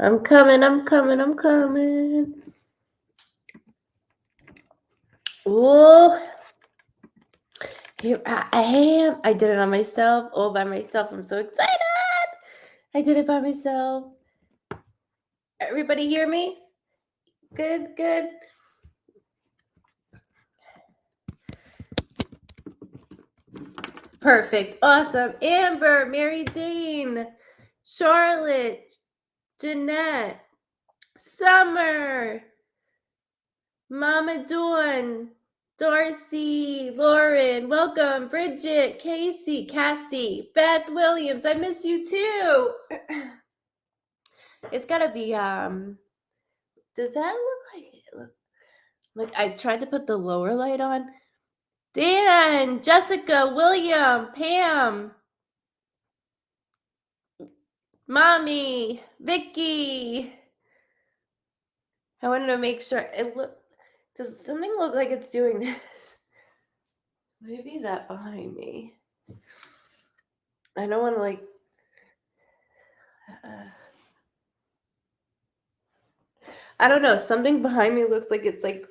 I'm coming. Oh, here I am. I did it on myself, all by myself. I'm so excited. I did it by myself. Everybody hear me? Good. Perfect. Awesome. Amber, Mary Jane, Charlotte, Jeanette, Summer, Mama Dawn, Darcy, Lauren, welcome, Bridget, Cassie, Beth Williams. I miss you too. It's gotta be does that look like I tried to put the lower light on? Dan, Jessica, William, Pam, Mommy, Vicky. I wanted to make sure it look. Does something look like it's doing this? Maybe that behind me. I don't want to like. I don't know. Something behind me looks like it's like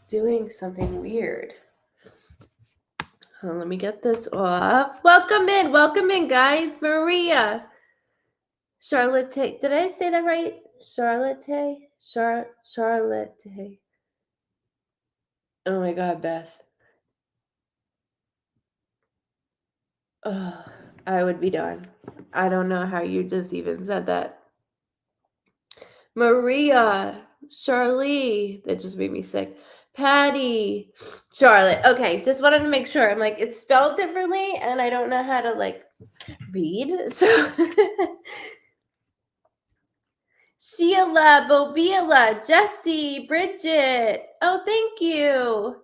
doing something weird. Let me get this off. Welcome in, guys. Maria, Charlotte. Did I say that right? Charlotte. Charlotte. Oh my God, Beth. Oh, I would be done. I don't know how you just even said that. Maria, Charlie, that just made me sick. Patty, Charlotte. Okay, just wanted to make sure. I'm like, it's spelled differently, and I don't know how to like read. So Sheila, Bobila, Jessie, Bridget. Oh, thank you.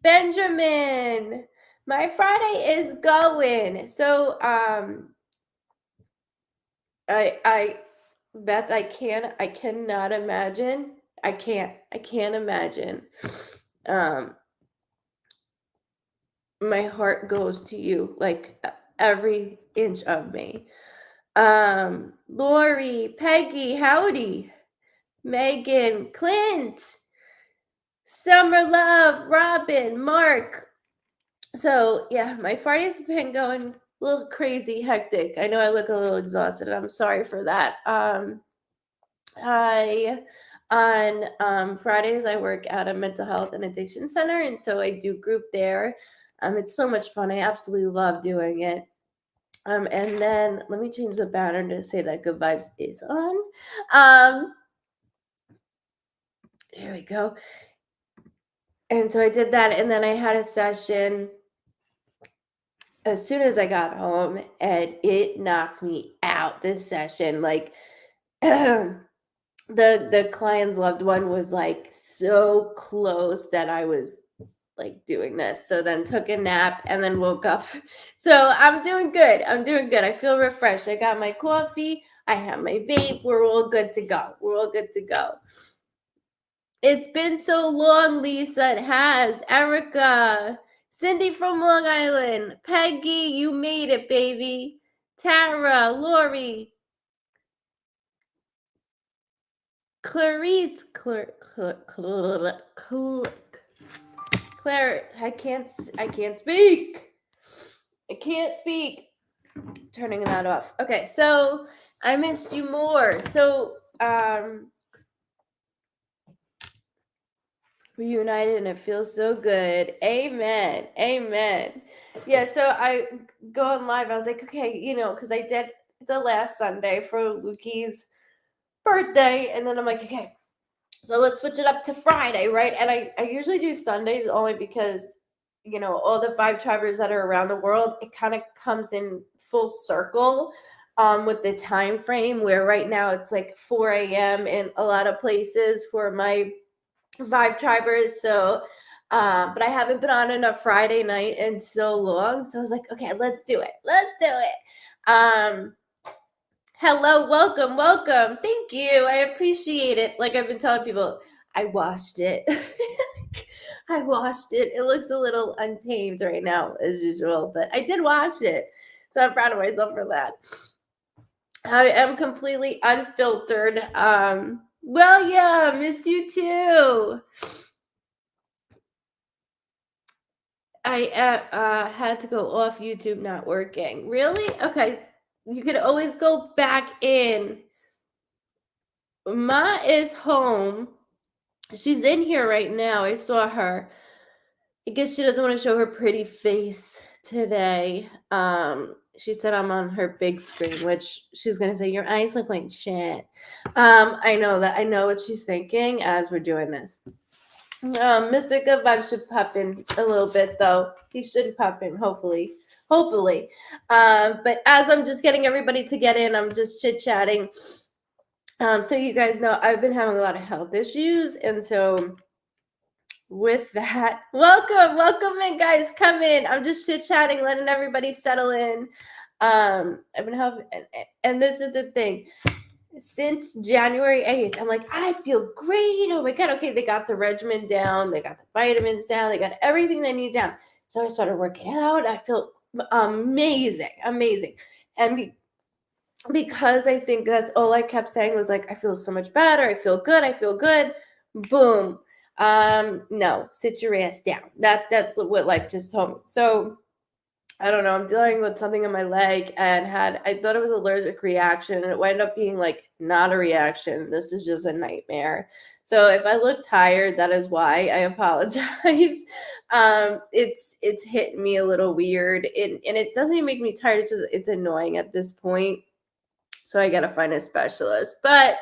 Benjamin. My Friday is going. So Beth, I cannot imagine. I can't imagine. My heart goes to you, like every inch of me. Lori, Peggy, howdy. Megan, Clint, Summer Love, Robin, Mark. So yeah, my Friday's been going a little crazy, hectic. I know I look a little exhausted. I'm sorry for that. On Fridays I work at a mental health and addiction center, and so I do group there. It's so much fun. I absolutely love doing it. And then let me change the banner to say that Good Vibes is on. There we go. And so I did that, and then I had a session as soon as I got home, and it knocked me out. This session, like the client's loved one was like so close that I was like doing this. So then took a nap and then woke up. So I'm doing good. I feel refreshed. I got my coffee. I have my vape. We're all good to go. It's been so long, Lisa. It has. Erica, Cindy from Long Island, Peggy, you made it, baby. Tara, Lori, Clarice, Claire, I can't speak. Turning that off. Okay, so I missed you more. So, reunited and it feels so good. Amen. Yeah, so I go on live. I was like, okay, because I did the last Sunday for Lukey's birthday, and then I'm like, okay, so let's switch it up to Friday, right? And I usually do Sundays only because, all the Vibe Tribers that are around the world, it kind of comes in full circle with the time frame where right now it's like 4 a.m. in a lot of places for my Vibe Tribers. So, but I haven't been on a Friday night in so long. So I was like, okay, let's do it. Hello, welcome. Thank you. I appreciate it. Like I've been telling people, I washed it. It looks a little untamed right now, as usual, but I did wash it. So I'm proud of myself for that. I am completely unfiltered. Well, yeah, missed you too. I had to go off YouTube, not working. Really? Okay. You could always go back in. Ma is home. She's in here right now. I saw her. I guess she doesn't want to show her pretty face today. She said I'm on her big screen, which she's gonna say your eyes look like shit. I know that. I know what she's thinking as we're doing this. Mr. Goodvibes should pop in a little bit though. He should pop in, hopefully. Hopefully. But as I'm just getting everybody to get in, I'm just chit-chatting. So you guys know I've been having a lot of health issues, and so with that, welcome in, guys. Come in. I'm just chit-chatting, letting everybody settle in. I've been having, and this is the thing. Since January 8th, I'm like, I feel great. Oh my God. Okay, they got the regimen down. They got the vitamins down. They got everything they need down. So I started working out. I feel amazing. And because I think that's all I kept saying was like, I feel so much better. I feel good. Boom. No, sit your ass down. That's what life just told me. So I don't know, I'm dealing with something in my leg and I thought it was allergic reaction, and it wound up being like not a reaction. This is just a nightmare. So if I look tired, that is why. I apologize. It's hitting me a little weird, and it doesn't even make me tired. It's annoying at this point. So I gotta find a specialist, but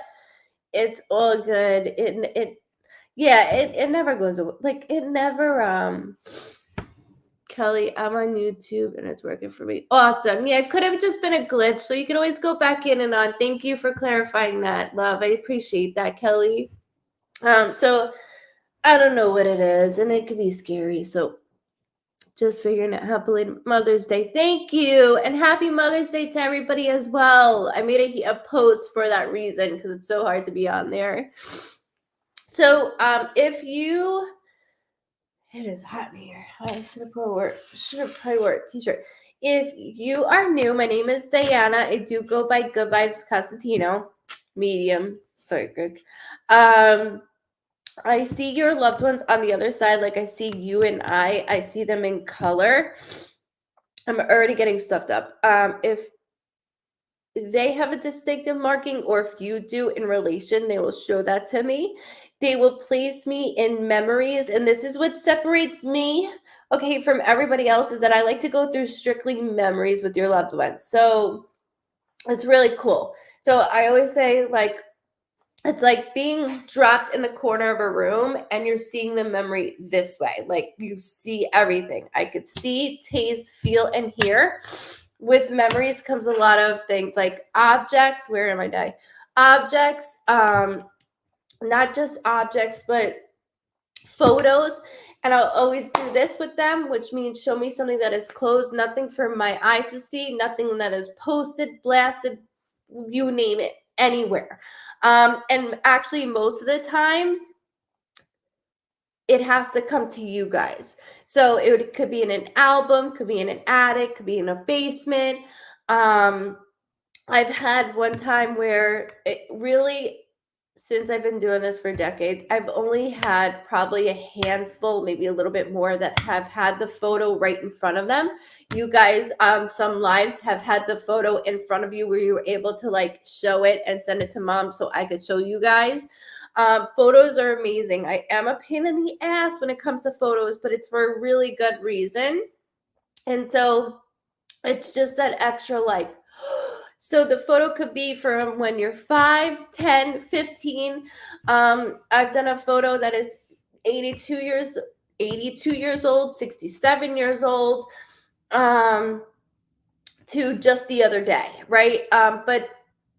it's all good. It never goes away. Like it never Kelly, I'm on YouTube and it's working for me. Awesome. Yeah, it could have just been a glitch. So you can always go back in and on. Thank you for clarifying that, love. I appreciate that, Kelly. So I don't know what it is, and it could be scary. So just figuring out how to belated Mother's Day. Thank you. And happy Mother's Day to everybody as well. I made a post for that reason because it's so hard to be on there. So if you it is hot in here. I should have probably wore a t-shirt. If you are new, my name is Diana. I do go by Goodvibes Cosentino, medium psychic. I see your loved ones on the other side, like I see you and I see them in color. I'm already getting stuffed up. If they have a distinctive marking, or if you do in relation, they will show that to me. They will place me in memories, and this is what separates me, okay, from everybody else, is that I like to go through strictly memories with your loved ones. So it's really cool. So I always say, like, it's like being dropped in the corner of a room and you're seeing the memory this way. Like you see everything. I could see, taste, feel, and hear. With memories comes a lot of things like objects. Where am I? Objects, not just objects, but photos. And I'll always do this with them, which means show me something that is closed, nothing for my eyes to see, nothing that is posted, blasted, you name it, anywhere. And actually, most of the time, it has to come to you guys. So could be in an album, could be in an attic, could be in a basement. I've had one time where it really, since I've been doing this for decades, I've only had probably a handful, maybe a little bit more, that have had the photo right in front of them. You guys on some lives have had the photo in front of you where you were able to like show it and send it to mom so I could show you guys. Photos are amazing. I am a pain in the ass when it comes to photos, but it's for a really good reason. And so it's just that extra like, so the photo could be from when you're 5, 10, 15. I've done a photo that is 82 years old, 67 years old, to just the other day, right? But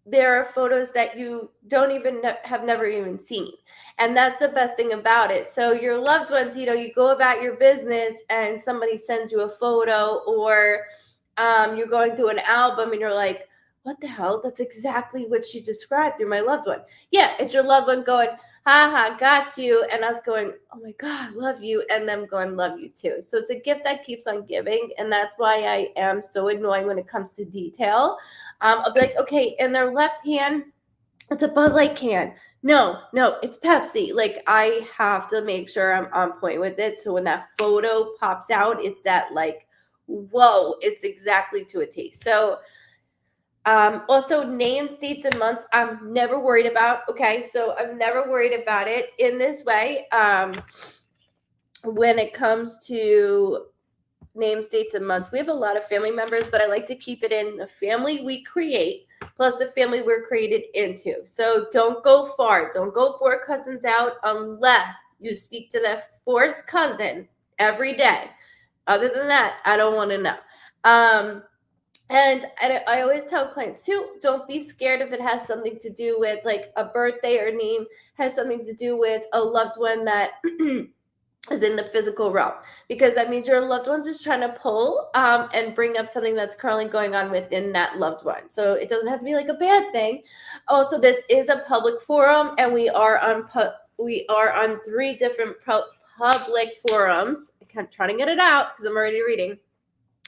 there are photos that you don't even have never even seen. And that's the best thing about it. So your loved ones, you go about your business and somebody sends you a photo, or you're going through an album and you're like, what the hell? That's exactly what she described through my loved one. Yeah, it's your loved one going, haha, got you, and us going, oh my God, love you, and them going, love you too. So it's a gift that keeps on giving, and that's why I am so annoying when it comes to detail. I'll be like, okay, in their left hand, it's a Bud Light can. No, it's Pepsi. Like, I have to make sure I'm on point with it. So when that photo pops out, it's that like, whoa, it's exactly to a T. So also names, dates, and months, I'm never worried about. Okay, so I'm never worried about it in this way. When it comes to names, dates, and months, we have a lot of family members, but I like to keep it in the family we create plus the family we're created into. So don't go far. Don't go 4 cousins out unless you speak to that 4th cousin every day. Other than that, I don't want to know. And I always tell clients too, don't be scared if it has something to do with like a birthday or name has something to do with a loved one that is in the physical realm, because that means your loved one's just trying to pull and bring up something that's currently going on within that loved one. So it doesn't have to be like a bad thing. Also, this is a public forum, and we are on 3 different public forums. I'm trying to get it out because I'm already reading.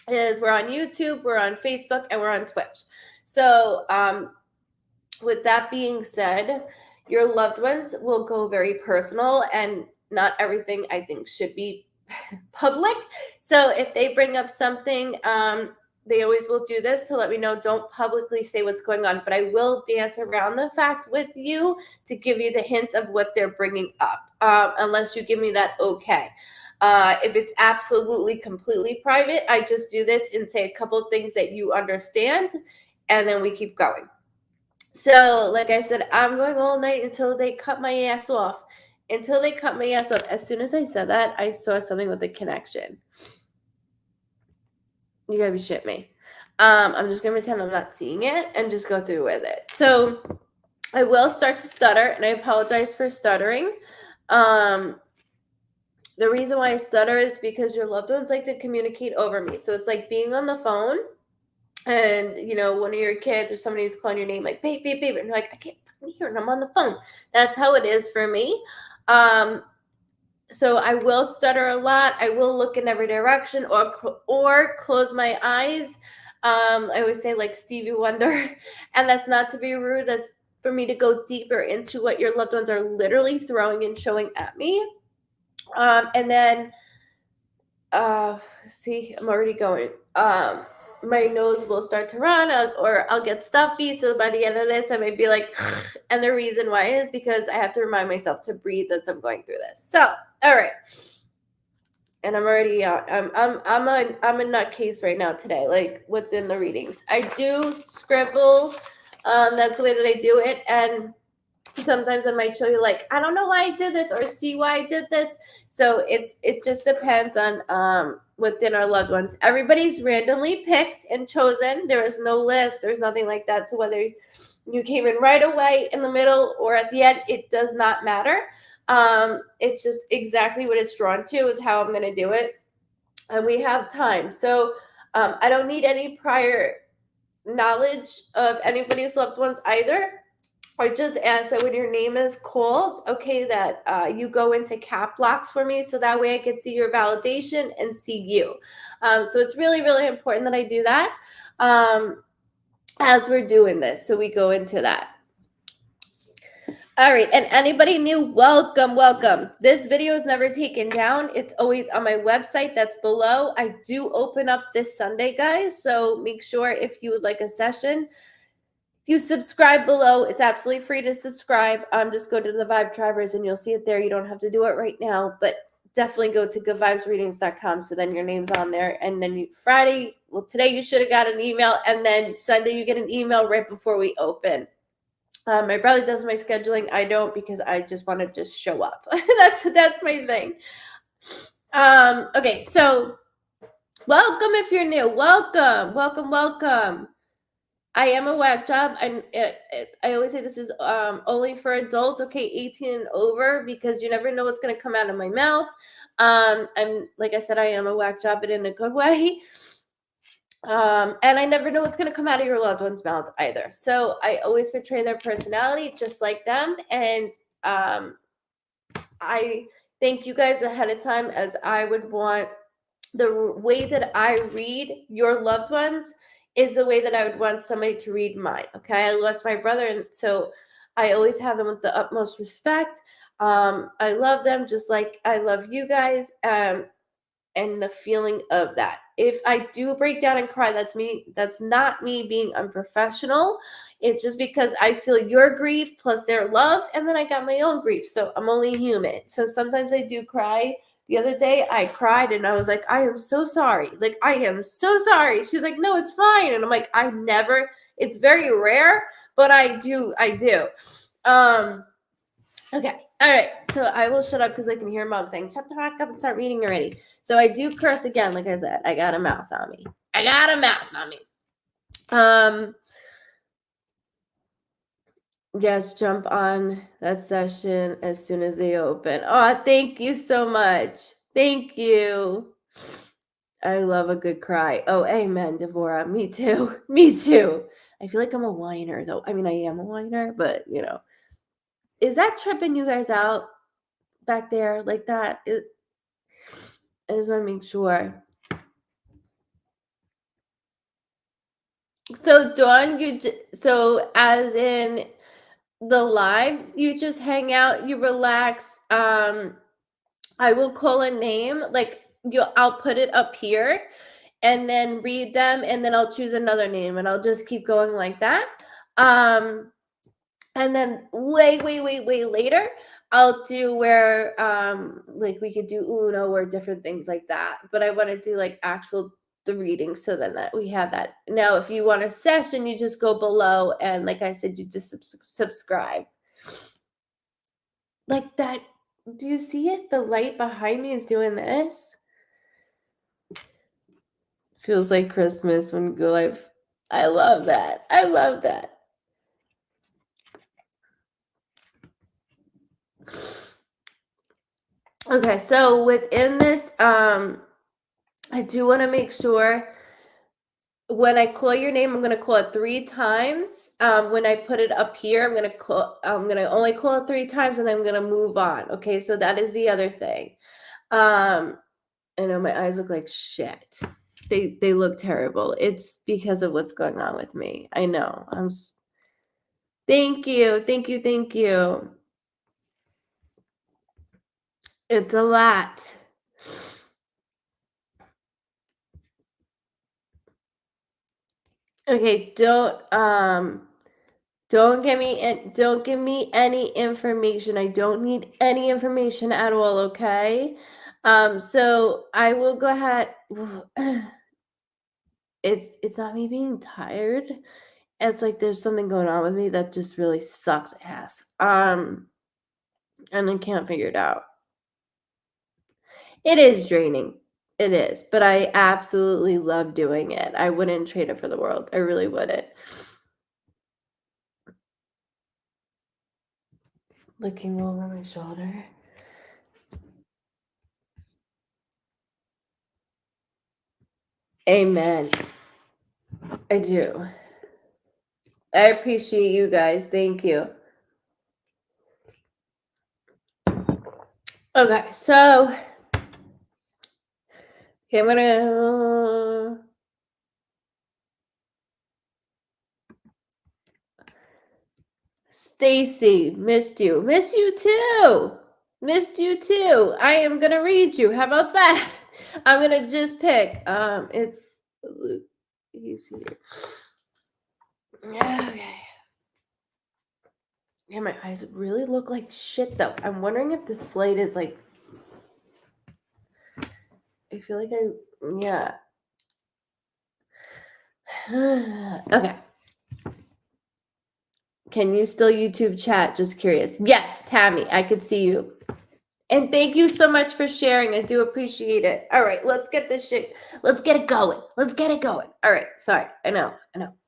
Is we're on YouTube, we're on Facebook, and we're on Twitch. So with that being said, your loved ones will go very personal, and not everything I think should be public. So if they bring up something, they always will do this to let me know, don't publicly say what's going on, but I will dance around the fact with you to give you the hint of what they're bringing up, unless you give me that okay. If it's absolutely completely private, I just do this and say a couple of things that you understand, and then we keep going. So, like I said, I'm going all night until they cut my ass off. Until they cut my ass off. As soon as I said that, I saw something with a connection. You gotta be shit me. I'm just gonna pretend I'm not seeing it and just go through with it. So I will start to stutter, and I apologize for stuttering. The reason why I stutter is because your loved ones like to communicate over me. So it's like being on the phone, and one of your kids or somebody's calling your name like babe, and you're like, I can't hear, and I'm on the phone. That's how it is for me. So I will stutter a lot. I will look in every direction or close my eyes. I always say like Stevie Wonder, and that's not to be rude. That's for me to go deeper into what your loved ones are literally throwing and showing at me. And then, see, I'm already going. My nose will start to run, or I'll get stuffy. So by the end of this, I may be like, and the reason why is because I have to remind myself to breathe as I'm going through this. So, all right. And I'm already, I'm a nutcase right now today, like within the readings. I do scribble. That's the way that I do it. And sometimes I might show you like, I don't know why I did this, or see why I did this. So it just depends on within our loved ones. Everybody's randomly picked and chosen. There is no list. There's nothing like that. So whether you came in right away, in the middle, or at the end, it does not matter. It's just exactly what it's drawn to is how I'm going to do it. And we have time. So I don't need any prior knowledge of anybody's loved ones either. I just ask that when your name is called, okay, that you go into cap locks for me, so that way I can see your validation and see you. So it's really, really important that I do that as we're doing this. So we go into that. All right, and anybody new, welcome. This video is never taken down. It's always on my website that's below. I do open up this Sunday, guys, so make sure if you would like a session, you subscribe below. It's absolutely free to subscribe. Just go to the Vibe Drivers and you'll see it there. You don't have to do it right now, but definitely go to goodvibesreadings.com, so then your name's on there. And then Friday, well, today you should have got an email, and then Sunday you get an email right before we open. My brother does my scheduling. I don't, because I just want to just show up. That's my thing. Okay, so welcome if you're new. Welcome. I am a whack job, and I always say this is only for adults, okay, 18 and over, because you never know what's going to come out of my mouth. And like I said, I am a whack job, but in a good way. And I never know what's going to come out of your loved one's mouth either. So I always portray their personality just like them. And I thank you guys ahead of time, as I would want the way that I read your loved ones is the way that I would want somebody to read mine. Okay. I lost my brother, and so I always have them with the utmost respect. I love them just like I love you guys. And the feeling of that. If I do break down and cry, that's me. That's not me being unprofessional. It's just because I feel your grief plus their love, and then I got my own grief. So I'm only human. So sometimes I do cry. The other day I cried and I was like, I am so sorry. Like, I am so sorry. She's like, no, it's fine. And I'm like, it's very rare, but I do. Okay. All right. So I will shut up because I can hear Mom saying, shut the fuck up and start reading already. So I do curse again. Like I said, I got a mouth on me. Yes, jump on that session as soon as they open. Oh, thank you so much. Thank you. I love a good cry. Oh, amen, Devorah. Me too. Me too. I feel like I'm a whiner, though. I mean, I am a whiner, but, is that tripping you guys out back there like that? I just want to make sure. So, Dawn, so as in the live, you just hang out, you relax. I will call a name, like I'll put it up here and then read them, and then I'll choose another name, and I'll just keep going like that. And then way later, I'll do where like we could do Uno or different things like that. But I want to do like the reading, so then that we have that. Now, if you want a session, you just go below, and like I said, you just subscribe. Like that. Do you see it? The light behind me is doing this. Feels like Christmas when we go live. I love that. I love that. Okay, so within this, I do want to make sure when I call your name, I'm going to call it 3 times. When I put it up here, I'm going to only call it 3 times, and then I'm going to move on. Okay, so that is the other thing. I know my eyes look like shit. They look terrible. It's because of what's going on with me. I know. Thank you. It's a lot. Okay, don't give me any information. I don't need any information at all, okay? So I will go ahead. It's not me being tired. It's like there's something going on with me that just really sucks ass. And I can't figure it out. It is draining. It is, but I absolutely love doing it. I wouldn't trade it for the world. I really wouldn't. Looking over my shoulder. Amen. I do. I appreciate you guys. Thank you. Okay, so I'm gonna Stacy, missed you. Miss you too. Missed you too. I am gonna read you. How about that? I'm gonna just pick. It's Luke. He's here. Okay. Yeah, my eyes really look like shit though. I'm wondering if this light is like. I feel like yeah. Okay. Can you still YouTube chat? Just curious. Yes, Tammy, I could see you. And thank you so much for sharing. I do appreciate it. All right, let's get this shit. Let's get it going. All right, sorry. I know.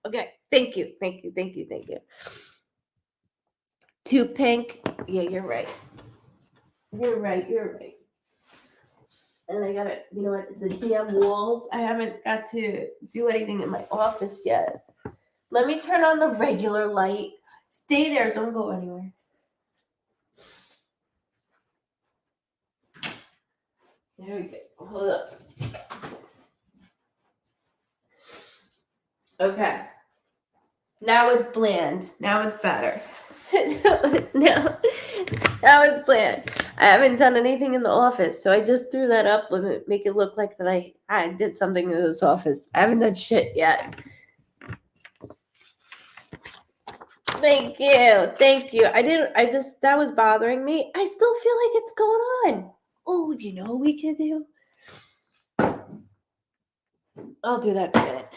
Okay, thank you. 2 pink. Yeah, you're right. You're right. And I gotta, you know what? It's the damn walls. I haven't got to do anything in my office yet. Let me turn on the regular light. Stay there. Don't go anywhere. There we go. Hold up. Okay. Now it's bland. Now it's better. now it's bland. I haven't done anything in the office, so I just threw that up to make it look like that I did something in this office. I haven't done shit yet. Thank you. Thank you. That was bothering me. I still feel like it's going on. Oh, you know what we could do? I'll do that in a minute.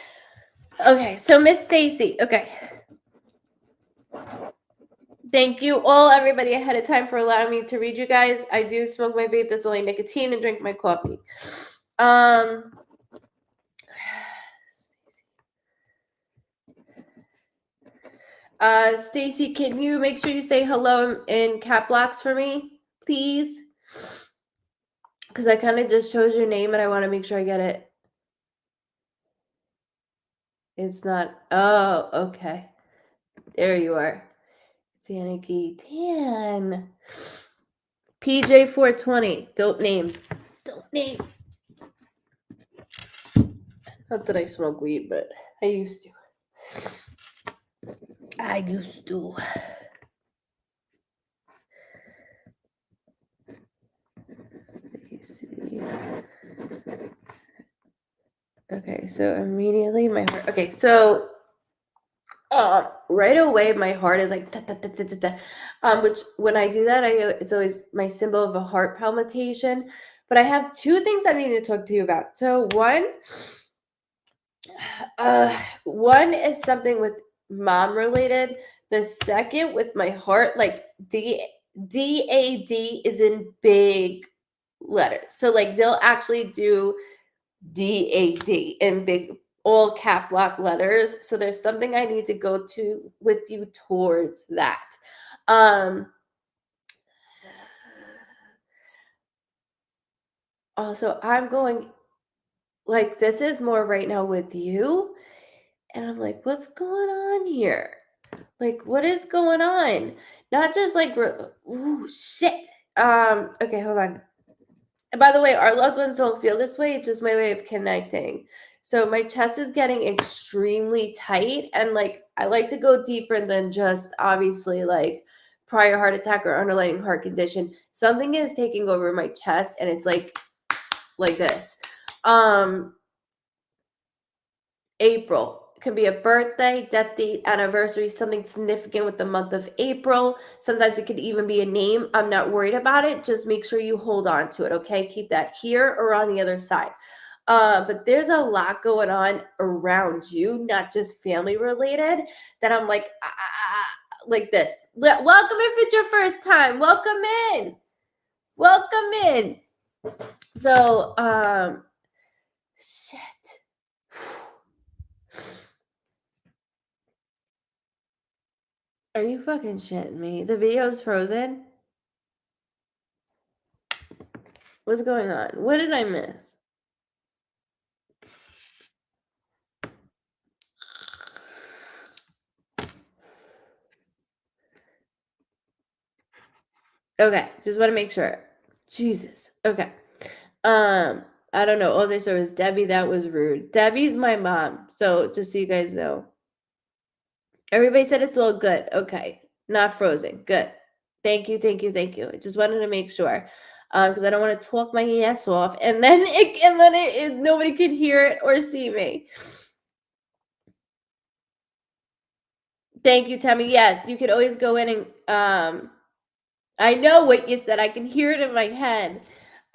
Okay, so Miss Stacy. Okay. Thank you all, everybody ahead of time for allowing me to read you guys. I do smoke my vape that's only nicotine and drink my coffee. Stacy, can you make sure you say hello in cap locks for me, please? Because I kind of just chose your name and I want to make sure I get it. It's not. Oh, okay. There you are. Danicky. Dan. PJ420. Dope name. Dope name. Not that I smoke weed, but I used to. Okay, so immediately my heart. Okay, so right away my heart is like which when I do that, it's always my symbol of a heart palpitation. But I have two things I need to talk to you about. So one is something with mom related. The second with my heart, like DAD is in big letters. So like they'll actually do DAD in big all cap lock letters. So there's something I need to go to with you towards that. Also, I'm going like this is more right now with you. And I'm like, what's going on here? Like, what is going on? Not just like, ooh, shit. Okay, hold on. And by the way, our loved ones don't feel this way. It's just my way of connecting. So my chest is getting extremely tight. And like, I like to go deeper than just obviously like prior heart attack or underlying heart condition. Something is taking over my chest and it's like this. April. It can be a birthday, death date, anniversary, something significant with the month of April. Sometimes it could even be a name. I'm not worried about it. Just make sure you hold on to it, okay? Keep that here or on the other side. But there's a lot going on around you, not just family related, that I'm like this. Welcome if it's your first time. Welcome in. Welcome in. So, shit. Are you fucking shitting me? The video's frozen? What's going on? What did I miss? Okay, just want to make sure. Jesus. Okay. I don't know. All I saw was Debbie. That was rude. Debbie's my mom. So just so you guys know. Everybody said it's all good. Okay. Not frozen. Good. Thank you. Thank you. Thank you. I just wanted to make sure. Because I don't want to talk my ass off and then nobody could hear it or see me. Thank you, Tammy. Yes, you could always go in and I know what you said. I can hear it in my head.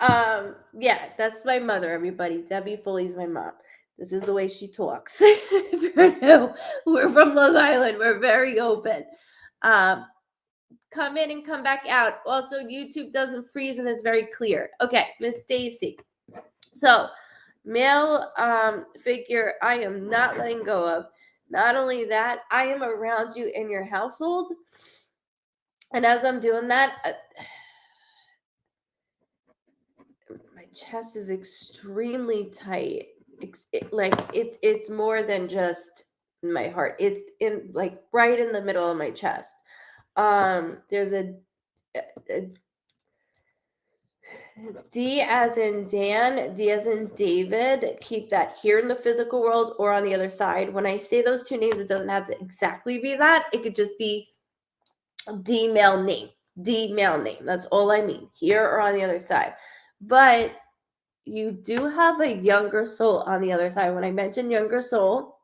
Yeah, that's my mother, everybody. Debbie Foley's my mom. This is the way she talks. If you're new, we're from Long Island. We're very open. Come in and come back out. Also, YouTube doesn't freeze and it's very clear. Okay, Miss Stacy. So, male figure I am not letting go of. Not only that, I am around you in your household. And as I'm doing that, my chest is extremely tight. It's more than just my heart. It's in like right in the middle of my chest. There's a D as in Dan, D as in David. Keep that here in the physical world or on the other side. When I say those two names, it doesn't have to exactly be that. It could just be D male name. D male name. That's all I mean. Here or on the other side. But you do have a younger soul on the other side. When I mentioned younger soul,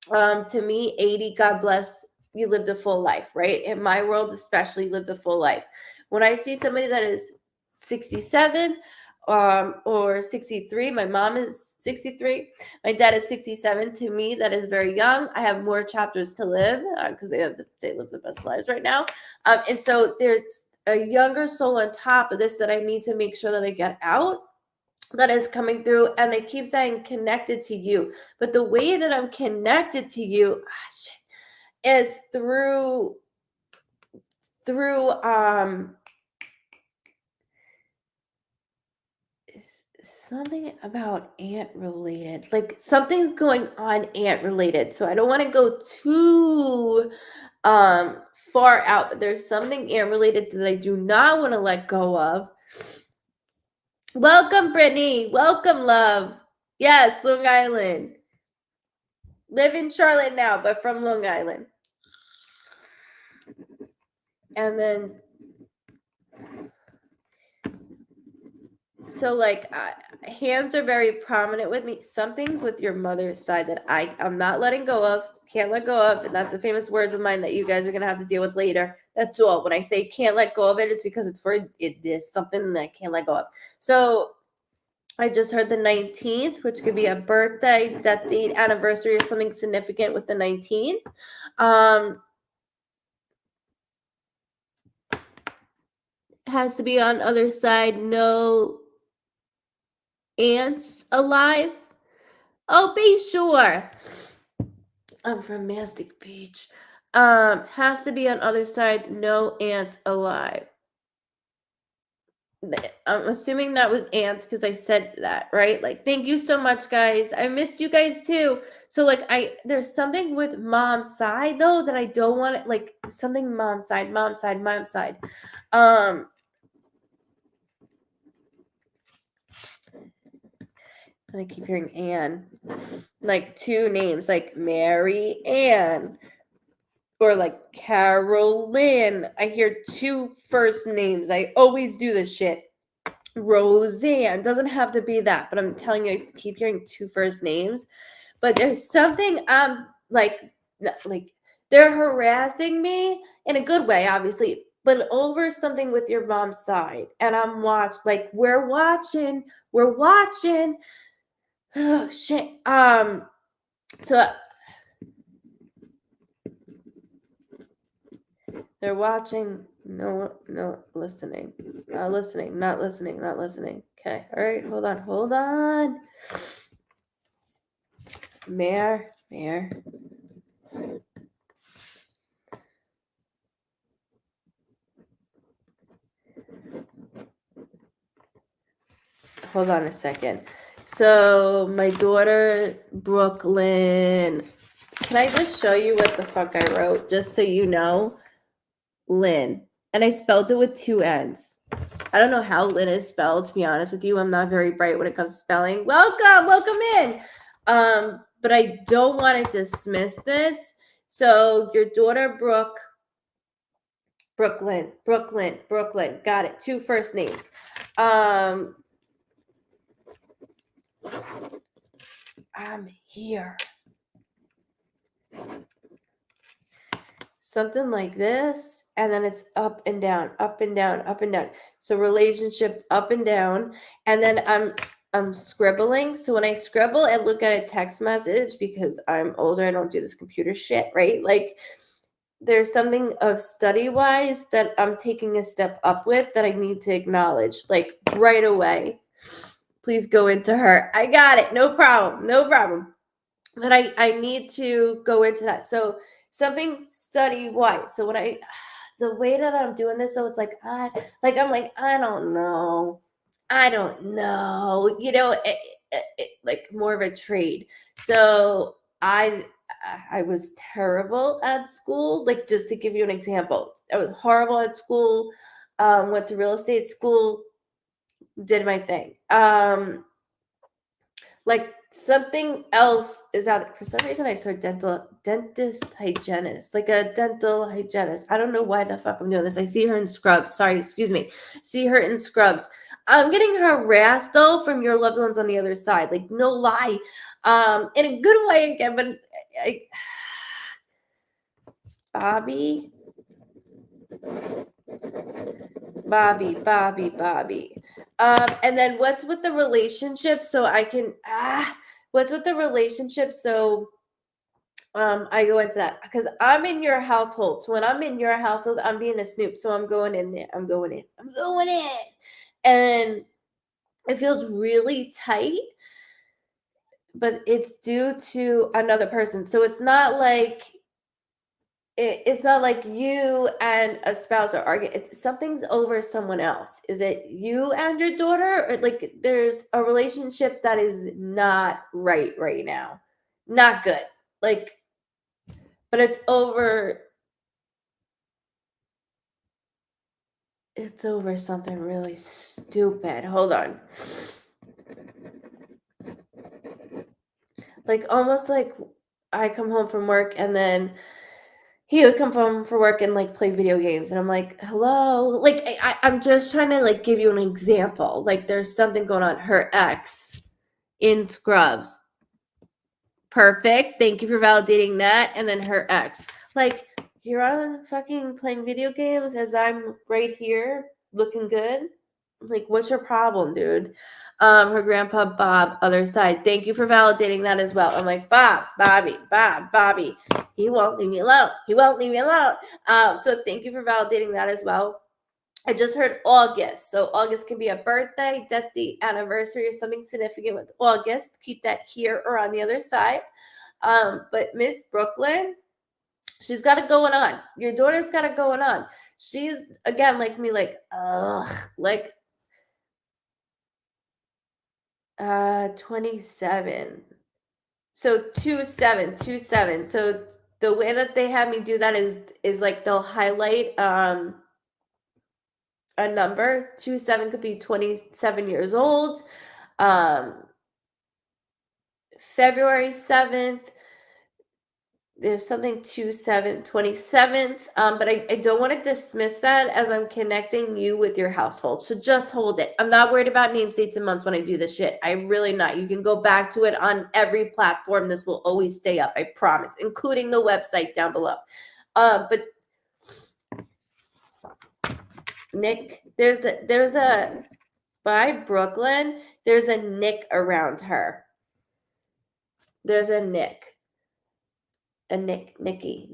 to me, 80, God bless, you lived a full life, right? In my world, especially, lived a full life. When I see somebody that is 67 or 63, my mom is 63, my dad is 67. To me, that is very young. I have more chapters to live because they live the best lives right now. And so there's a younger soul on top of this that I need to make sure that I get out, that is coming through, and they keep saying connected to you, but the way that I'm connected to you is through something about ant related, like something's going on ant related, so I don't want to go too far out, but there's something ant related that I do not want to let go of. Welcome, Brittany. Welcome, love. Yes, Long Island. Live in Charlotte now, but from Long Island. And then, so like, hands are very prominent with me. Something's with your mother's side that I'm not letting go of, can't let go of. And that's the famous words of mine that you guys are going to have to deal with later. That's all. When I say can't let go of it, it's because it is something that I can't let go of. So I just heard the 19th, which could be a birthday, death date, anniversary, or something significant with the 19th. Has to be on other side, no ants alive. Oh, be sure. I'm from Mastic Beach. Has to be on other side, no ants alive. I'm assuming that was ants because I said that, right? Like, thank you so much, guys. I missed you guys too. So like, there's something with mom's side though that I don't want it, like something mom's side. And I keep hearing Anne, like two names, like Mary Ann or like Carolyn. I hear two first names. I always do this shit. Roseanne, doesn't have to be that, but I'm telling you, I keep hearing two first names. But there's something like they're harassing me in a good way, obviously, but over something with your mom's side. And I'm we're watching. Oh shit. So they're watching. No, listening. Not listening. Okay. All right. Hold on. Mare. Hold on a second. So my daughter, Brooklyn. Can I just show you what the fuck I wrote? Just so you know. Lynn. And I spelled it with two N's. I don't know how Lynn is spelled, to be honest with you. I'm not very bright when it comes to spelling. Welcome in. But I don't want to dismiss this. So your daughter, Brooklyn. Got it. Two first names. I'm here. Something like this, and then it's up and down. So relationship up and down, and then I'm scribbling. So when I scribble and look at a text message, because I'm older, I don't do this computer shit, right? Like there's something of study-wise that I'm taking a step up with that I need to acknowledge, like right away. Please go into her. I got it. No problem. But I need to go into that. So something study-wise. So the way that I'm doing this, so it's like, I don't know. Like more of a trade. So I was terrible at school. Like, just to give you an example, I was horrible at school. Went to real estate school. did my thing. Like something else is out there. For some reason I saw dentist hygienist, like a dental hygienist. I don't know why the fuck I'm doing this. I see her in scrubs. Sorry, excuse me. See her in scrubs. I'm getting harassed though from your loved ones on the other side. Like no lie. In a good way again, but I Bobby. And then what's with the relationship? So I can what's with the relationship? So I go into that because I'm in your household. So when I'm in your household, I'm being a snoop. So I'm going in there. I'm going in. And it feels really tight, but it's due to another person. So it's not like it's not like you and a spouse are arguing. It's something's over someone else. Is it you and your daughter? Or like there's a relationship that is not right now. Not good. Like, but it's over something really stupid. Hold on. Like almost like I come home from work and then he would come home from work and like play video games and I'm like, hello. Like I'm just trying to like give you an example. Like there's something going on. Her ex in scrubs. Perfect. Thank you for validating that. And then her ex. Like you're on fucking playing video games as I'm right here looking good. Like, what's your problem, dude? Her grandpa Bob, other side. Thank you for validating that as well. I'm like, Bobby. He won't leave me alone. So thank you for validating that as well. I just heard August. So August can be a birthday, death date, anniversary, or something significant with August. Keep that here or on the other side. But Miss Brooklyn, she's got it going on. Your daughter's got it going on. She's again like me, like, like 27. So 27. So the way that they have me do that is like they'll highlight a number. 27 could be 27 years old. February 7th. There's something 27th. But I don't want to dismiss that as I'm connecting you with your household. So just hold it. I'm not worried about names, dates, and months when I do this shit. I'm really not. You can go back to it on every platform. This will always stay up, I promise, including the website down below. But Nick, there's a by Brooklyn, there's a Nick around her. There's a Nick. Nicky.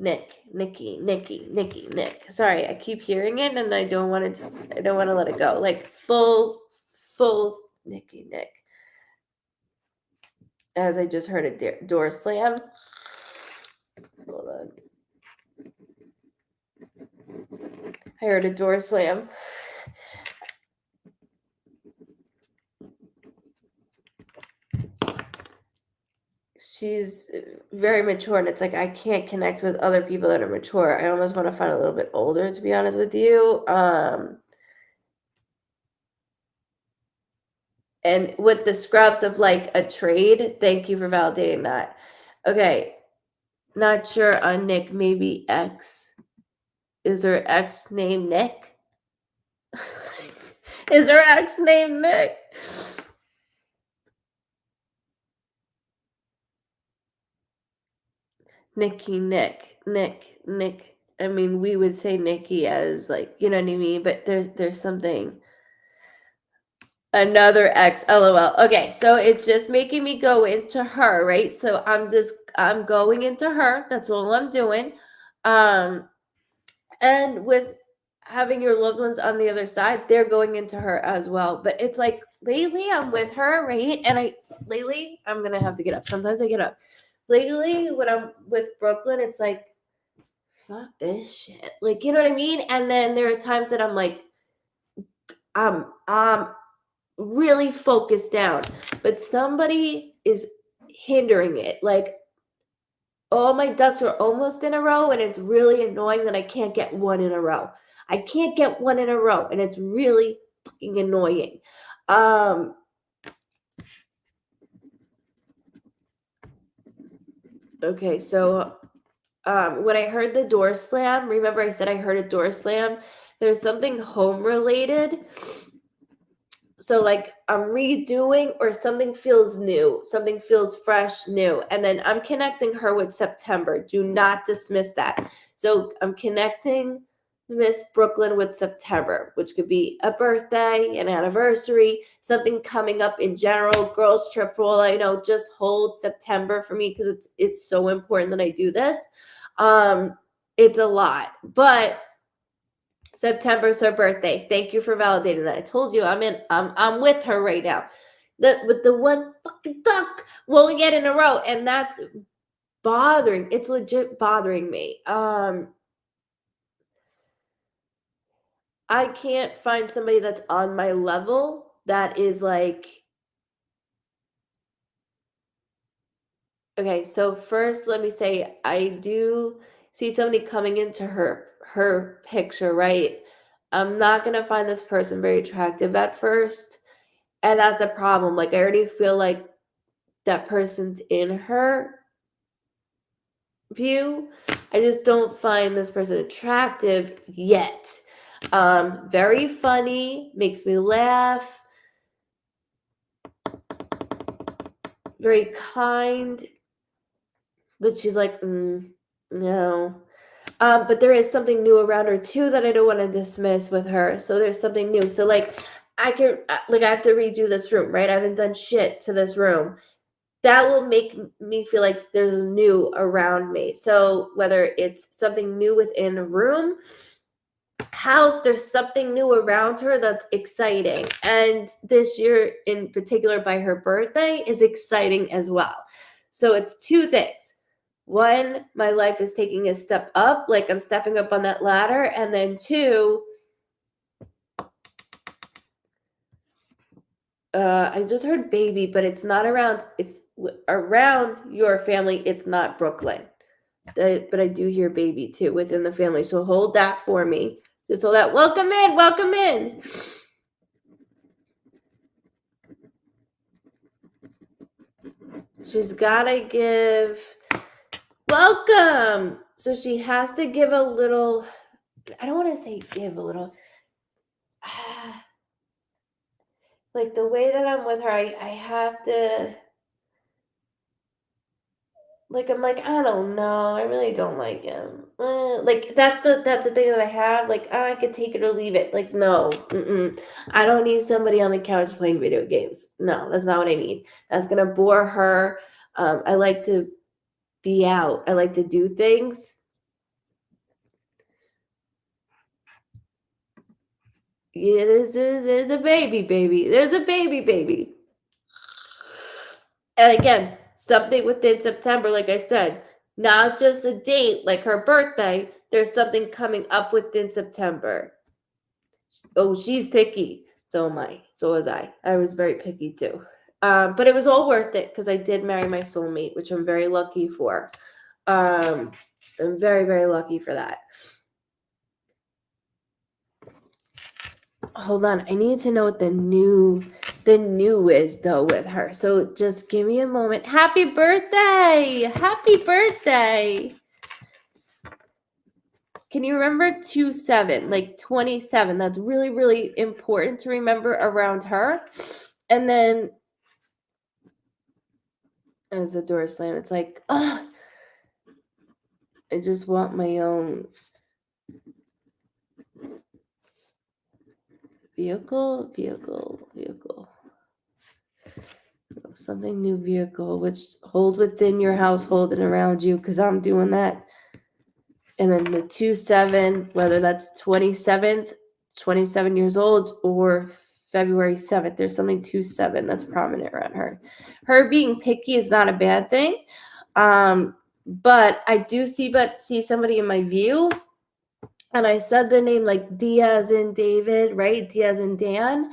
Sorry, I keep hearing it and I don't want to let it go. Like full Nick. As I just heard a door slam. Hold on. I heard a door slam. She's very mature and it's like I can't connect with other people that are mature. I almost want to find a little bit older, to be honest with you. And with the scrubs of like a trade, thank you for validating that. Okay, not sure on Nick, maybe X. Is her ex named Nick? Is her ex named Nick? Nick. I mean, we would say Nikki as like, you know what I mean? But there's something. Another X, LOL. Okay, so it's just making me go into her, right? So I'm going into her. That's all I'm doing. And with having your loved ones on the other side, they're going into her as well. But it's like lately I'm with her, right? And lately I'm gonna have to get up. Sometimes I get up. Lately, when I'm with Brooklyn, it's like, fuck this shit. Like, you know what I mean? And then there are times that I'm like, I'm really focused down, but somebody is hindering it. Like, all my ducks are almost in a row, and it's really annoying that I can't get one in a row. And it's really fucking annoying. Okay, so when I heard the door slam, remember I said I heard a door slam? There's something home related. So like I'm redoing or something feels new, something feels fresh, new. And then I'm connecting her with September. Do not dismiss that. So I'm connecting Miss Brooklyn with September, which could be a birthday, an anniversary, something coming up in general, girls trip for all I know. Just hold September for me because it's so important that I do this. It's a lot, but September's her birthday. Thank you for validating that. I told you I'm with her right now. With the one fucking duck won't get in a row, and that's bothering. It's legit bothering me. I can't find somebody that's on my level that is like, okay, so first let me say I do see somebody coming into her picture, right? I'm not gonna find this person very attractive at first. And that's a problem. Like I already feel like that person's in her view. I just don't find this person attractive yet. Very funny, makes me laugh, very kind, but she's like, no. But there is something new around her too that I don't want to dismiss with her. So there's something new. So like I have to redo this room, right? I haven't done shit to this room. That will make me feel like there's new around me. So whether it's something new within a room, house, there's something new around her that's exciting. And this year in particular, by her birthday, is exciting as well. So it's two things. One, my life is taking a step up, like I'm stepping up on that ladder. And then two, I just heard baby, but it's not around, it's around your family. It's not Brooklyn. But I do hear baby too within the family. So hold that for me. Just hold that. Welcome in. Welcome in. She's got to give. Welcome. So she has to give a little. I don't want to say give a little. Like the way that I'm with her, I have to. Like I'm like, I don't know, I really don't like him. Like that's the thing that I have. Like I could take it or leave it. Like no, I don't need somebody on the couch playing video games. No, that's not what I need. That's gonna bore her. I like to be out. I like to do things. Yeah, there's a baby. There's a baby. And again, something within September, like I said, not just a date like her birthday. There's something coming up within September. Oh, she's picky. So am I. So was I. I was very picky too. But it was all worth it because I did marry my soulmate, which I'm very lucky for. I'm very, very lucky for that. Hold on. I need to know what the new is though with her. So just give me a moment. Happy birthday. Happy birthday. Can you remember 27, like 27? That's really, really important to remember around her. And then as the door slam, it's like, oh, I just want my own vehicle. Something new vehicle, which hold within your household and around you, because I'm doing that. And then the 27, whether that's 27th, 27 years old, or February 7th, there's something 27 that's prominent around her. Her being picky is not a bad thing. But I do see somebody in my view, and I said the name like Diaz and David, right? Diaz and Dan.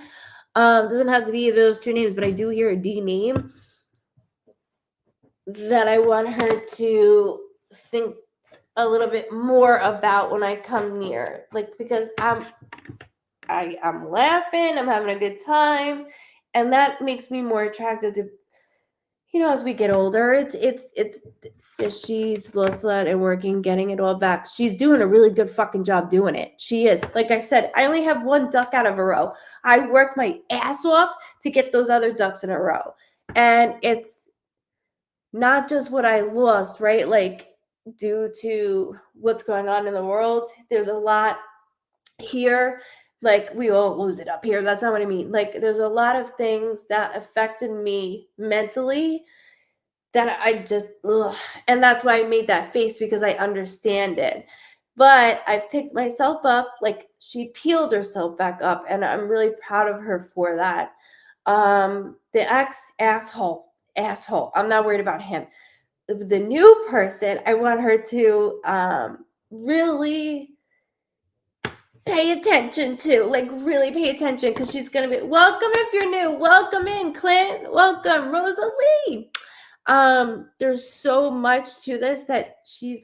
Doesn't have to be those two names, but I do hear a D name that I want her to think a little bit more about when I come near, like because I'm laughing, I'm having a good time. And that makes me more attracted to, as we get older, she's lost a lot and working, getting it all back. She's doing a really good fucking job doing it. She is. Like I said, I only have one duck out of a row. I worked my ass off to get those other ducks in a row. And it's not just what I lost, right? Like, due to what's going on in the world, there's a lot here. Like, we all lose it up here. That's not what I mean. Like, there's a lot of things that affected me mentally that I just, ugh. And that's why I made that face, because I understand it. But I've picked myself up. Like, she peeled herself back up, and I'm really proud of her for that. The asshole. I'm not worried about him. The new person, I want her to really pay attention to, like, really pay attention, because she's gonna be welcome. If you're new, welcome in, Clint. Welcome, Rosalie. There's so much to this that she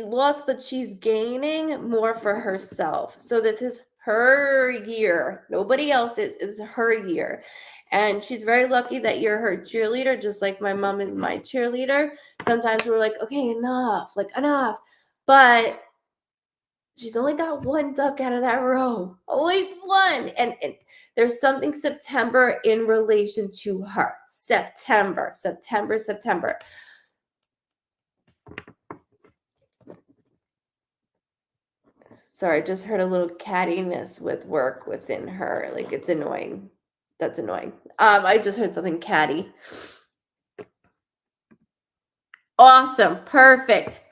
lost, but she's gaining more for herself. So this is her year. Nobody else's. Is her year. And she's very lucky that you're her cheerleader, just like my mom is my cheerleader. Sometimes we're like, okay, enough. But she's only got one duck out of that row. Only one. And there's something September in relation to her. September. Sorry, I just heard a little cattiness with work within her. Like, it's annoying. That's annoying. I just heard something catty. Awesome. Perfect.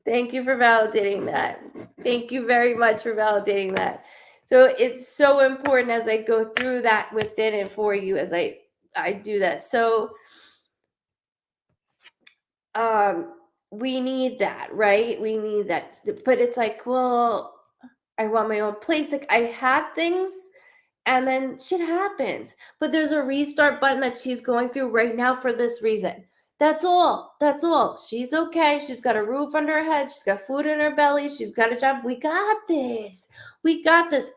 Thank you for validating that. Thank you very much for validating that. So it's so important as I go through that within it for you, as I do that. So we need that, right? We need that. But it's like, well, I want my own place. Like, I had things, and then shit happens. But there's a restart button that she's going through right now for this reason. That's all. She's okay. She's got a roof under her head. She's got food in her belly. She's got a job. We got this.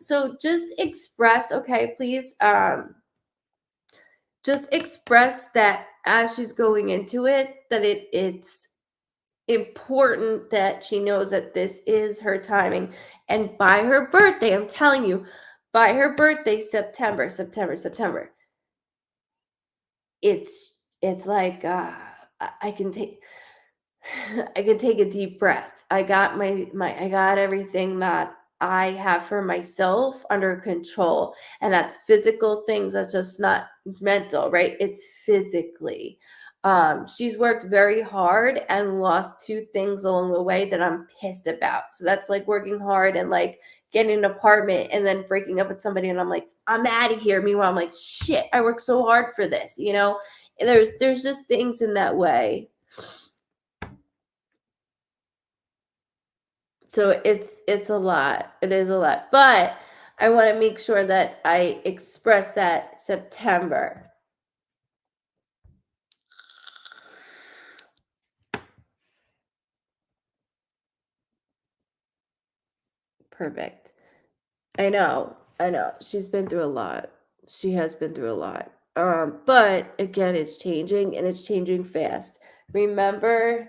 So just express, okay, please, just express that as she's going into it, that it's important that she knows that this is her timing. And by her birthday, I'm telling you, by her birthday, September, it's like, I can take a deep breath. I got I got everything that I have for myself under control. And that's physical things. That's just not mental, right? It's physically. She's worked very hard and lost 2 things along the way that I'm pissed about. So that's like working hard and like getting an apartment and then breaking up with somebody, and I'm like, I'm out of here. Meanwhile, I'm like, shit, I worked so hard for this, There's just things in that way. So it's a lot. It is a lot. But I want to make sure that I express that September. Perfect. I know. She's been through a lot. She has been through a lot. But again, it's changing, and it's changing fast. Remember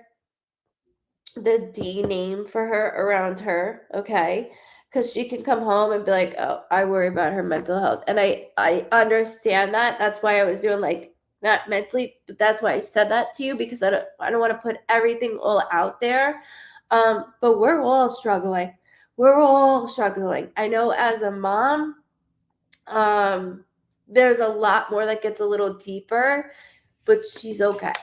the D name for her around her, okay? Because she can come home and be like, oh, I worry about her mental health. And I understand that. That's why I was doing, like, not mentally, but that's why I said that to you, because I don't want to put everything all out there. But we're all struggling. I know as a mom, there's a lot more that gets a little deeper, but she's okay.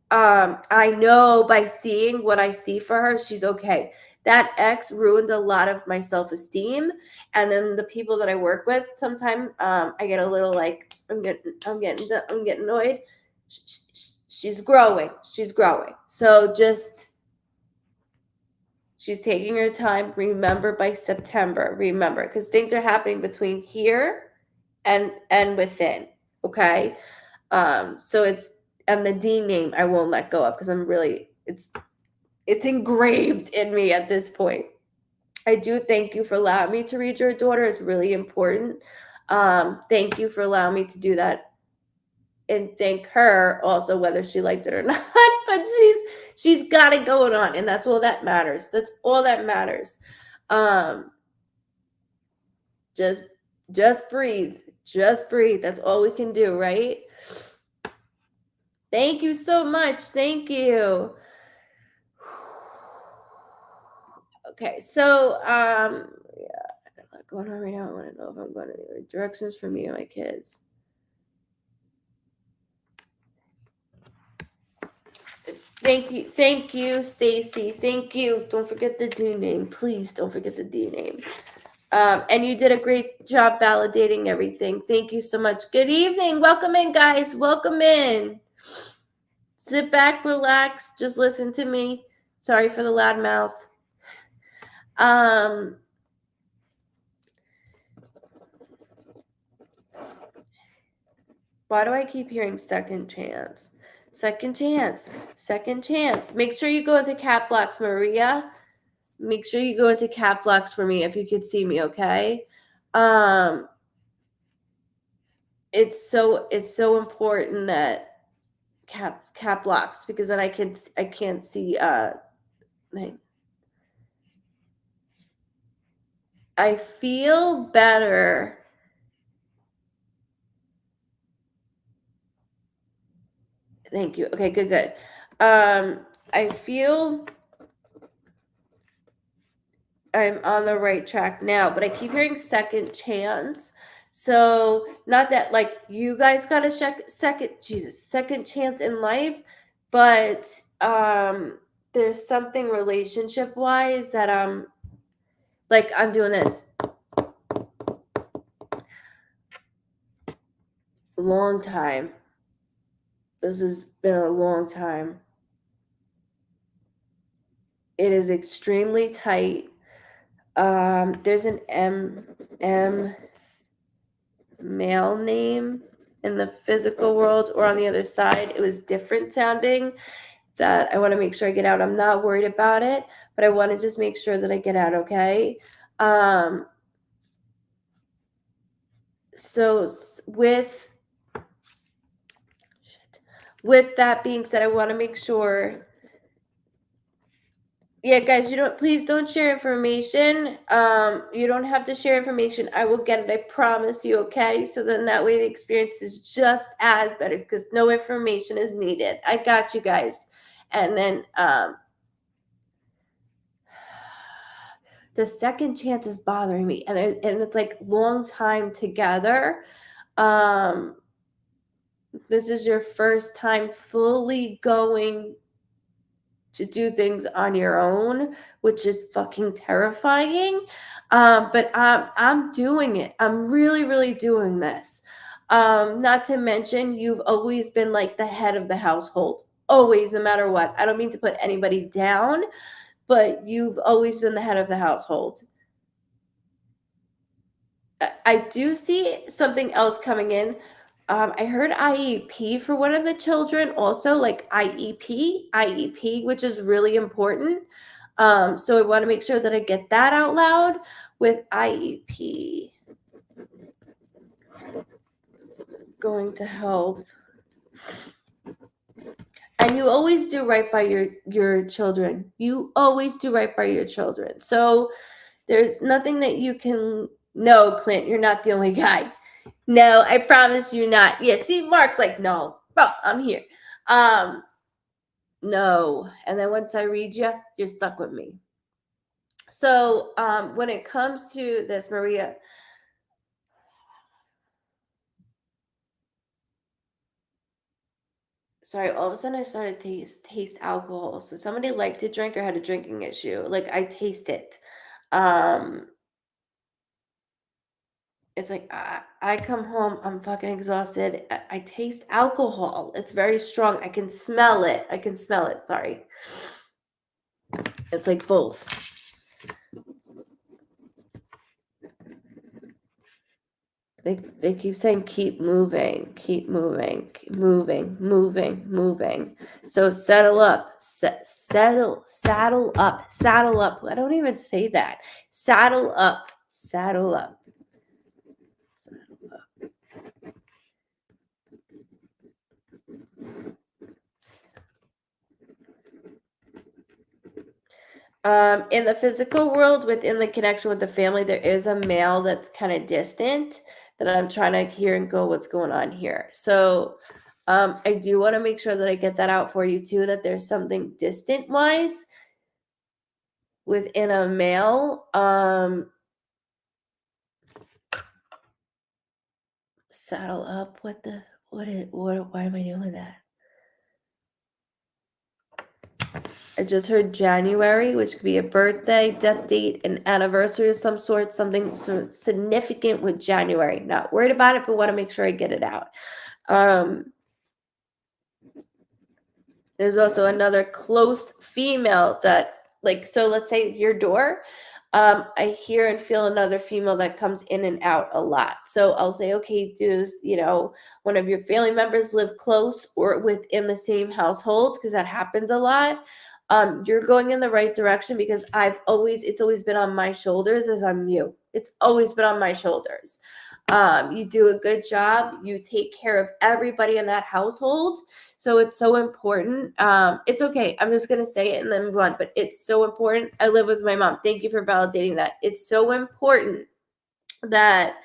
I know by seeing what I see for her, she's okay. That ex ruined a lot of my self-esteem, and then the people that I work with, sometimes I get a little like, I'm getting annoyed. She's growing. So just, she's taking her time. Remember, by September, because things are happening between here and within. Okay, so it's, and the D name I won't let go of, because I'm really, it's engraved in me at this point. I do thank you for allowing me to read your daughter. It's really important. Thank you for allowing me to do that, and thank her also, whether she liked it or not. But she's got it going on, and that's all that matters. That's all that matters. Just breathe. Just breathe. That's all we can do, right? Thank you so much. Thank you. Okay, so yeah, I got a lot going on right now. I want to know if I'm going anywhere. Directions for me and my kids. Thank you, Stacy. Thank you. Don't forget the D name, please. Don't forget the D name. And you did a great job validating everything. Thank you so much. Good evening. Welcome in, guys. Welcome in. Sit back, relax, just listen to me. Sorry for the loud mouth. Why do I keep hearing second chance? Second chance. Second chance. Make sure you go into cap locks, Maria. Make sure you go into cap locks for me if you could see me, okay? It's so important that cap locks, because then I can't see I feel better. Thank you. Okay, good. I feel I'm on the right track now, but I keep hearing second chance. So not that like you guys got a second chance in life, but there's something relationship wise that like I'm doing this long time. This has been a long time. It is extremely tight. There's an M male name in the physical world, or on the other side it was different sounding, that I want to make sure I get out. I'm not worried about it, but I want to just make sure that I get out, okay? So with that being said, I want to make sure. Yeah, guys, please don't share information. You don't have to share information. I will get it. I promise you, okay? So then that way the experience is just as better, because no information is needed. I got you guys. And then the second chance is bothering me, and it's like long time together. This is your first time fully going to do things on your own, which is fucking terrifying. But I'm doing it. I'm really, really doing this. Not to mention, you've always been like the head of the household. Always, no matter what. I don't mean to put anybody down, but you've always been the head of the household. I do see something else coming in. I heard IEP for one of the children, also like IEP, which is really important. So I want to make sure that I get that out loud with IEP. Going to help. And you always do right by your children. You always do right by your children. So there's nothing that you can. No, Clint, you're not the only guy. No, I promise you not. Yeah, see, Mark's like, no, bro, I'm here. No. And then once I read you, you're stuck with me. So when it comes to this, Maria, sorry, all of a sudden I started to taste alcohol. So somebody liked to drink or had a drinking issue. Like I taste it. It's like I come home, I'm fucking exhausted. I taste alcohol. It's very strong. I can smell it. Sorry. It's like both. They keep saying keep moving. So saddle up, saddle up. I don't even say that. Saddle up, saddle up. Saddle up. In the physical world, within the connection with the family, there is a male that's kind of distant that I'm trying to hear and go, what's going on here? So I do want to make sure that I get that out for you too, that there's something distant wise within a male. Saddle up. Why am I doing that? I just heard January, which could be a birthday, death date, an anniversary of some sort, something sort of significant with January. Not worried about it, but want to make sure I get it out. There's also another close female that, like, so let's say your door, I hear and feel another female that comes in and out a lot. So I'll say, okay, does, one of your family members live close or within the same household? Because that happens a lot. You're going in the right direction because it's always been on my shoulders as I'm you. It's always been on my shoulders. You do a good job. You take care of everybody in that household. So it's so important. It's okay. I'm just going to say it and then move on. But it's so important. I live with my mom. Thank you for validating that. It's so important that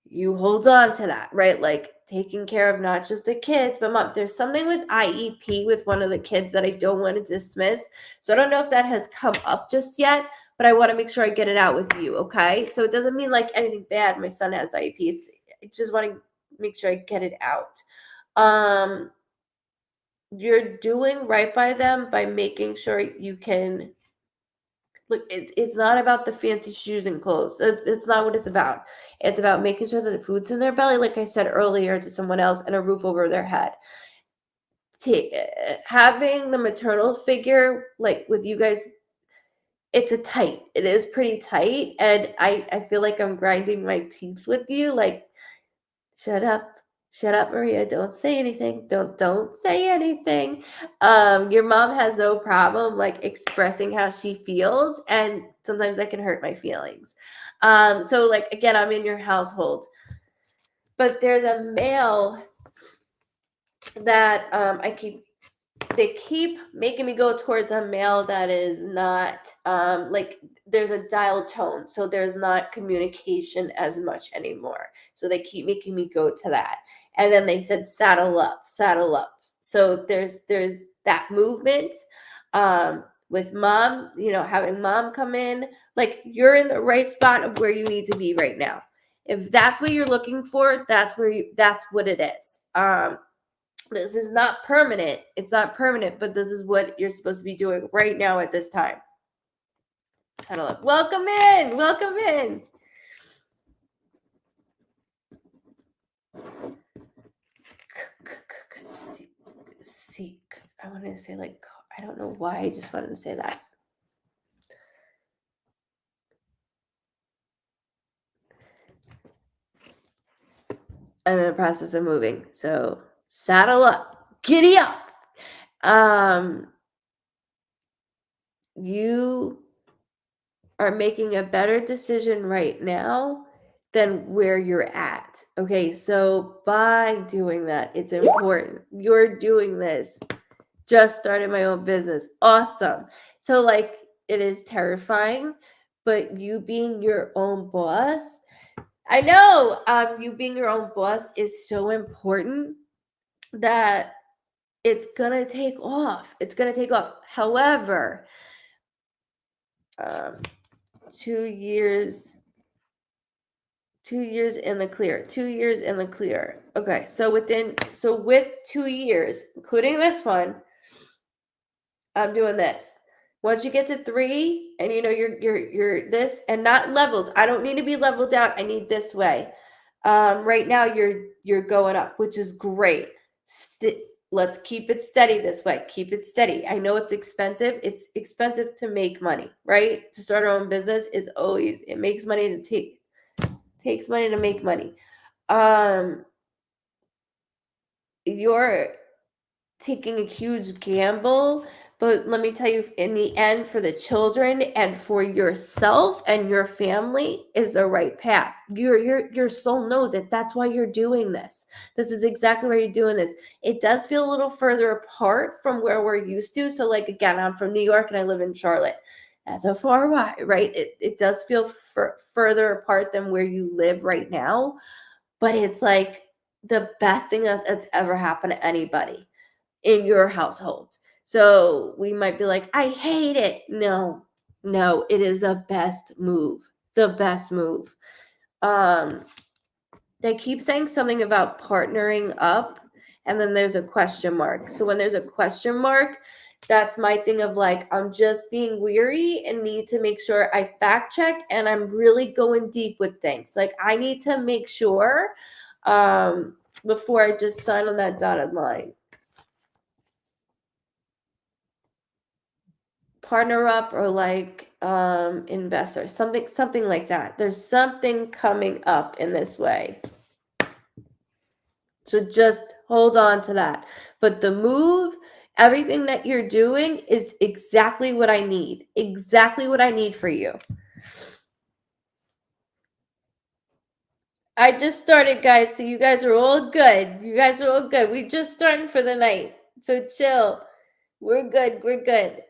you hold on to that, right? Like taking care of not just the kids, but mom. There's something with IEP with one of the kids that I don't want to dismiss. So I don't know if that has come up just yet, but I want to make sure I get it out with you, okay? So it doesn't mean like anything bad. My son has IEP. I just want to make sure I get it out. You're doing right by them by making sure you can look. It's not about the fancy shoes and clothes. It's not what it's about. It's about making sure that the food's in their belly, like I said earlier to someone else, and a roof over their head. Having the maternal figure, like with you guys, it is pretty tight, and I feel like I'm grinding my teeth with you, like, shut up. Shut up, Maria. Don't say anything. Don't say anything. Your mom has no problem like expressing how she feels, and sometimes that can hurt my feelings. So like again, I'm in your household, but there's a male that they keep making me go towards a male that is not like there's a dial tone, so there's not communication as much anymore. So they keep making me go to that. And then they said saddle up, saddle up. So there's that movement with mom, having mom come in. Like you're in the right spot of where you need to be right now. If that's what you're looking for, that's what it is. This is not permanent. It's not permanent, but this is what you're supposed to be doing right now at this time. Settle up. Welcome in. Welcome in. Seek. I wanted to say like, I don't know why. I just wanted to say that. I'm in the process of moving. So saddle up. Giddy up. You are making a better decision right now than where you're at. Okay, so by doing that, it's important. You're doing this. Just started my own business. Awesome. So like it is terrifying, but you being your own boss, I know you being your own boss is so important that it's gonna take off. It's gonna take off. However, 2 years in the clear. 2 years in the clear. Okay, so with 2 years, including this one, I'm doing this. Once you get to 3 and you're this and not leveled. I don't need to be leveled out. I need this way. Right now you're going up, which is great. Let's keep it steady this way. Keep it steady. I know it's expensive. It's expensive to make money, right? To start our own business it makes money to takes money to make money. You're taking a huge gamble, but let me tell you, in the end, for the children and for yourself and your family is the right path. Your soul knows it. That's why you're doing this. This is exactly why you're doing this. It does feel a little further apart from where we're used to. So, like, again, I'm from New York and I live in Charlotte. That's a far away, right? It does feel further apart than where you live right now, but it's like the best thing that's ever happened to anybody in your household. So we might be like, I hate it. No, it is the best move. The best move. They keep saying something about partnering up, and then there's a question mark. So when there's a question mark, that's my thing of like, I'm just being weary and need to make sure I fact check, and I'm really going deep with things. Like, I need to make sure before I just sign on that dotted line. Partner up or like investor, something like that. There's something coming up in this way. So just hold on to that. But the move, everything that you're doing is exactly what I need. Exactly what I need for you. I just started, guys, so you guys are all good. You guys are all good. We just starting for the night. So chill. We're good. We're good.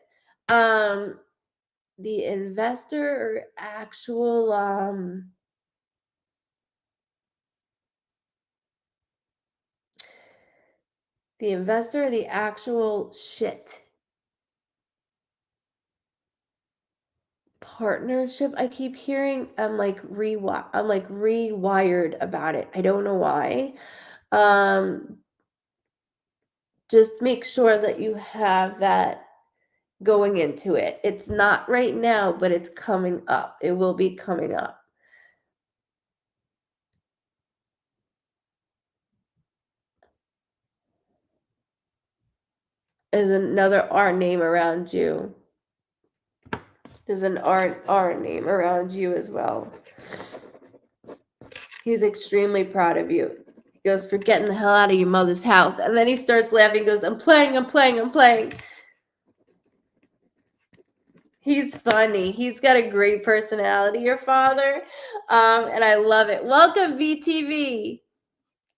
The investor or actual the investor or the actual shit partnership I keep hearing. I'm like rewired about it. I don't know why. Just make sure that you have that going into it. It's not right now, but it's coming up. It will be coming up. There's another R name around you. There's an R name around you as well. He's extremely proud of you. He goes, for getting the hell out of your mother's house. And then he starts laughing, goes, I'm playing. He's funny. He's got a great personality, your father. And I love it. Welcome, VTV.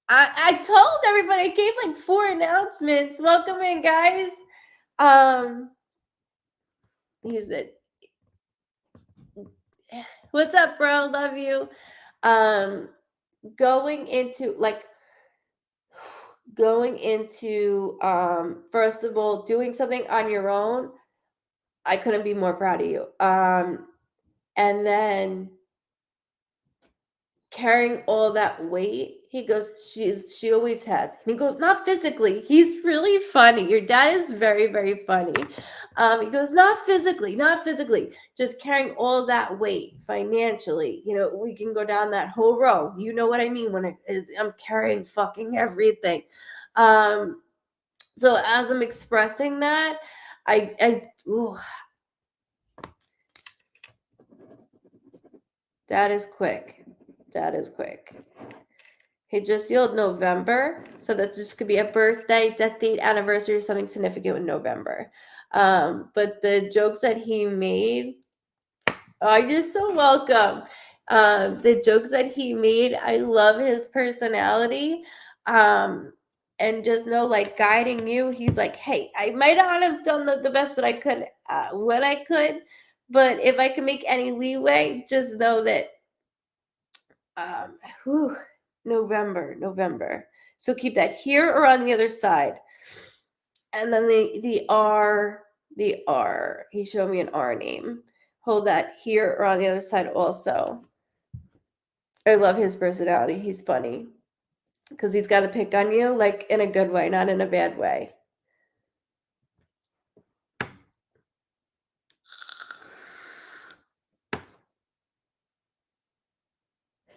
I told everybody, I gave like 4 announcements. Welcome in, guys. He's it. What's up, bro? Love you. Going into first of all, doing something on your own, I couldn't be more proud of you. And then carrying all that weight, he goes, she always has. And he goes, not physically. He's really funny. Your dad is very, very funny. He goes, not physically, just carrying all that weight financially. You know, we can go down that whole row. You know what I mean when I'm carrying fucking everything. So as I'm expressing that, that is quick. He just yelled November, so that just could be a birthday, death date, anniversary, or something significant in November. But the jokes that he made, oh, you're so welcome. The jokes that he made, I love his personality. And just know, like, guiding you, he's like, hey, I might not have done the best that I could when I could, but if I can make any leeway, just know that November. So keep that here or on the other side. And then the R, he showed me an R name. Hold that here or on the other side also. I love his personality. He's funny. Because he's got to pick on you, like, in a good way, not in a bad way.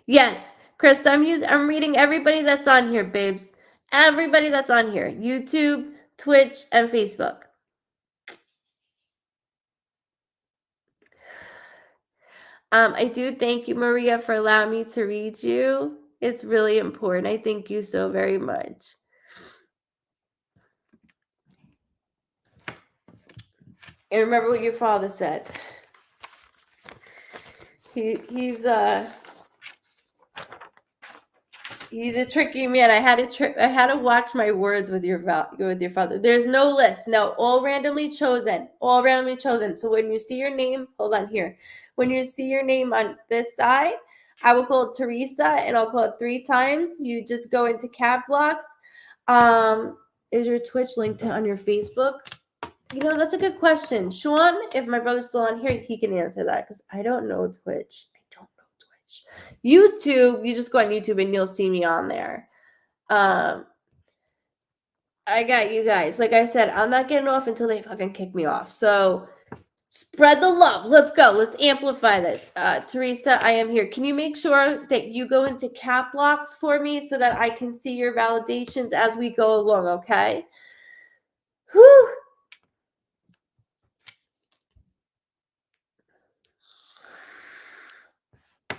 Yes, Chris, I'm reading everybody that's on here, babes. Everybody that's on here. YouTube, Twitch, and Facebook. I do thank you, Maria, for allowing me to read you. It's really important. I thank you so very much. And remember what your father said. He's a tricky man. I had to watch my words with your father. There's no list. No, all randomly chosen. All randomly chosen. So when you see your name, hold on here. When you see your name on this side, I will call it Teresa, and I'll call it 3 times. You just go into cap blocks. Is your Twitch linked on your Facebook? You know, that's a good question. Sean, if my brother's still on here, he can answer that because I don't know Twitch. I don't know Twitch. YouTube, you just go on YouTube and you'll see me on there. I got you guys. Like I said, I'm not getting off until they fucking kick me off. So spread the love. Let's go. Let's amplify this. Teresa, I am here. Can you make sure that you go into cap locks for me so that I can see your validations as we go along, okay? Whew.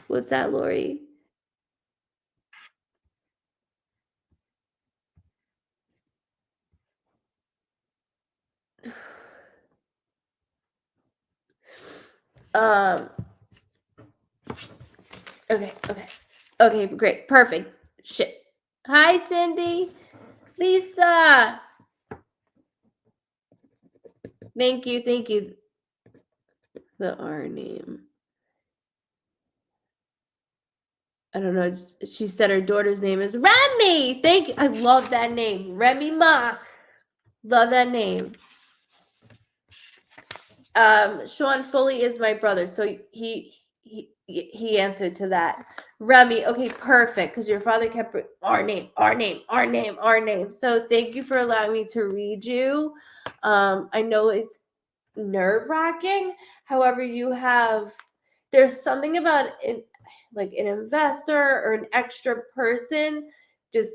What's that, Lori? Okay, great. Perfect. Shit. Hi, Cindy. Lisa. Thank you. The R name. I don't know. She said her daughter's name is Remy. Thank you. I love that name. Remy Ma. Love that name. Sean Foley is my brother, so he answered to that. Remy, okay, perfect, because your father kept our name. So thank you for allowing me to read you. I know it's nerve-wracking. However, there's something about it, like an investor or an extra person. Just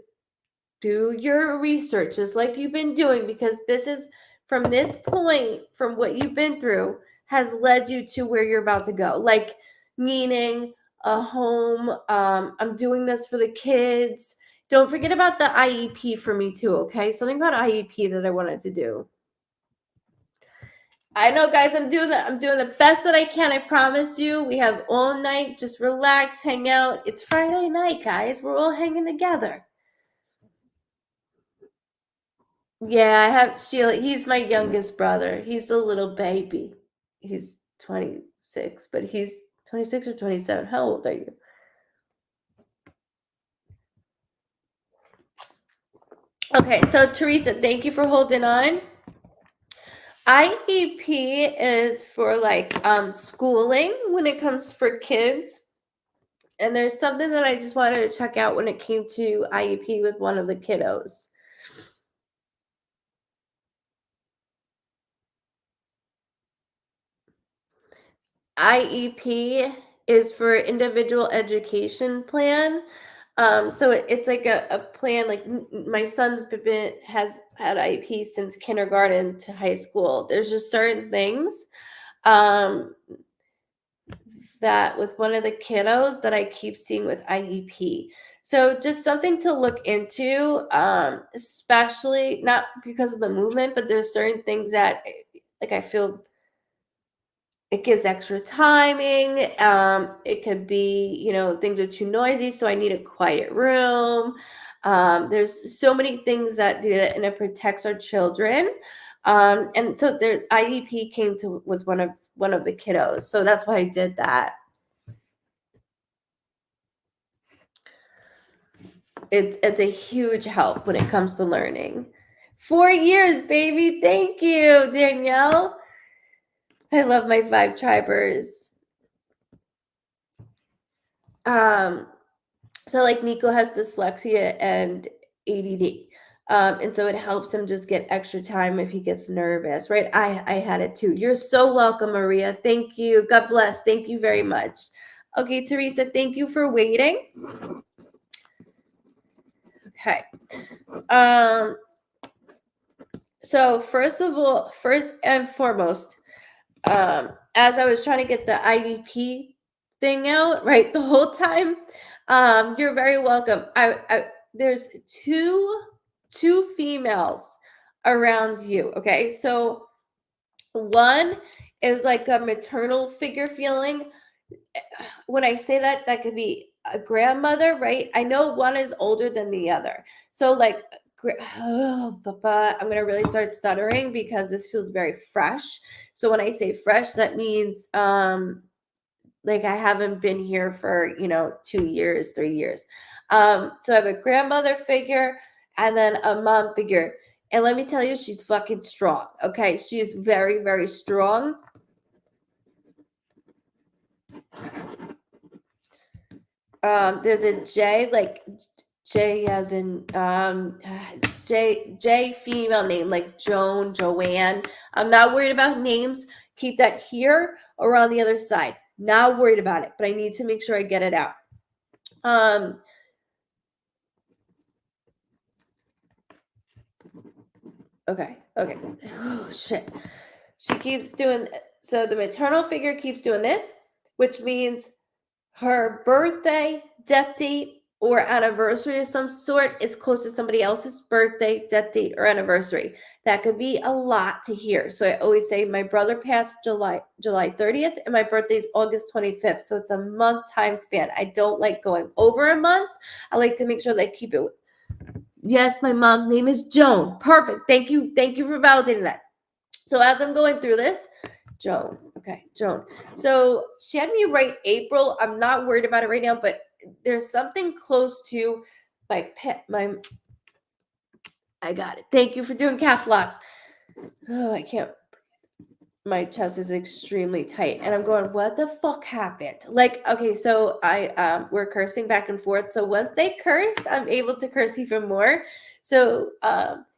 do your research, just like you've been doing, because this is from this point, from what you've been through, has led you to where you're about to go. Like, meaning a home. I'm doing this for the kids. Don't forget about the IEP for me too, okay? Something about IEP that I wanted to do. I know, guys, I'm doing the best that I can. I promise you. We have all night. Just relax, hang out. It's Friday night, guys. We're all hanging together. Yeah, I have Sheila. He's my youngest brother. He's the little baby. He's 26, but he's 26 or 27. How old are you? Okay, so Teresa, thank you for holding on. IEP is for like schooling when it comes for kids. And there's something that I just wanted to check out when it came to IEP with one of the kiddos. IEP is for individual education plan. So it's like a plan. Like my son's has had IEP since kindergarten to high school. There's just certain things that with one of the kiddos that I keep seeing with IEP. So just something to look into, especially not because of the movement, but there's certain things that like I feel it gives extra timing. It could be, things are too noisy, so I need a quiet room. There's so many things that do that, and it protects our children. And so their IEP came to with one of the kiddos, so that's why I did that. It's a huge help when it comes to learning. 4 years, baby. Thank you, Danielle. I love my 5 tribers. So like Nico has dyslexia and ADD. And so it helps him just get extra time if he gets nervous, right? I had it too. You're so welcome, Maria. Thank you. God bless. Thank you very much. Okay, Teresa, thank you for waiting. Okay. So first and foremost, as I was trying to get the IEP thing out, right, the whole time, you're very welcome. There's two females around you. Okay, so One is like a maternal figure feeling. When I say that, that could be a grandmother, right? I know one is older than the other. So like, Papa, I'm gonna really start stuttering because this feels very fresh. So when I say fresh, that means like I haven't been here for 2 years, 3 years. So I have a grandmother figure and then a mom figure. And let me tell you, she's fucking strong. Okay, she's very, very strong. There's a J, like J as in J female name, like Joan, Joanne. I'm not worried about names. Keep that here or on the other side. Not worried about it, but I need to make sure I get it out. Okay. Oh shit. She keeps doing, so the maternal figure keeps doing this, which means her birthday, death date, or anniversary of some sort is close to somebody else's birthday, death date, or anniversary. That could be a lot to hear. So I always say my brother passed July 30th, and my birthday is August 25th. So it's a month time span. I don't like going over a month. I like to make sure that I keep it. Yes, my mom's name is Joan. Perfect. Thank you. Thank you for validating that. So as I'm going through this, Joan. Okay, Joan. So she had me write April. I'm not worried about it right now, but there's something close to my pet. I got it. Thank you for doing cap locks. Oh, I can't. My chest is extremely tight, and I'm going, what the fuck happened? Like, okay, so we're cursing back and forth. So once they curse, I'm able to curse even more. So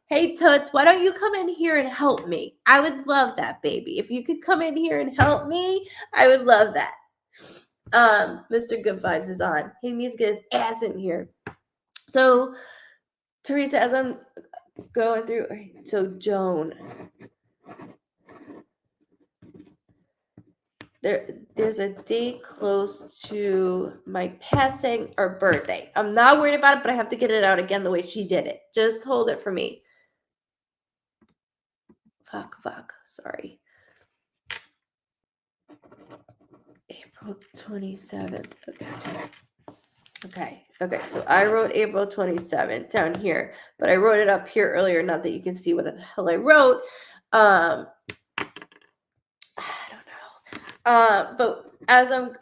hey Toots, why don't you come in here and help me? I would love that, baby. If you could come in here and help me, I would love that. Mr. Goodvibes is on. He needs to get his ass in here. So Teresa, as I'm going through, so Joan. There's a date close to my passing or birthday. I'm not worried about it, but I have to get it out again the way she did it. Just hold it for me. Fuck. Sorry. April 27th. Okay. So I wrote April 27th down here, but I wrote it up here earlier. Not that you can see what the hell I wrote. I don't know. But as I'm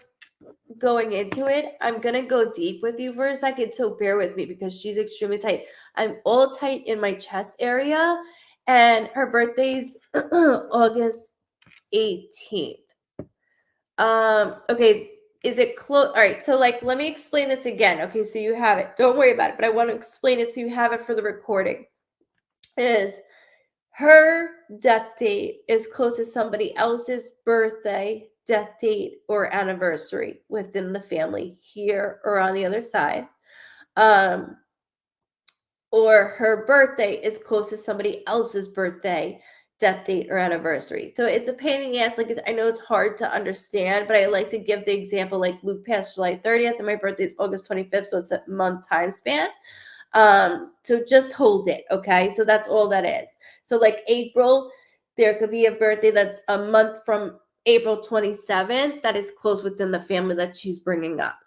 going into it, I'm going to go deep with you for a second. So bear with me because she's extremely tight. I'm all tight in my chest area, and her birthday's August 18th. Okay. Is it close? All right. So like, let me explain this again. Okay. So you have it. Don't worry about it, but I want to explain it so you have it for the recording. Is her death date is close to somebody else's birthday, death date, or anniversary within the family here or on the other side. Or her birthday is close to somebody else's birthday, death date, or anniversary. So it's a pain in the ass. Like, I know it's hard to understand, but I like to give the example, like Luke passed July 30th and my birthday is August 25th. So it's a month time span. So just hold it. Okay. So that's all that is. So like April, there could be a birthday that's a month from April 27th that is close within the family that she's bringing up.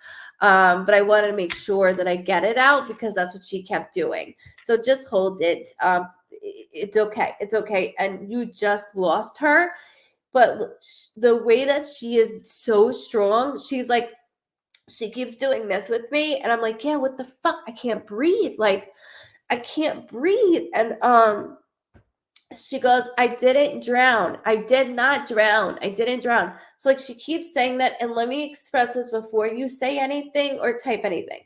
But I wanted to make sure that I get it out because that's what she kept doing. So just hold it. It's okay. It's okay. And you just lost her. But the way that she is so strong, she's like, she keeps doing this with me. And I'm like, yeah, what the fuck? I can't breathe. Like, I can't breathe. And she goes, I didn't drown. I did not drown. I didn't drown. So like she keeps saying that. And let me express this before you say anything or type anything.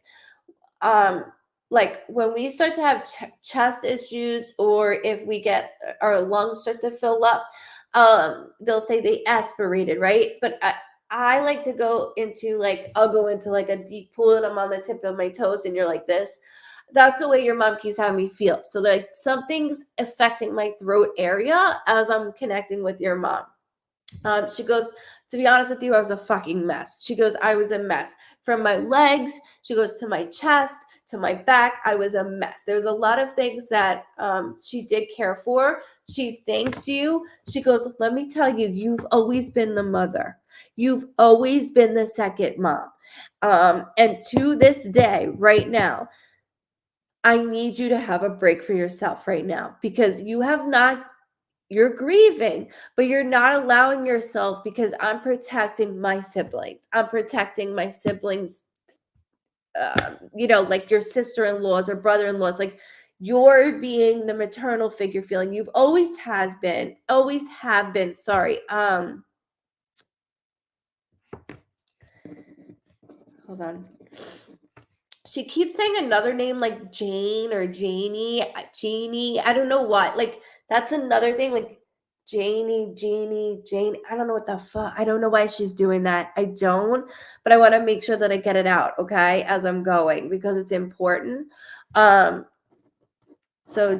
Like when we start to have chest issues, or if we get our lungs start to fill up, they'll say they aspirated, right? But I like to go into like, I'll go into like a deep pool and I'm on the tip of my toes and you're like this. That's the way your mom keeps having me feel. So like something's affecting my throat area as I'm connecting with your mom. She goes, to be honest with you, I was a fucking mess. She goes, I was a mess. From my legs, she goes, to my chest, to my back, I was a mess. There was a lot of things that she did care for. She thanks you. She goes, let me tell you, you've always been the mother. You've always been the second mom. And to this day, right now, I need you to have a break for yourself right now, because you're grieving, but you're not allowing yourself, because I'm protecting my siblings. I'm protecting my siblings, like your sister-in-laws or brother-in-laws. Like, you're being the maternal figure feeling. You've always have been. Sorry. Hold on. She keeps saying another name like Jane or Janie. I don't know what. Like, that's another thing. Like, Jane. I don't know what the fuck. I don't know why she's doing that. I don't, but I want to make sure that I get it out, okay, as I'm going, because it's important. So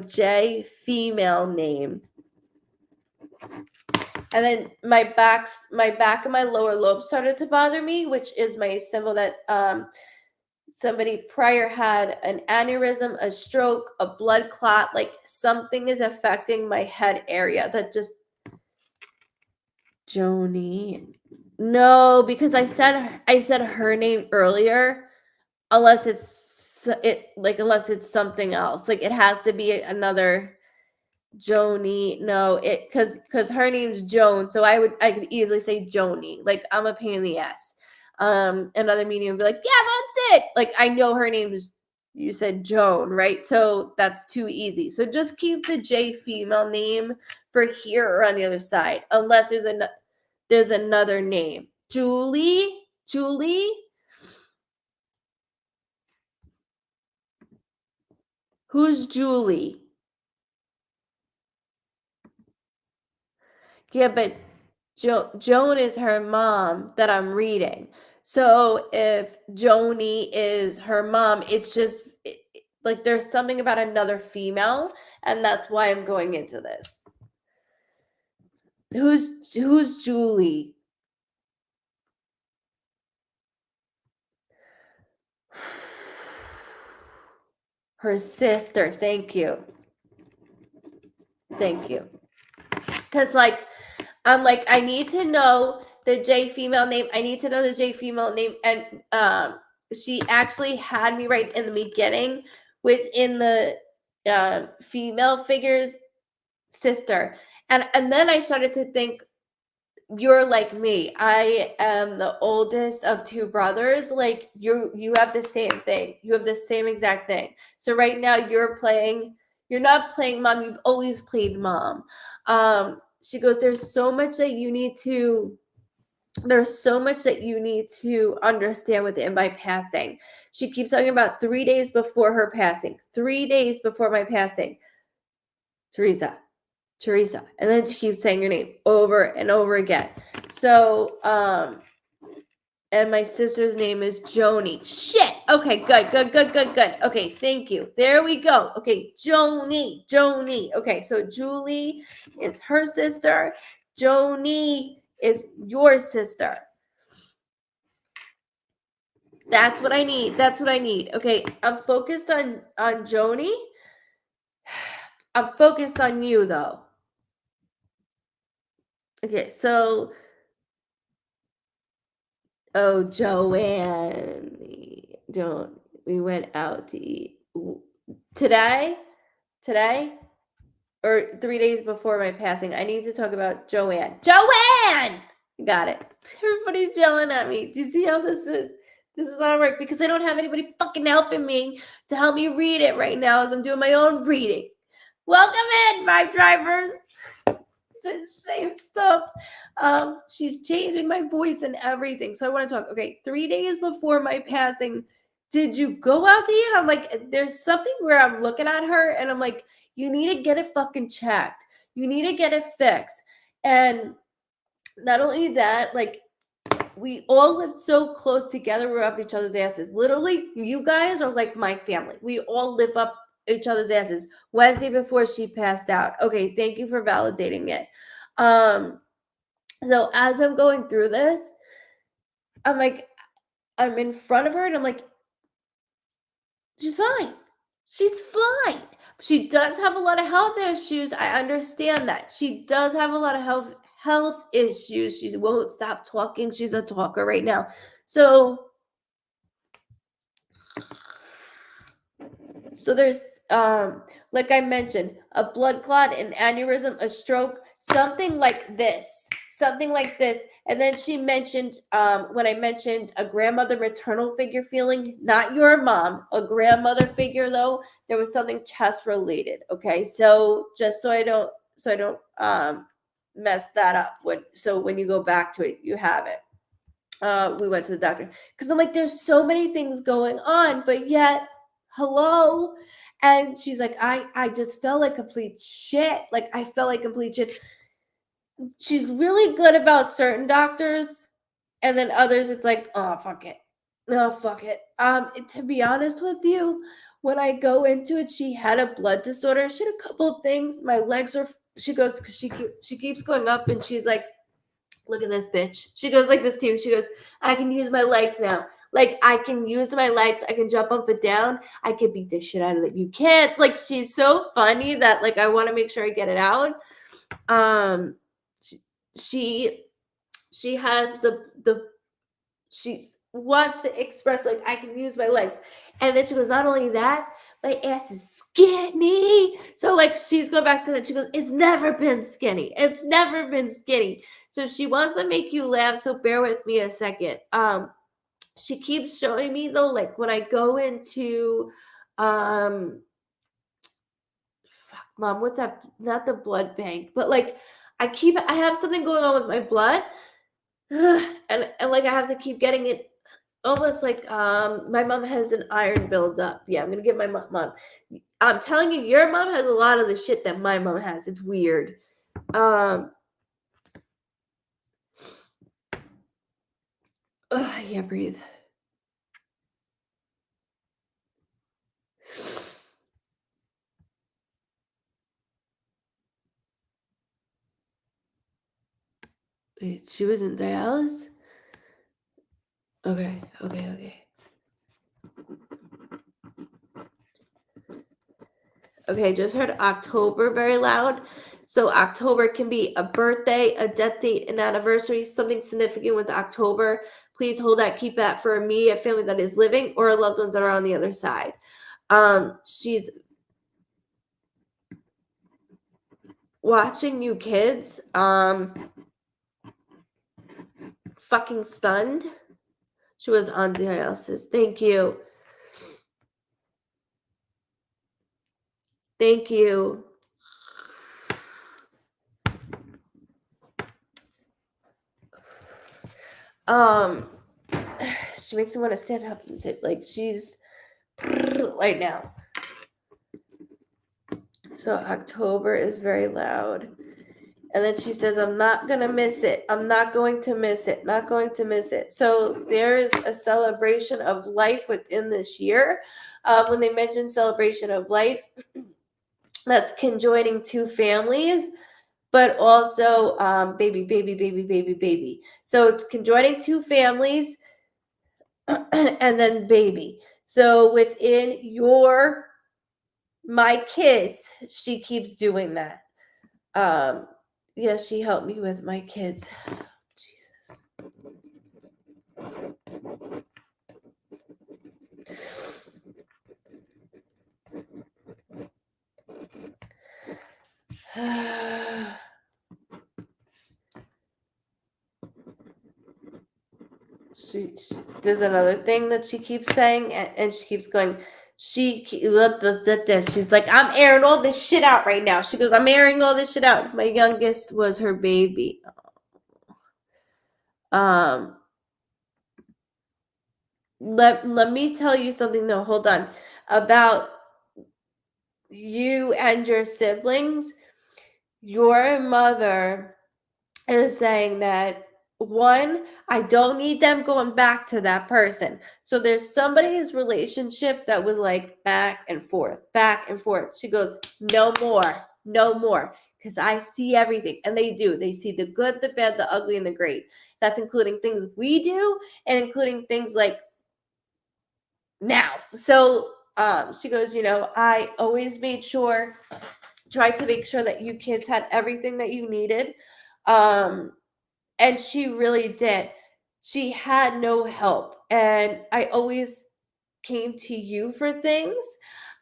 J, female name. And then my back and my lower lobe started to bother me, which is my symbol that somebody prior had an aneurysm, a stroke, a blood clot. Like, something is affecting my head area. That just Joni. No, because I said her name earlier. Unless it's something else. Like, it has to be another Joni. No, because her name's Joan, so I could easily say Joni. Like, I'm a pain in the ass. Another medium would be like, yeah, that's it. Like, I know her name is, you said Joan, right? So that's too easy. So just keep the J female name for here or on the other side, unless there's another name. Julie. Who's Julie? Yeah, but Joan is her mom that I'm reading. So if Joni is her mom, it's just like there's something about another female, and that's why I'm going into this. Who's Julie? Her sister. Thank you. Because I'm like, I need to know the J female name. I need to know the J female name. And she actually had me right in the beginning within the female figure's sister. And then I started to think, you're like me. I am the oldest of two brothers. Like, you have the same thing. You have the same exact thing. So right now you're not playing mom. You've always played mom. She goes, there's so much that you need to understand within my passing. She keeps talking about 3 days before her passing. 3 days before my passing. Teresa. And then she keeps saying your name over and over again. So, and my sister's name is Joni. Shit. Okay, good. Okay, thank you. There we go. Okay, Joni. Okay, so Julie is her sister. Joni is your sister. That's what I need. Okay, I'm focused on Joni. I'm focused on you, though. Okay, so Joanne, we went out to eat today, or 3 days before my passing. I need to talk about Joanne. Got it. Everybody's yelling at me. Do you see how this is? This is how I work, because I don't have anybody fucking helping me to help me read it right now as I'm doing my own reading. Welcome in, Vibe Drivers. The same stuff. She's changing my voice and everything. So I want to talk. Okay, 3 days before my passing, did you go out to eat? I'm like, there's something where I'm looking at her and I'm like, you need to get it fucking checked. You need to get it fixed. And not only that, like, we all live so close together. We're up each other's asses. Literally, you guys are like my family. We all live up each other's asses. Wednesday before she passed out. Okay, thank you for validating it. So as I'm going through this, I'm like, I'm in front of her and I'm like, she's fine. She's fine. She does have a lot of health issues. I understand that. She does have a lot of health issues. She won't stop talking. She's a talker right now. So there's like I mentioned, a blood clot, an aneurysm, a stroke, something like this. Something like this. And then she mentioned, when I mentioned a grandmother maternal figure feeling, not your mom, a grandmother figure though, there was something chest related. Okay. So just so I don't mess that up. When you go back to it, you have it. We went to the doctor because I'm like, there's so many things going on, but yet, hello. And she's like, I just felt like complete shit. Like I felt like complete shit. She's really good about certain doctors, and then others, it's like, oh fuck it. No, fuck it. To be honest with you, when I go into it, she had a blood disorder. She had a couple of things. My legs are, she goes, because she keeps going up and she's like, look at this bitch. She goes like this too. She goes, I can use my legs now. Like I can use my legs. I can jump up and down. I can beat the shit out of it. You can't. Like she's so funny that like I want to make sure I get it out. She has she wants to express like I can use my legs, and then she goes, not only that, my ass is skinny. So like she's going back to that. She goes, it's never been skinny. It's never been skinny. So she wants to make you laugh. So bear with me a second. She keeps showing me though, like when I go into fuck mom, what's that? Not the blood bank, but like I have something going on with my blood. And like I have to keep getting it almost like my mom has an iron buildup. Yeah, I'm gonna give my mom. I'm telling you, your mom has a lot of the shit that my mom has. It's weird. Yeah, breathe. Wait, she was in dialysis? Okay. Okay, just heard October very loud. So October can be a birthday, a death date, an anniversary, something significant with October. Please hold that, keep that for me, a family that is living, or loved ones that are on the other side. She's watching you kids. Fucking stunned. She was on dialysis. Thank you. Thank you. She makes me want to stand up and sit like she's right now. So October is very loud. And then she says, I'm not going to miss it. I'm not going to miss it. Not going to miss it. So there is a celebration of life within this year. When they mention celebration of life, that's conjoining two families, but also baby. So it's conjoining two families and then baby. So within my kids, she keeps doing that. Yes, she helped me with my kids. Jesus. She there's another thing that she keeps saying, and she keeps going. She's like, I'm airing all this shit out right now. She goes, I'm airing all this shit out. My youngest was her baby. Let me tell you something though. Hold on. About you and your siblings. Your mother is saying that one, I don't need them going back to that person. So there's somebody's relationship that was like back and forth. She goes, no more. because I see everything. And they do. They see the good, the bad, the ugly, and the great. That's including things we do and including things like now. So she goes, I always tried to make sure that you kids had everything that you needed. And she really did. She had no help. And I always came to you for things,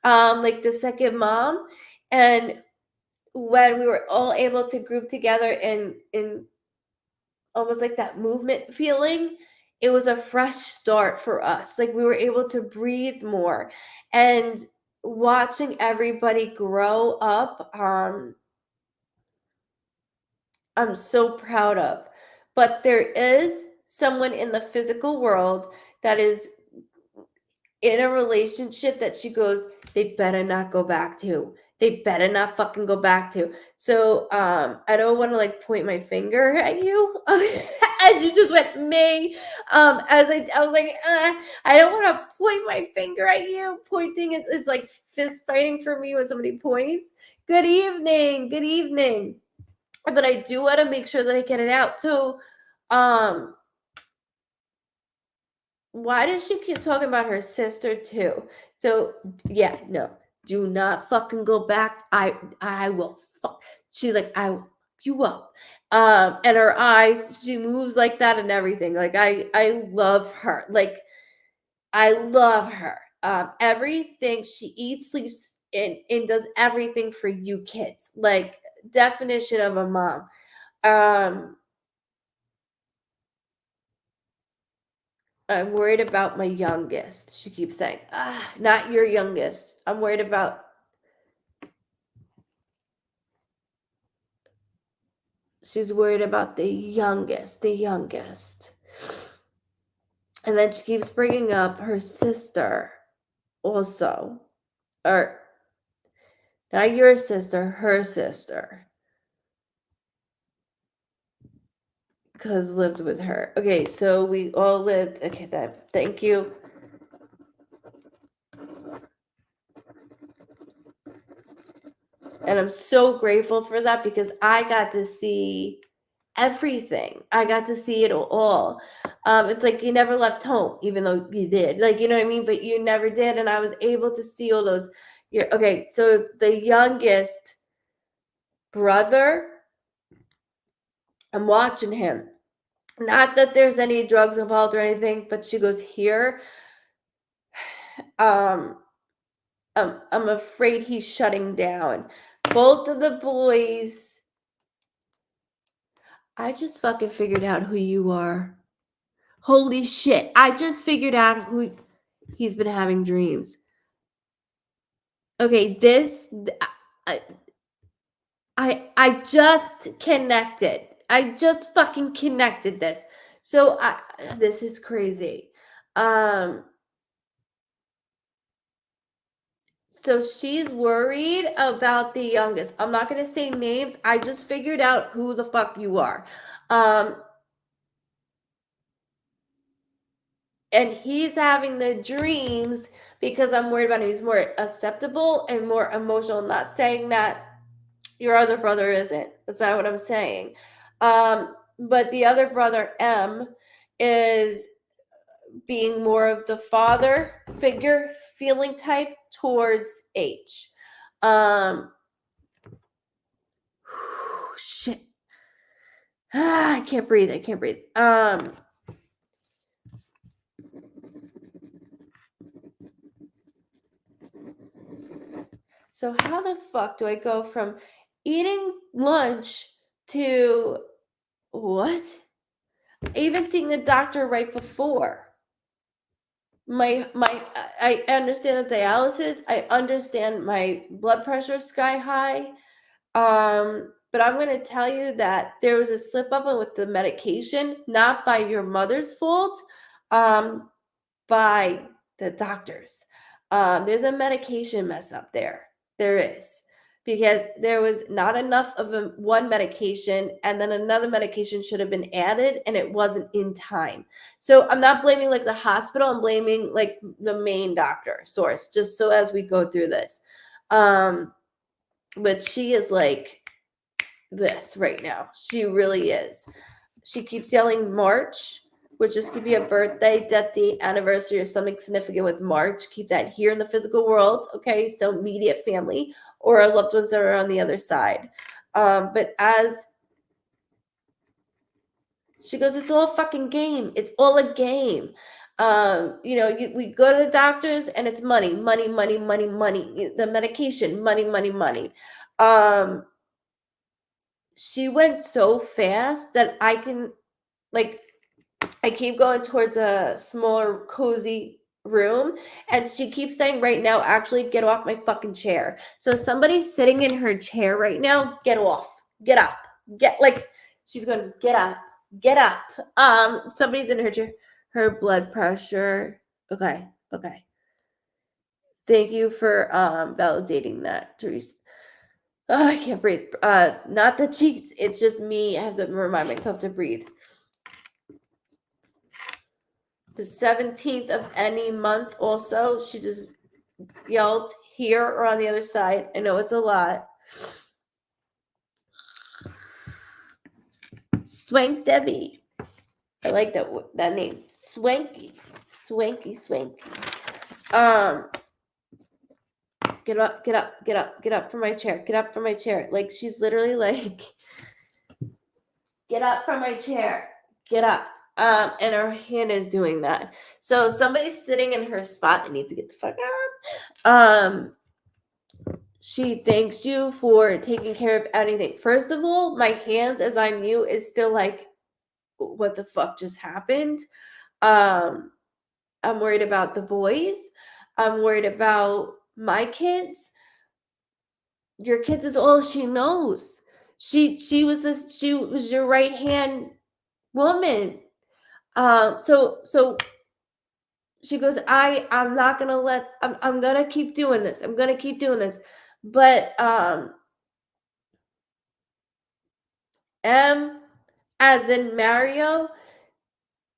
like the second mom. And when we were all able to group together in almost like that movement feeling, it was a fresh start for us. Like we were able to breathe more. And watching everybody grow up, I'm so proud of. But there is someone in the physical world that is in a relationship that she goes, they better not go back to. They better not fucking go back to. So I don't want to like point my finger at you as you just went me. As I was like, I don't want to point my finger at you. Pointing is like fist fighting for me when somebody points. Good evening. Good evening. But I do want to make sure that I get it out. So why does she keep talking about her sister too? So yeah, no, do not fucking go back. I will fuck. She's like, I will fuck you up. And her eyes, she moves like that and everything. Like I love her. Like I love her. Everything she eats, sleeps, and does everything for you kids. Like definition of a mom. I'm worried about my youngest. She keeps saying, not your youngest. I'm worried about. She's worried about the youngest, the youngest. And then she keeps bringing up her sister also. Or not your sister, her sister. Because lived with her. Okay, so we all lived. Okay, thank you. And I'm so grateful for that because I got to see everything. I got to see it all. It's like you never left home, even though you did. Like, you know what I mean? But you never did. And I was able to see all those. Okay, so the youngest brother, I'm watching him. Not that there's any drugs involved or anything, but she goes, here. I'm afraid he's shutting down. Both of the boys. I just fucking figured out who you are. Holy shit. I just figured out who he's been having dreams. Okay, I just connected. I just fucking connected this. So this is crazy. So she's worried about the youngest. I'm not going to say names. I just figured out who the fuck you are. And he's having the dreams because I'm worried about him. He's more acceptable and more emotional. I'm not saying that your other brother isn't. That's not what I'm saying. But the other brother, M, is being more of the father figure feeling type towards H. Shit. I can't breathe. So how the fuck do I go from eating lunch to what? Even seeing the doctor right before. I understand the dialysis. I understand my blood pressure is sky high. But I'm going to tell you that there was a slip up with the medication, not by your mother's fault, by the doctors. There's a medication mess up there. There is. Because there was not enough of one medication, and then another medication should have been added, and it wasn't in time. So I'm not blaming like the hospital. I'm blaming like the main doctor source, just so as we go through this. But she is like, this right now. She really is. She keeps yelling March, which just could be a birthday, death date, anniversary, or something significant with March. Keep that here in the physical world, okay? So immediate family or our loved ones that are on the other side. But as she goes, it's all a fucking game. It's all a game. We go to the doctors and it's money, money, money, money, money. The medication, money, money, money. She went so fast that I keep going towards a smaller, cozy room, and she keeps saying right now, actually, get off my fucking chair. So somebody's sitting in her chair right now, get off, get up, she's going, get up, get up. Somebody's in her chair. Her blood pressure. Okay. Thank you for validating that, Teresa. Oh, I can't breathe. Not the cheeks. It's just me. I have to remind myself to breathe. The 17th of any month also, she just yelled here or on the other side. I know it's a lot. Swank Debbie. I like that name. Swanky. Get up from my chair. Get up from my chair. Like, she's literally like, get up from my chair. Get up. And her hand is doing that. So somebody's sitting in her spot that needs to get the fuck out. She thanks you for taking care of anything. First of all, my hands as I mute is still like, what the fuck just happened? I'm worried about the boys. I'm worried about my kids. Your kids is all she knows. She was your right hand woman. So she goes, I'm not gonna I'm gonna keep doing this. I'm gonna keep doing this. But M as in Mario,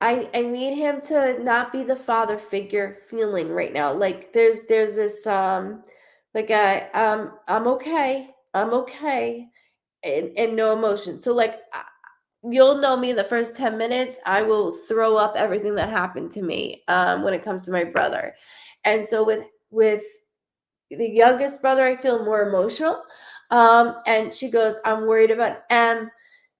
I need him to not be the father figure feeling right now. Like there's this I'm okay. I'm okay. And no emotion. So like you'll know me in the first 10 minutes, I will throw up everything that happened to me when it comes to my brother. And so with the youngest brother, I feel more emotional. And she goes, I'm worried about M.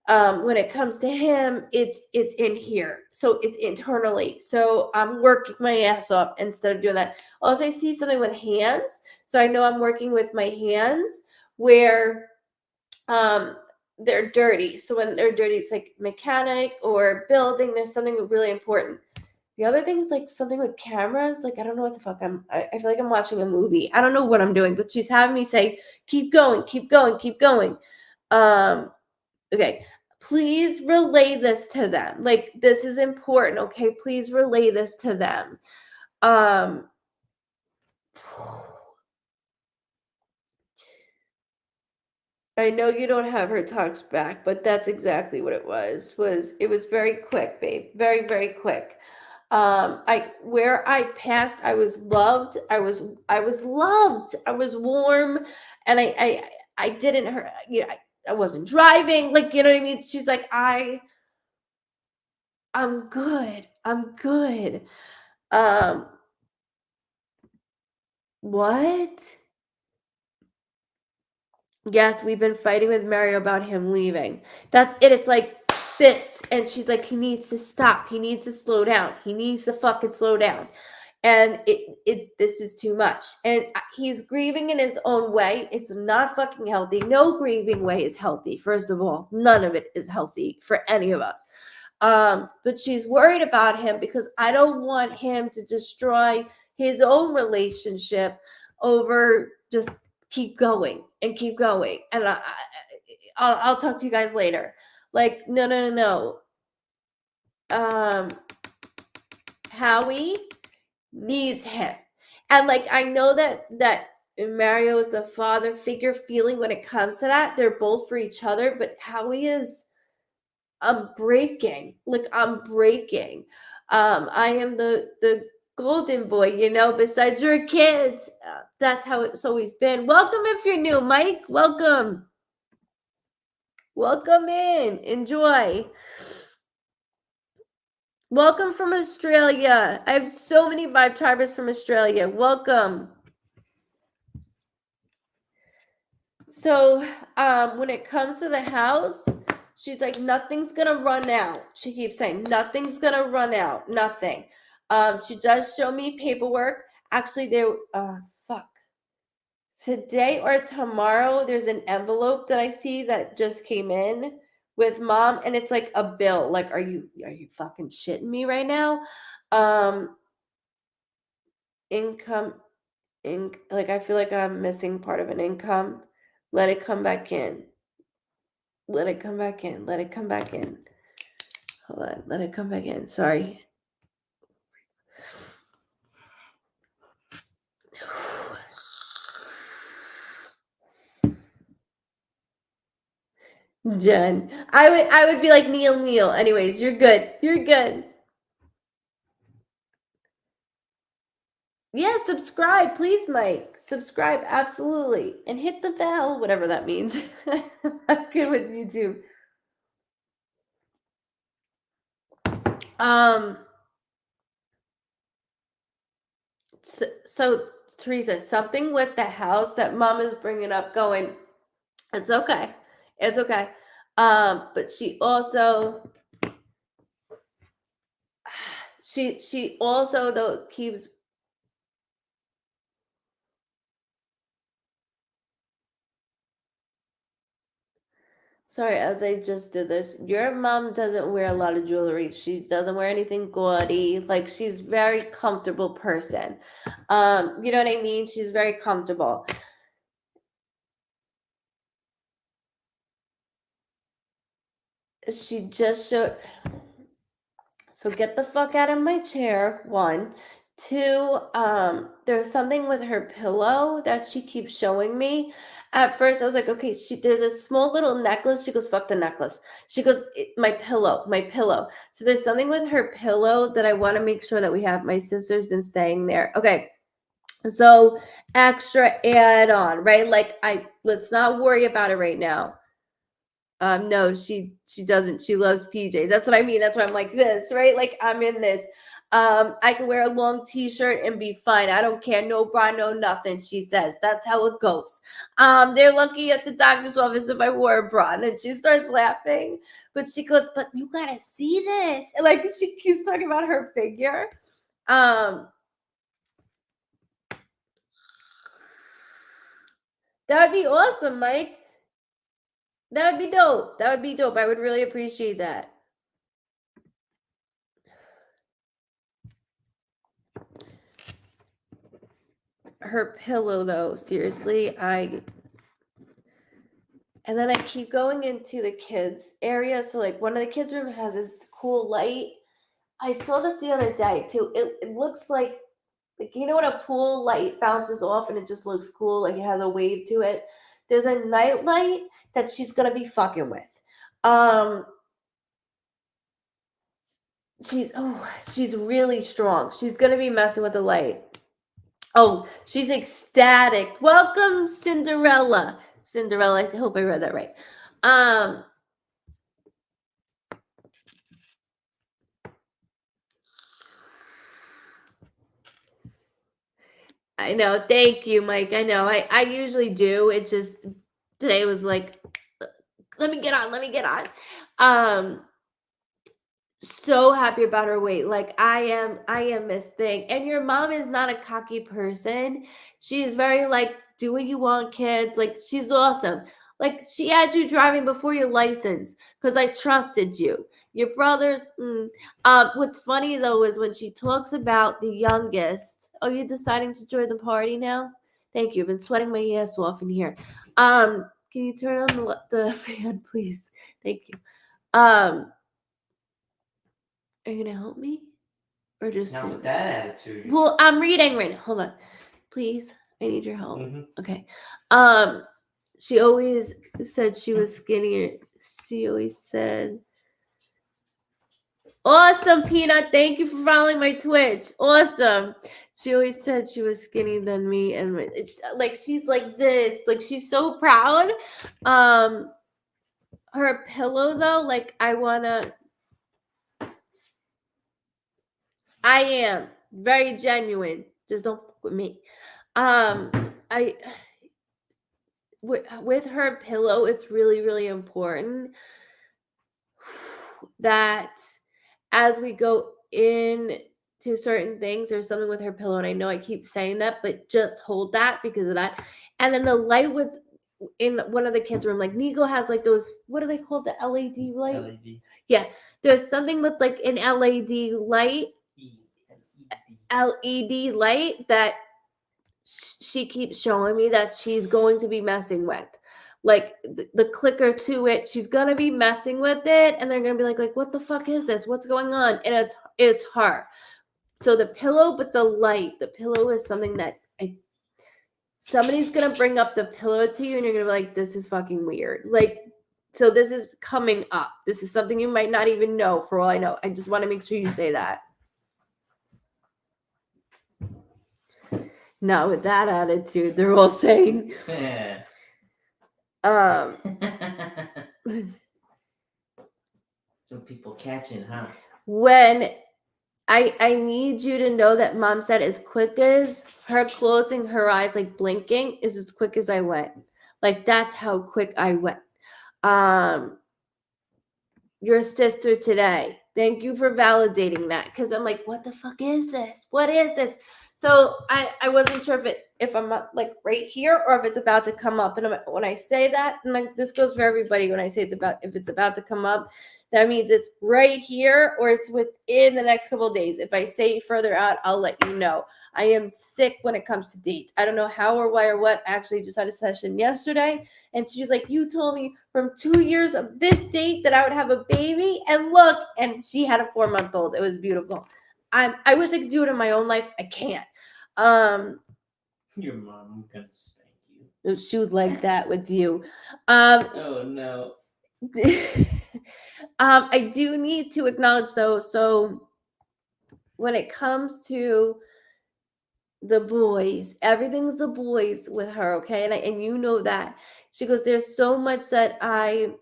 When it comes to him, it's in here. So it's internally. So I'm working my ass off instead of doing that. Also, I see something with hands. So I know I'm working with my hands where they're dirty. So when they're dirty, it's like mechanic or building. There's something really important. The other thing is like something with cameras. Like, I don't know what the fuck I feel like I'm watching a movie. I don't know what I'm doing, but she's having me say, keep going, keep going, keep going. Okay. Please relay this to them. Like, this is important. Okay. Please relay this to them. I know you don't have her talks back, but that's exactly what it was. It was very quick, babe. Very, very quick. Where I passed, I was loved. I was loved. I was warm, and I didn't hurt. I wasn't driving. Like, you know what I mean? She's like, I'm good. I'm good. What? Yes, we've been fighting with Mario about him leaving. That's it. It's like this. And she's like, he needs to stop. He needs to slow down. He needs to fucking slow down. And this is too much. And he's grieving in his own way. It's not fucking healthy. No grieving way is healthy. First of all, none of it is healthy for any of us. But she's worried about him because I don't want him to destroy his own relationship over just keep going and keep going. And I'll talk to you guys later. Like, no. Howie needs him. And like, I know that Mario is the father figure feeling when it comes to that. They're both for each other, but Howie is, I'm breaking. Like, I'm breaking. I am the golden boy, besides your kids. That's how it's always been. Welcome if you're new, Mike. Welcome. Welcome in. Enjoy. Welcome from Australia. I have so many Vibe Tribers from Australia. Welcome. So, when it comes to the house, she's like, nothing's gonna run out. She keeps saying, nothing's gonna run out. Nothing. She does show me paperwork. Actually, fuck. Today or tomorrow, there's an envelope that I see that just came in with mom, and it's like a bill. Like, are you fucking shitting me right now? Income, like I feel like I'm missing part of an income. Let it come back in. Let it come back in. Let it come back in. Hold on. Let it come back in. Sorry. Jen. I would be like Neil. Anyways, you're good. You're good. Yeah, subscribe, please, Mike. Subscribe, absolutely. And hit the bell, whatever that means. I'm good with YouTube. So Teresa, something with the house that mom is bringing up going, it's okay. It's okay. But she also though keeps. Sorry, as I just did this, your mom doesn't wear a lot of jewelry. She doesn't wear anything gaudy. Like, she's very comfortable person. You know what I mean? She's very comfortable. She just showed. So get the fuck out of my chair, one. Two, there's something with her pillow that she keeps showing me. At first, I was like, okay, there's a small little necklace. She goes, fuck the necklace. She goes, my pillow. So there's something with her pillow that I want to make sure that we have. My sister's been staying there. Okay. So extra add on, right? Like, let's not worry about it right now. No, she doesn't. She loves PJs. That's what I mean. That's why I'm like this, right? Like, I'm in this. I can wear a long t-shirt and be fine. I don't care. No bra, no nothing. She says that's how it goes. They're lucky at the doctor's office if I wore a bra. And then she starts laughing, but she goes, "But you gotta see this." And like, she keeps talking about her figure. That would be awesome, Mike. That would be dope. I would really appreciate that. Her pillow, though, seriously, and then I keep going into the kids area. So like, one of the kids' room has this cool light. I saw this the other day too. It looks like you know when a pool light bounces off and it just looks cool, like it has a wave to it. There's a night light that she's gonna be fucking with. She's really strong. She's gonna be messing with the light. Oh, she's ecstatic. Welcome, Cinderella. I hope I read that right. I know. Thank you, Mike. I know. I usually do. It's just today was like, let me get on. So happy about her weight. Like, I am Miss Thing. And your mom is not a cocky person. She's very like, do what you want, kids. Like, she's awesome. Like, she had you driving before your license because I trusted you. Your brothers. What's funny though is when she talks about the youngest. Oh, you're deciding to join the party now? Thank you. I've been sweating my ass off in here. Can you turn on the fan, please? Thank you. Are you gonna help me? Or just Not with that attitude. Well, I'm reading right now. Hold on. Please. I need your help. Mm-hmm. Okay. She always said she was skinnier. She always said, awesome, Peanut. Thank you for following my Twitch. Awesome. She always said she was skinny than me, and like she's like this. Like, she's so proud. her pillow though, like I am very genuine. Just don't fuck with me. I with her pillow, it's really, really important that as we go in to certain things, there's something with her pillow, and I know I keep saying that, but just hold that because of that. And then the light with in one of the kids' room, like Nico has like those, what are they called? The LED light? LED. Yeah. There's something with like an LED light, LED light that she keeps showing me that she's going to be messing with. Like the clicker to it, she's gonna be messing with it, and they're gonna be like, what the fuck is this? What's going on? And it's her. So the pillow, but the light, the pillow is something that somebody's gonna bring up the pillow to you, and you're gonna be like, this is fucking weird. Like, so this is coming up. This is something you might not even know. For all I know, I just want to make sure you say that. Not with that attitude. They're all saying. Some people catching, huh? When I need you to know that mom said as quick as her closing her eyes, like blinking, is as quick as I went. Like that's how quick I went. Your sister today. Thank you for validating that, because I'm like, what the fuck is this? What is this? So I wasn't sure if I'm like right here or if it's about to come up. And when I say that, and like this goes for everybody, when I say if it's about to come up, that means it's right here or it's within the next couple of days. If I say further out, I'll let you know. I am sick when it comes to dates. I don't know how or why or what. I actually just had a session yesterday, and she's like, you told me from 2 years of this date that I would have a baby, and look, and she had a 4-month-old. It was beautiful. I wish I could do it in my own life. I can't. Your mom gonna spank you. She would like that with you. Oh no. I do need to acknowledge though, so when it comes to the boys, everything's the boys with her, okay? And you know that. She goes, there's so much that I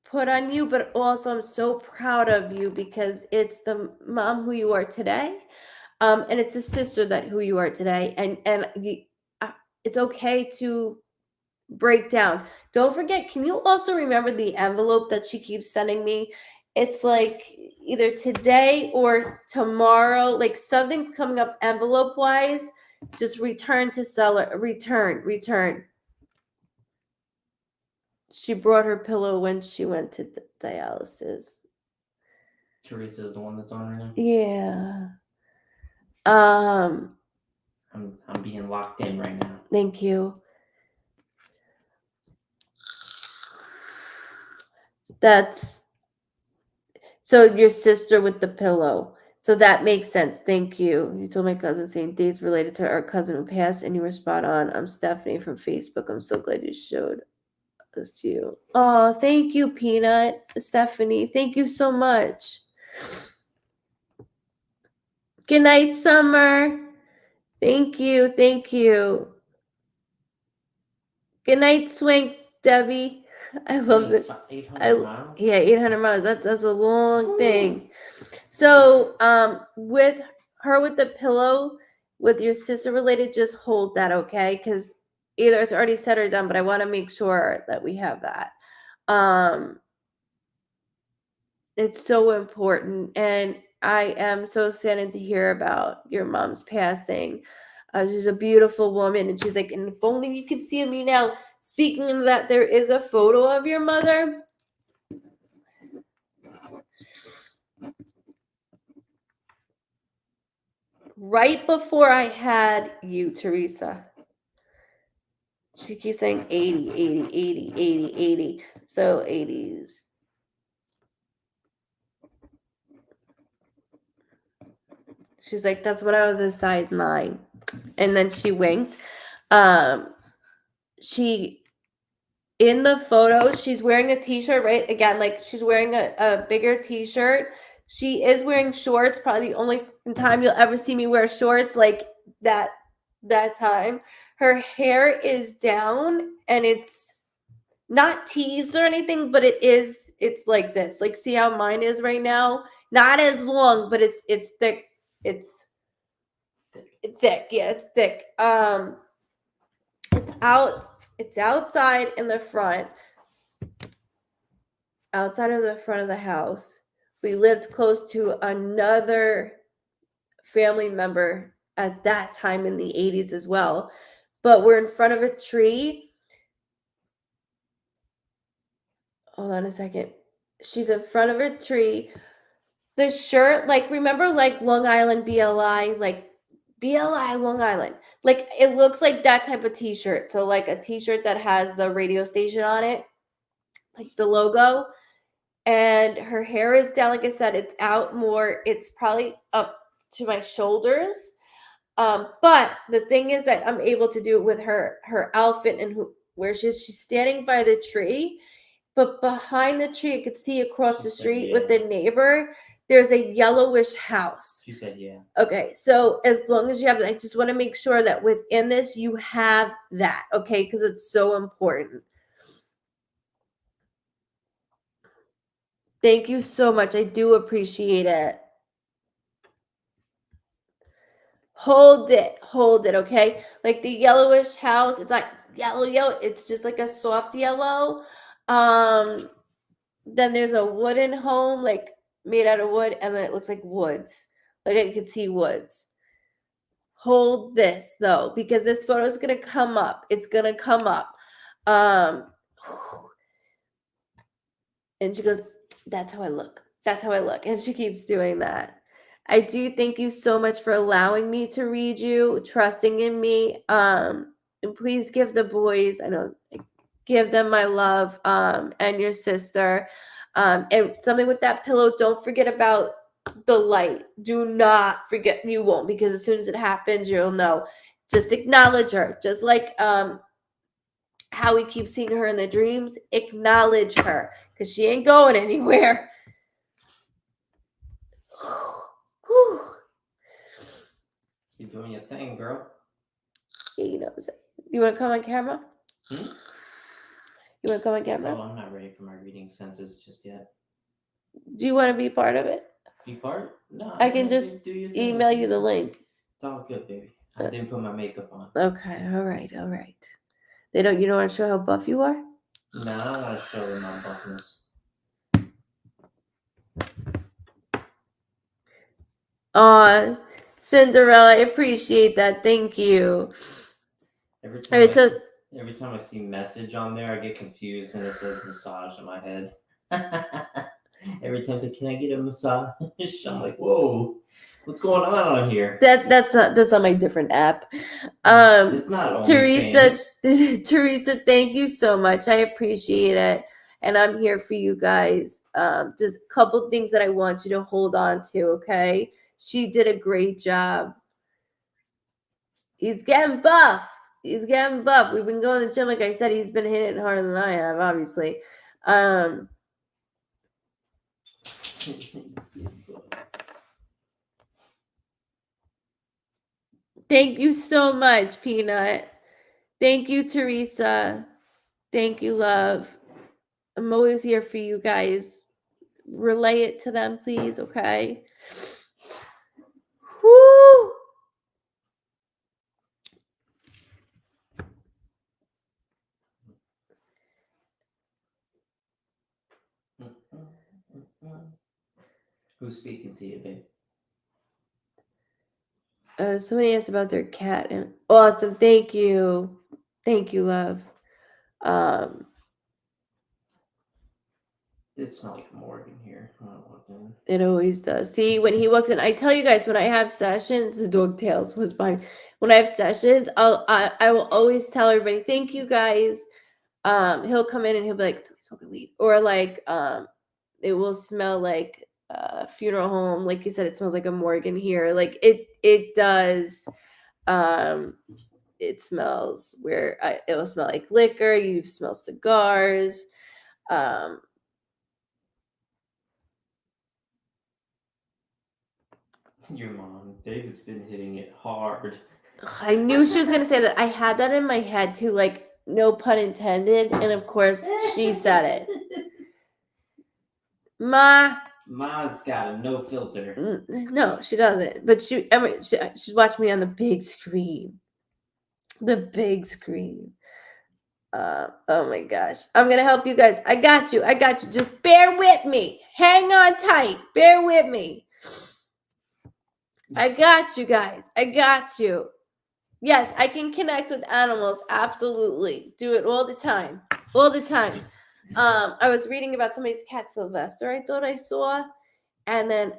put on you, but also I'm so proud of you because it's the mom who you are today. And it's a sister that who you are today. And it's okay to break down. Don't forget, can you also remember the envelope that she keeps sending me? It's like either today or tomorrow, like something coming up envelope wise. Just return to seller, return. She brought her pillow when she went to dialysis. Teresa's the one that's on right now. Yeah. I'm being locked in right now. Thank you. That's so your sister with the pillow. So that makes sense. Thank you. You told my cousin saying dates related to our cousin who passed, and you were spot on. I'm Stephanie from Facebook. I'm so glad you showed this to you. Oh, thank you, Peanut. Stephanie, thank you so much. Good night, Summer. Thank you. Thank you. Good night, Swink, Debbie. I love it. 800 miles? Yeah, 800 miles. That's a long thing. So, with her with the pillow, with your sister related, just hold that, okay? Because either it's already said or done, but I want to make sure that we have that. It's so important, and I am so saddened to hear about your mom's passing. She's a beautiful woman, and she's like, and if only you could see me now. Speaking of that, there is a photo of your mother. Right before I had you, Teresa. She keeps saying 80, 80, 80, 80, 80. So 80s. She's like, that's when I was a size 9. And then she winked. She in the photo, she's wearing a t-shirt, right? Again, like she's wearing a bigger t-shirt. She is wearing shorts, probably the only time you'll ever see me wear shorts like that time. Her hair is down and it's not teased or anything, but it's like this. Like, see how mine is right now? Not as long, but it's thick. It's thick. Yeah, it's thick. It's outside in the front. Outside of the front of the house. We lived close to another family member at that time in the 80s as well. But we're in front of a tree. Hold on a second. She's in front of a tree. The shirt, like, remember, like, Long Island BLI, like, BLI Long Island. Like, it looks like that type of t-shirt. So, like, a t-shirt that has the radio station on it, like the logo. And her hair is down, like I said, it's out more. It's probably up to my shoulders. But the thing is that I'm able to do it with her outfit and where she's standing by the tree. But behind the tree, you could see across the street with the neighbor, there's a yellowish house. She said, yeah. Okay, so as long as you have that, I just want to make sure that within this, you have that, okay? Because it's so important. Thank you so much. I do appreciate it. Hold it, okay? Like the yellowish house, it's not yellow, it's just like a soft yellow. Then there's a wooden home, like made out of wood, and then it looks like woods. Like you can see woods. Hold this though, because this photo is gonna come up. It's gonna come up. And she goes, that's how I look. That's how I look. And she keeps doing that. I do thank you so much for allowing me to read you, trusting in me. And please give the boys, I know, give them my love, and your sister. And something with that pillow, don't forget about the light. Do not forget. You won't, because as soon as it happens, you'll know. Just acknowledge her. Just like how we keep seeing her in the dreams, acknowledge her, because she ain't going anywhere. You're doing your thing, girl. Yeah, you know what I'm saying. You want to come on camera? You want to come on camera? Oh, I'm not ready for my reading senses just yet. Do you want to be part of it? Be part? No. I can just email you the link. It's all good, baby. I didn't put my makeup on. Okay, all right. You don't want to show how buff you are? No, I don't want to show them my buffness. Cinderella, I appreciate that. Thank you. Every time I see message on there, I get confused and it says massage in my head. Every time I say, can I get a massage? I'm like, whoa, what's going on here? That's on my different app. It's not Teresa, Teresa, thank you so much. I appreciate it. And I'm here for you guys. Just a couple things that I want you to hold on to, okay? She did a great job. He's getting buff. We've been going to the gym, like I said. He's been hitting it harder than I have, obviously. Thank you so much, Peanut. Thank you, Teresa. Thank you, love. I'm always here for you guys. Relay it to them, please, okay? Woo! Who's speaking to you, babe? Somebody asked about their cat, and awesome. Thank you, love. It smells like a morgue in here. I don't want that. It always does. See, when he walks in, I tell you guys, when I have sessions, the dog tails was behind. When I have sessions, I will always tell everybody, thank you guys. He'll come in and he'll be like, smoking weed, or like it will smell like a funeral home. Like you said, it smells like a morgue in here. Like it does. It smells where it will smell like liquor. You smell cigars. Your mom, David's been hitting it hard. I knew she was gonna say that. I had that in my head too. Like no pun intended. And of course, she said it. Ma's got a no filter. No, she doesn't. But she's watched me on the big screen. The big screen. Oh my gosh. I'm going to help you guys. I got you. Just bear with me. Hang on tight. Bear with me. I got you guys. I got you. Yes, I can connect with animals. Absolutely. Do it all the time. All the time. I was reading about somebody's cat, Sylvester, I thought I saw. And then,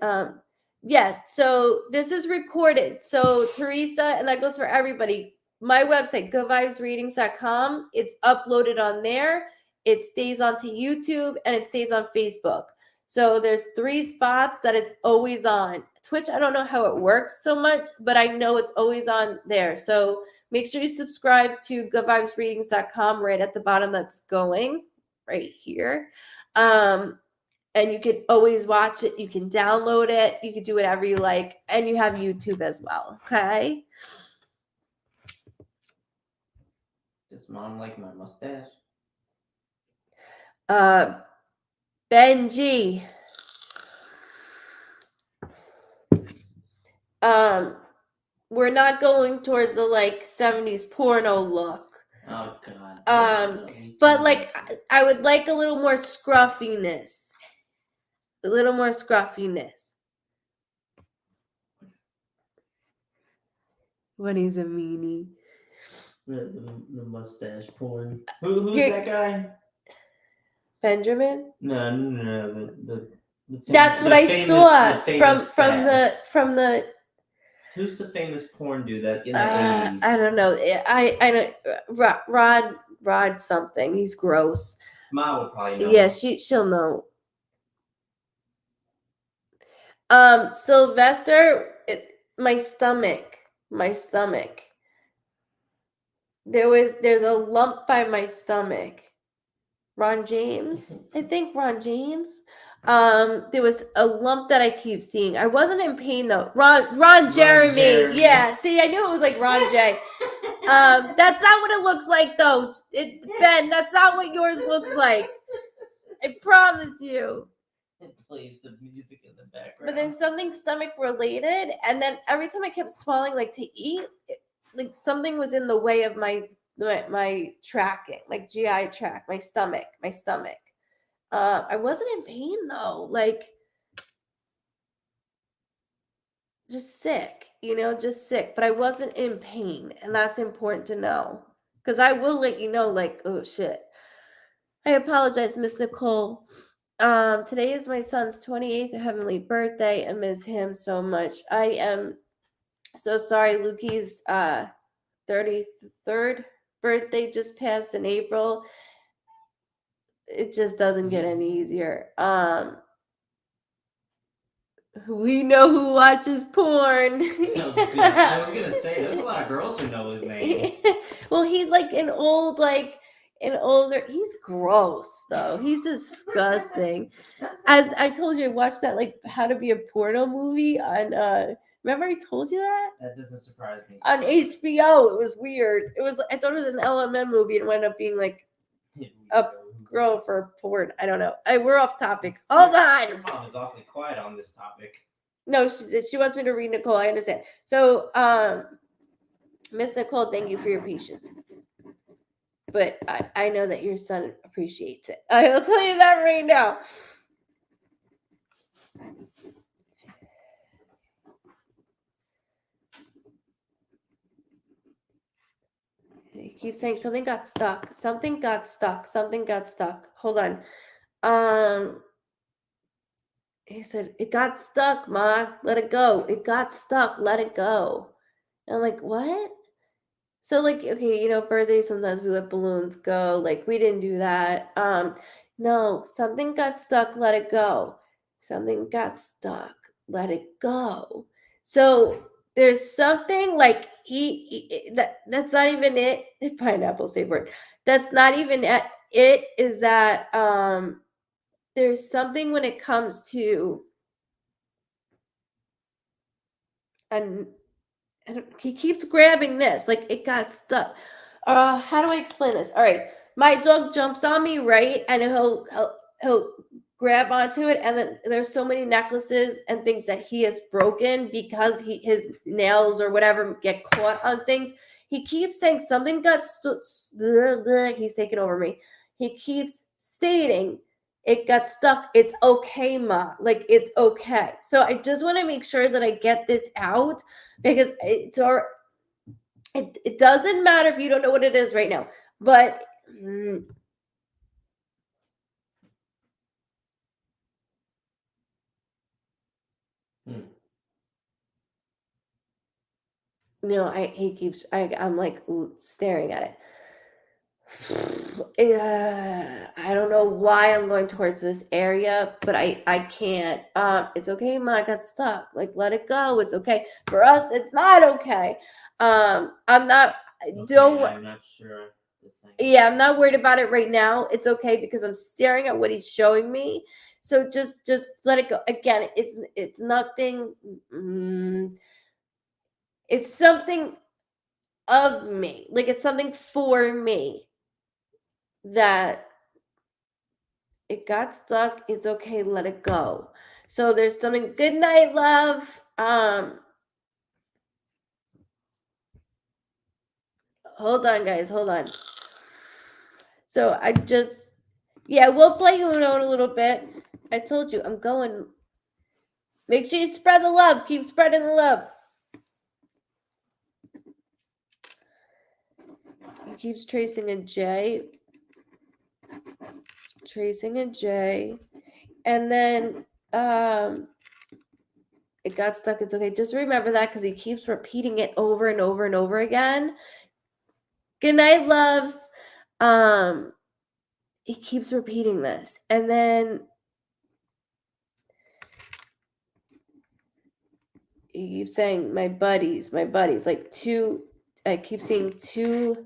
yes, so this is recorded. So Teresa, and that goes for everybody. My website, goodvibesreadings.com, it's uploaded on there. It stays onto YouTube and it stays on Facebook. So there's 3 spots that it's always on. Twitch, I don't know how it works so much, but I know it's always on there. So make sure you subscribe to goodvibesreadings.com right at the bottom. That's going right here. And you can always watch it. You can download it. You can do whatever you like. And you have YouTube as well. Okay? Does Mom like my mustache? Benji. We're not going towards the 70s porno look. Oh God. But I would like a little more scruffiness. A little more scruffiness. When he's a meanie. The mustache porn. Who's that guy? Benjamin? No. That's what I saw from the. Who's the famous porn dude that in the 80s? I don't know. I know Rod something. He's gross. Ma will probably know. Yeah, she'll know. Sylvester, my stomach. There's a lump by my stomach. Ron James, I think Ron James. There was a lump that I keep seeing. I wasn't in pain though. Ron Jeremy. Yeah, see, I knew it was like Ron J. That's not what it looks like though. Ben, that's not what yours looks like. I promise you. It plays the music in the background. But there's something stomach related, and then every time I kept swallowing to eat, something was in the way of my tracking, GI tract, my stomach. I wasn't in pain though, just sick, just sick, but I wasn't in pain, and that's important to know, because I will let you know, oh shit. I apologize, Miss Nicole. Today is my son's 28th heavenly birthday. I miss him so much. I am so sorry. Lukey's 33rd birthday just passed in April. It just doesn't get any easier. We know who watches porn. Oh, good. I was gonna say there's a lot of girls who know his name. Well, he's an older. He's gross though. He's disgusting. As I told you, I watched that How to Be a Porno movie on. Remember I told you that? That doesn't surprise me. On HBO, it was weird. I thought it was an LMN movie and wound up being a girl for porn. I don't know. We're off topic. Hold on. Your mom is awfully quiet on this topic. No, she wants me to read Nicole. I understand. So, Miss Nicole, thank you for your patience. But I know that your son appreciates it. I will tell you that right now. He keeps saying something got stuck. Hold on. He said, it got stuck, Ma. Let it go. It got stuck. Let it go. And I'm like, what? So okay, birthdays, sometimes we let balloons go. We didn't do that. No, something got stuck. Let it go. Something got stuck. Let it go. So there's something that's not even it. Pineapple, safe word. That's not even it. It is that there's something when it comes to, and he keeps grabbing this, it got stuck. How do I explain this? All right, my dog jumps on me, right, and he'll grab onto it, and then there's so many necklaces and things that he has broken because his nails or whatever get caught on things. He keeps saying something got he's taking over me. He keeps stating it got stuck. It's okay, Ma. Like, it's okay. So I just want to make sure that I get this out because it doesn't matter if you don't know what it is right now, but I'm like staring at it. I don't know why I'm going towards this area, but I can't. It's okay, Ma. I got stuck. Like, let it go. It's okay. For us, it's not okay. I'm not. Okay, Don't. I'm not sure. Yeah, I'm not worried about it right now. It's okay because I'm staring at what he's showing me. So just let it go. Again, it's nothing. It's something of me. Like, it's something for me that it got stuck. It's okay. Let it go. So there's something. Good night, love. Hold on, guys. Hold on. So we'll play Uno in a little bit. I told you, I'm going. Make sure you spread the love. Keep spreading the love. He keeps tracing a J. Tracing a J. And then it got stuck. It's okay. Just remember that because he keeps repeating it over and over and over again. Good night, loves. He keeps repeating this. And then he keeps saying, my buddies, like I keep seeing two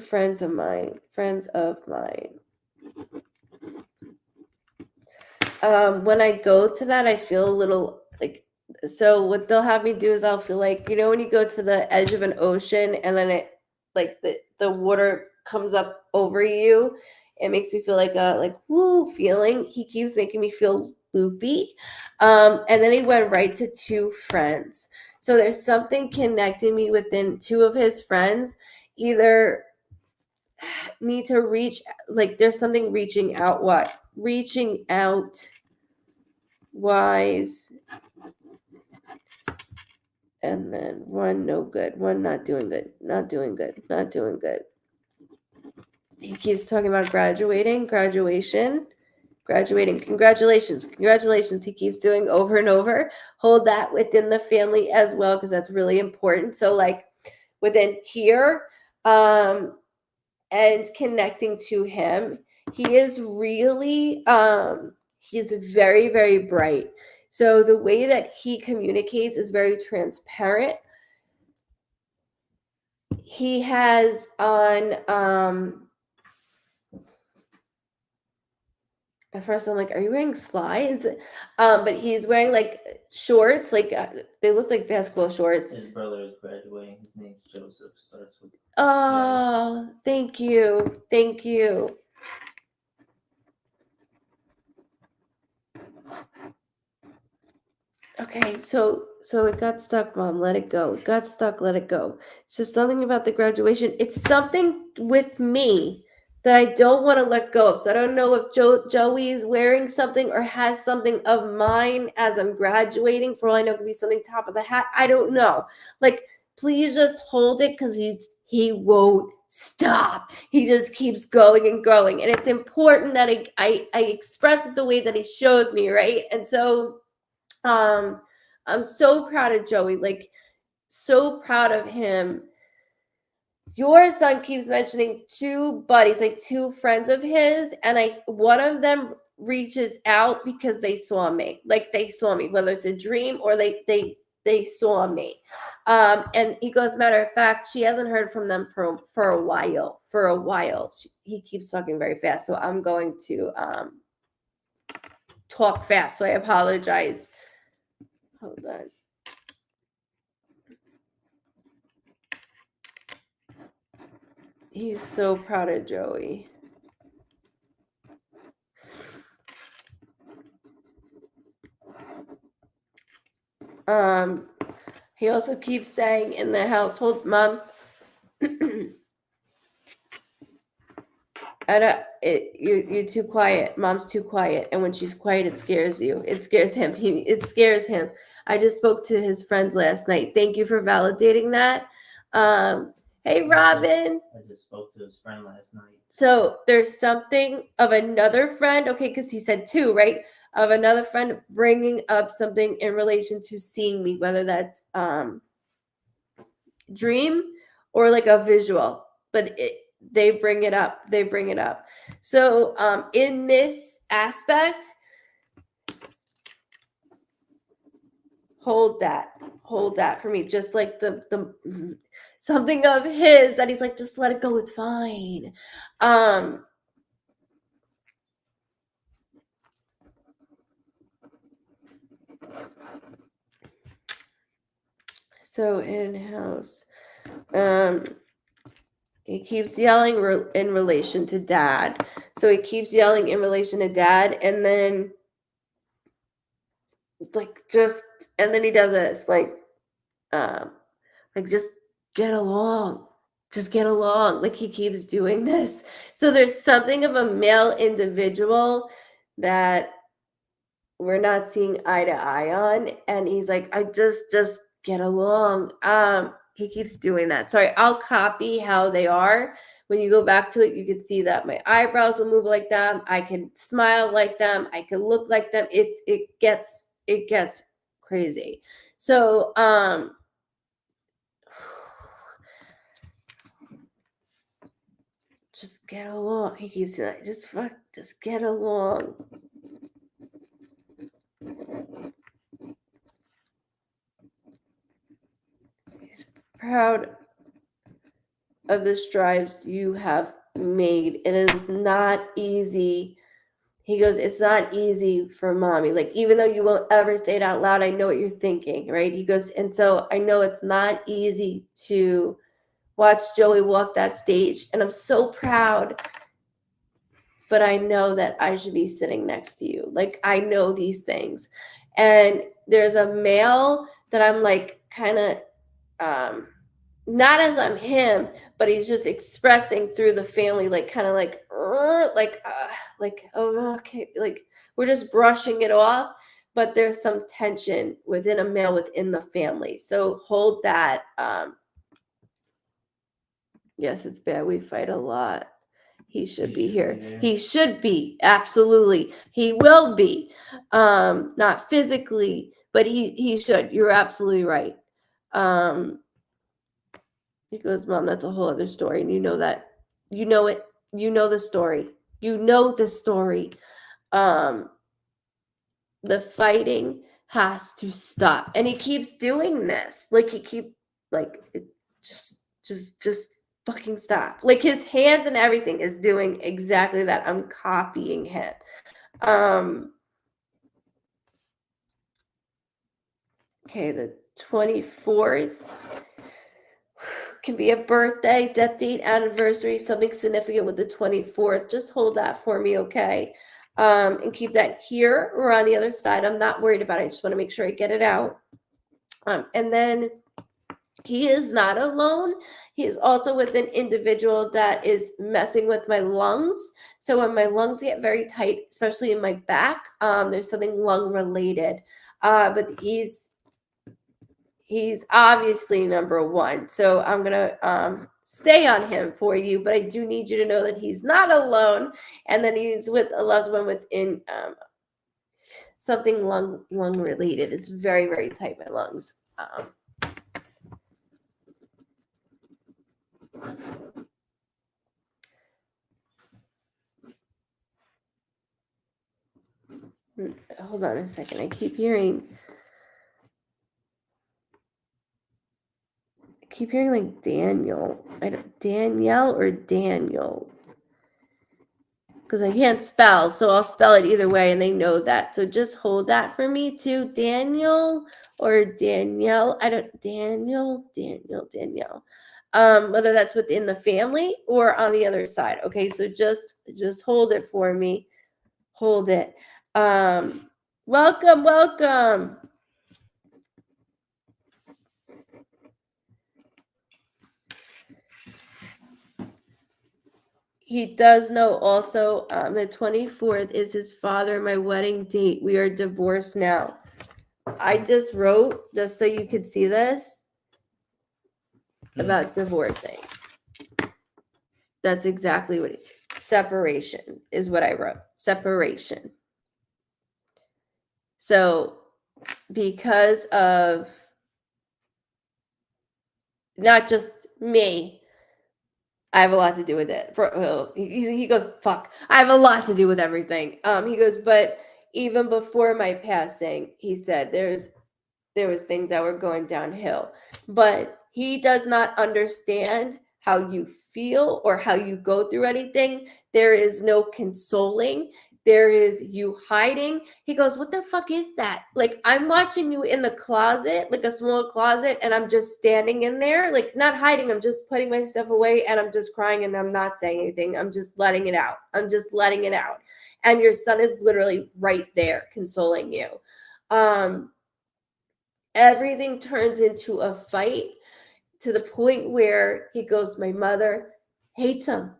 friends of mine. When I go to that, I feel a little like, so what they'll have me do is I'll feel like, when you go to the edge of an ocean and then it, like the water comes up over you, it makes me feel like a woo feeling. He keeps making me feel loopy. And then he went right to two friends. So there's something connecting me within two of his friends. Either need to reach, like there's something reaching out wise, and then one no good, one not doing good. He keeps talking about graduating. Congratulations. He keeps doing over and over. Hold that within the family as well, because that's really important. So like within here, and connecting to him, he is really he's very, very bright. So the way that he communicates is very transparent. He has on at first I'm like, are you wearing slides? But he's wearing like shorts, like they look like basketball shorts. His brother is graduating. His name's Joseph. Starts with. Oh, thank you. Okay, so it got stuck, Mom. Let it go. It got stuck. Let it go. So something about the graduation. It's something with me that I don't want to let go of. So I don't know if Joey's wearing something or has something of mine as I'm graduating. For all I know, it could be something top of the hat. I don't know. Like, please just hold it because he won't stop. He just keeps going and growing. And it's important that I express it the way that he shows me, right? And so I'm so proud of Joey, like so proud of him. Your son keeps mentioning two buddies, like two friends of his, and one of them reaches out because they saw me, whether it's a dream or they saw me. And he goes, matter of fact, she hasn't heard from them for a while. He keeps talking very fast, so I'm going to talk fast. So I apologize. Hold on. He's so proud of Joey. He also keeps saying in the household, Mom, you're too quiet. Mom's too quiet. And when she's quiet, it scares you. It scares him. It scares him. I just spoke to his friends last night. Thank you for validating that. Hey, Robin. I just spoke to his friend last night. So there's something of another friend. Okay, because he said two, right? Of another friend bringing up something in relation to seeing me, whether that's dream or like a visual. But they bring it up. So in this aspect, hold that for me, just like the something of his that he's like, just let it go, it's fine. So in-house, he keeps yelling in relation to Dad. So he keeps yelling in relation to Dad, and then and then he does this, like just get along. Just get along. Like he keeps doing this. So there's something of a male individual that we're not seeing eye to eye on. And he's like, I just get along. He keeps doing that. Sorry, I'll copy how they are. When you go back to it, you can see that my eyebrows will move like them. I can smile like them. I can look like them. It gets crazy. So just get along. He keeps saying that. Just get along. He's proud of the strides you have made. It is not easy. He goes, it's not easy for Mommy. Like, even though you won't ever say it out loud, I know what you're thinking, right? He goes, and so I know it's not easy to watch Joey walk that stage. And I'm so proud, but I know that I should be sitting next to you. Like, I know these things. And there's a male that I'm like kind of, not as I'm him, but he's just expressing through the family, like kind of like, oh, okay, like we're just brushing it off, but there's some tension within a male within the family. So hold that. Yes, it's bad. We fight a lot. He should be here. He should be. Absolutely. He will be. Not physically, but he should. You're absolutely right. He goes, Mom, that's a whole other story. And you know that. You know it. You know the story. You know the story. The fighting has to stop. And he keeps doing this. Like just fucking stop. Like his hands and everything is doing exactly that. I'm copying him. Okay, the 24th can be a birthday, death date, anniversary, something significant with the 24th. Just hold that for me, okay? And keep that here or on the other side. I'm not worried about it. I just want to make sure I get it out. And then he is not alone. He is also with an individual that is messing with my lungs. So when my lungs get very tight, especially in my back, there's something lung related. But he's obviously number one. So I'm going to stay on him for you, but I do need you to know that he's not alone and that he's with a loved one within something lung related. It's very, very tight, my lungs. Hold on a second. I keep hearing like Daniel. Danielle or Daniel. Because I can't spell, so I'll spell it either way, and they know that. So just hold that for me too. Daniel or Danielle. Danielle. whether that's within the family or on the other side. Okay, so just hold it for me. Hold it. Welcome. He does know also the 24th is his father, my wedding date. We are divorced now. I just wrote, just so you could see this, about divorcing. That's exactly what separation is what I wrote. Separation. So because of not just me, I have a lot to do with it. He goes, fuck, I have a lot to do with everything. He goes, but even before my passing, he said there was things that were going downhill, but he does not understand how you feel or how you go through anything. There is no consoling. There is you hiding. He goes, what the fuck is that? Like, I'm watching you in the closet, like a small closet, and I'm just standing in there, like not hiding. I'm just putting my stuff away and I'm just crying and I'm not saying anything. I'm just letting it out. And your son is literally right there consoling you. Everything turns into a fight to the point where he goes, my mother hates him,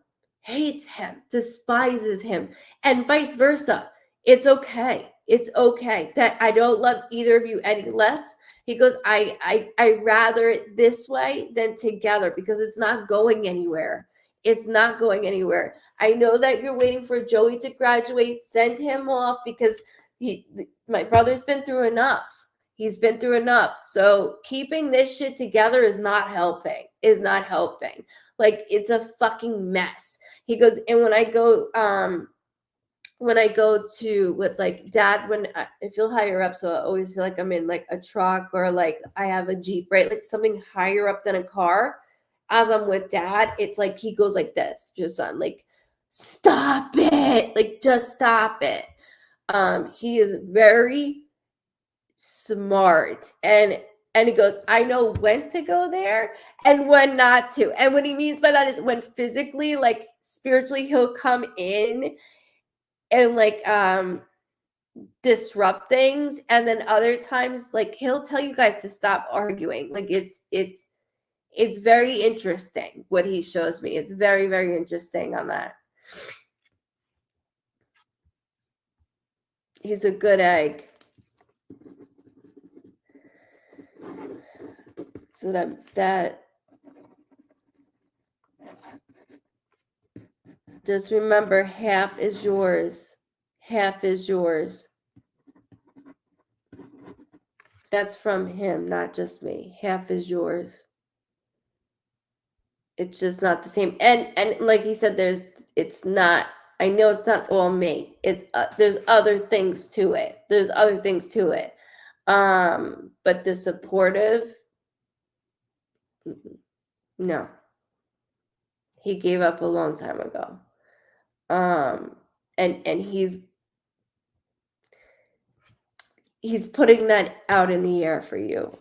despises him, and vice versa. It's okay that I don't love either of you any less. He goes, I rather it this way than together because it's not going anywhere. I know that you're waiting for Joey to graduate. Send him off because my brother's been through enough. He's been through enough. So keeping this shit together is not helping. Like, it's a fucking mess. He goes, and when I go to with like dad, when I feel higher up, so I always feel like I'm in like a truck or like I have a Jeep, right? Like something higher up than a car. As I'm with dad, it's like he goes like this, just son, like, stop it. Like, just stop it. He is very smart, and he goes, I know when to go there and when not to. And what he means by that is when physically, like spiritually, he'll come in and like disrupt things, and then other times like he'll tell you guys to stop arguing. Like, it's very interesting what he shows me. It's very, very interesting on that. He's a good egg. So that just remember, half is yours. That's from him, not just me. Half is yours. It's just not the same. And like he said, I know it's not all me. It's there's other things to it. But the supportive, no. He gave up a long time ago. And he's putting that out in the air for you.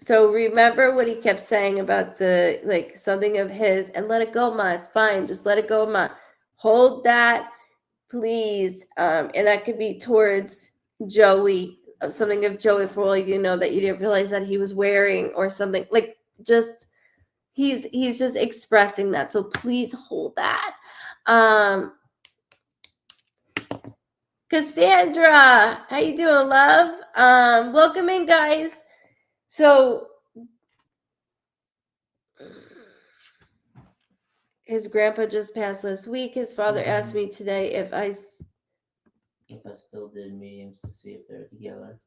So remember what he kept saying about the, like, something of his, and let it go, Ma. It's fine. Just let it go, Ma. Hold that, please. And that could be towards Joey, something of Joey, for all you know, that you didn't realize that he was wearing, or something. Like, just he's just expressing that. So please hold that. Cassandra, how you doing, love? Welcome in, guys. So his grandpa just passed last week. His father asked me today if I still did mediums to see if they're together.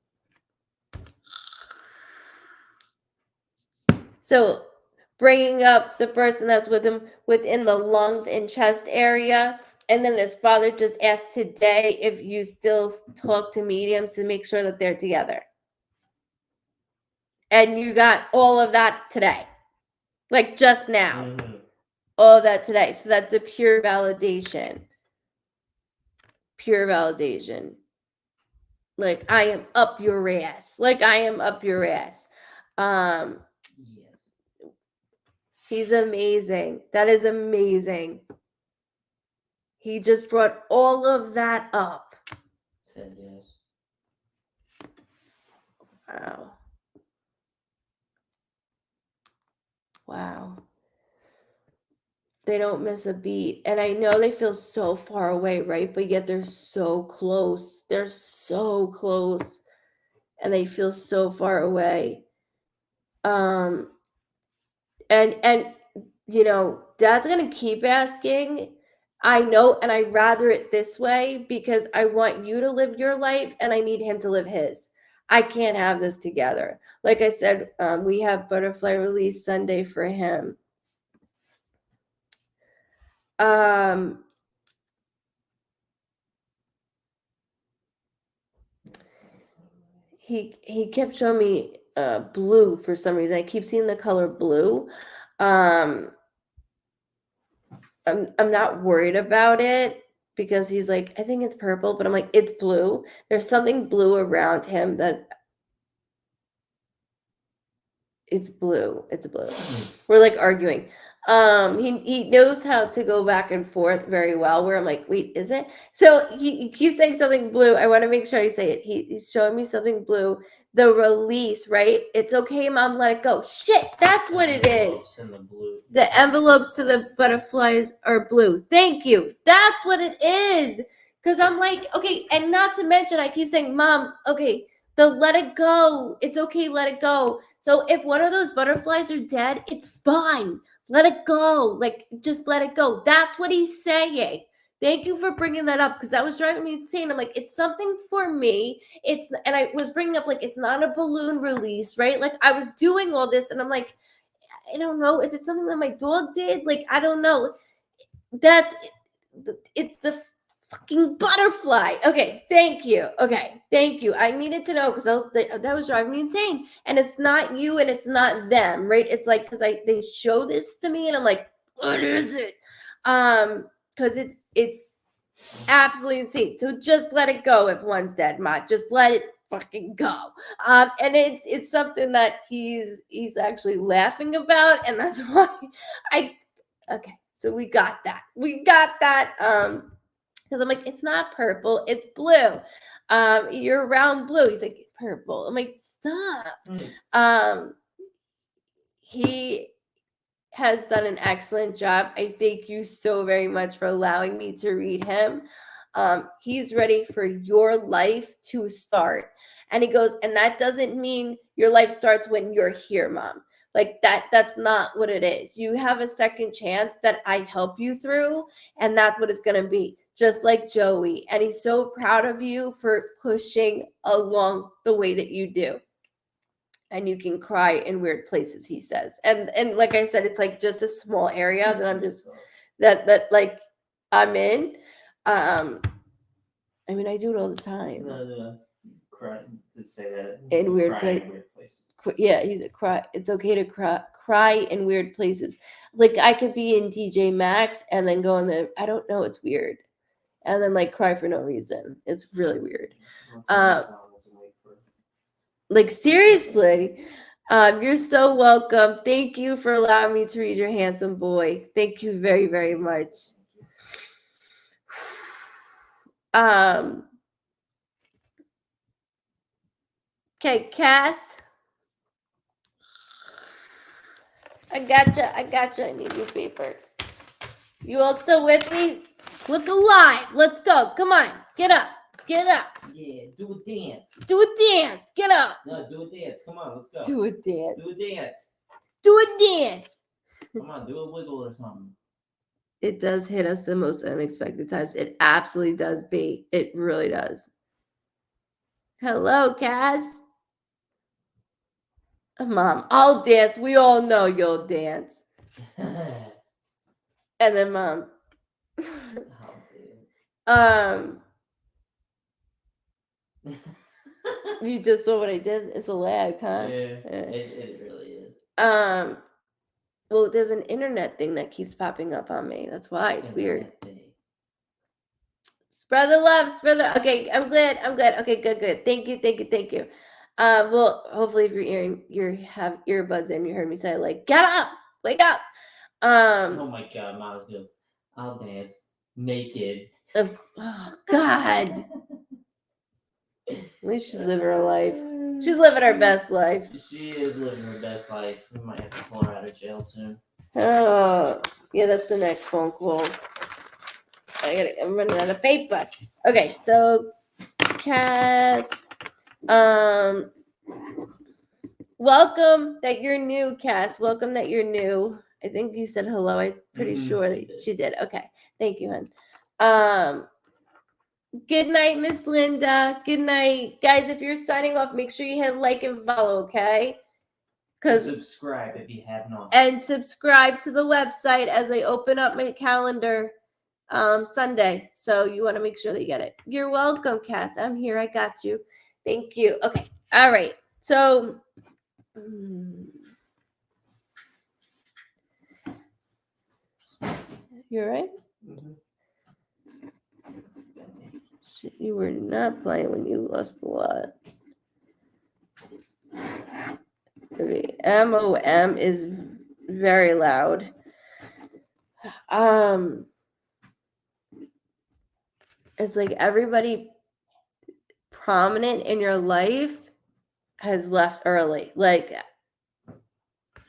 So bringing up the person that's with him within the lungs and chest area. And then his father just asked today if you still talk to mediums to make sure that they're together. And you got all of that today. Like, just now. Mm-hmm. All of that today. So that's a pure validation. Like, I am up your ass. Like, I am up your ass. Yes. He's amazing. That is amazing. He just brought all of that up. Said yes. Wow. Wow. They don't miss a beat. And I know they feel so far away, right? But yet they're so close. They're so close. And they feel so far away. And you know, Dad's gonna keep asking. I know, and I rather it this way because I want you to live your life and I need him to live his. I can't have this together. Like I said, we have butterfly release Sunday for him. He kept showing me blue for some reason. I keep seeing the color blue. I'm not worried about it because he's like, I think it's purple, but I'm like, it's blue. There's something blue around him that it's blue. It's blue. We're like arguing. He knows how to go back and forth very well. Where I'm like, wait, is it? So he keeps saying something blue. I want to make sure I say it. He's showing me something blue. The release, right? It's okay, Mom. Let it go. Shit, that's what it is. The envelopes to the butterflies are blue. Thank you. That's what it is. Because I'm like, okay, and not to mention, I keep saying, Mom, okay, the let it go. It's okay, let it go. So if one of those butterflies are dead, it's fine. Let it go. Like, just let it go. That's what he's saying. Thank you for bringing that up because that was driving me insane. I'm like, it's something for me. And I was bringing up, like, it's not a balloon release, right? Like, I was doing all this and I'm like, I don't know. Is it something that my dog did? Like, I don't know. It's the fucking butterfly. Okay, thank you. Okay, thank you. I needed to know because that was driving me insane. And it's not you and it's not them, right? It's like because they show this to me and I'm like, what is it? Because it's absolutely insane. So just let it go if one's dead, Ma. Just let it fucking go. And it's something that he's actually laughing about, and that's why okay. So we got that. Because I'm like, it's not purple, it's blue. You're around blue. He's like, purple. I'm like, stop. He has done an excellent job. I thank you so very much for allowing me to read him. He's ready for your life to start. And he goes, and that doesn't mean your life starts when you're here, Mom. Like that's not what it is. You have a second chance that I help you through, and that's what it's going to be. Just like Joey. And he's so proud of you for pushing along the way that you do. And you can cry in weird places, he says. And like I said, it's like just a small area that I'm just that like I'm in. I mean, I do it all the time. No. Cry to say that in weird places. Yeah, he's a cry. It's okay to cry in weird places. Like I could be in TJ Maxx and then go in the I don't know, it's weird. And then like cry for no reason. It's really weird. Like seriously. You're so welcome. Thank you for allowing me to read your handsome boy. Thank you very, very much. Okay, Cass. I gotcha. I need your paper. You all still with me? Look alive. Let's go. Come on. Get up. Yeah, do a dance. Get up. No, do a dance. Come on, let's go. Do a dance. Come on, do a wiggle or something. It does hit us the most unexpected times. It absolutely does, B. It really does. Hello, Cass. Mom, I'll dance. We all know you'll dance. And then Mom. You just saw what I did. It's a lag, huh? Yeah. It really is. Well, there's an internet thing that keeps popping up on me. That's why it's weird. Spread the love. Spread the. Okay, I'm glad. Okay, good. Thank you. Well, hopefully, if you have earbuds in, you heard me say like, get up, wake up. Oh my God, Miles goes, I'll dance naked. Oh God. At least she's living her life. She's living her best life. She is living her best life. We might have to pull her out of jail soon. Oh, yeah, that's the next phone call. I'm running out of paper. Okay, so Cass, welcome that you're new, Cass. Welcome that you're new. I think you said hello. I'm pretty sure that she did. Okay, thank you, hon. Good night, Miss Linda. Good night, guys. If you're signing off, make sure you hit like and follow, okay? And subscribe if you have not. And subscribe to the website as I open up my calendar Sunday. So you want to make sure that you get it. You're welcome, Cass. I'm here. I got you. Thank you. Okay. All right. So you're right. Mm-hmm. Shit, you were not playing when you lost a lot. Okay. MOM is very loud. It's like everybody prominent in your life has left early. Like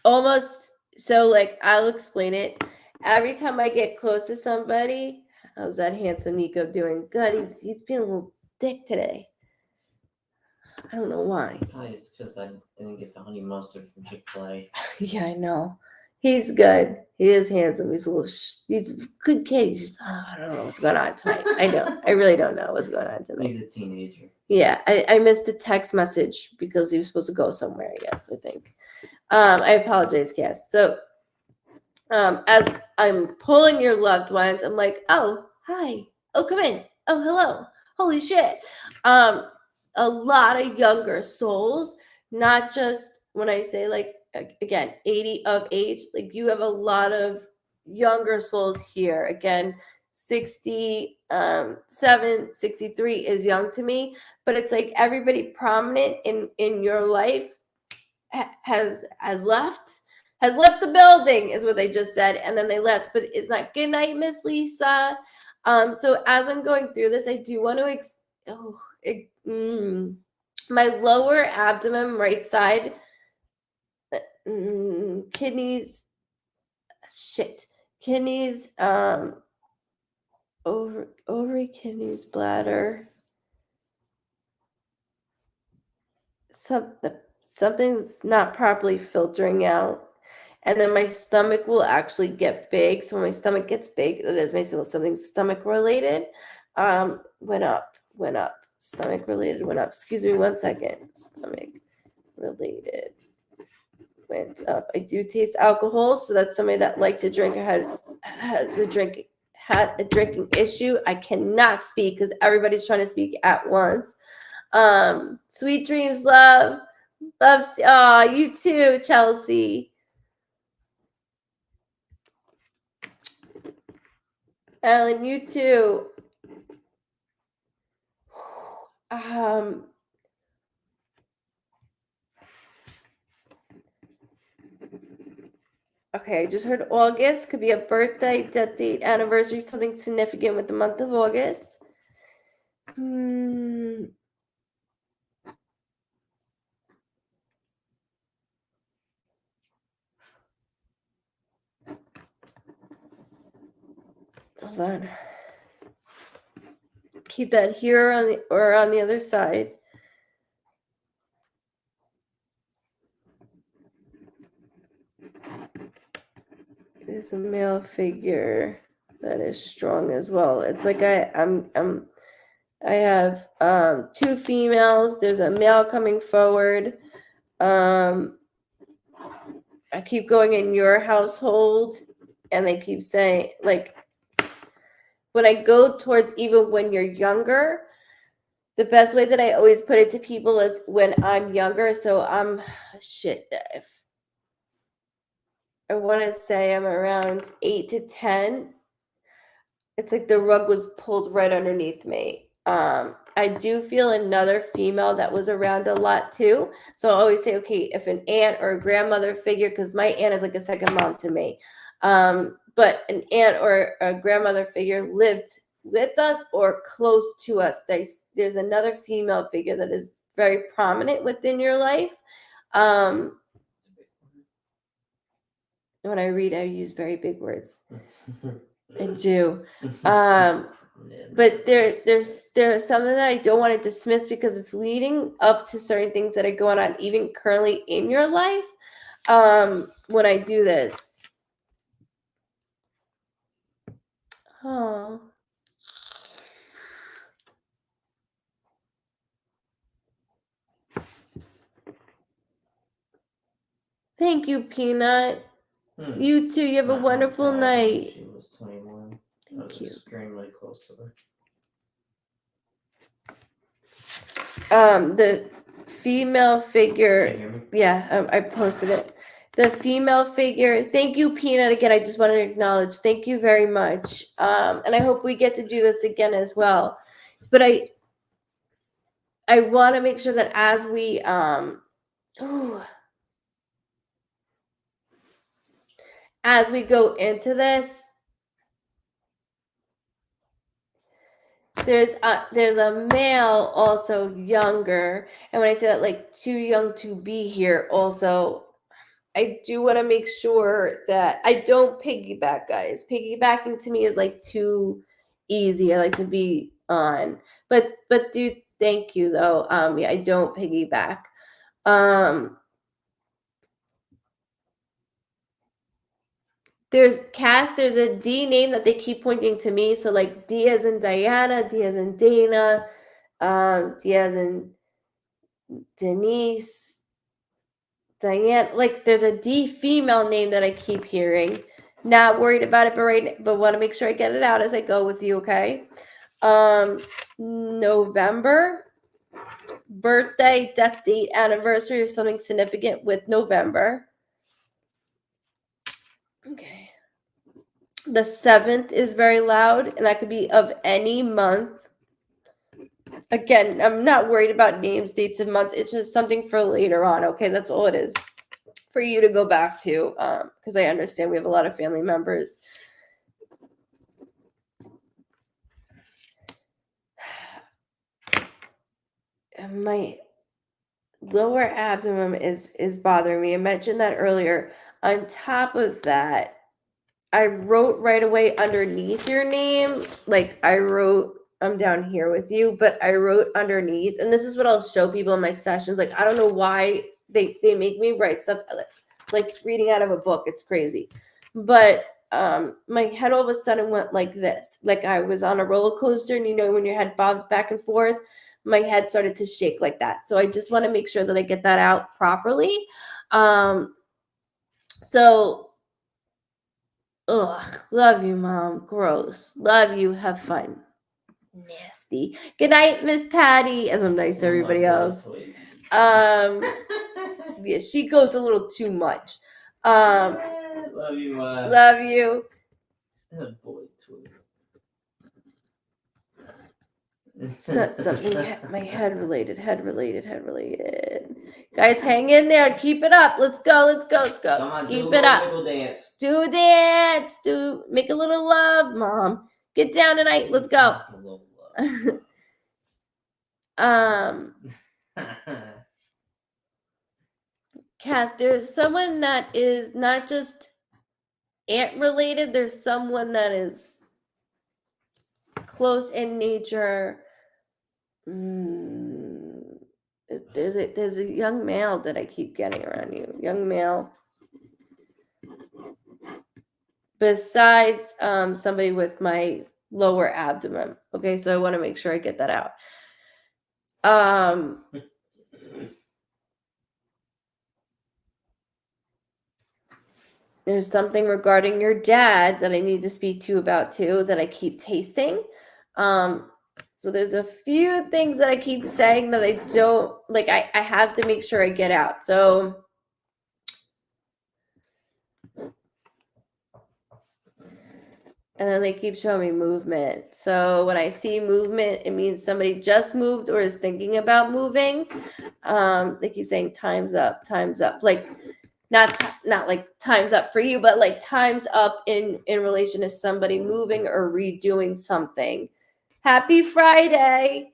almost, so like I'll explain it. Every time I get close to somebody, how's that handsome Nico doing? Good. He's being a little dick today. I don't know why. Probably it's because I didn't get the honey mustard from Chick-fil-A. Yeah, I know. He's good. He is handsome. He's a little. He's a good kid. He's just. Oh, I don't know what's going on tonight. I don't. I really don't know what's going on tonight. He's a teenager. Yeah, I missed a text message because he was supposed to go somewhere. I think. I apologize, Cass. So, as I'm pulling your loved ones, I'm like, oh, hi. Oh, come in. Oh, hello. Holy shit. A lot of younger souls, not just when I say like, again, 80 of age, like you have a lot of younger souls here. Again, 67, 63 is young to me, but it's like everybody prominent in your life has left the building is what they just said, and then they left. But it's not good night, Miss Lisa. So as I'm going through this, I do want to my lower abdomen, right side, kidneys, ovary, kidneys, bladder, something's not properly filtering out, and then my stomach will actually get big. So when my stomach gets big, that is something stomach related. Went up. Stomach related went up. Excuse me 1 second. Stomach related went up. I do taste alcohol, so that's somebody that likes to drink. Had a drinking issue. I cannot speak because everybody's trying to speak at once. Sweet dreams, love. You too, Chelsea. Ellen, you too. Okay, I just heard August could be a birthday, death date, anniversary, something significant with the month of August. Hold on. Keep that here on the other side. There's a male figure that is strong as well. It's like I have 2 females. There's a male coming forward. I keep going in your household, and they keep saying, like, when I go towards even when you're younger, the best way that I always put it to people is when I'm younger. So I'm if I want to say I'm around 8 to 10. it's like the rug was pulled right underneath me. I do feel another female that was around a lot too. So I always say, okay, if an aunt or a grandmother figure, because my aunt is like a second mom to me, but an aunt or a grandmother figure lived with us or close to us. There's another female figure that is very prominent within your life. When I read, I use very big words. I do. But there's something that I don't want to dismiss because it's leading up to certain things that are going on even currently in your life. When I do this. Oh. Thank you, Peanut. You too. You have a wonderful night. She was 21. Thank you. Extremely close to her. The female figure. Yeah, I posted it. The female figure. Thank you, Peanut. Again, I just wanted to acknowledge. Thank you very much. And I hope we get to do this again as well. But I want to make sure that as we as we go into this, there's a male also younger, and when I say that, like, too young to be here, also I do want to make sure that I don't piggyback, guys. Piggybacking to me is like too easy. I like to be on, but do thank you though. Yeah, I don't piggyback. There's a D name that they keep pointing to me. So like D as in Diana, D as in Dana, D as in Denise, Diane. Like there's a D female name that I keep hearing. Not worried about it, but want to make sure I get it out as I go with you, okay? November, birthday, death date, anniversary, or something significant with November. Okay. The 7th is very loud, and that could be of any month. Again, I'm not worried about names, dates, and months. It's just something for later on, okay? That's all it is for you to go back to, because I understand we have a lot of family members. My lower abdomen is bothering me. I mentioned that earlier. On top of that, I wrote right away underneath your name, like I wrote, I'm down here with you, but I wrote underneath, and this is what I'll show people in my sessions. Like, I don't know why they make me write stuff like reading out of a book. It's crazy. But my head all of a sudden went like this. Like I was on a roller coaster, and you know when your head bobs back and forth, my head started to shake like that. So I just want to make sure that I get that out properly. So ugh, love you, Mom. Gross. Love you. Have fun. Nasty. Good night, Miss Patty. As I'm nice to everybody else. Yeah, she goes a little too much. Love you, Ma. Love you. It's not a boy toy. Something my head related. Guys, hang in there. Keep it up. Let's go. Come on, keep it up. Dance. Do a dance. Make a little love, Mom. Get down tonight. Let's go. Cass, there's someone that is not just aunt related. There's someone that is close in nature. There's a young male that I keep getting around you. Young male. Besides somebody with my lower abdomen. Okay, so I want to make sure I get that out. There's something regarding your dad that I need to speak to you about too, that I keep tasting. So there's a few things that I keep saying that I don't, like, I have to make sure I get out. So And then they keep showing me movement. So when I see movement, it means somebody just moved or is thinking about moving. They keep saying time's up, like not like time's up for you, but like time's up in relation to somebody moving or redoing something. Happy Friday.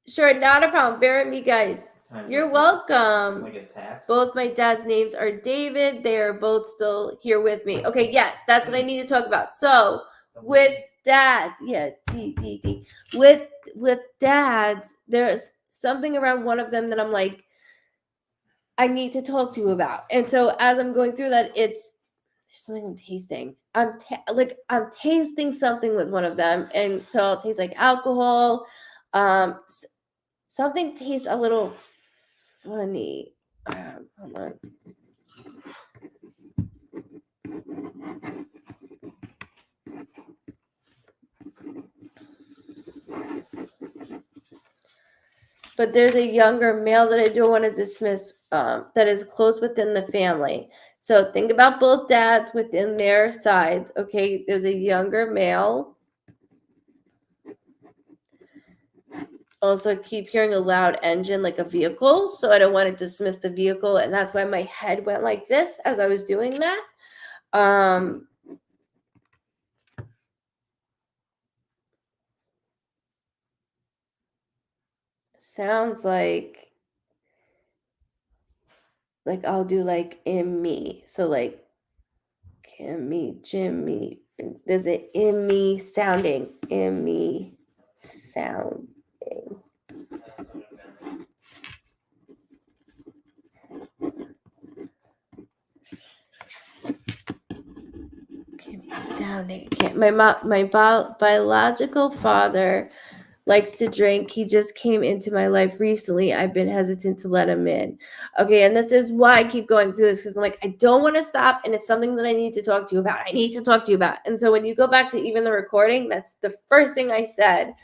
Sure, not a problem. Bear with me, guys. You're welcome. Like a task. Both my dad's names are David. They are both still here with me. Okay, yes, that's what I need to talk about. So with dads, yeah, D. With dads, there's something around one of them that I'm like, I need to talk to you about. And so as I'm going through that, there's something I'm tasting. I'm tasting something with one of them, and so I'll taste like alcohol. Something tastes a little funny. Hold on. But there's a younger male that I don't want to dismiss that is close within the family. So think about both dads within their sides. Okay, there's a younger male. Also keep hearing a loud engine like a vehicle. So I don't want to dismiss the vehicle. And that's why my head went like this as I was doing that. Sounds like I'll do like in me. So like Kimmy, Jimmy. There's an in me sounding. In me sounding. Kimmy sounding. My biological father likes to drink. He just came into my life recently. I've been hesitant to let him in. Okay, and this is why I keep going through this, because I'm like, I don't want to stop, and it's something that I need to talk to you about. And so when you go back to even the recording, that's the first thing I said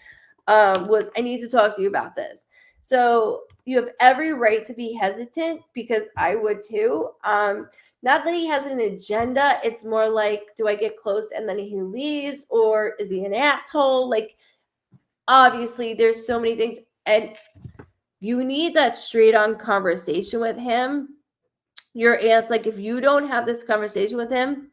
was, I need to talk to you about this. So you have every right to be hesitant, because I would too. Not that he has an agenda. It's more like, do I get close and then he leaves, or is he an asshole? Like, obviously there's so many things, and you need that straight on conversation with him. Your aunt's like, if you don't have this conversation with him,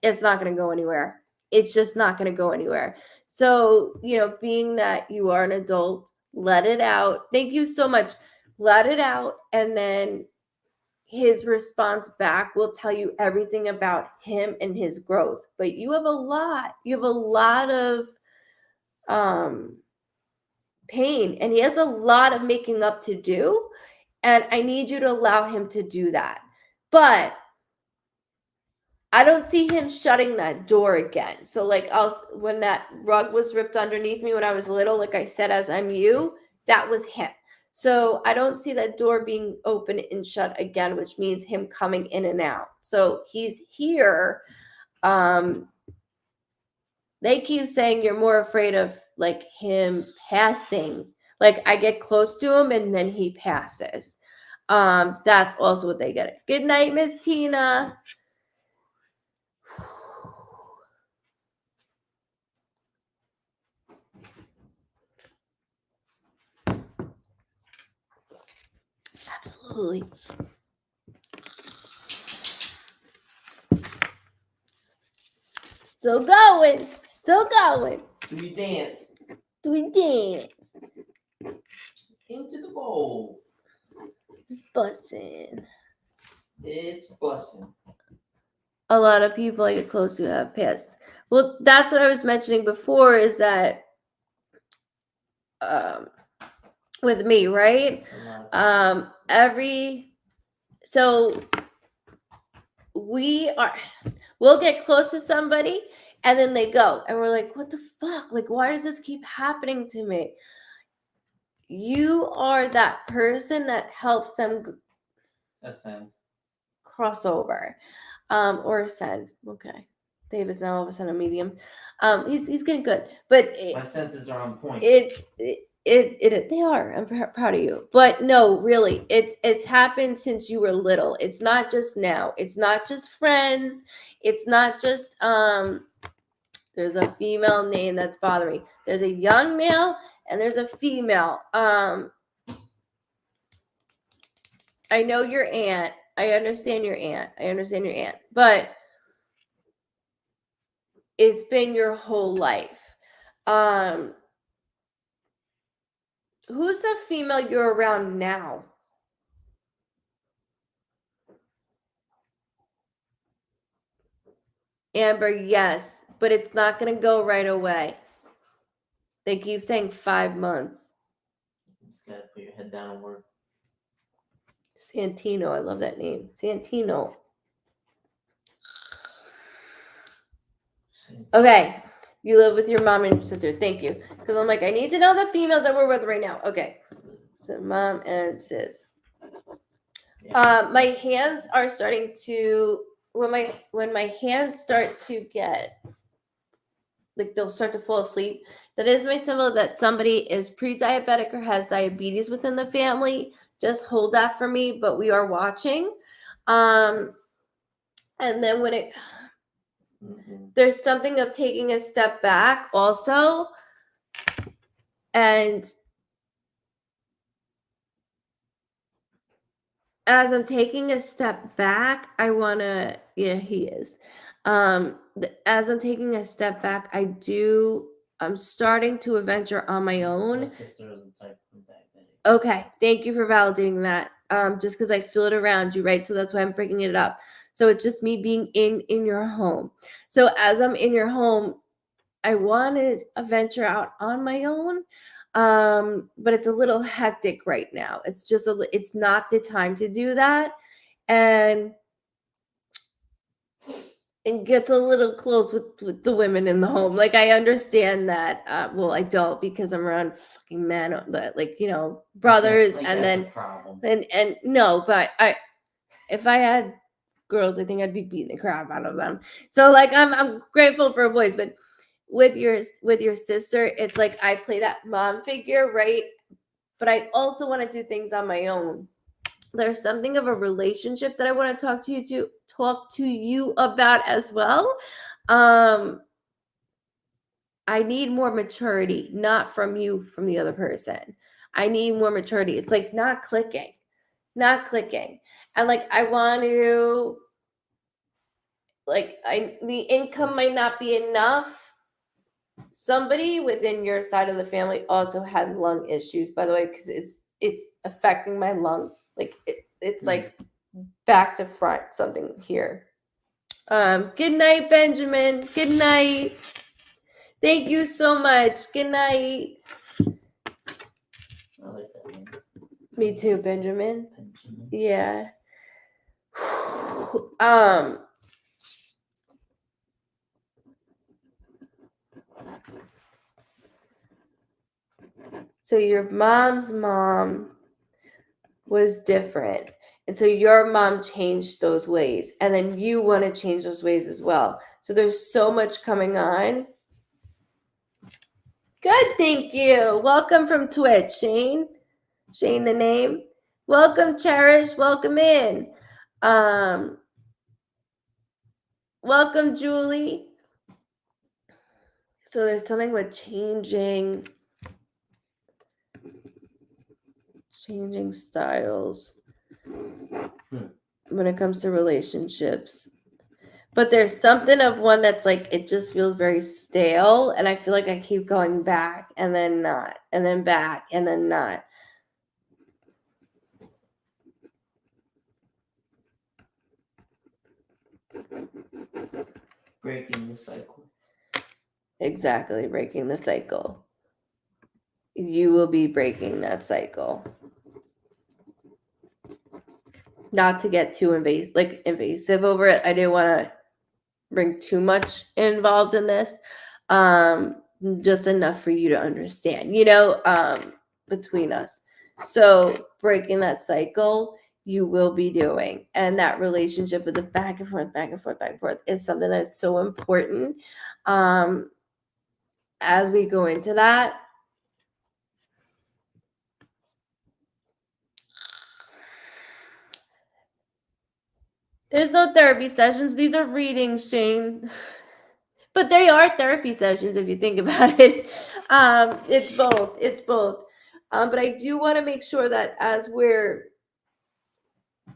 it's not going to go anywhere. It's just not going to go anywhere. So, being that you are an adult, let it out. Thank you so much. Let it out. And then his response back will tell you everything about him and his growth. But you have a lot of pain, and he has a lot of making up to do, and I need you to allow him to do that. But I don't see him shutting that door again. So like, when that rug was ripped underneath me when I was little, like I said, as I'm you, that was him. So I don't see that door being open and shut again, which means him coming in and out. So he's here. They keep saying you're more afraid of like him passing. Like, I get close to him and then he passes. That's also what they get. Good night, Miss Tina. Absolutely. Still going. Do we dance? Into the bowl. It's bussin'. It's bussin'. A lot of people I get close to have passed. Well, that's what I was mentioning before, is that with me, right? So we'll get close to somebody and then they go and we're like, what the fuck? Like, why does this keep happening to me? You are that person that helps them ascend, cross over, or ascend. Okay. David's now all of a sudden a medium. He's getting good, but my senses are on point. they are. I'm proud of you. But no, really, it's happened since you were little. It's not just now. It's not just friends. It's not just there's a female name that's bothering me. There's a young male and there's a female. I know your aunt. I understand your aunt. But it's been your whole life. Who's the female you're around now? Amber, yes, but it's not going to go right away. They keep saying 5 months. You just gotta put your head down and work. Santino, I love that name. Santino. Okay, you live with your mom and sister. Thank you. Because I'm like, I need to know the females that we're with right now. Okay, so mom and sis. Yeah. My hands are starting to when my hands start to get like they'll start to fall asleep. That is my symbol that somebody is pre-diabetic or has diabetes within the family. Just hold that for me, but we are watching. And then when it there's something of taking a step back also. And as I'm taking a step back, I want to, yeah, he is. As I'm taking a step back, I'm starting to venture on my own. My sister is a type 1 diabetic. Okay, thank you for validating that. Just because I feel it around you, right? So that's why I'm bringing it up. So it's just me being in your home. So as I'm in your home, I wanted a venture out on my own. But it's a little hectic right now. It's just it's not the time to do that. And it gets a little close with the women in the home. Like I understand that. Well, I don't because I'm around fucking men, like brothers, like and then problem. and no, but if I had girls, I think I'd be beating the crap out of them. So like I'm grateful for boys, but with your sister, it's like I play that mom figure, right? But I also want to do things on my own. There's something of a relationship that I want to talk to you about as well. I need more maturity, not from you, from the other person. I need more maturity. It's like not clicking. And like I want to the income might not be enough. Somebody within your side of the family also had lung issues, by the way, because it's affecting my lungs. Like it's like back to front, something here. Good night, Benjamin. Good night. Thank you so much. Good night. I like that name. Me too, Benjamin. Yeah. So your mom's mom was different. And so your mom changed those ways. And then you want to change those ways as well. So there's so much coming on. Good, thank you. Welcome from Twitch, Shane. Shane the name. Welcome, Cherish. Welcome in. Welcome, Julie. So there's something with changing styles when it comes to relationships. But there's something of one that's like, it just feels very stale. And I feel like I keep going back and then not, and then back and then not. Breaking the cycle. Exactly, breaking the cycle. You will be breaking that cycle. Not to get too invasive over it. I didn't want to bring too much involved in this. Just enough for you to understand, between us. So breaking that cycle, you will be doing. And that relationship with the back and forth is something that's so important. As we go into that, There's no therapy sessions. These are readings, Jane. But they are therapy sessions if you think about it. It's both. It's both. But I do want to make sure that as we're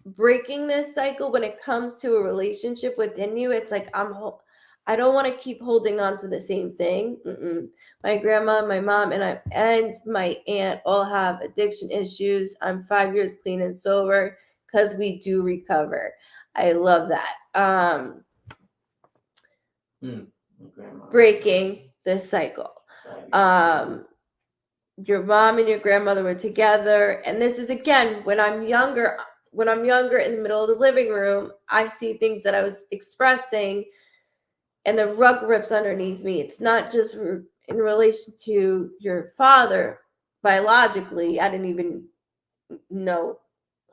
breaking this cycle when it comes to a relationship within you, it's like I don't want to keep holding on to the same thing. My grandma, my mom, and my aunt all have addiction issues. I'm 5 years clean and sober because we do recover. I love that. Breaking this cycle. Your mom and your grandmother were together, and this is again when I'm younger in the middle of the living room, I see things that I was expressing and the rug rips underneath me. It's not just in relation to your father biologically. I didn't even know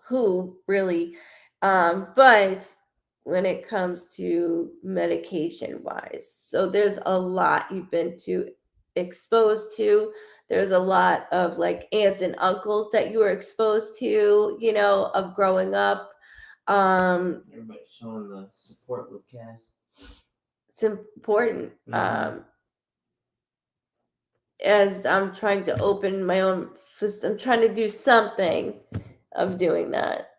who really, but when it comes to medication wise, so there's a lot you've been exposed to. There's a lot of like aunts and uncles that you were exposed to, of growing up. Everybody showing the support with Cass. It's important. As I'm trying to open my own, I'm trying to do something of doing that.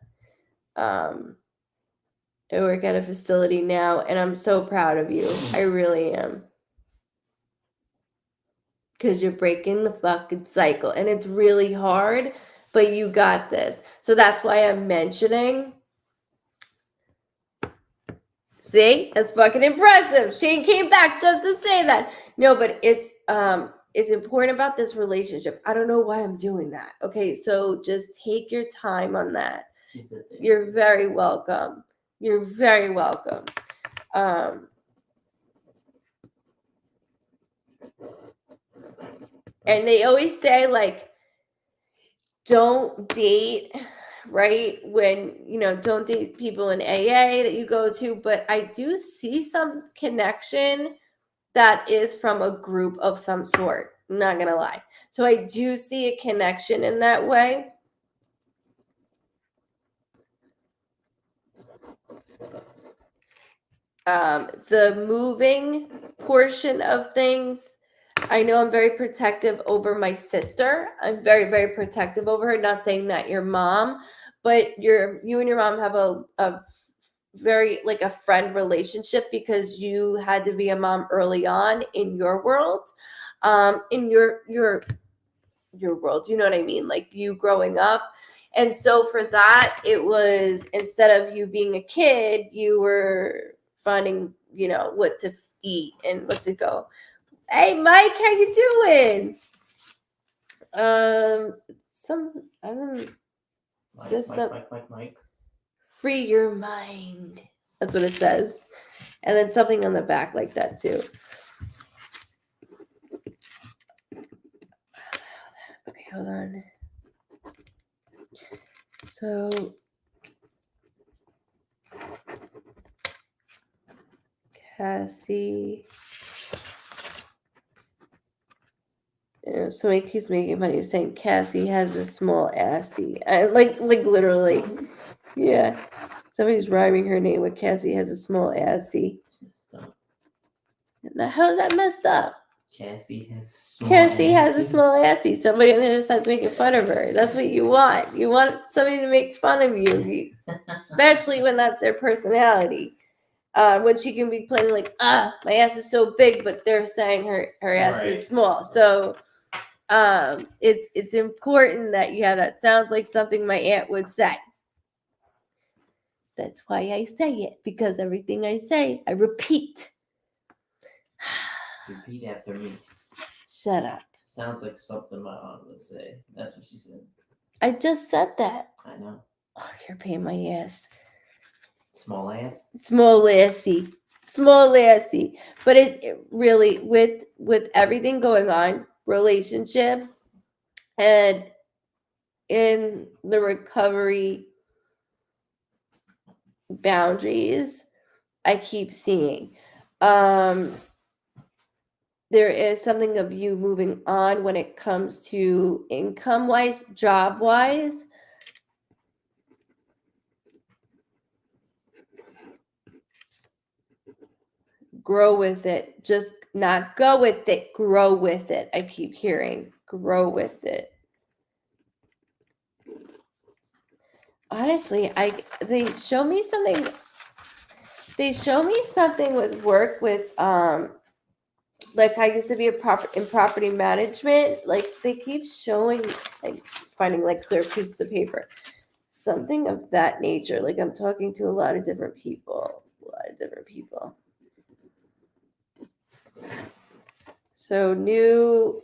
I work at a facility now, and I'm so proud of you. I really am. Because you're breaking the fucking cycle, and it's really hard, but you got this. So that's why I'm mentioning. See, that's fucking impressive. Shane came back just to say that. No, but it's important about this relationship. I don't know why I'm doing that. Okay, so just take your time on that. You're very welcome. You're very welcome. And they always say, like, don't date, right? When, don't date people in AA that you go to. But I do see some connection that is from a group of some sort. I'm not going to lie. So I do see a connection in that way. The moving portion of things, I know I'm very protective over my sister. I'm very, very protective over her. Not saying that your mom, but you and your mom have a very like a friend relationship because you had to be a mom early on in your world, in your world. You know what I mean? Like you growing up. And so for that, it was instead of you being a kid, you were finding, what to eat and what to go. Hey, Mike, how you doing? I don't know. Mike. Free your mind. That's what it says. And then something on the back like that too. Okay, hold on. So Cassie. Somebody keeps making fun of you saying Cassie has a small assy. Like literally. Yeah. Somebody's rhyming her name with Cassie has a small assy. Now, how is that messed up? Cassie has a small assy. Somebody on the other side's making fun of her. That's what you want. You want somebody to make fun of you, especially when that's their personality. When she can be playing like, my ass is so big, but they're saying her ass is small. So it's important that you have that. Sounds like something my aunt would say. That's why I say it, because everything I say, I repeat. Repeat after me. Shut up. Sounds like something my aunt would say. That's what she said. I just said that. I know. Oh, you're paying my ass. Small ass? Small assy. But it really, with everything going on, relationship and in the recovery boundaries, I keep seeing. There is something of you moving on when it comes to income-wise, job-wise. Grow with it. Just not go with it. Grow with it. I keep hearing. Grow with it. Honestly, they show me something. They show me something with work with like I used to be in property management. Like they keep showing, like finding like clear pieces of paper, something of that nature. Like I'm talking to a lot of different people. So news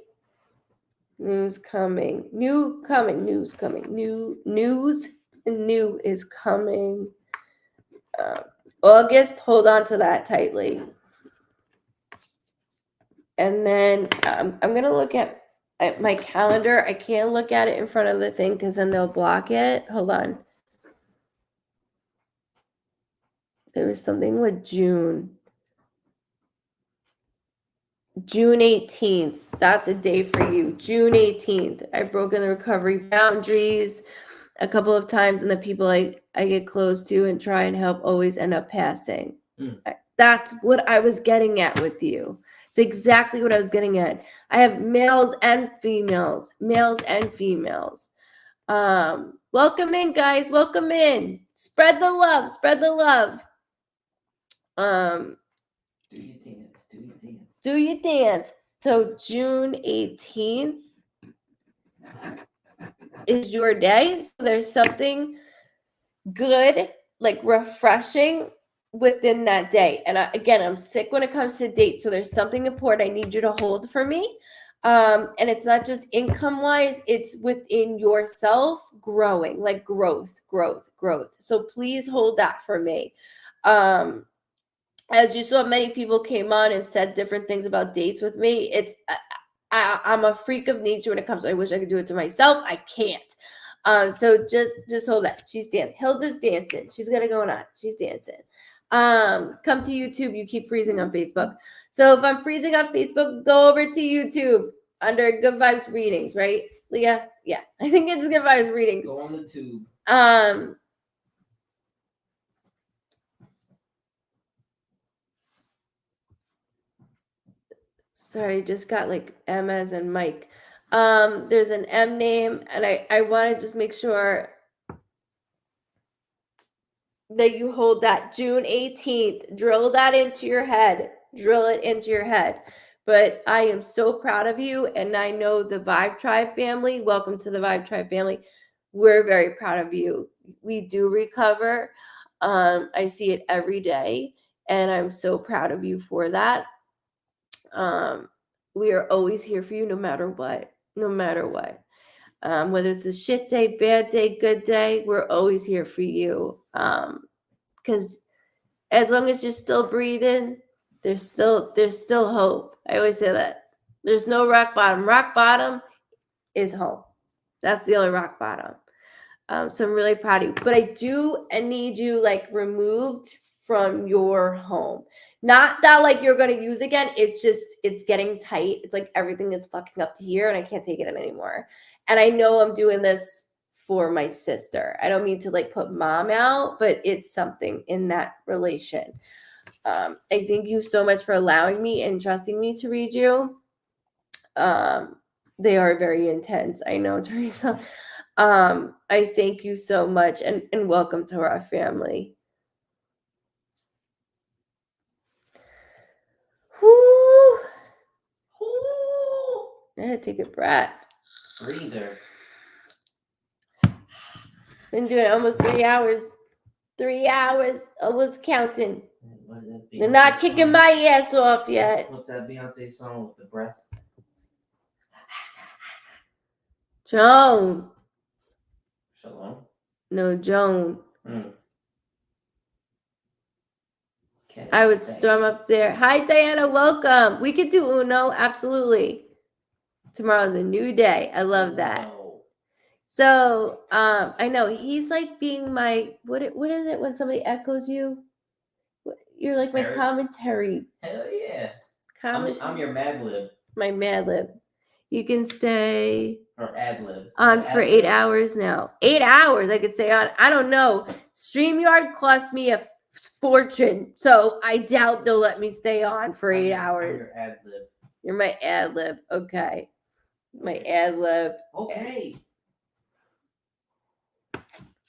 coming. New is coming. August, hold on to that tightly. And then I'm going to look at my calendar. I can't look at it in front of the thing because then they'll block it. Hold on. There was something with June 18th. That's a day for you. June 18th. I've broken the recovery boundaries a couple of times, and the people I get close to and try and help always end up passing. That's what I was getting at with you. It's exactly what I was getting at. I have males and females. Welcome in, guys. Welcome in. Spread the love. Do your dance. So June 18th is your day. So there's something good, like refreshing within that day. And again, I'm sick when it comes to dates. So there's something important I need you to hold for me. And it's not just income wise, it's within yourself growing, like growth. So please hold that for me. As you saw, many people came on and said different things about dates with me. I'm a freak of nature when it comes to, I wish I could do it to myself. I can't. So just hold that. She's dancing. Hilda's dancing. She's got it going on. She's dancing. Come to YouTube. You keep freezing on Facebook. So if I'm freezing on Facebook, go over to YouTube under Good Vibes Readings, right, Leah? Yeah, I think it's Good Vibes Readings. Go on the tube. Sorry, just got like M as in Mike. There's an M name, and I want to just make sure that you hold that June 18th. Drill that into your head. Drill it into your head. But I am so proud of you, and I know the Vibe Tribe family. Welcome to the Vibe Tribe family. We're very proud of you. We do recover. I see it every day, and I'm so proud of you for that. We are always here for you no matter what. Whether it's a shit day, bad day, good day, we're always here for you. Because as long as you're still breathing, there's still hope. I always say that. There's no rock bottom. Rock bottom is home. That's the only rock bottom. So I'm really proud of you. But I do need you like removed from your home. Not that like you're going to use again. It's getting tight. It's like everything is fucking up to here and I can't take it anymore. And I know I'm doing this for my sister. I don't mean to like put mom out, but it's something in that relation. I thank you so much for allowing me and trusting me to read you. They are very intense. I know, Teresa. I thank you so much and welcome to our family. Whoo. I had to take a breath. Breather. Been doing it almost 3 hours. 3 hours. I was counting. They're not kicking my ass off yet. What's that Beyonce song with the breath? Joan. Shalom? No, Joan. Okay, I would storm up there. Hi, Diana. Welcome. We could do Uno. Absolutely. Tomorrow's a new day. I love that. So, I know he's like being my, what is it when somebody echoes you? You're like my commentary. Hell yeah. I'm your Mad Lib. My Mad Lib. You can stay or ad lib on for 8 hours now. 8 hours I could stay on. I don't know. StreamYard cost me a fortune. So I doubt they'll let me stay on for 8 hours. Your ad lib. You're my ad lib. Okay. My ad lib. Okay.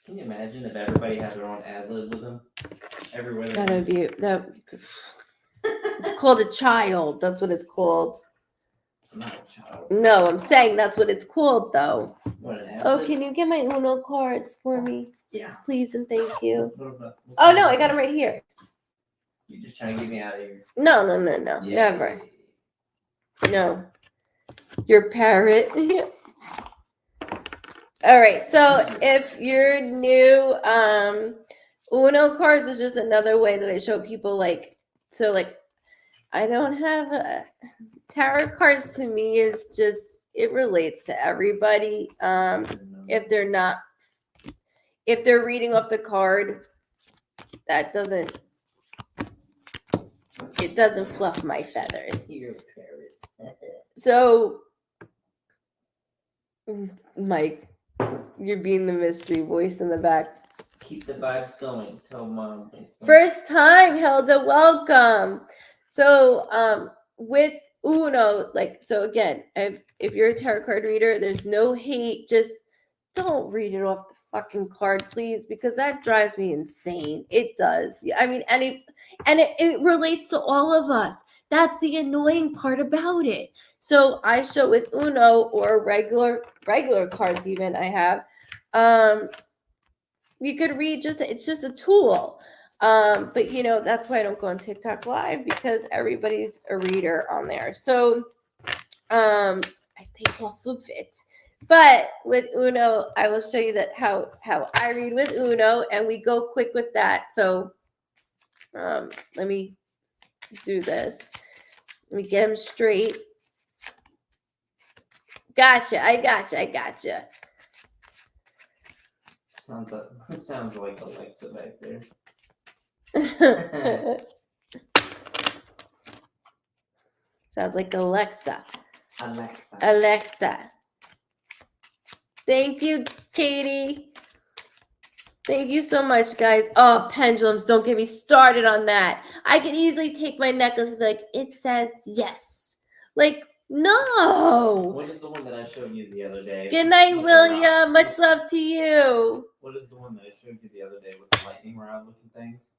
Can you imagine if everybody had their own ad lib with them? Everywhere. That would be that. It's called a child. That's what it's called. I'm not a child. No, I'm saying that's what it's called, though. What, an ad Oh, lib? can you get my Uno cards for me? Yeah. Please and thank you. What Oh, no, I got them right here. You just trying to get me out of here? No. Yeah. Never. No. Your parrot. All right. So if you're new, Uno cards is just another way that I show people, like, so like, I don't have a tarot cards. To me is just, it relates to everybody. If they're reading off the card, it doesn't fluff my feathers. You're a parrot. So, Mike, you're being the mystery voice in the back. Keep the vibes going. Tell mom. First time, Hilda, welcome. So, with Uno, like, so again, if you're a tarot card reader, there's no hate. Just don't read it off the fucking card, please, because that drives me insane. It does. I mean, and it relates to all of us. That's the annoying part about it. So I show with Uno or regular cards, even I have. You could read it's just a tool. But that's why I don't go on TikTok live, because everybody's a reader on there. So I stay off of it. But with Uno, I will show you that how I read with Uno, and we go quick with that. So let me do this. Let me get them straight. Gotcha. I gotcha. Sounds like Alexa back there. Sounds like Alexa. Alexa. Thank you, Katie. Thank you so much, guys. Oh, pendulums. Don't get me started on that. I could easily take my necklace and be like, it says yes. Like, no. What is the one that I showed you the other day? Good night, William. Much love to you. What is the one that I showed you the other day with the lightning rod looking things?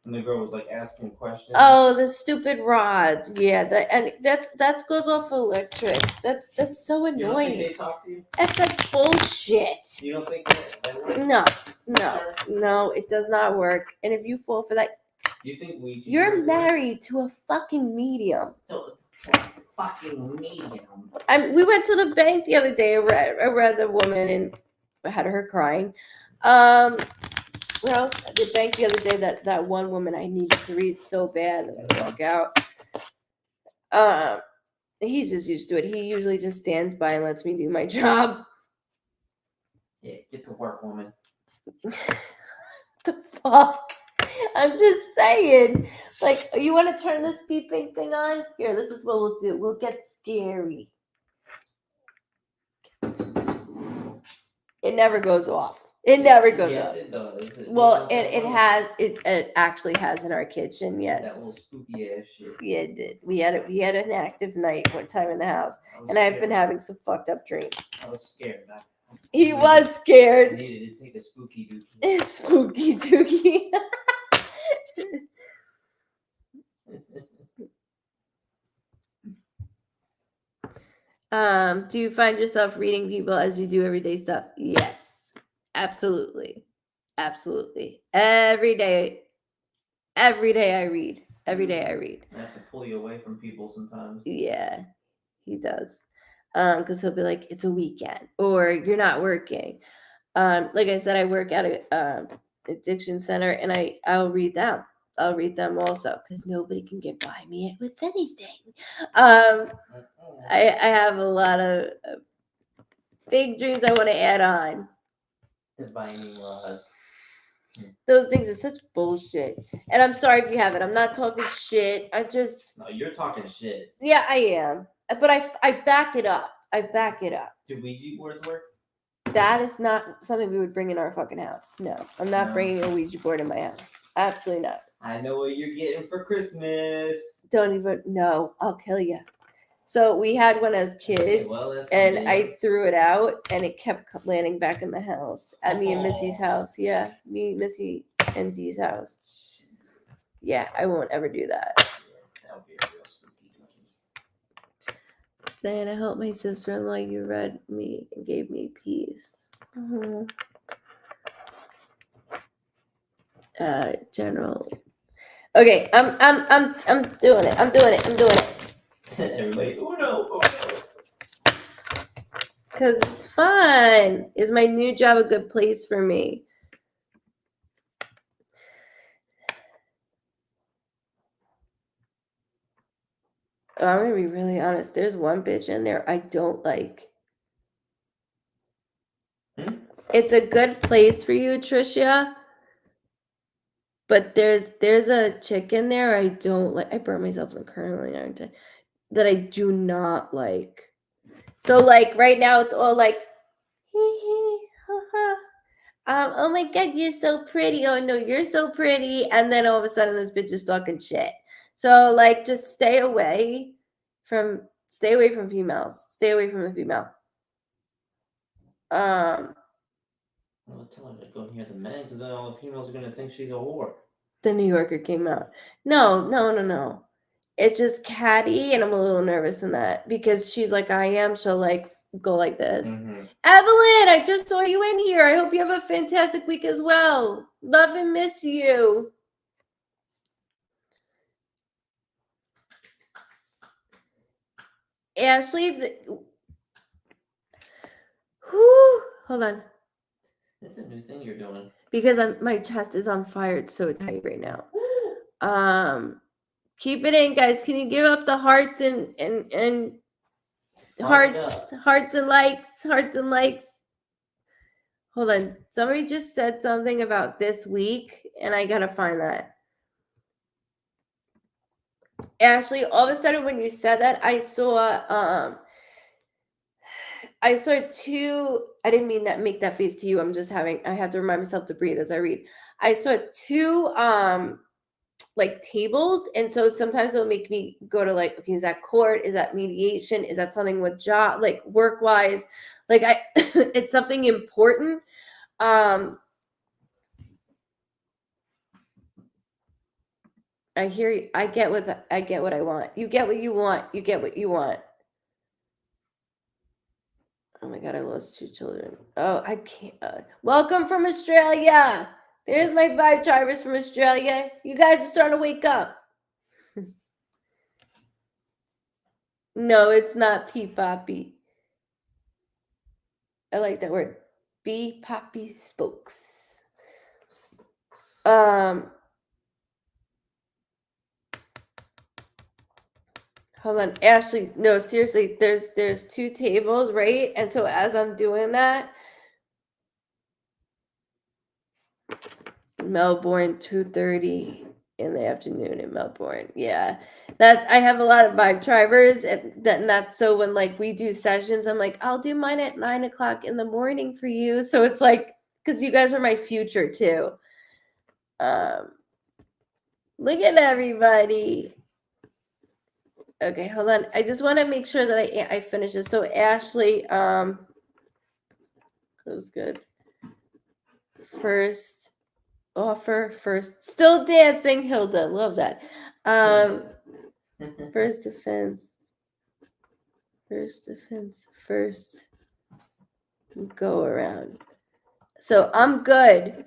And the girl was like asking questions. Oh, the stupid rods. Yeah, that goes off electric. That's so annoying. You don't think they talk to you? That's like bullshit. You don't think that works? No, it does not work. And if you fall for that, you think you're married to a fucking medium. Fucking medium. We went to the bank the other day. I read the woman and I had her crying. Where else? The bank the other day, that one woman I needed to read so bad that I walk out. He's just used to it. He usually just stands by and lets me do my job. Yeah, get to work, woman. The fuck? I'm just saying. Like, you want to turn this beeping thing on? Here, this is what we'll do. We'll get scary. It never goes off. It never goes off. Yes, it does. It actually has in our kitchen. Yes. That little spooky ass shit. Yeah, it did. We had an active night one time in the house, and I've been having some fucked up dreams. I was scared. He was scared. I needed to take a spooky dookie. Spooky dookie. Do you find yourself reading people as you do everyday stuff? Yes, absolutely. Every day I read. I have to pull you away from people sometimes. Yeah, he does. Because he'll be like, it's a weekend, or you're not working. Like I said, I work at a addiction center, and I'll read them. I'll read them also, because nobody can get by me with anything. I have a lot of big dreams I want to add on. Divining rod. Those things are such bullshit. And I'm sorry if you haven't. I'm not talking shit. No, you're talking shit. Yeah, I am. But I back it up. Do Ouija boards work? That is not something we would bring in our fucking house. No, I'm not bringing a Ouija board in my house. Absolutely not. I know what you're getting for Christmas. Don't even know. I'll kill you. So we had one as kids, and I threw it out, and it kept landing back in the house at me and Missy's house. Yeah, me, Missy, and Dee's house. Yeah, I won't ever do that. That would be a real spooky dookie. Diana, help my sister-in-law. You read me and gave me peace. General. Okay, I'm doing it. I'm doing it. Everybody, Uno. Because it's fun. Is my new job a good place for me? Oh, I'm going to be really honest. There's one bitch in there I don't like. It's a good place for you, Tricia. But there's a chick in there I don't like. I burnt myself in the curling iron today. That I do not like. So like right now it's all like, oh my god, you're so pretty. Oh no, you're so pretty. And then all of a sudden this bitch is talking shit. So like just stay away from females. Stay away from the female. Well, tell her to go near the men because then all the females are gonna think she's a whore. The New Yorker came out. No. It's just catty, and I'm a little nervous in that because she's like I am. She'll like go like this. Evelyn, I just saw you in here. I hope you have a fantastic week as well. Love and miss you. Ashley, hold on. It's a new thing you're doing. Because my chest is on fire. It's so tight right now. Keep it in, guys. Can you give up the hearts and hearts and likes? Hold on. Somebody just said something about this week, and I gotta find that. Ashley, all of a sudden when you said that, I saw two. I didn't mean that. Make that face to you. I have to remind myself to breathe as I read. I saw two like tables, and so sometimes it'll make me go to like, okay, is that court? Is that mediation? Is that something with job, like work wise? Like it's something important. I hear you. I get what I want. You get what you want. You get what you want. Oh my god, I lost 2 children. Oh, I can't. Welcome from Australia. There's my vibe drivers from Australia. You guys are starting to wake up. No, it's not pee poppy. I like that word. Bee poppy spokes. Hold on, Ashley. No, seriously, there's 2 tables, right? And so as I'm doing that, Melbourne, 2:30 in the afternoon in Melbourne. Yeah, I have a lot of vibe drivers, and that's so when like we do sessions, I'm like, I'll do mine at 9:00 in the morning for you. So it's like, because you guys are my future too. Look at everybody. Okay, hold on. I just want to make sure that I finish this. So Ashley, goes good. First offer, still dancing, Hilda. Love that. First defense, first go around. So I'm good.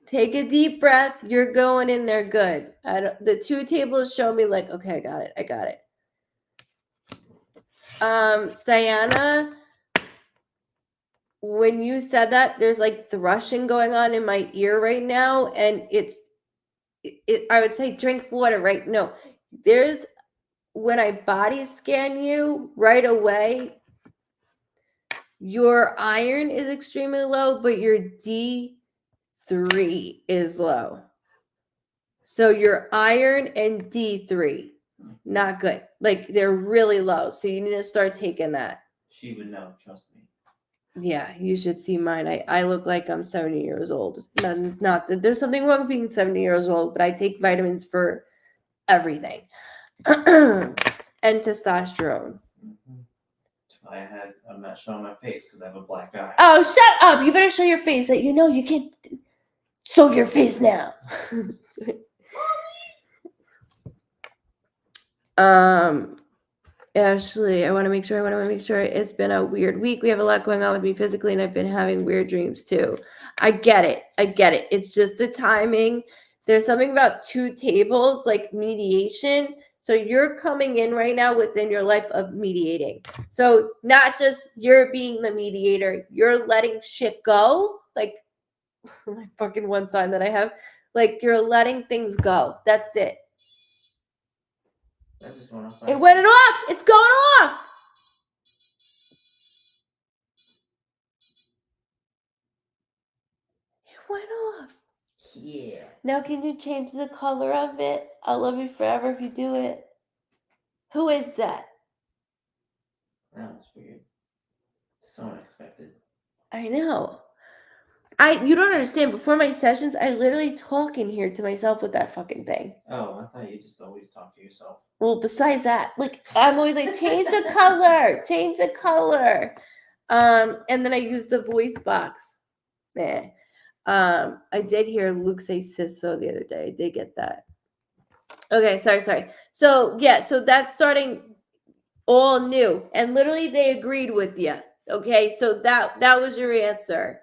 Take a deep breath. You're going in there good. The 2 tables show me like, okay, I got it. Diana, when you said that, there's like thrushing going on in my ear right now, and I would say drink water, right? No, there's, when I body scan you right away, your iron is extremely low, but your D3 is low. So your iron and D3, not good. Like they're really low. So you need to start taking that. She would know, trust me. Yeah, you should see mine. I look like I'm 70 years old. Not that there's something wrong with being 70 years old, but I take vitamins for everything. And testosterone. I'm not showing my face because I have a black eye. Oh, shut up! You better show your face. That you can't show your face now. Ashley, I want to make sure. It's been a weird week. We have a lot going on with me physically, and I've been having weird dreams too. I get it. It's just the timing. There's something about 2 tables, like mediation. So you're coming in right now within your life of mediating. So not just you're being the mediator, you're letting shit go. Like my fucking one sign that I have. Like you're letting things go. That's it. It went off. It's going off. It went off. Yeah. Now can you change the color of it? I'll love you forever if you do it. Who is that? That was weird. So unexpected. I know. You don't understand. Before my sessions, I literally talk in here to myself with that fucking thing. Oh, I thought you just always talk to yourself. Well, besides that, like I'm always like, change the color, change the color. And then I use the voice box. Nah. I did hear Luke say "sisso" the other day. I did get that. Okay, sorry. So yeah, so that's starting all new, and literally they agreed with you. Okay, so that was your answer.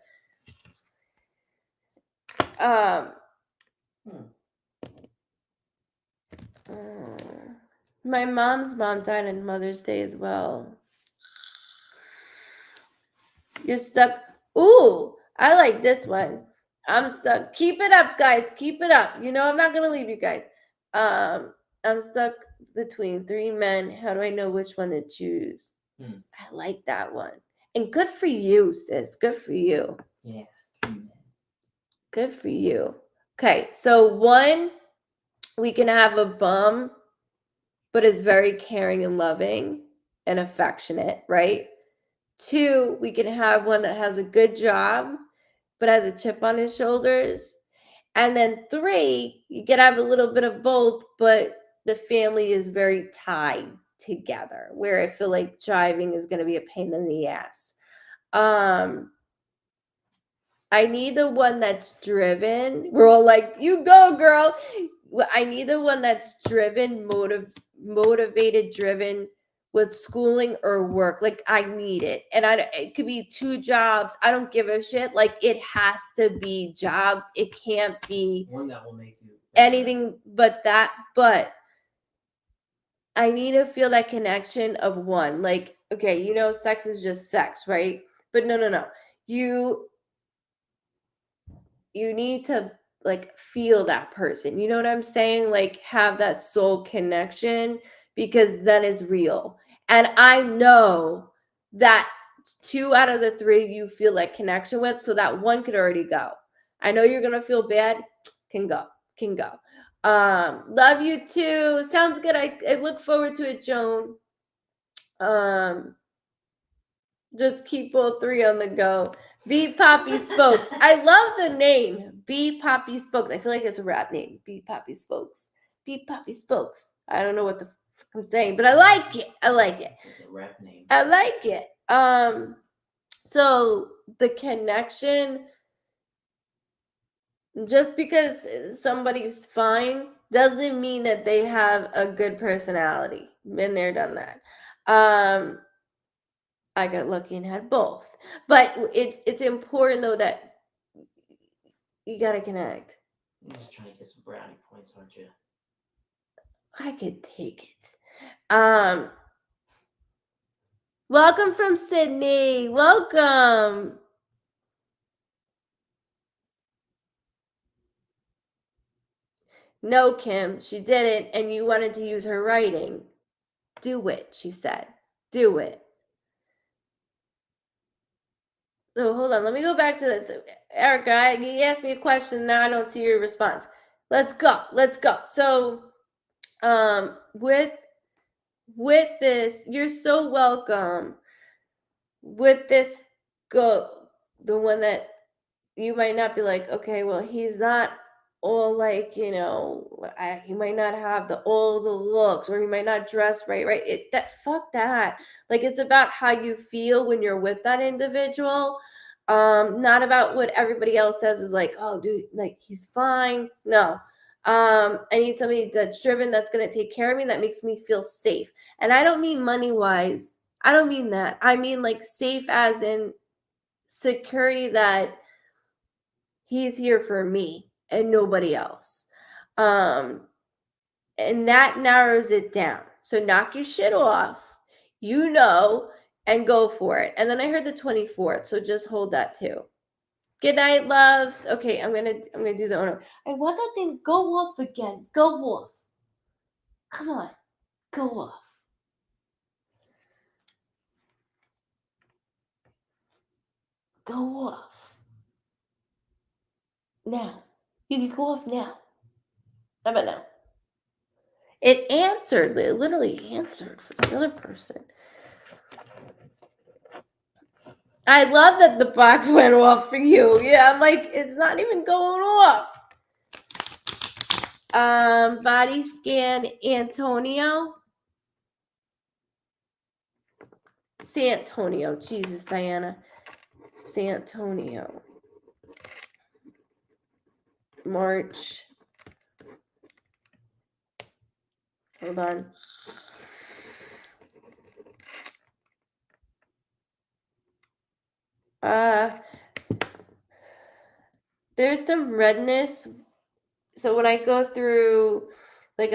My mom's mom died on Mother's Day as well. You're stuck. Ooh, I like this one. I'm stuck. Keep it up, guys. Keep it up. I'm not gonna leave you guys. I'm stuck between 3 men. How do I know which one to choose? I like that one. And good for you, sis. Good for you. Yes. Good for you. Okay, so 1, we can have a bum, but is very caring and loving and affectionate, right? 2, we can have one that has a good job, but has a chip on his shoulders. And then 3, you can have a little bit of both, but the family is very tied together, where I feel like driving is going to be a pain in the ass. I need the one that's driven. We're all like, you go, girl. I need the one that's driven, motivated, driven with schooling or work. Like I need it. And it could be 2 jobs. I don't give a shit. Like it has to be jobs. It can't be one that will make you anything but that. But I need to feel that connection of one. Like, okay, sex is just sex, right? But no. You need to like feel that person. You know what I'm saying? Like have that soul connection, because then it's real. And I know that 2 out of the 3 you feel like connection with, so that 1 could already go. I know you're gonna feel bad. Can go. Love you too. Sounds good. I look forward to it, Joan. Just keep all 3 on the go. Be Poppy Spokes. I love the name. Be Poppy Spokes. I feel like it's a rap name. Be Poppy Spokes. Be Poppy Spokes. I don't know what the fuck I'm saying, but I like it. It's a rap name. I like it. So the connection, just because somebody's fine doesn't mean that they have a good personality. Been there, done that. I got lucky and had both. But it's important though that you gotta connect. You're just trying to get some brownie points, aren't you? I could take it. Welcome from Sydney. Welcome. No, Kim, she didn't, and you wanted to use her writing. Do it, she said. Do it. So hold on, let me go back to this. Erica, you asked me a question, now I don't see your response. Let's go. So with this, you're so welcome. With this the one that you might not be like, okay, well, he's not all like, he might not have all the looks, or he might not dress right. Fuck that. Like, it's about how you feel when you're with that individual. Not about what everybody else says is like, oh, dude, like, he's fine. No. I need somebody that's driven, that's going to take care of me, that makes me feel safe. And I don't mean money wise. I don't mean that. I mean like safe as in security, that he's here for me and nobody else. And that narrows it down. So knock your shit off, and go for it. And then I heard the 24th, so just hold that too. Good night, loves. Okay, I'm gonna do the owner. I want that thing go off again. Go off. Come on, go off. Go off. Now. You can go off now. How about now? It answered. It literally answered for the other person. I love that the box went off for you. Yeah, I'm like, it's not even going off. Body scan, Antonio. Santonio. Jesus, Diana. Santonio. March. Hold on. There's some redness. So when I go through, like,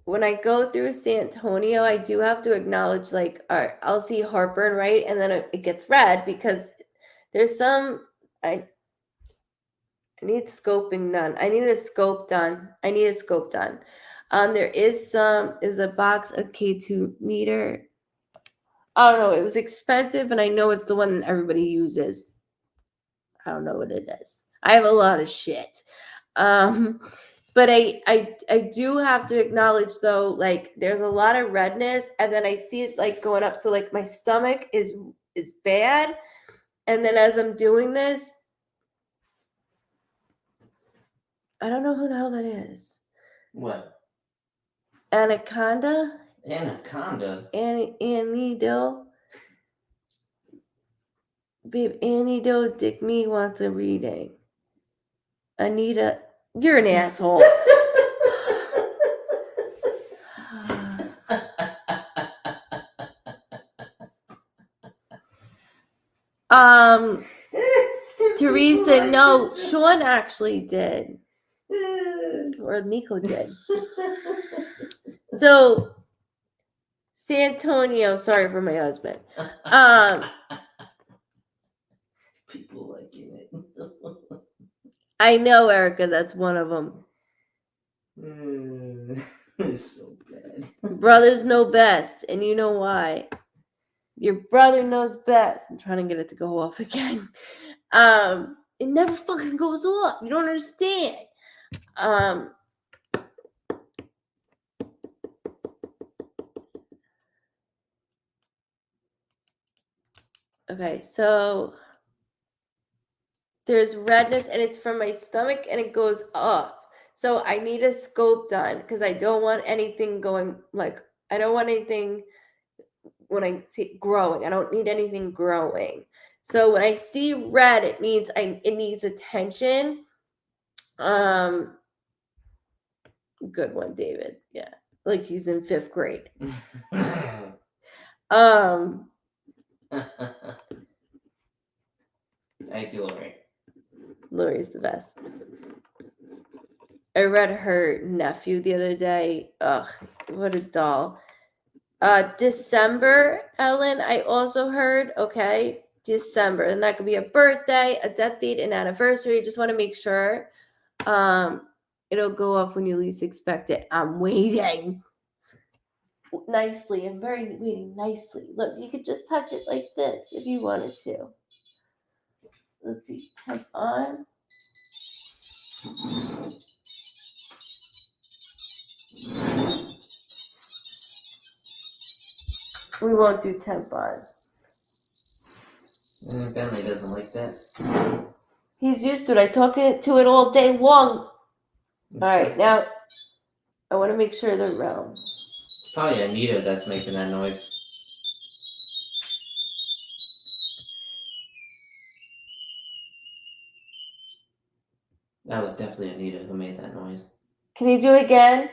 when I go through Santonio, I do have to acknowledge, like, I'll see heartburn, right? And then it gets red because there's some, I need scoping done. I need a scope done. There is a box of K2 meter. I don't know. It was expensive, and I know it's the one everybody uses. I don't know what it is. I have a lot of shit. But I do have to acknowledge, though, like, there's a lot of redness, and then I see it, like, going up. So, like, my stomach is bad. And then as I'm doing this, I don't know who the hell that is. What? Anaconda? Anido? Babe, Anido Dick Me wants a reading. Anita, you're an asshole. Teresa, no, Sean actually did. Or Nico did. So, Santonio, sorry for my husband. People liking it. I know, Erica, that's one of them. It's so bad. Brothers know best, and you know why. Your brother knows best. I'm trying to get it to go off again. It never fucking goes off. You don't understand. Okay, so there's redness, and it's from my stomach, and it goes up. So I need a scope done because I don't want anything going, like, I don't want anything when I see it growing. I don't need anything growing. So when I see red, it means it needs attention. Good one, David. Yeah, like he's in 5th grade. Thank you, Lori. Lori's the best. I read her nephew the other day. Ugh, what a doll. December, Ellen, I also heard. Okay, December. And that could be a birthday, a death date, an anniversary. Just want to make sure. It'll go off when you least expect it. I'm waiting. Nicely. I'm waiting nicely. Look, you could just touch it like this if you wanted to. Let's see. Temp on. We won't do temp on. Bentley doesn't like that. He's used to it. I talk to it all day long. All right, now I want to make sure they're round. It's probably Anita that's making that noise. That was definitely Anita who made that noise. Can you do it again?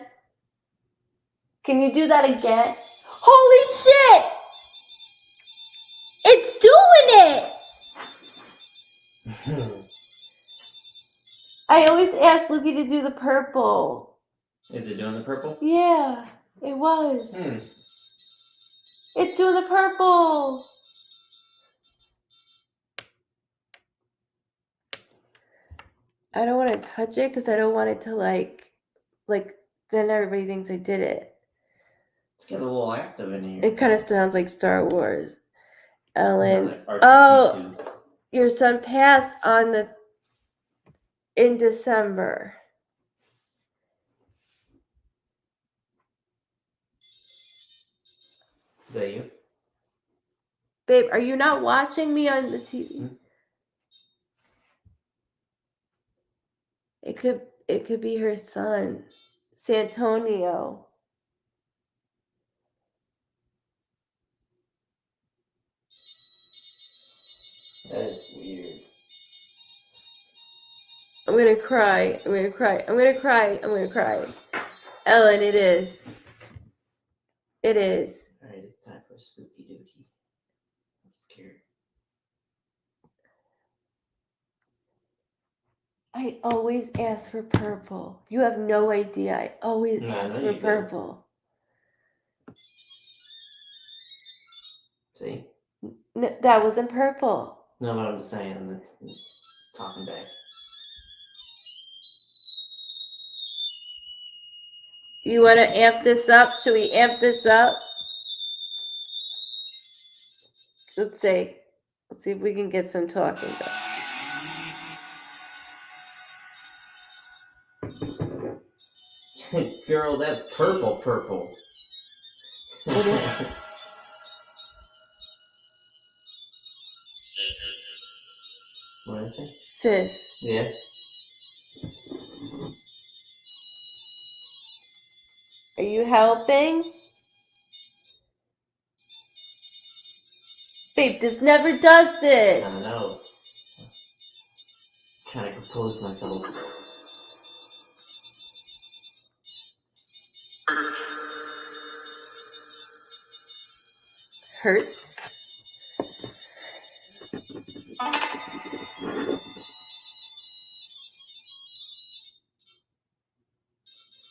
Can you do that again? Holy shit! It's doing it! I always ask Lukey to do the purple. Is it doing the purple? Yeah, it was. It's doing the purple. I don't want to touch it because I don't want it to like then everybody thinks I did it. It's got a little active in here. It kind of sounds like Star Wars. Ellen. Like Oh, your son passed in December. Is that you? Babe, are you not watching me on the TV? It could be her son, Santonio. That is weird. I'm gonna cry. I'm gonna cry. I'm gonna cry. I'm gonna cry. Ellen, it is. It is. Alright, it's time for a spooky dookie. I'm scared. I always ask for purple. You have no idea. I always ask for purple. See? No, that wasn't purple. No, but I'm just saying, it's talking back. You want to amp this up? Should we amp this up? Let's see. Let's see if we can get some talking done. Girl, that's purple. It is. What is it? Sis. Yeah. Are you helping? Babe, this never does this. I know. I'm trying to compose myself. Hurts.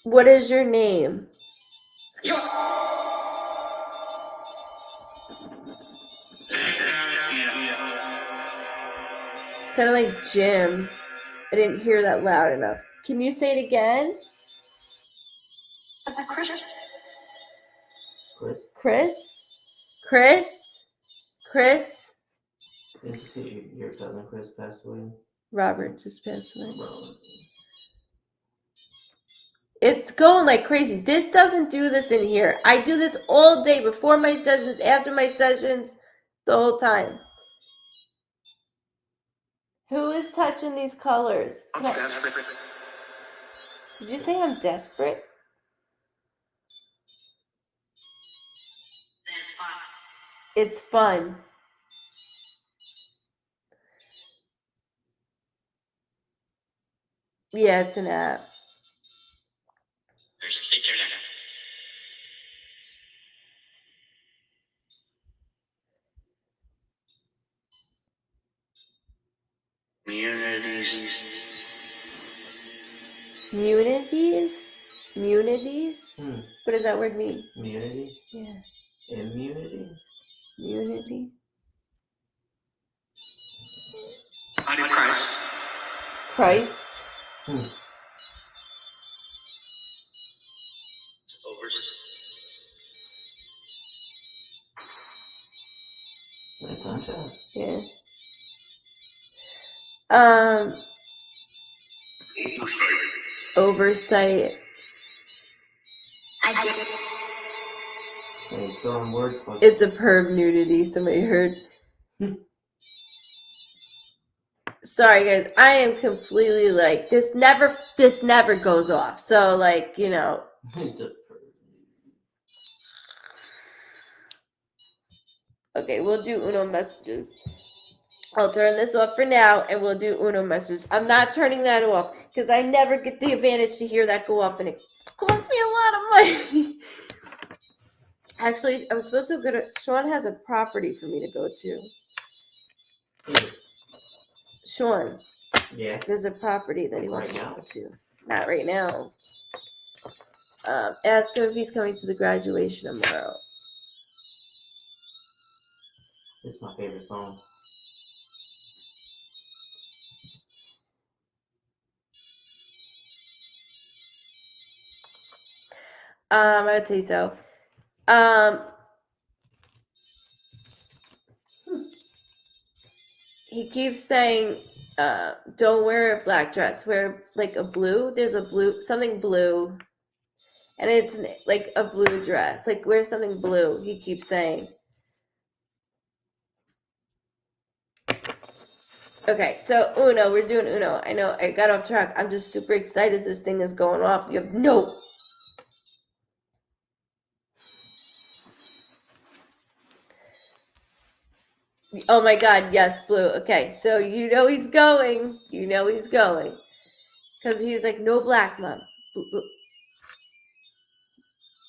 What is your name? Sounded like Jim. I didn't hear that loud enough. Can you say it again? Chris? Didn't you see your cousin Chris passed away? Robert just passed away. Robert. It's going like crazy. This doesn't do this in here. I do this all day, before my sessions, after my sessions, the whole time. Who is touching these colors? Did you say I'm desperate? It's fun. Yeah, it's an app. Munities? What does that word mean? Immunity? Yeah. Immunity? Unity? Christ? Yeah. Oversight. I did it. So he's throwing words like It's a perv nudity, somebody heard. Sorry guys, I am completely like this never goes off. So like, you know. Okay, we'll do Uno messages. I'll turn this off for now and we'll do Uno messages. I'm not turning that off because I never get the advantage to hear that go off and it costs me a lot of money. Actually, I was supposed to go to Sean has a property for me to go to. Sean. Yeah. There's a property that he wants to go to. Not right now. Ask him if he's coming to the graduation tomorrow. This is my favorite song. I would say so. He keeps saying, don't wear a black dress. Wear like a blue. There's a blue, something blue. And it's like a blue dress. Like wear something blue, he keeps saying. Okay, so Uno, we're doing Uno. I know I got off track. I'm just super excited this thing is going off. You have no... Oh my God, yes, blue. Okay, so you know he's going. You know he's going. Because he's like, no black, Mom.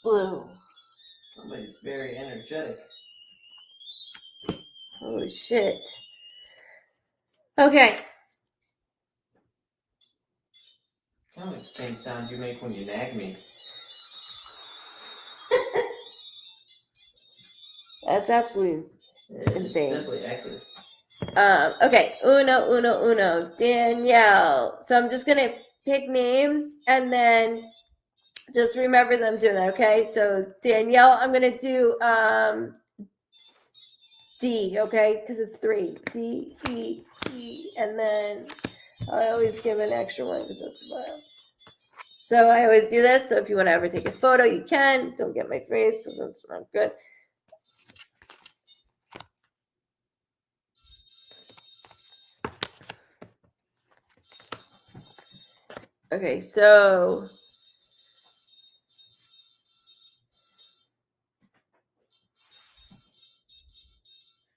Blue. Somebody's very energetic. Holy shit. Okay. Kind of like the same sound you make when you nag me. That's absolutely insane. It's definitely accurate. Okay, Uno. Danielle. So I'm just gonna pick names and then just remember them doing that, okay? So Danielle, I'm gonna do D, okay? Because it's 3. D, E, E, and then I always give an extra one because that's fun. So I always do this. So if you want to ever take a photo, you can. Don't get my face because that's not good. Okay, so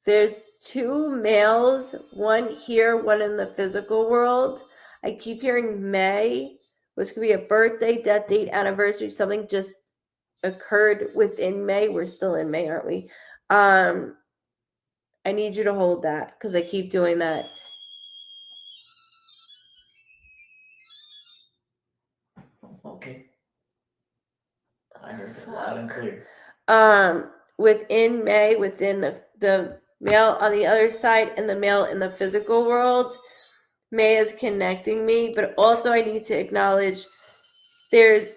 there's 2 males, one here, one in the physical world. I keep hearing May, which could be a birthday, death date, anniversary, something just occurred within May. We're still in May, aren't we? I need you to hold that because I keep doing that. Okay. I heard it loud and clear. Within May, within the male on the other side and the male in the physical world, May is connecting me, but also I need to acknowledge there's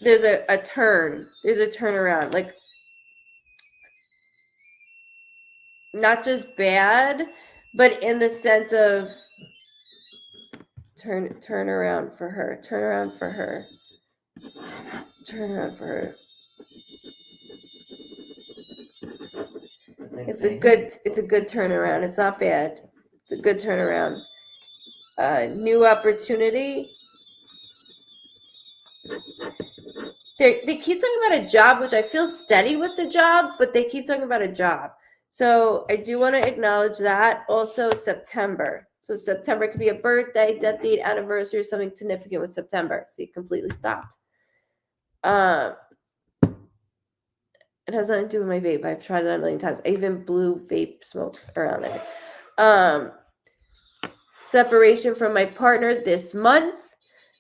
a turn. There's a turnaround. Like not just bad, but in the sense of turn around for her. Turn around for her. Turn around for her. It's a good turnaround. It's not bad. It's a good turnaround. New opportunity. They keep talking about a job, which I feel steady with the job, but they keep talking about a job. So I do want to acknowledge that. Also September. So September could be a birthday, death date, anniversary, something significant with September. See, it completely stopped. It has nothing to do with my vape. I've tried that a million times. I even blew vape smoke around there. Separation from my partner this month.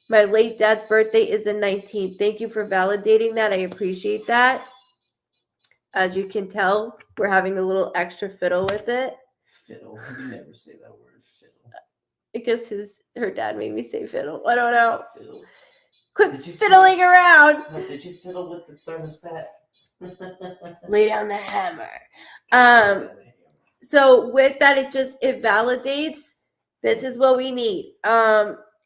My late dad's birthday is the 19th. Thank you for validating that. I appreciate that. As you can tell, we're having a little extra fiddle with it. Fiddle. You never say that word, fiddle. I guess her dad made me say fiddle. I don't know. Fiddle. Quit fiddling around. Did you fiddle with the thermostat? Lay down the hammer. So with that, it validates this is what we need.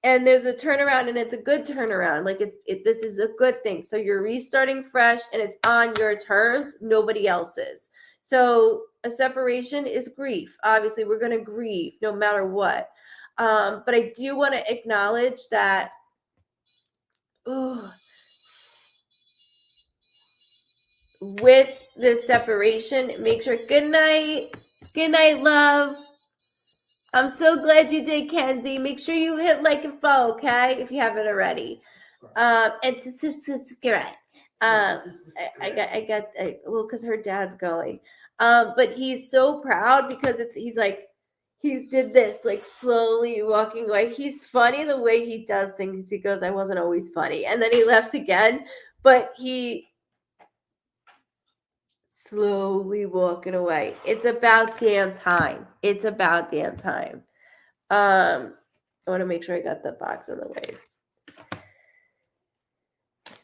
And there's a turnaround, and it's a good turnaround. Like this is a good thing. So you're restarting fresh, and it's on your terms, nobody else's. So a separation is grief. Obviously, we're going to grieve no matter what. But I do want to acknowledge that with this separation, make sure, good night, love. I'm so glad you did, Kenzie. Make sure you hit like and follow, okay, if you haven't already. It's great. I got well, because her dad's going. But he's so proud because he's like, he's did this, like slowly walking away. He's funny the way he does things. He goes, I wasn't always funny. And then he laughs again, but he slowly walking away. It's about damn time. It's about damn time. I want to make sure I got the box on the way.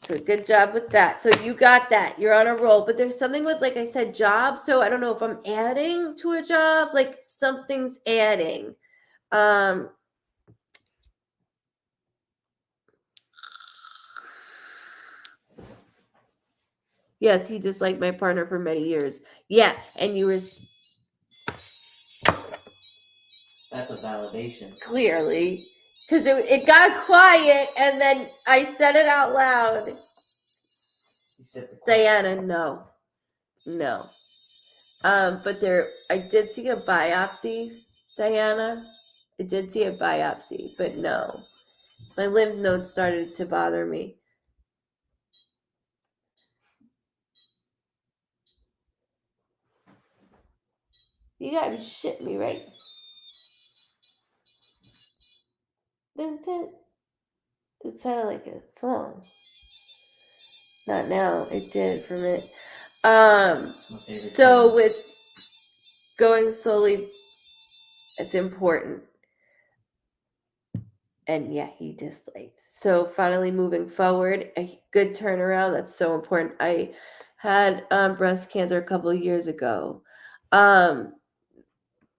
So good job with that. So you got that. You're on a roll. But there's something with, like I said, job. So I don't know if I'm adding to a job. Like something's adding. Yes, he disliked my partner for many years. Yeah, and you were... That's a validation. Clearly. Because it got quiet, and then I said it out loud. Diana, no. But I did see a biopsy, Diana. I did see a biopsy, but no. My lymph nodes started to bother me. You gotta be shitting me, right? It sounded like a song. Not now. It did for a minute. So with going slowly, it's important. And yeah, he disliked. So finally moving forward, a good turnaround. That's so important. I had breast cancer a couple of years ago.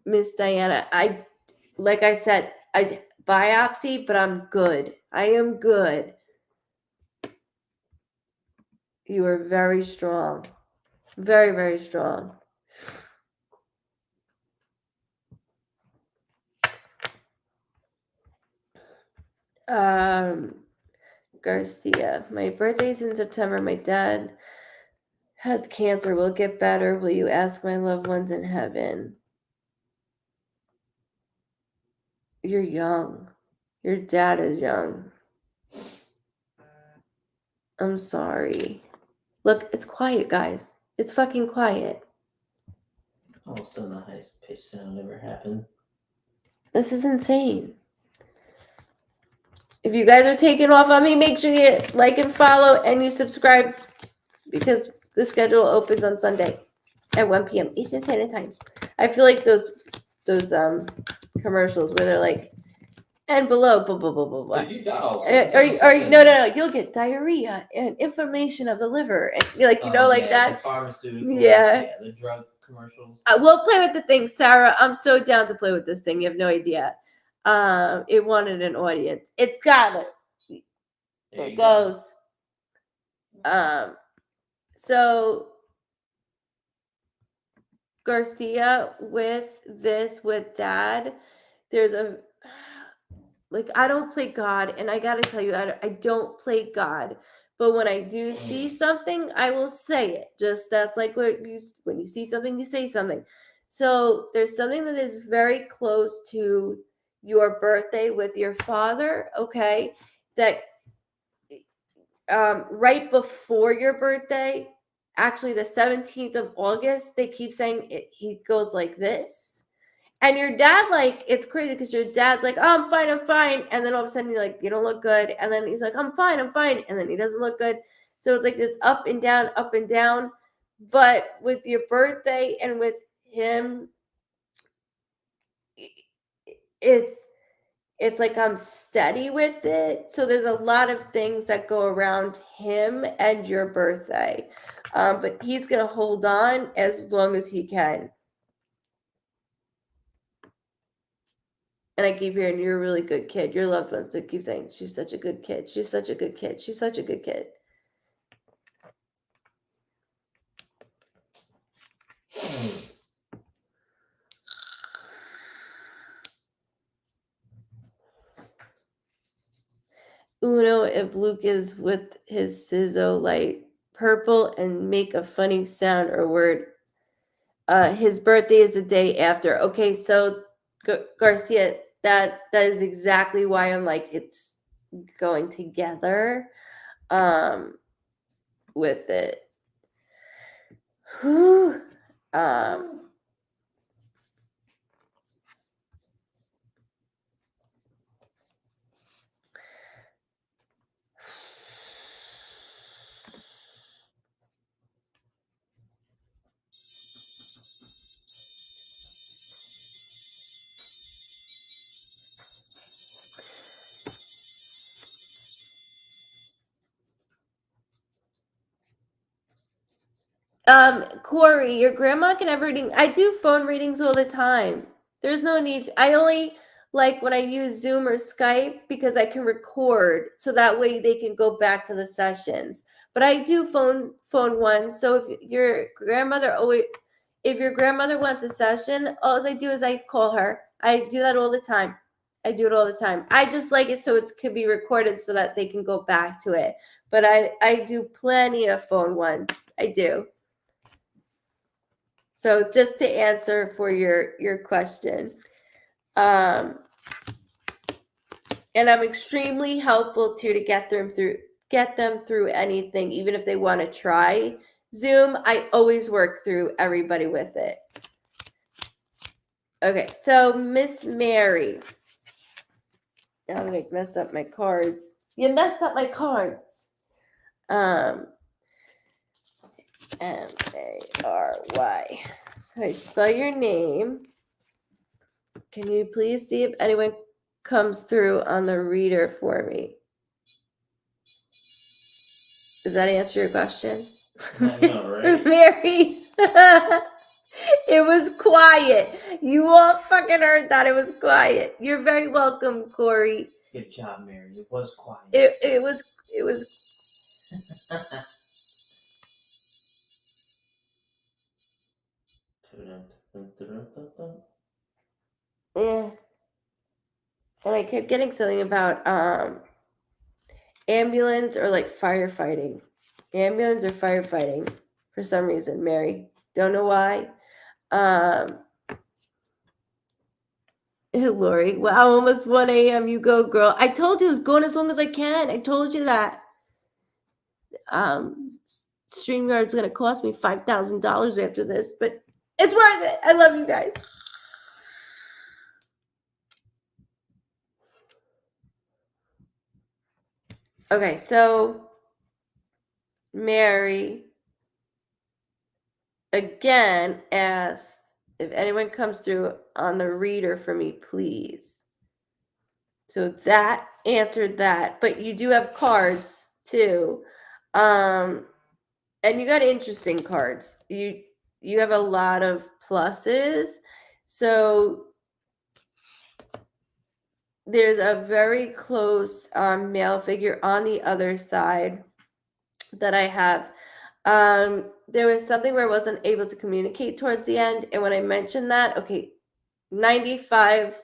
Miss Diana, like I said, I biopsy, but I'm good. I am good. You are very strong. Very, very strong. Garcia, my birthday's in September. My dad has cancer. Will it get better? Will you ask my loved ones in heaven? You're young. Your dad is young. I'm sorry. Look, it's quiet, guys. It's fucking quiet. All of a sudden, the highest pitch sound ever happened. This is insane. If you guys are taking off on me, make sure you like and follow and you subscribe, because the schedule opens on Sunday at 1 p.m. Eastern Standard Time. I feel like those commercials where they're like, and below, blah, blah, blah, blah, blah. Or no, you'll get diarrhea and inflammation of the liver. And that. The pharmaceutical. Yeah. The drug commercials. We'll play with the thing, Sarah. I'm so down to play with this thing. You have no idea. It wanted an audience. It's got it. There it goes. So Garcia with dad, there's I don't play God, and I gotta tell you, I don't play God, but when I do see something, I will say it. Just that's like when you see something, you say something. So there's something that is very close to your birthday with your father, okay? That right before your birthday, actually the 17th of August, they keep saying he goes like this. And your dad, it's crazy because your dad's like, oh, I'm fine. And then all of a sudden you're like, you don't look good. And then he's like, I'm fine. And then he doesn't look good. So it's like this up and down. But with your birthday and with him, it's like I'm steady with it. So there's a lot of things that go around him and your birthday. But he's going to hold on as long as he can. And I keep hearing, you're a really good kid. Your loved ones keep saying, she's such a good kid. She's such a good kid. She's such a good kid. Uno if Luke is with his sizzle light purple and make a funny sound or word. His birthday is the day after. Okay, so Garcia, that is exactly why I'm like it's going together with it. Whew. Corey, your grandma can have reading. I do phone readings all the time. There's no need. I only like when I use Zoom or Skype because I can record so that way they can go back to the sessions. But I do phone one. So if your grandmother wants a session, all I do is I call her. I do that all the time. I do it all the time. I just like it so it could be recorded so that they can go back to it. But I do plenty of phone ones. I do. So just to answer for your question, and I'm extremely helpful too to get them through anything, even if they want to try Zoom. I always work through everybody with it. Okay, so Miss Mary. Now that I messed up my cards. You messed up my cards. Mary. So I spell your name. Can you please see if anyone comes through on the reader for me? Does that answer your question? I know, right? Mary. It was quiet. You all fucking heard that. It was quiet. You're very welcome, Corey. Good job, Mary. It was quiet. It was yeah. And I kept getting something about ambulance or like firefighting. Ambulance or firefighting for some reason, Mary. Don't know why. Lori, wow, almost 1 a.m. You go, girl. I told you I was going as long as I can. I told you that. StreamYard's going to cost me $5,000 after this, but it's worth it. I love you guys. Okay, so Mary again asked if anyone comes through on the reader for me, please. So that answered that, but you do have cards too. And you got interesting cards. You have a lot of pluses. So there's a very close male figure on the other side that I have. There was something where I wasn't able to communicate towards the end. And when I mentioned that, okay, 95%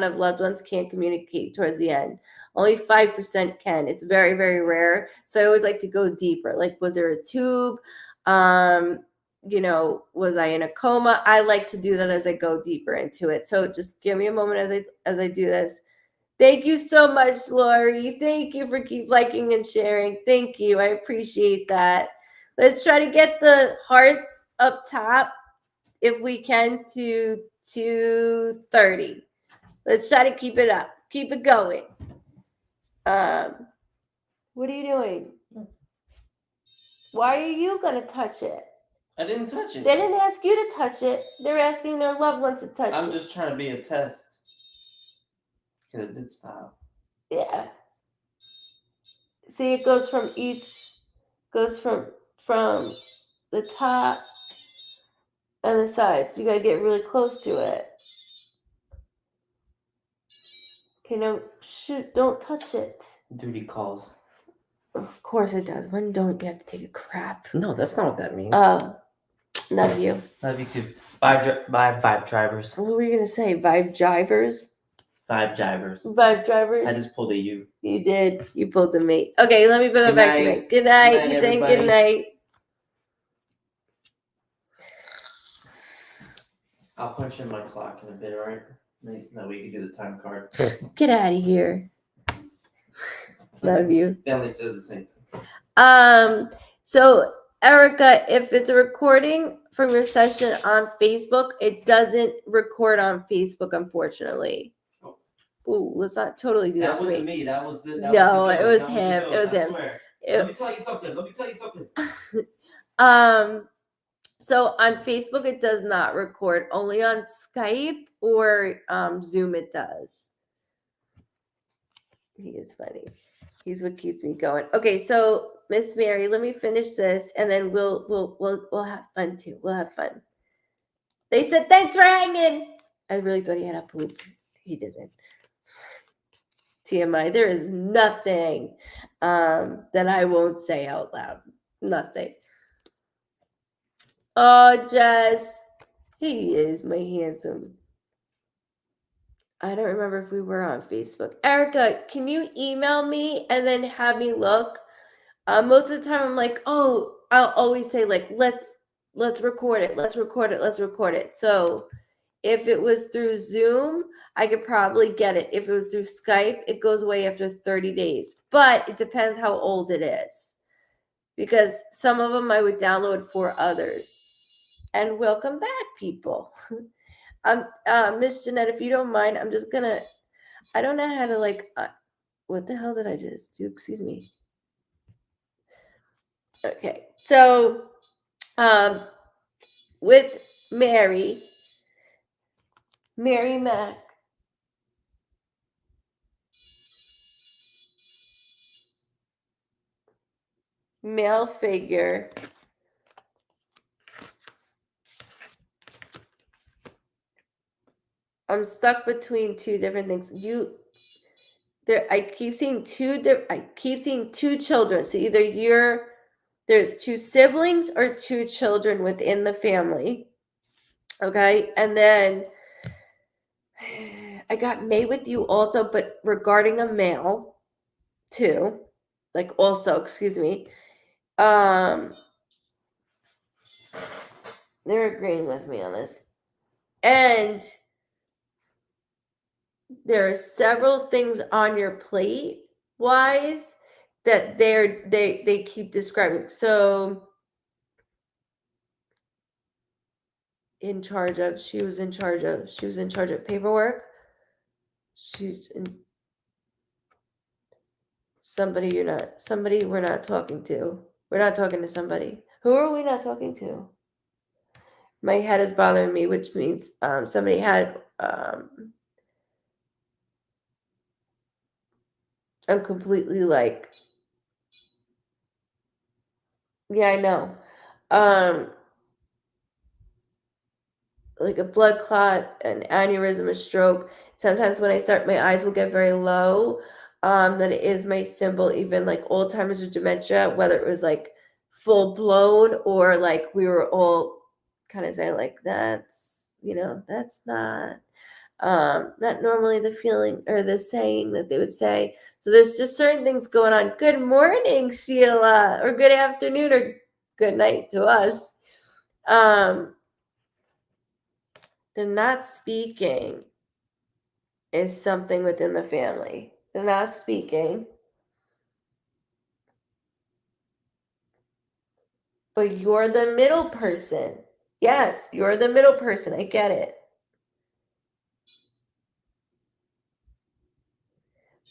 of loved ones can't communicate towards the end. Only 5% can. It's very, very rare. So I always like to go deeper. Like, was there a tube? Was I in a coma? I like to do that as I go deeper into it. So just give me a moment as I do this. Thank you so much, Lori. Thank you for keep liking and sharing. Thank you. I appreciate that. Let's try to get the hearts up top if we can to 230. Let's try to keep it up. Keep it going. What are you doing? Why are you going to touch it? I didn't touch it. They didn't ask you to touch it. They're asking their loved ones to touch it. I'm just trying to be a test. Because it did stop. Yeah. See, it goes from the top and the sides. You got to get really close to it. Okay, no, shoot, don't touch it. Duty calls. Of course it does. When don't you have to take a crap? No, that's not what that means. Love you. Love you too. Bye, Vibe drivers. What were you going to say? Vibe drivers? Vibe drivers. Vibe drivers. I just pulled a U. You did. You pulled a me. Okay, let me bring it back to me. Good night. Good night, He's saying good night. I'll punch in my clock in a bit, alright? That way you can do the time card. Get out of here. Love you. Bentley says the same thing. So Erica, if it's a recording from your session on Facebook, it doesn't record on Facebook, unfortunately. Ooh, let's not totally do that. That wasn't me. That was the. No, it was him. It was him. Let me tell you something. So on Facebook, it does not record. Only on Skype or Zoom, it does. He is funny. He's what keeps me going. Okay, so Miss Mary, let me finish this, and then we'll have fun too. We'll have fun. They said thanks for hanging. I really thought he had a poop. He didn't. TMI. There is nothing that I won't say out loud. Nothing. Oh, Jess. He is my handsome. I don't remember if we were on Facebook. Erica, can you email me and then have me look? Most of the time I'm like, oh, I'll always say like, let's record it. Let's record it. So if it was through Zoom, I could probably get it. If it was through Skype, it goes away after 30 days. But it depends how old it is. Because some of them I would download for others. And welcome back, people. Miss Jeanette, if you don't mind, I'm just gonna, I don't know how to like, what the hell did I just do? Excuse me. Okay, so, with Mary Mack, male figure, I'm stuck between two different things. I keep seeing two children. So either there's two siblings or two children within the family. Okay, and then I got made with you also, but regarding a male too. Like also, excuse me. They're agreeing with me on this. And there are several things on your plate wise that they keep describing. So she was in charge of paperwork. She's in somebody we're not talking to. We're not talking to somebody. Who are we not talking to? My head is bothering me, which means somebody had I'm completely like, yeah, I know. Like a blood clot, an aneurysm, a stroke. Sometimes when I start, my eyes will get very low. That it is my symbol, even like Alzheimer's or dementia, whether it was like full blown or like we were all kind of saying like that's not normally the feeling or the saying that they would say. So there's just certain things going on. Good morning, Sheila, or good afternoon, or good night to us. They're not speaking is something within the family. They're not speaking. But you're the middle person. Yes, you're the middle person. I get it.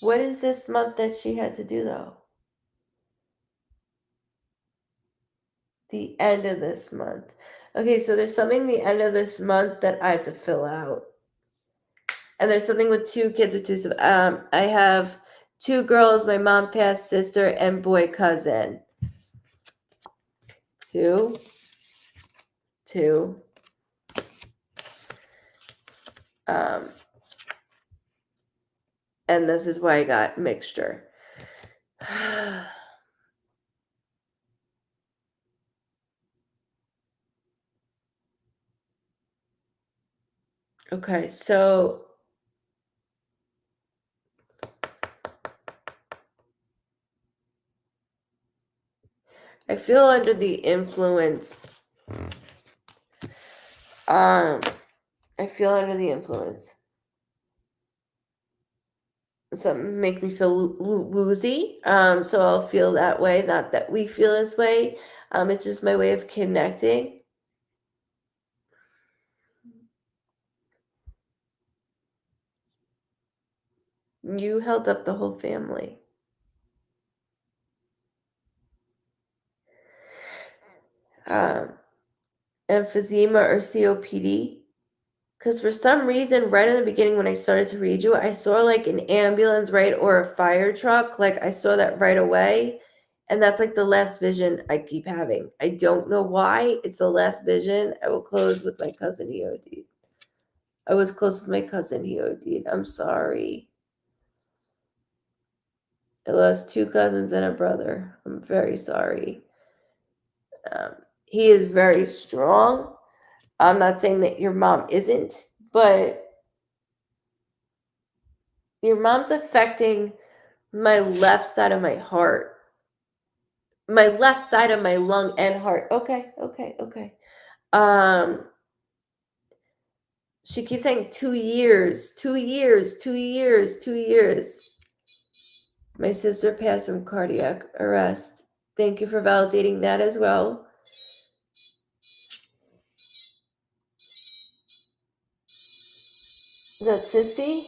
What is this month that she had to do, though? The end of this month. Okay, so there's something the end of this month that I have to fill out. And there's something with two kids with two. I have two girls, my mom passed, sister, and boy cousin. Two. And this is why I got mixture. Okay, so I feel under the influence. I feel under the influence. Something make me feel woozy. So I'll feel that way. Not that we feel this way. It's just my way of connecting. You held up the whole family. Emphysema or COPD. Because for some reason, right in the beginning when I started to read you, I saw like an ambulance, right? Or a fire truck. Like I saw that right away. And that's like the last vision I keep having. I don't know why. It's the last vision. I will close with my cousin. He OD'd. I was close with my cousin. He OD'd. I'm sorry. I lost 2 cousins and a brother. I'm very sorry. He is very strong. I'm not saying that your mom isn't, but your mom's affecting my left side of my heart. My left side of my lung and heart. Okay. She keeps saying 2 years, 2 years, 2 years, 2 years. My sister passed from cardiac arrest. Thank you for validating that as well. Is that Sissy?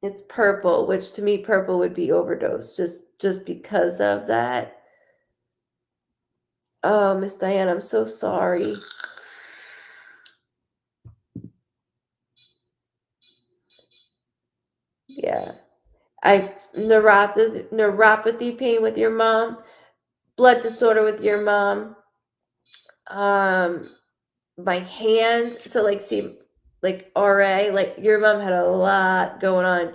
It's purple, which to me purple would be overdose, just because of that. Oh, Miss Diane, I'm so sorry. Yeah. Neuropathy pain with your mom, blood disorder with your mom. My hand. So like, see, like RA, like your mom had a lot going on,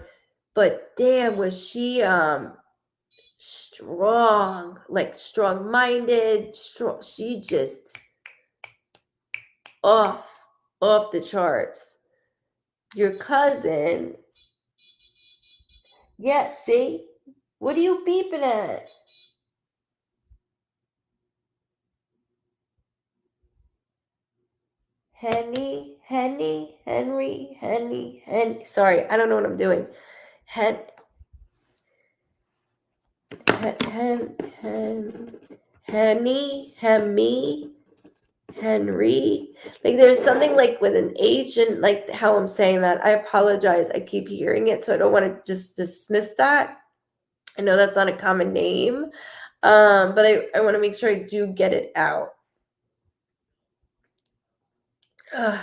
but damn, was she strong, like strong-minded, strong. She just off the charts. Your cousin, yeah, see? What are you beeping at? Henry. Sorry, I don't know what I'm doing. Henry. Like there's something like with an H and like how I'm saying that. I apologize. I keep hearing it, so I don't want to just dismiss that. I know that's not a common name, but I want to make sure I do get it out. My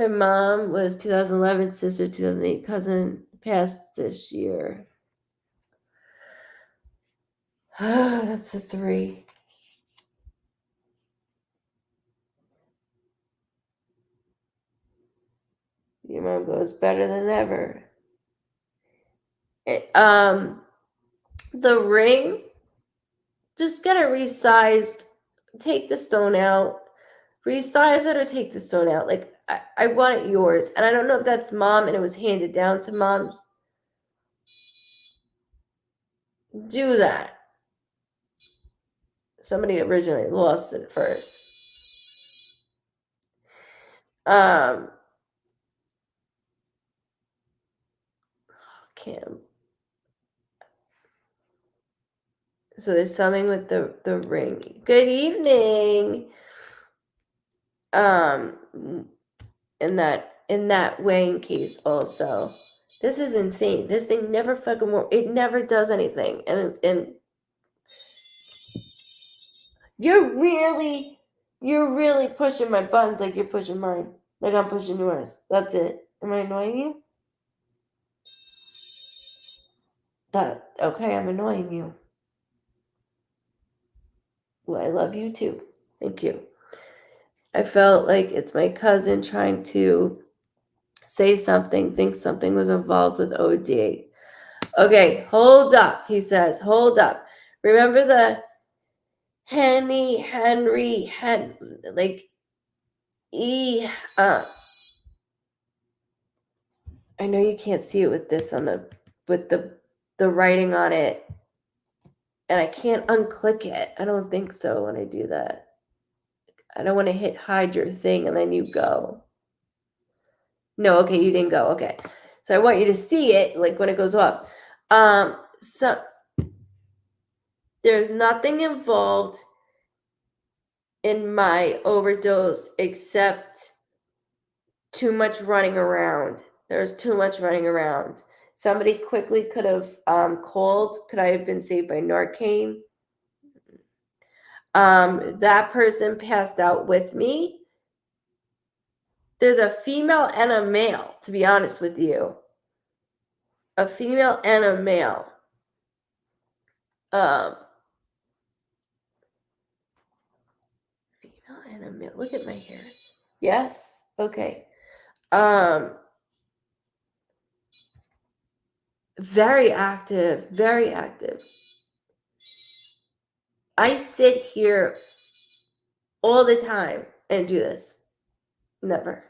mom was 2011, sister 2008, cousin passed this year. That's a 3. Your mom goes better than ever. The ring, just get it resized. Take the stone out. Resize it or take the stone out. Like, I want it yours. And I don't know if that's mom and it was handed down to moms. Do that. Somebody originally lost it first. Kim. So there's something with the ring. Good evening. In that weighing case also. This is insane. This thing never fucking works. It never does anything. And you're really pushing my buttons like you're pushing mine. Like I'm pushing yours. That's it. Am I annoying you? Okay, I'm annoying you. Well, I love you too. Thank you. I felt like it's my cousin trying to say something, think something was involved with OD. Okay, hold up, he says. Hold up. Remember the like I know you can't see it with this on with the writing on it, and I can't unclick it. I don't think so when I do that. I don't want to hit hide your thing and then you go. No, okay, you didn't go. Okay. So I want you to see it like when it goes up. So there's nothing involved in my overdose except too much running around. There's too much running around. Somebody quickly could have called. Could I have been saved by Narcan? That person passed out with me. There's a female and a male, to be honest with you. A female and a male. Female and a male. Look at my hair. Yes? Okay. Very active. Very active. I sit here all the time and do this. Never.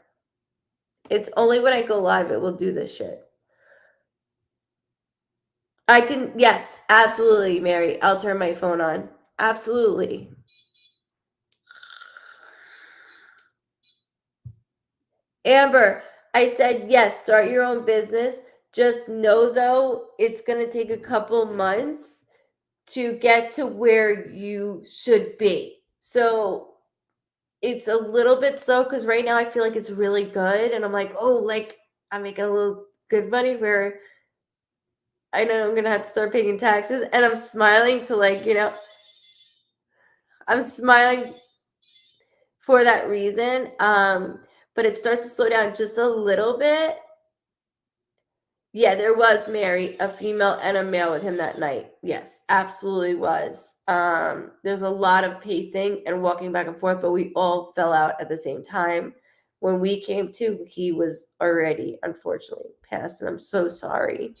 It's only when I go live it will do this shit. I can, yes, absolutely, Mary. I'll turn my phone on. Absolutely. Amber, I said, yes, start your own business. Just know, though, it's going to take a couple months to get to where you should be. So it's a little bit slow because right now I feel like it's really good. And I'm like, oh, like I'm making a little good money where I know I'm going to have to start paying taxes. And I'm smiling to like, I'm smiling for that reason. But it starts to slow down just a little bit. Yeah, there was, Mary, a female and a male with him that night. Yes, absolutely was. There's a lot of pacing and walking back and forth, but we all fell out at the same time. When we came to, he was already, unfortunately, passed, and I'm so sorry.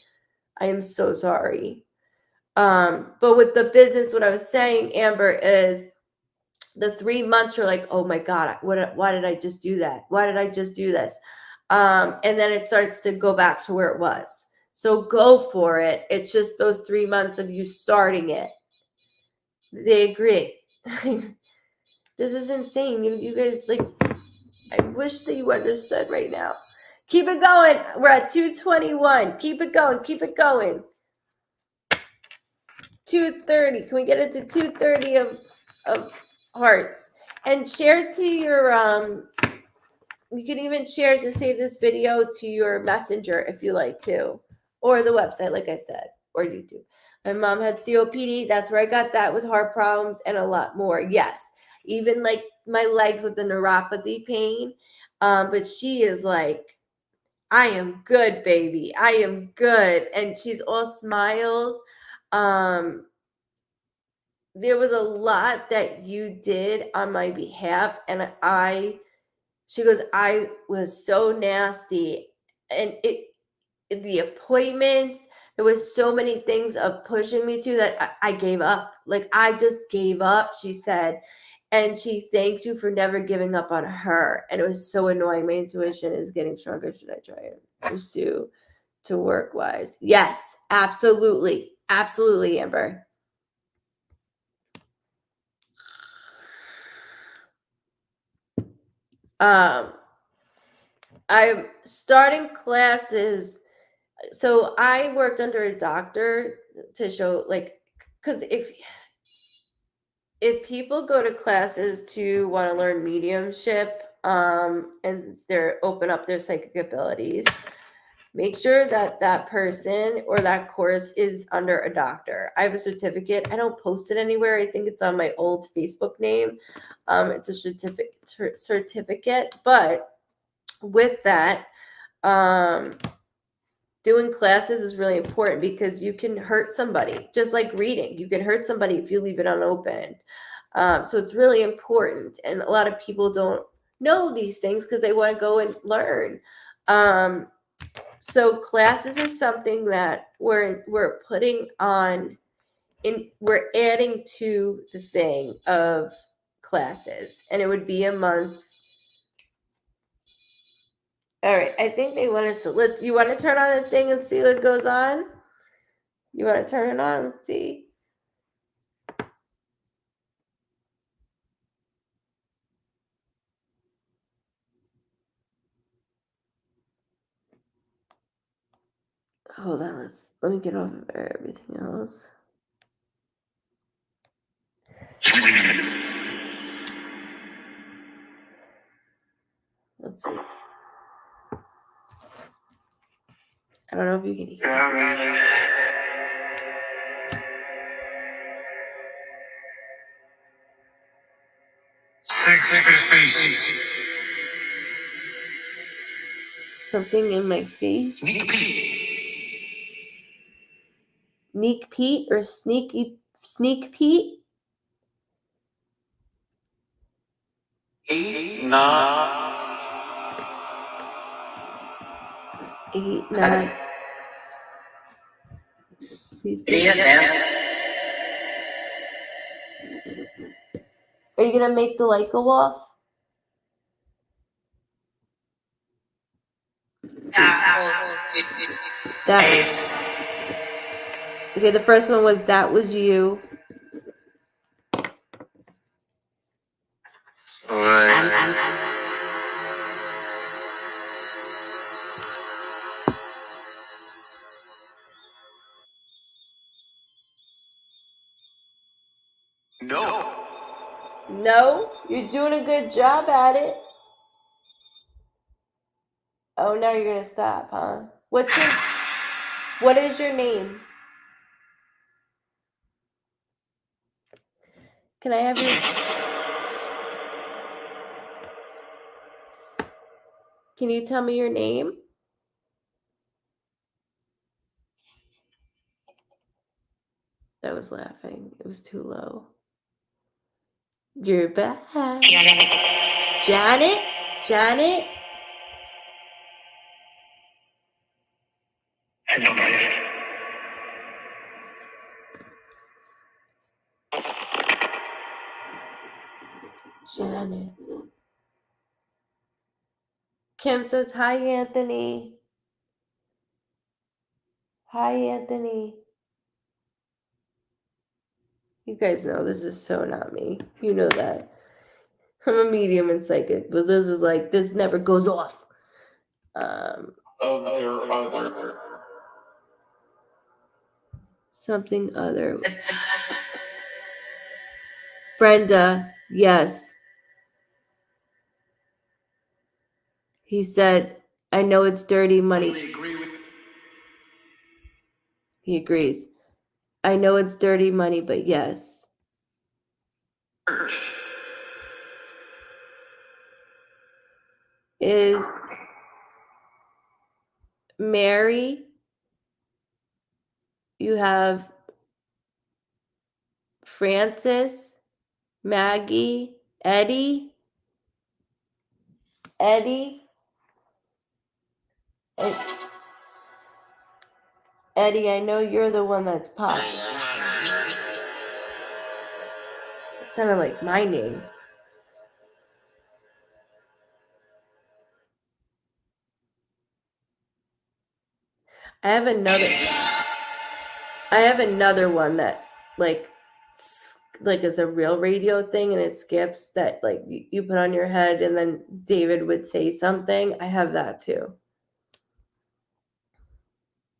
I am so sorry. But with the business, what I was saying, Amber, is the 3 months you're like, oh my God, why did I just do that? Why did I just do this? And then it starts to go back to where it was. So go for it. It's just those 3 months of you starting it. They agree. This is insane. You guys, like, I wish that you understood right now. Keep it going. We're at 221. Keep it going. Keep it going. 230. Can we get it to 230 of hearts? And share to your you can even share to save this video to your messenger if you like to, or the website, like I said, or YouTube. My mom had COPD. That's where I got that, with heart problems and a lot more. Yes, even like my legs with the neuropathy pain. But she is like, I am good, baby. I am good. And she's all smiles. There was a lot that you did on my behalf, and she goes, I was so nasty. And the appointments, there was so many things of pushing me to that I gave up. Like, I just gave up, she said. And she thanks you for never giving up on her. And it was so annoying. My intuition is getting stronger. Should I try and pursue to work wise? Yes, absolutely. Absolutely, Amber. I'm starting classes. So I worked under a doctor to show, like, because if people go to classes to want to learn mediumship, and they're open up their psychic abilities, make sure that that person or that course is under a doctor. I have a certificate. I don't post it anywhere. I think it's on my old Facebook name. It's a certificate, but with that, doing classes is really important because you can hurt somebody, just like reading. You can hurt somebody if you leave it unopened. So it's really important. And a lot of people don't know these things because they want to go and learn. So classes is something that we're putting on, we're adding to the thing of classes, and it would be a month All right, I think they want us to you want to turn on the thing and see what goes on? You want to turn it on and see? Hold on, let me get off of everything else. Let's see. I don't know if you can hear. Something in my face. Sneak Pete or Sneak Pete? 8, 9. 8, 9. Sleep. Are you gonna make the light go off? Okay, the first one was that was you. No, you're doing a good job at it. Oh, now you're gonna stop, huh? What is your name? Can I have your... Can you tell me your name? That was laughing. It was too low. You're back. Janet? Janet? Janet. Kim says, hi, Anthony. Hi, Anthony. You guys know this is so not me. You know that. I'm a medium and psychic, but this is like, this never goes off. Something other. Brenda, yes. He said, I know it's dirty money. He agrees. I know it's dirty money, but yes. Is Mary, you have Francis, Maggie, Eddie, Eddie, I know you're the one that's popping. It sounded like my name. I have another one that like is a real radio thing, and it skips that like you put on your head and then David would say something. I have that too.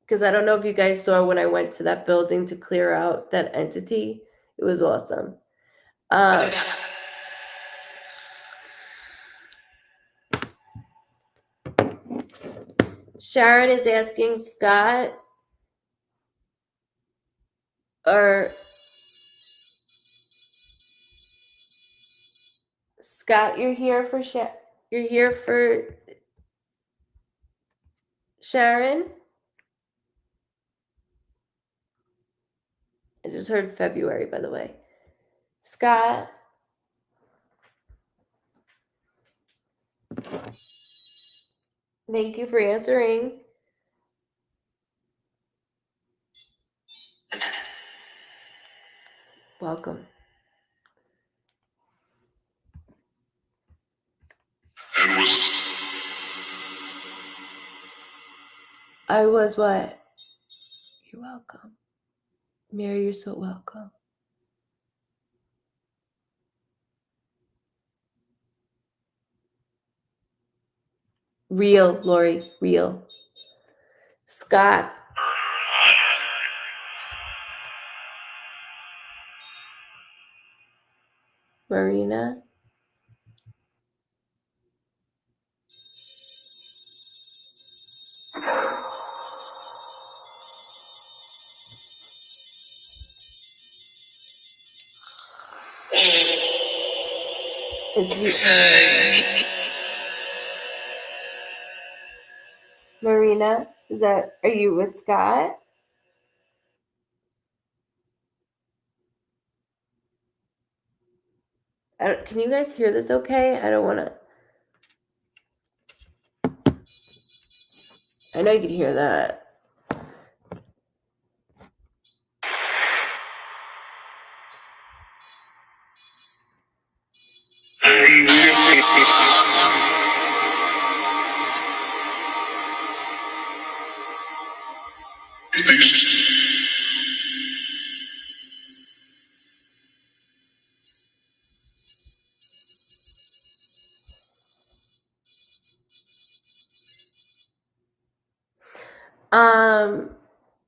Because I don't know if you guys saw when I went to that building to clear out that entity. It was awesome. Sharon is asking Scott or Scott, you're here for Sharon? I just heard February, by the way. Scott? Thank you for answering. Welcome. I was what? You're welcome. Mary, you're so welcome. Real, Lori, real. Scott. Marina. Marina, are you with Scott? Can you guys hear this okay? I don't want to. I know you can hear that.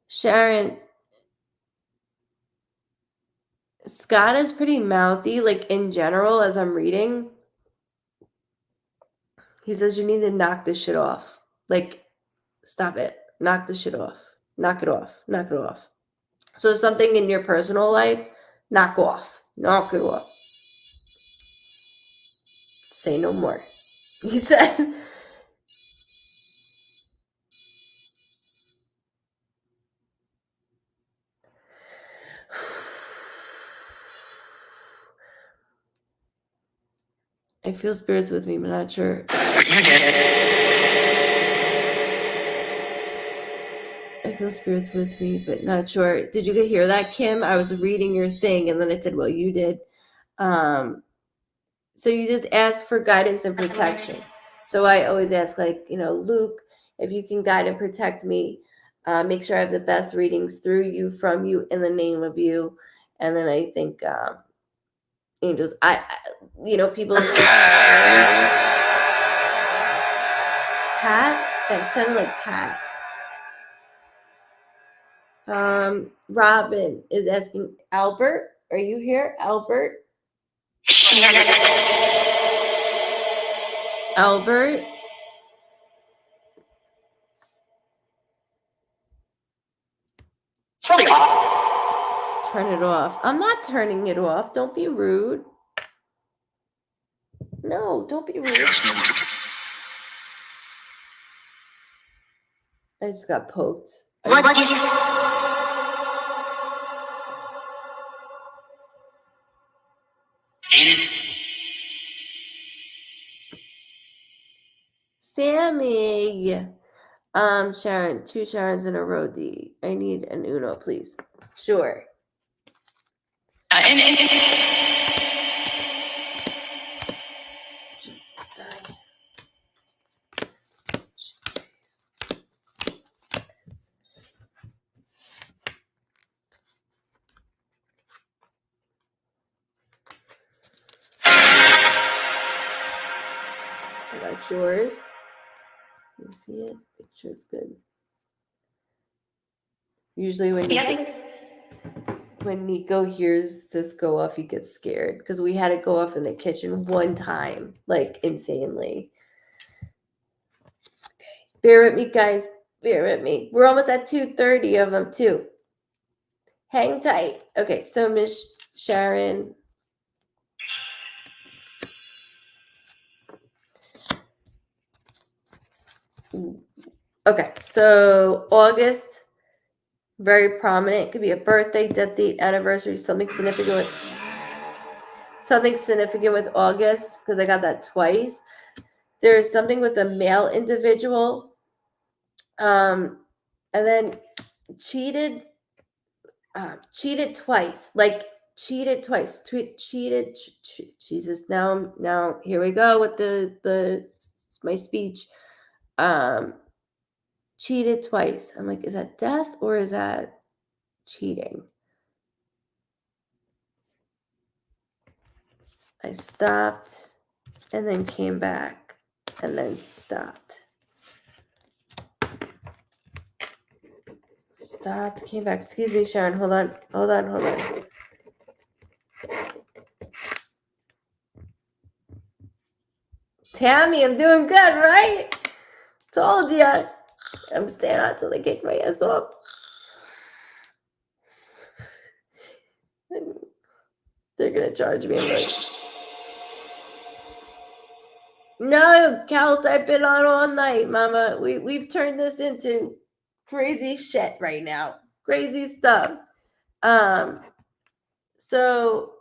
Sharon, Scott is pretty mouthy, like in general, as I'm reading. He says you need to knock this shit off. Like, stop it. Knock this shit off. Knock it off. Knock it off. So something in your personal life, knock off. Knock it off. Say no more. He said. I feel spirits with me, but not sure. I feel spirits with me, but not sure. Did you hear that, Kim? I was reading your thing, and then it said, well, you did. So you just ask for guidance and protection. So I always ask, like, Luke, if you can guide and protect me, make sure I have the best readings through you, from you, in the name of you. And then I think angels, people. Pat? That sounded like Pat. Robin is asking, Albert, are you here? Albert? Albert? Turn it off. I'm not turning it off. Don't be rude. No, don't be rude. I just got poked. What is Sammy? Sharon, 2 Sharons in a row, D. I need an Uno, please. Sure. Jesus, die. That's yours. You see it? Make sure it's good. Usually when Nico hears this go off, he gets scared because we had it go off in the kitchen one time, like insanely. Okay, bear with me, guys. Bear with me. We're almost at 2:30 of them too. Hang tight. Okay, so Miss Sharon. Okay, so August, very prominent. It could be a birthday, death date, anniversary, something significant with August, because I got that twice. There's something with a male individual, and then cheated twice, Jesus. Now here we go with the my speech. cheated twice. I'm like, is that death or is that cheating? I stopped and then came back and then stopped. Stopped, came back. Excuse me, Sharon. Hold on. Tammy, I'm doing good, right? Told ya. I'm staying out till they kick my ass off. They're gonna charge me. I'm like, no, Kels, I've been on all night, Mama. We've turned this into crazy shit right now. Crazy stuff. So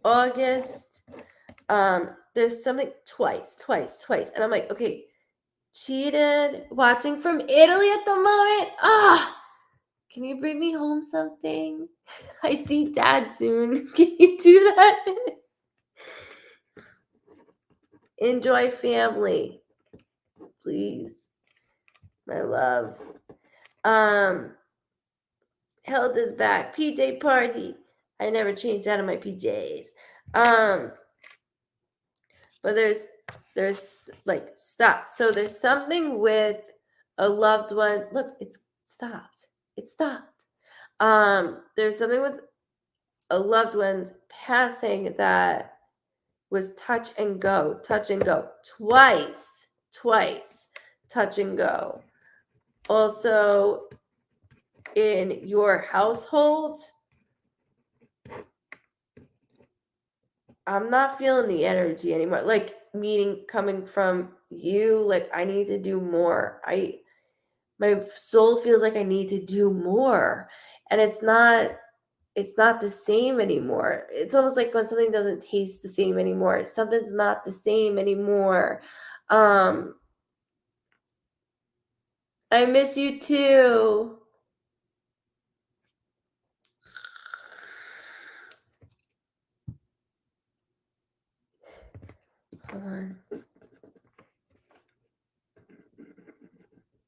August, there's something twice. And I'm like, okay, cheated, watching from Italy at the moment. Can you bring me home something? I see Dad soon. Can you do that? Enjoy family. Please. My love. Held is back. PJ party. I never changed out of my PJs. But there's like stop. So there's something with a loved one. Look, it's stopped. It stopped. There's something with a loved one's passing that was touch and go, twice, touch and go. Also, in your household, I'm not feeling the energy anymore. Like, meaning coming from you, like I need to do more. My soul feels like I need to do more, and it's not the same anymore. It's almost like when something doesn't taste the same anymore. Something's not the same anymore. I miss you too. Hold on.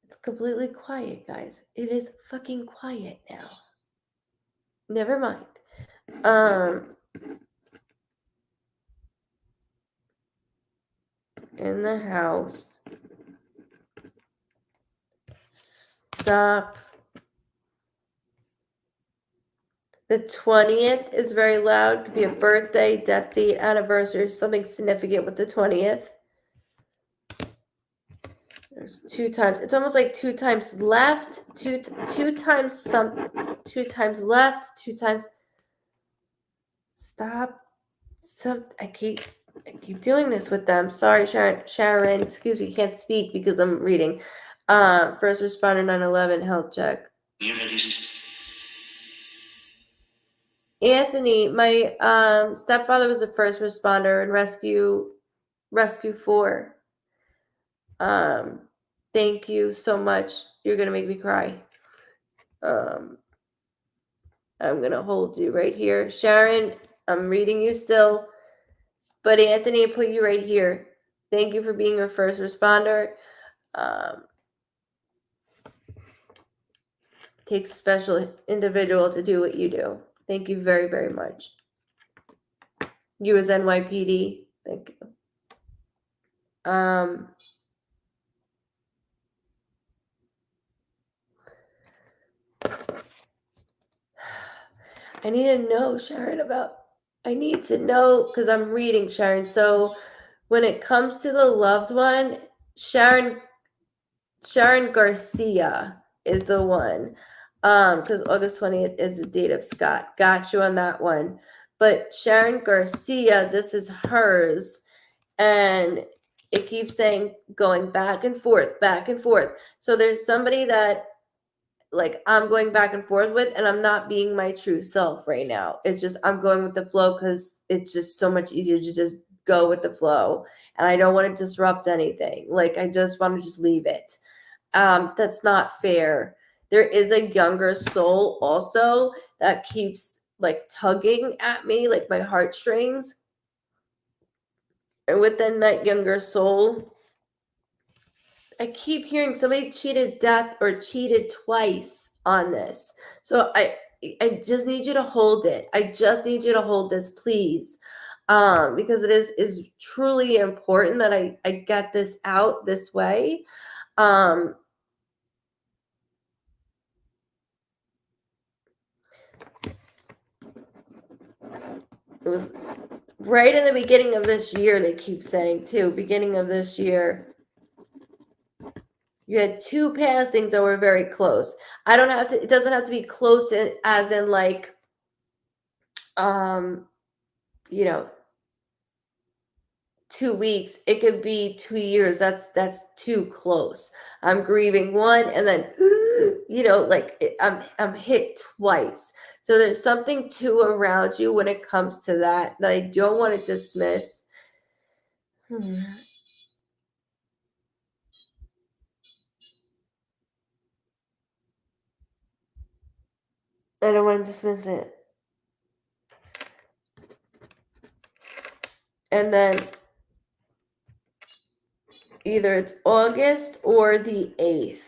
It's completely quiet, guys. It is fucking quiet now. Never mind. In the house. Stop. The 20th is very loud. Could be a birthday, death date, anniversary, something significant with the 20th. There's 2 times. It's almost like 2 times left, two times left, 2 times. Stop. I keep doing this with them. Sorry, Sharon. Excuse me, can't speak because I'm reading. First responder 9/11 health check. Anthony, my stepfather was a first responder in rescue 4. Thank you so much. You're gonna make me cry. I'm gonna hold you right here. Sharon, I'm reading you still. But Anthony, I put you right here. Thank you for being a first responder. Takes a special individual to do what you do. Thank you very, very much. You as NYPD. Thank you. I need to know, Sharon, I need to know because I'm reading, Sharon. So when it comes to the loved one, Sharon Garcia is the one. Because August 20th is the date of Scott. Got you on that one. But Sharon Garcia, this is hers. And it keeps saying going back and forth. So there's somebody that like I'm going back and forth with, and I'm not being my true self right now. It's just I'm going with the flow because it's just so much easier to just go with the flow. And I don't want to disrupt anything. Like I just want to just leave it. That's not fair. There is a younger soul also that keeps like tugging at me, like my heartstrings. And within that younger soul, I keep hearing somebody cheated death or cheated twice on this. So I just need you to hold it. I just need you to hold this, please. Because it is truly important that I get this out this way. It was right in the beginning of this year, they keep saying too, beginning of this year. You had 2 passings that were very close. I don't have to, it doesn't have to be close as in like, you know, 2 weeks. It could be 2 years. That's too close. I'm grieving one and then, like I'm hit twice. So there's something too around you when it comes to that I don't want to dismiss. I don't want to dismiss it. And then either it's August or the 8th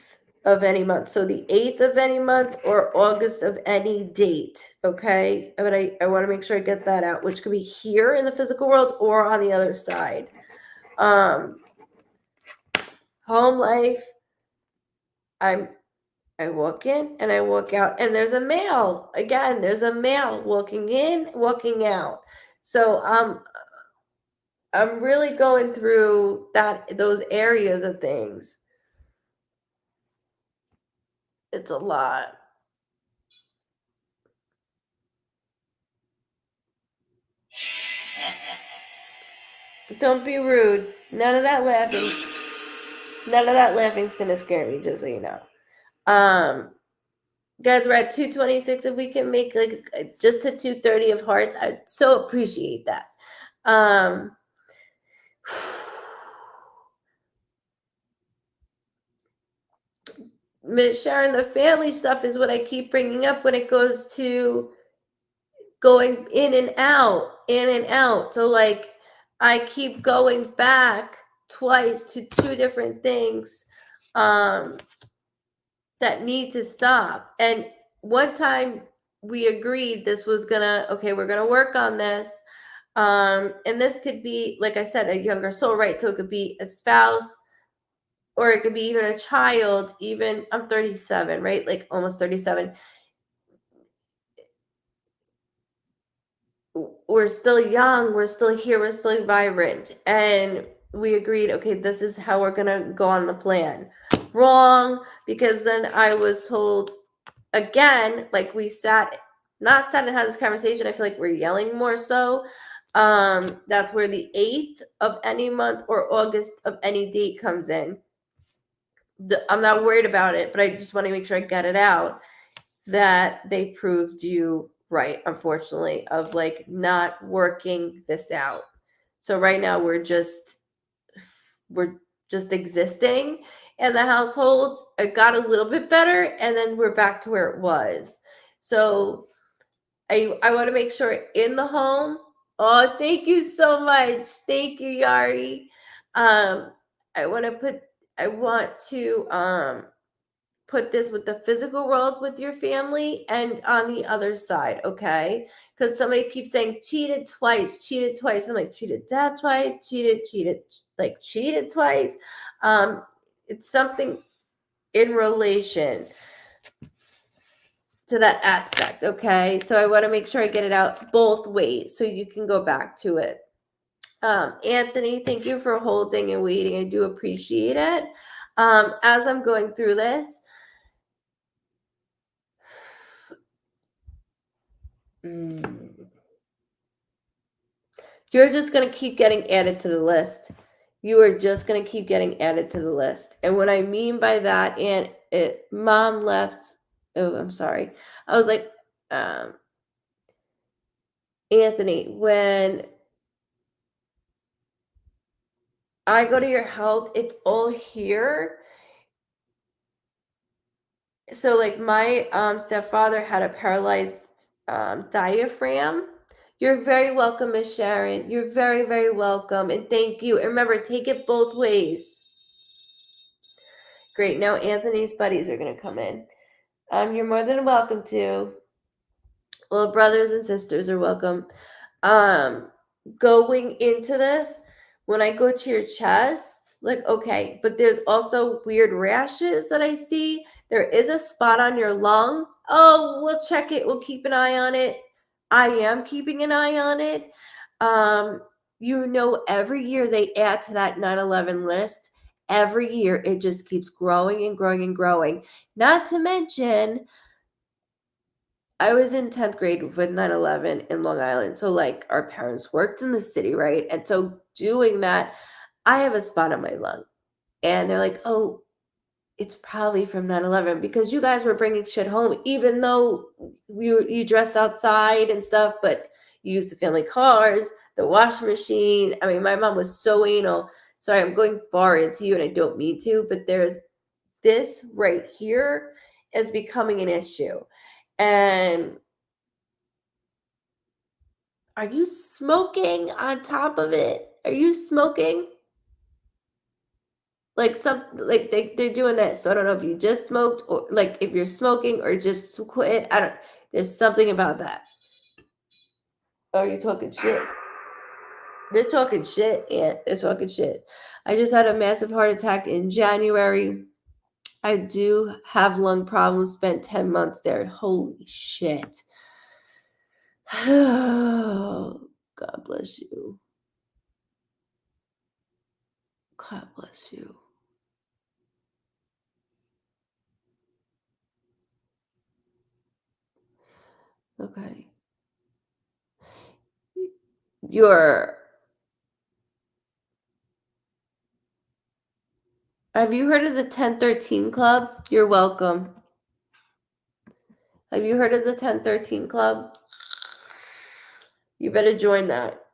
of any month. So the 8th of any month or August of any date. Okay. But I want to make sure I get that out, which could be here in the physical world or on the other side. Home life. I walk in and I walk out, and there's a male. Again, there's a male walking in, walking out. So I'm really going through those areas of things. It's a lot. Don't be rude. None of that laughing. None of that laughing's gonna scare me, just so you know. Guys, we're at 226. If we can make like just to 230 of hearts, I'd so appreciate that. Miss Sharon, the family stuff is what I keep bringing up when it goes to going in and out, in and out. So like I keep going back twice to 2 different things that need to stop. And one time we agreed this was we're gonna work on this. And this could be, like I said, a younger soul, right? So it could be a spouse, or it could be even a child. Even I'm 37, right? Like almost 37. We're still young, we're still here, we're still vibrant, and we agreed, okay, this is how we're gonna go on the plan. Wrong, because then I was told again, like we not sat and had this conversation. I feel like we're yelling more so. That's where the 8th of any month or August of any date comes in. I'm not worried about it, but I just want to make sure I get it out that they proved you right, unfortunately, of like not working this out. So right now we're just existing in the household. It got a little bit better, and then we're back to where it was. So I want to make sure in the home. Oh, thank you so much. Thank you, Yari. I want to put this with the physical world with your family and on the other side, okay? Because somebody keeps saying cheated twice. I'm like, cheated dad twice, cheated twice. It's something in relation to that aspect, okay? So I want to make sure I get it out both ways so you can go back to it. Anthony, thank you for holding and waiting. I do appreciate it. As I'm going through this, you're just going to keep getting added to the list. You are just going to keep getting added to the list. And what I mean by that, and mom left. Oh, I'm sorry. I was like, Anthony, when I go to your health, it's all here. So like my stepfather had a paralyzed diaphragm. You're very welcome, Miss Sharon. You're very, very welcome. And thank you. And remember, take it both ways. Great. Now Anthony's buddies are going to come in. You're more than welcome to. Well, brothers and sisters are welcome. Going into this, when I go to your chest, like, okay, but there's also weird rashes that I see. There is a spot on your lung. Oh, we'll check it. We'll keep an eye on it. I am keeping an eye on it. Every year they add to that 9/11 list. Every year it just keeps growing and growing and growing. Not to mention, I was in 10th grade with 9/11 in Long Island. So, like, our parents worked in the city, right? And so doing that, I have a spot on my lung. And they're like, oh, it's probably from 9/11 because you guys were bringing shit home, even though you dressed outside and stuff, but you used the family cars, the washing machine. I mean, my mom was so anal. Sorry, I'm going far into you and I don't mean to, but there's this right here is becoming an issue. And are you smoking on top of it? Are you smoking? Like they're doing that. So I don't know if you just smoked or like if you're smoking or just quit. There's something about that. Oh, you talking shit? They're talking shit, and they're talking shit. I just had a massive heart attack in January. I do have lung problems. Spent 10 months there. Holy shit. God bless you. God bless you. Okay. Have you heard of the 1013 Club? You're welcome. Have you heard of the 1013 Club? You better join that.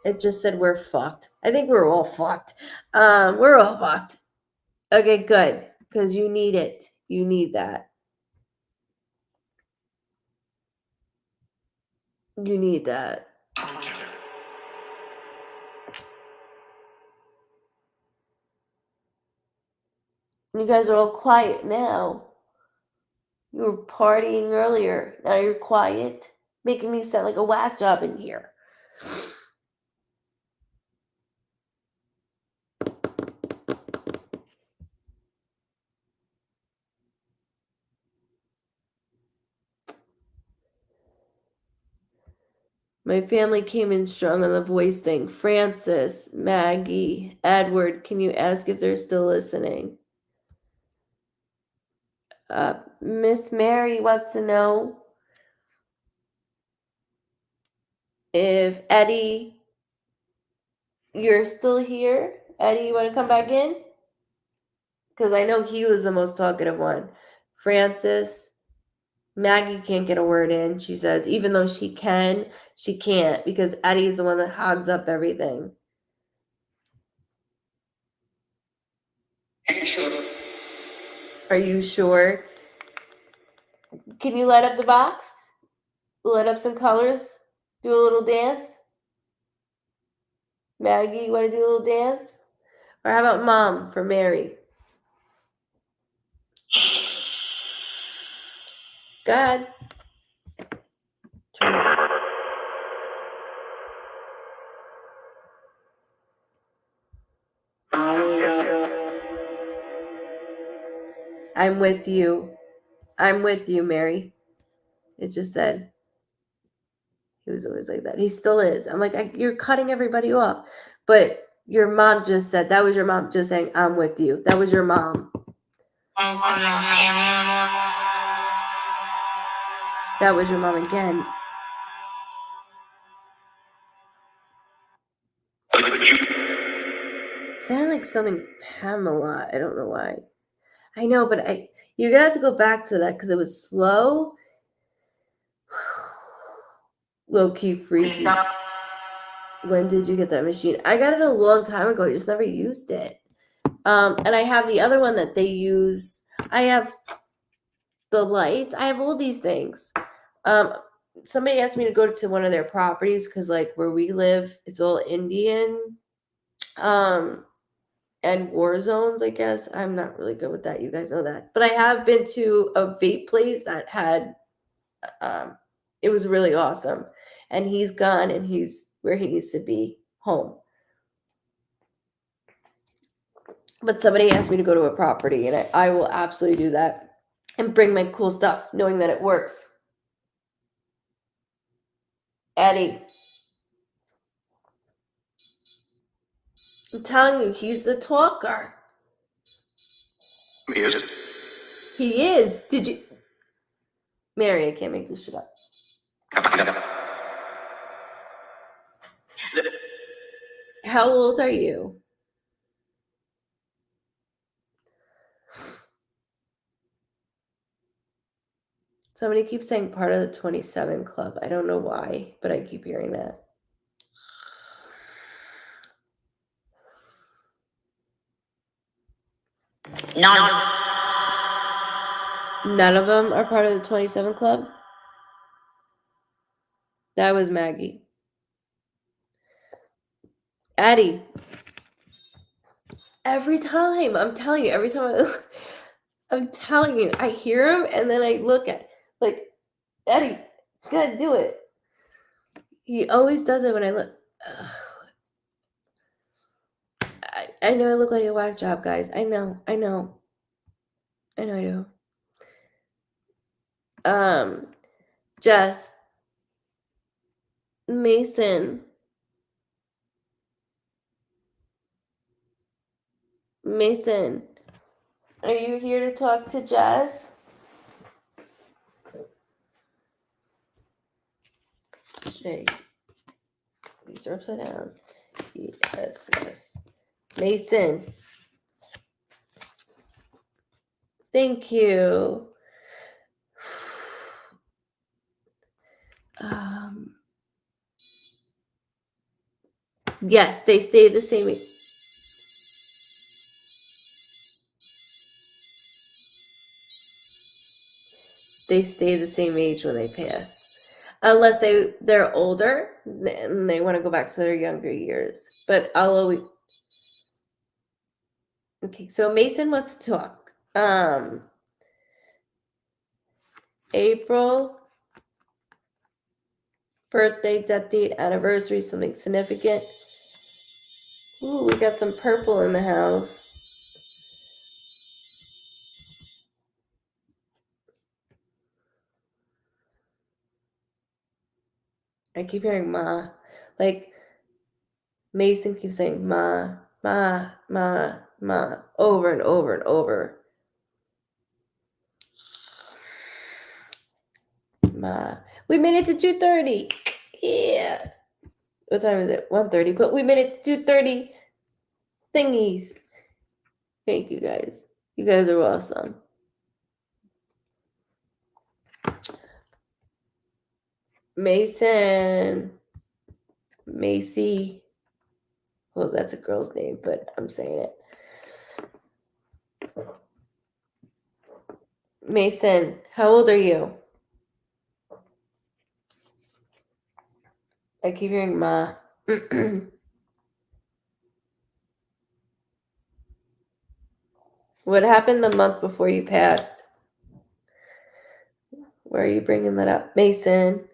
It just said we're fucked. I think we're all fucked. We're all fucked. Okay, good. Because you need it. You need that. You need that. You guys are all quiet now. You were partying earlier. Now you're quiet. Making me sound like a whack job in here. My family came in strong on the voice thing. Francis, Maggie, Edward, can you ask if they're still listening? Miss Mary wants to know if Eddie, you're still here. Eddie, you want to come back in? Because I know he was the most talkative one. Francis, Maggie can't get a word in. She says, even though she can, she can't because Eddie's the one that hogs up everything. Are you sure? Can you light up the box? Light up some colors? Do a little dance? Maggie, you want to do a little dance? Or how about Mom for Mary? Go ahead. I'm with you. I'm with you, Mary. It just said. He was always like that. He still is. I'm like, you're cutting everybody off. But your mom just said, that was your mom just saying, I'm with you. That was your mom. That was your mom again. It sounded like something Pamela. I don't know why. I know, but you're going to have to go back to that because it was slow. Low-key freaky. When did you get that machine? I got it a long time ago. I just never used it. And I have the other one that they use. I have the lights. I have all these things. somebody asked me to go to one of their properties because, like, where we live, it's all Indian, and war zones, I guess. I'm not really good with that. You guys know that. But I have been to a vape place that had, it was really awesome. And he's gone and he's where he needs to be, home. But somebody asked me to go to a property, and I will absolutely do that and bring my cool stuff, knowing that it works. Eddie. I'm telling you, he's the talker. He is. He is. Did you... Mary, I can't make this shit up. How old are you? Somebody keeps saying part of the 27 club. I don't know why, but I keep hearing that. None of them are part of the 27 club? That was Maggie. Addie. Every time, I'm telling you, I'm telling you, I hear him and then I look at, like, Eddie, gotta do it. He always does it when I look. I know I look like a whack job, guys. I know I do. Jess, Mason, are you here to talk to Jess? J. These are upside down. E-S-S. Mason. Thank you. Yes, they stay the same. They stay the same age when they pass, unless they're older and they want to go back to their younger years. But I'll always. Okay, so Mason wants to talk. April, birthday, death date, anniversary, something significant. Ooh, we got some purple in the house. I keep hearing ma. Like, Mason keeps saying ma, ma, ma, ma, over and over and over. Ma. We made it to 2:30. Yeah. What time is it? 1:30. But we made it to 2:30 thingies. Thank you guys. You guys are awesome. Mason. Macy. Well, that's a girl's name, but I'm saying it. Mason, how old are you? I keep hearing ma. What happened the month before you passed? Why are you bringing that up? Mason.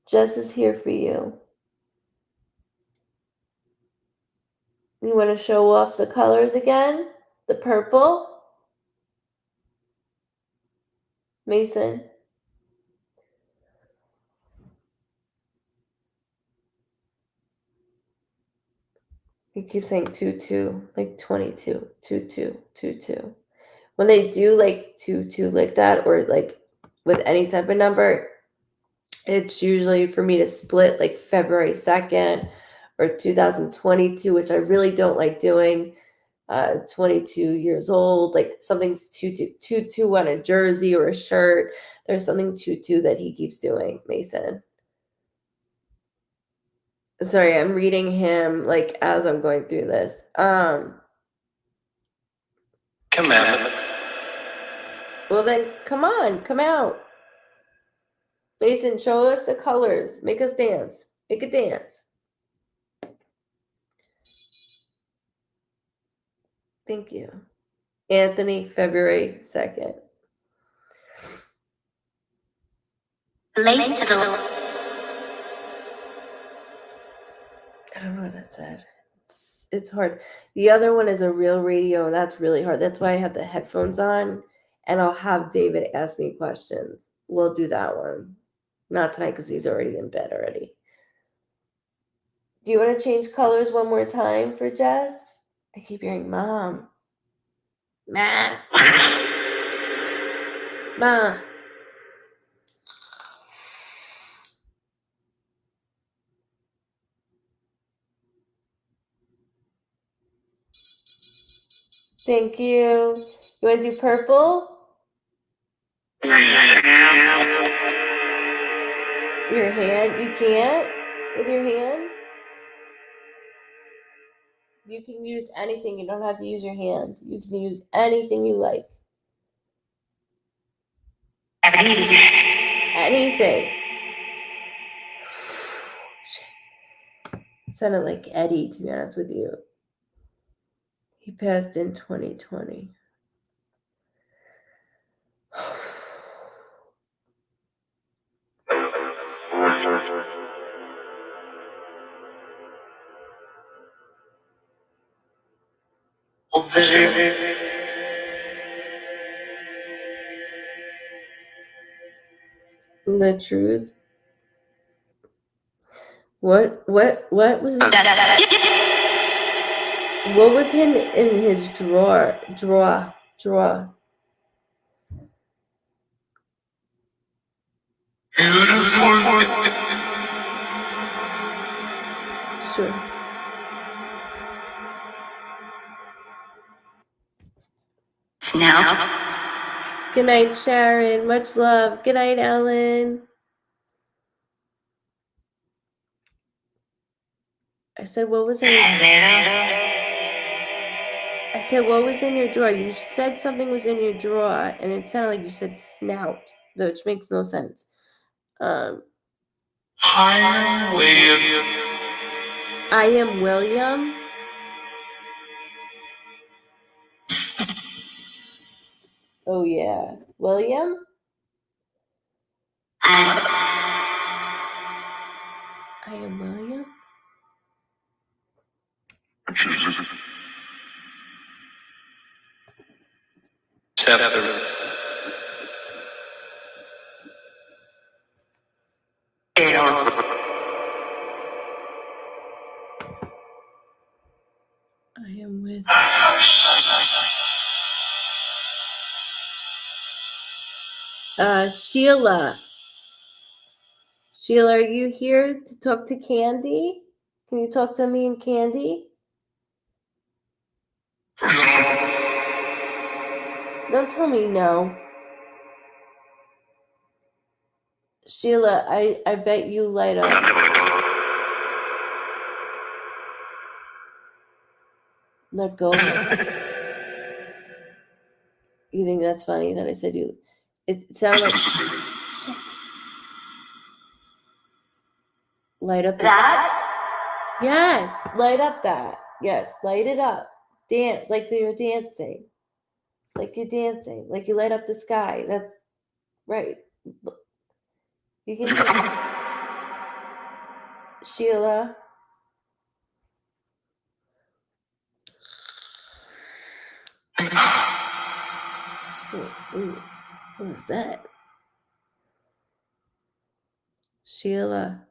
Jess is here for you. You want to show off the colors again? The purple? Mason. You keep saying 2-2, like 22, 2-2, 2-2. When they do like 2-2 like that, or like with any type of number, it's usually for me to split like February 2nd or 2022, which I really don't like doing. 22 years old, like something's 2-2 on a jersey or a shirt. There's something 2-2 that he keeps doing, Mason. Sorry, I'm reading him like as I'm going through this. commandment. Well then, come on, come out. Mason, show us the colors. Make us dance. Make a dance. Thank you. Anthony, February 2nd. Lace to the... I don't know what that said. It's hard. The other one is a real radio, and that's really hard. That's why I have the headphones on, and I'll have David ask me questions. We'll do that one. Not tonight because he's already in bed already. Do you want to change colors one more time for Jess? I keep hearing Mom. Ma. Ma. Thank you. You want to do purple? Your hand? You can't? With your hand? You can use anything. You don't have to use your hand. You can use anything you like. Anything. Shit. Sounded like Eddie, to be honest with you. He passed in 2020. The truth. What was what was in his drawer? Sure. Now. Good night, Sharon. Much love. Good night, Ellen. I said, what was in your drawer? You said something was in your drawer, and it sounded like you said snout, which makes no sense. I am William. Oh yeah, William. I am William. I am with Sheila. Sheila, are you here to talk to Candy? Can you talk to me and Candy? Don't tell me no. Sheila, I bet you light up. Let go. You think that's funny that I said you? It sounded like shit. Light up that. Yes, light up that. Yes, light it up. Dance like you're dancing. Like you're dancing. Like you light up the sky. That's right. You can do Sheila. Ooh, what was that? Sheila.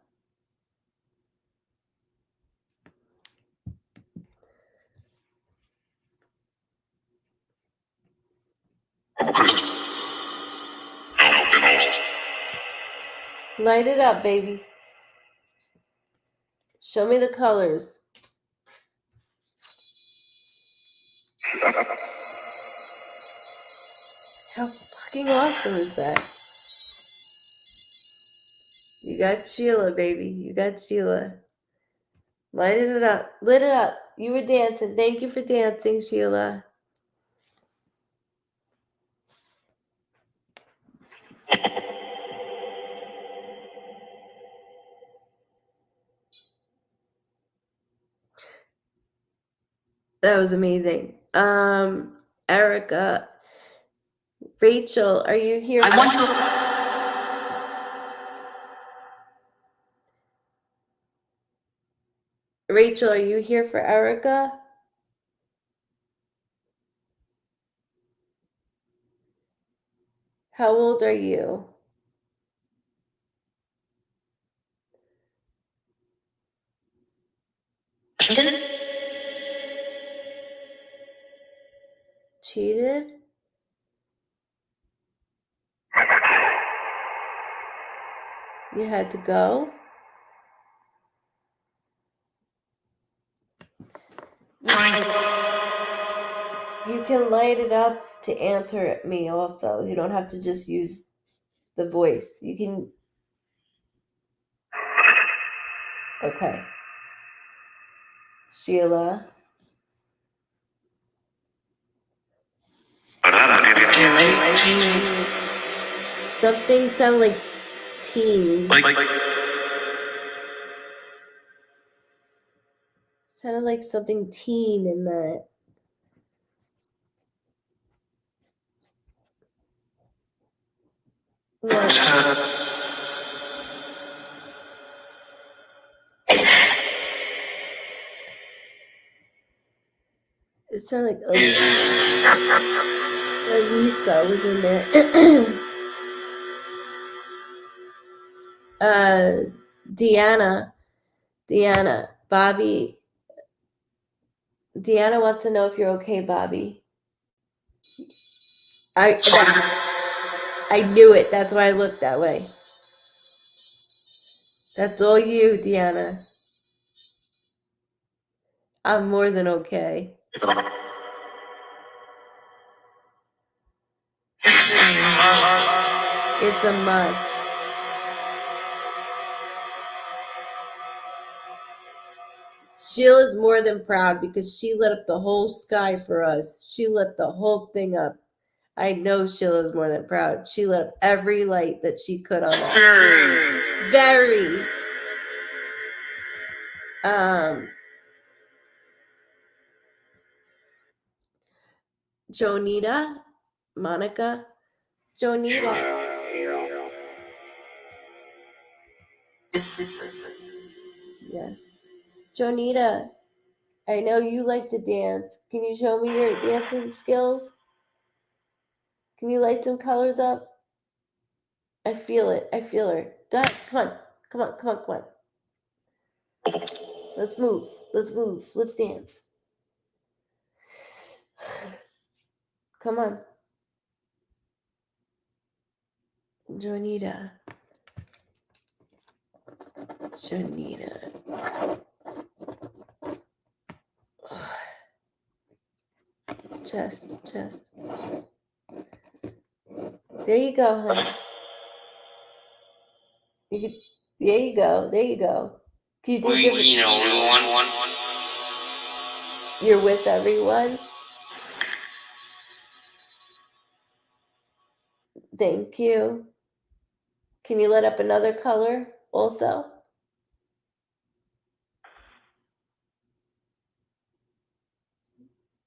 Light it up, baby. Show me the colors. How fucking awesome is that? You got Sheila, baby. You got Sheila. Light it up. Lit it up. You were dancing. Thank you for dancing, Sheila. That was amazing. Erica, Rachel, are you here? Rachel, are you here for Erica? How old are you? Cheated? You had to go? You can light it up to answer me also. You don't have to just use the voice. You can... Okay. Sheila. Something sounded like teen. Sounded like something teen in that. What? It sounded like Elisa was in there. Deanna, Bobby. Deanna wants to know if you're okay, Bobby. I knew it. That's why I looked that way. That's all you, Deanna. I'm more than okay. It's a must. Sheila's more than proud because she lit up the whole sky for us. She lit the whole thing up. I know Sheila's more than proud. She lit up every light that she could on us. Very. Jonita, Monica, Jonita. Yes. Jonita, I know you like to dance. Can you show me your dancing skills? Can you light some colors up? I feel it. I feel her. Go ahead. Come on. Let's move. Let's dance. Come on. Jonita. Chest. There you go, honey. There you go. Can you do You're with everyone. Thank you. Can you light up another color also?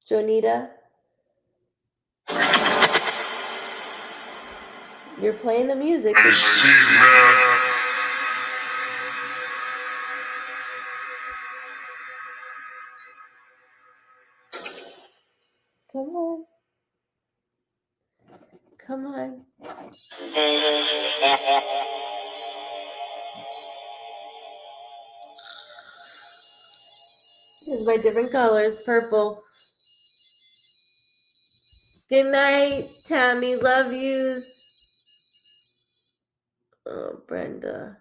Jonita? You're playing the music. Come on. Here's my different colors. Purple. Good night, Tammy. Love yous. Oh, Brenda.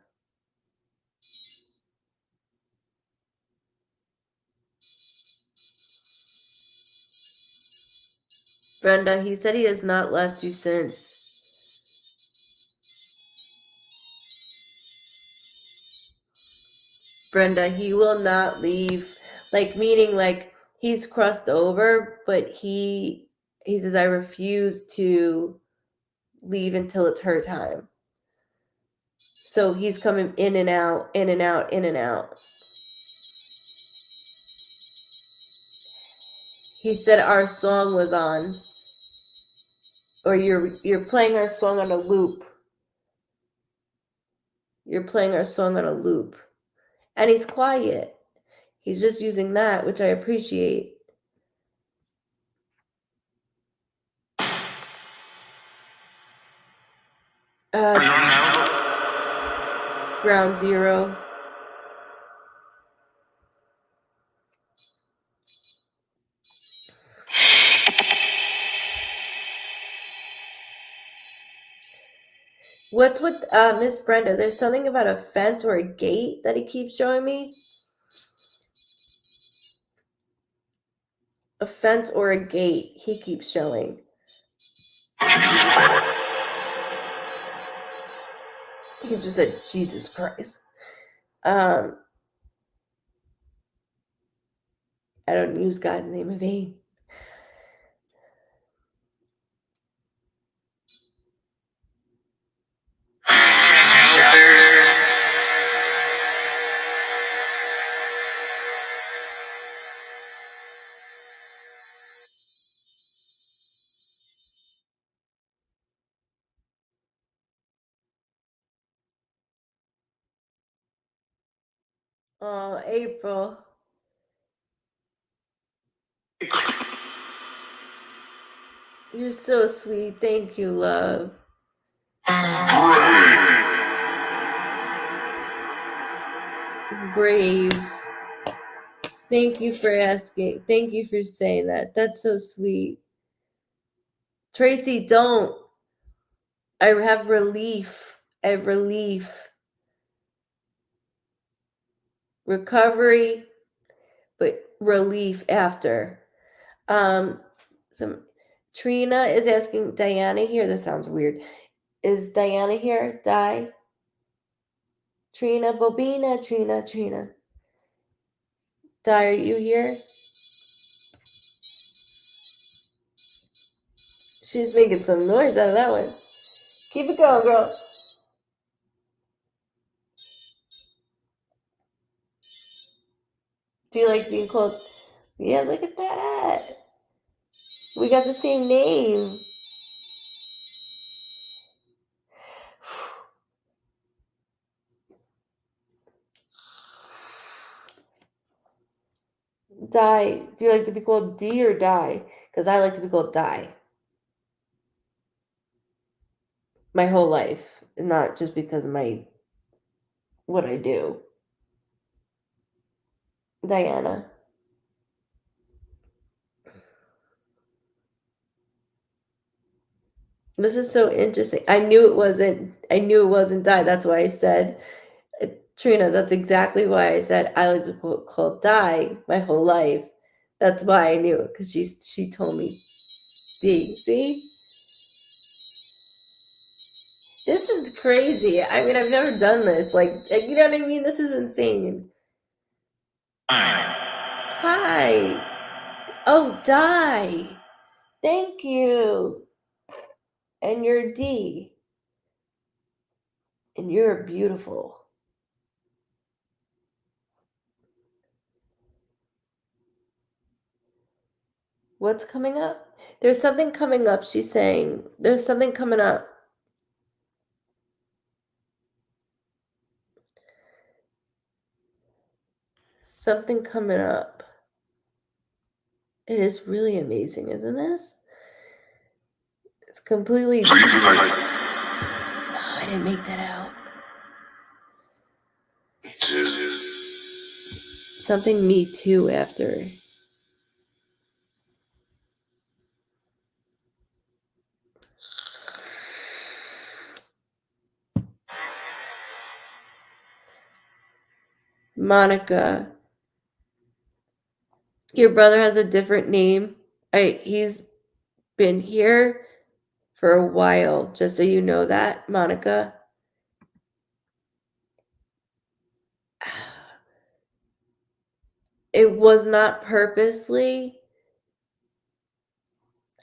Brenda, he said he has not left you since. Brenda, he will not leave. Like, meaning, like, he's crossed over, but he says, I refuse to leave until it's her time. So he's coming in and out, in and out, in and out. He said our song was on, or you're playing our song on a loop. You're playing our song on a loop. And he's quiet. He's just using that, which I appreciate. Ground Zero. What's with Miss Brenda? There's something about a fence or a gate that he keeps showing me. A fence or a gate he keeps showing. He just said, Jesus Christ. I don't use God's name in vain. Oh, April. You're so sweet. Thank you, love. Brave. Thank you for asking. Thank you for saying that. That's so sweet. Tracy, don't. I have relief. I have relief. Recovery, but relief after. Some Trina is asking Diana here. This sounds weird. Is Diana here? Trina, Bobina, Trina. Di, are you here? She's making some noise out of that one. Keep it going, girl. Do you like being called? Yeah, look at that. We got the same name. Di, do you like to be called D or Di? Because I like to be called Di. My whole life, not just because of what I do. Diana. This is so interesting. I knew it wasn't Di. That's why I said, Trina, that's exactly why I said I like to be called Di my whole life. That's why I knew it, because she told me D. See? This is crazy. I mean, I've never done this. Like, you know what I mean? This is insane. Hi. Oh, Di. Thank you. And you're D. And you're beautiful. What's coming up? There's something coming up, she's saying. There's something coming up. Something coming up. It is really amazing, isn't this? It's completely... Oh, I didn't make that out. Something Me Too after. Monica. Your brother has a different name. He's been here for a while, just so you know that, Monica. It was not purposely.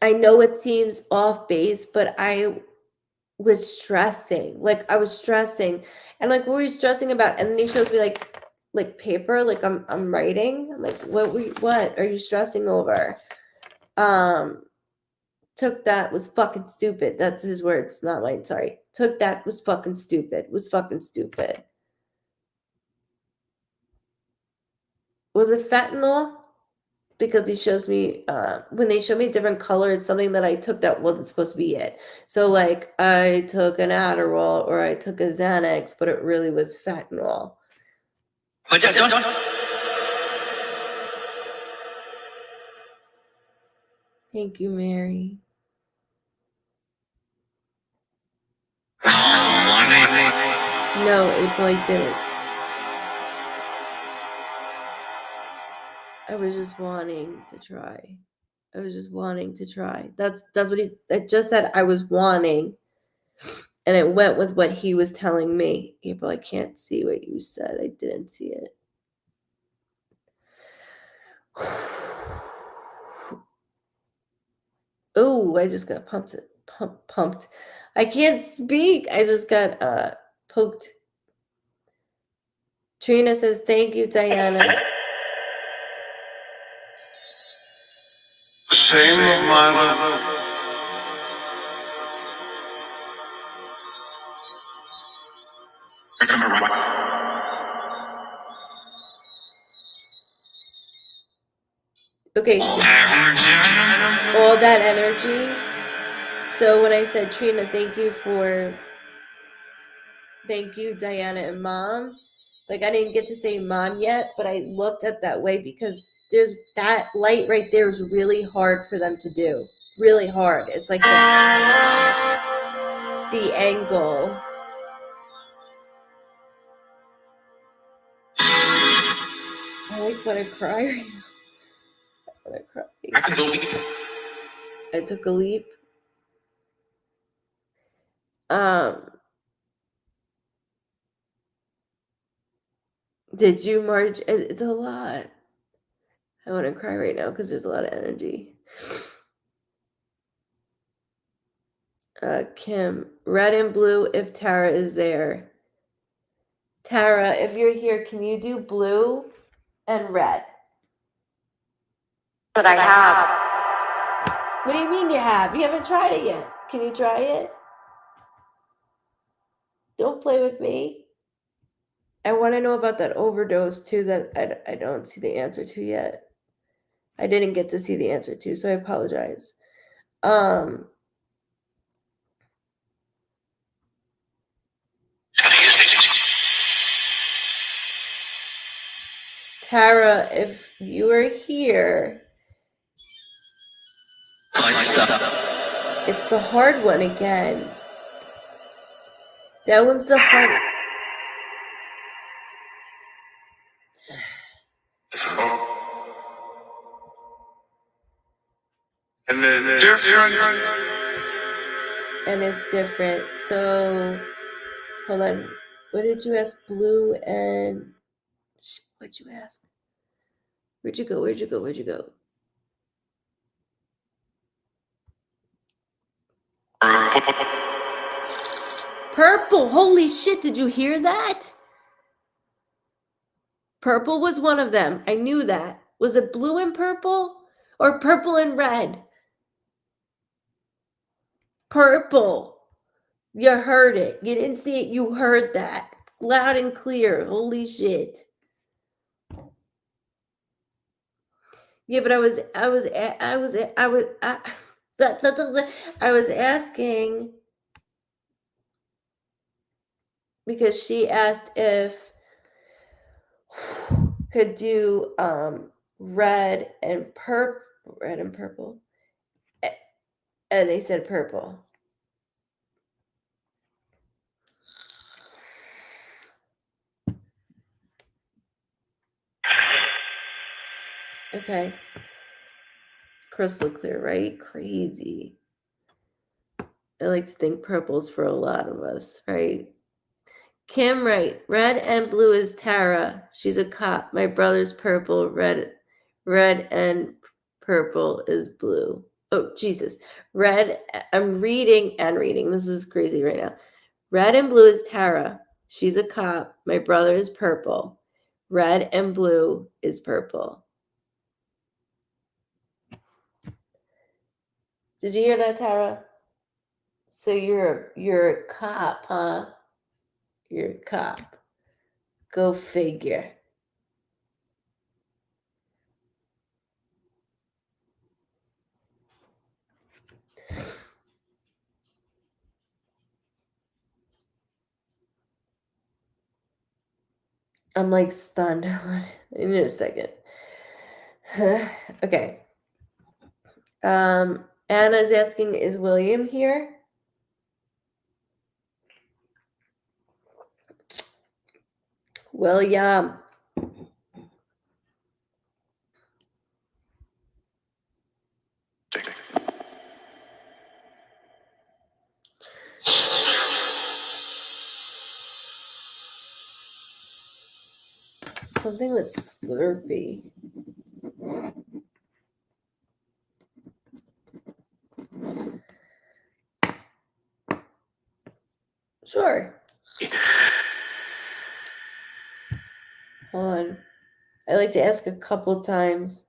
I know it seems off base, but I was stressing. Like I was stressing. And like, what were you stressing about? And then he shows me like paper, like I'm writing. I'm like, what are you stressing over? Took that, was fucking stupid. That's his words, not mine. Sorry. Took that, was fucking stupid. Was fucking stupid. Was it fentanyl? Because he shows me, when they show me different colors, something that I took that wasn't supposed to be it. So like I took an Adderall or I took a Xanax, but it really was fentanyl. Thank you, Mary. No, April, I didn't. I was just wanting to try. I was just wanting to try. That's what I just said. I was wanting, and it went with what he was telling me. April, I can't see what you said. I didn't see it. Oh, I just got pumped. I can't speak. I just got poked. Trina says, thank you, Diana. Same of my love. Okay, so all that energy. So when I said, Trina, thank you, Diana and Mom. Like, I didn't get to say Mom yet, but I looked at that way because there's that light right there is really hard for them to do. Really hard. It's like the angle. I like want to cry right now. I want to cry. I took a leap. Did you, Marge? It's a lot. I want to cry right now because there's a lot of energy. Kim, red and blue if Tara is there. Tara, if you're here, can you do blue and red? But I have. What do you mean you have? You haven't tried it yet. Can you try it? Don't play with me. I want to know about that overdose too that I don't see the answer to yet. I didn't get to see the answer to, so I apologize. Tara, if you are here, it's the hard one again. That one's the hard. And then different. And it's different. So, hold on. What did you ask? Blue and... What'd you ask? Where'd you go? Purple. Holy shit, did you hear that? Purple was one of them. I knew that. Was it blue and purple? Or purple and red? Purple. You heard it. You didn't see it. You heard that. Loud and clear. Holy shit. Yeah, but I was asking because she asked if could do red and purple. And they said purple. Okay. Crystal clear, right? Crazy. I like to think purple's for a lot of us, right? Kim, right. Red and blue is Tara. She's a cop. My brother's purple. Red and purple is blue. Oh, Jesus. Red, I'm reading and reading. This is crazy right now. Red and blue is Tara. She's a cop. My brother is purple. Red and blue is purple. Did you hear that, Tara? So you're a cop, huh? You're a cop. Go figure. I'm like stunned. In a second. Okay. Anna's asking, is William here? William. Something with Slurpee. Sure. Hold on. I like to ask a couple times.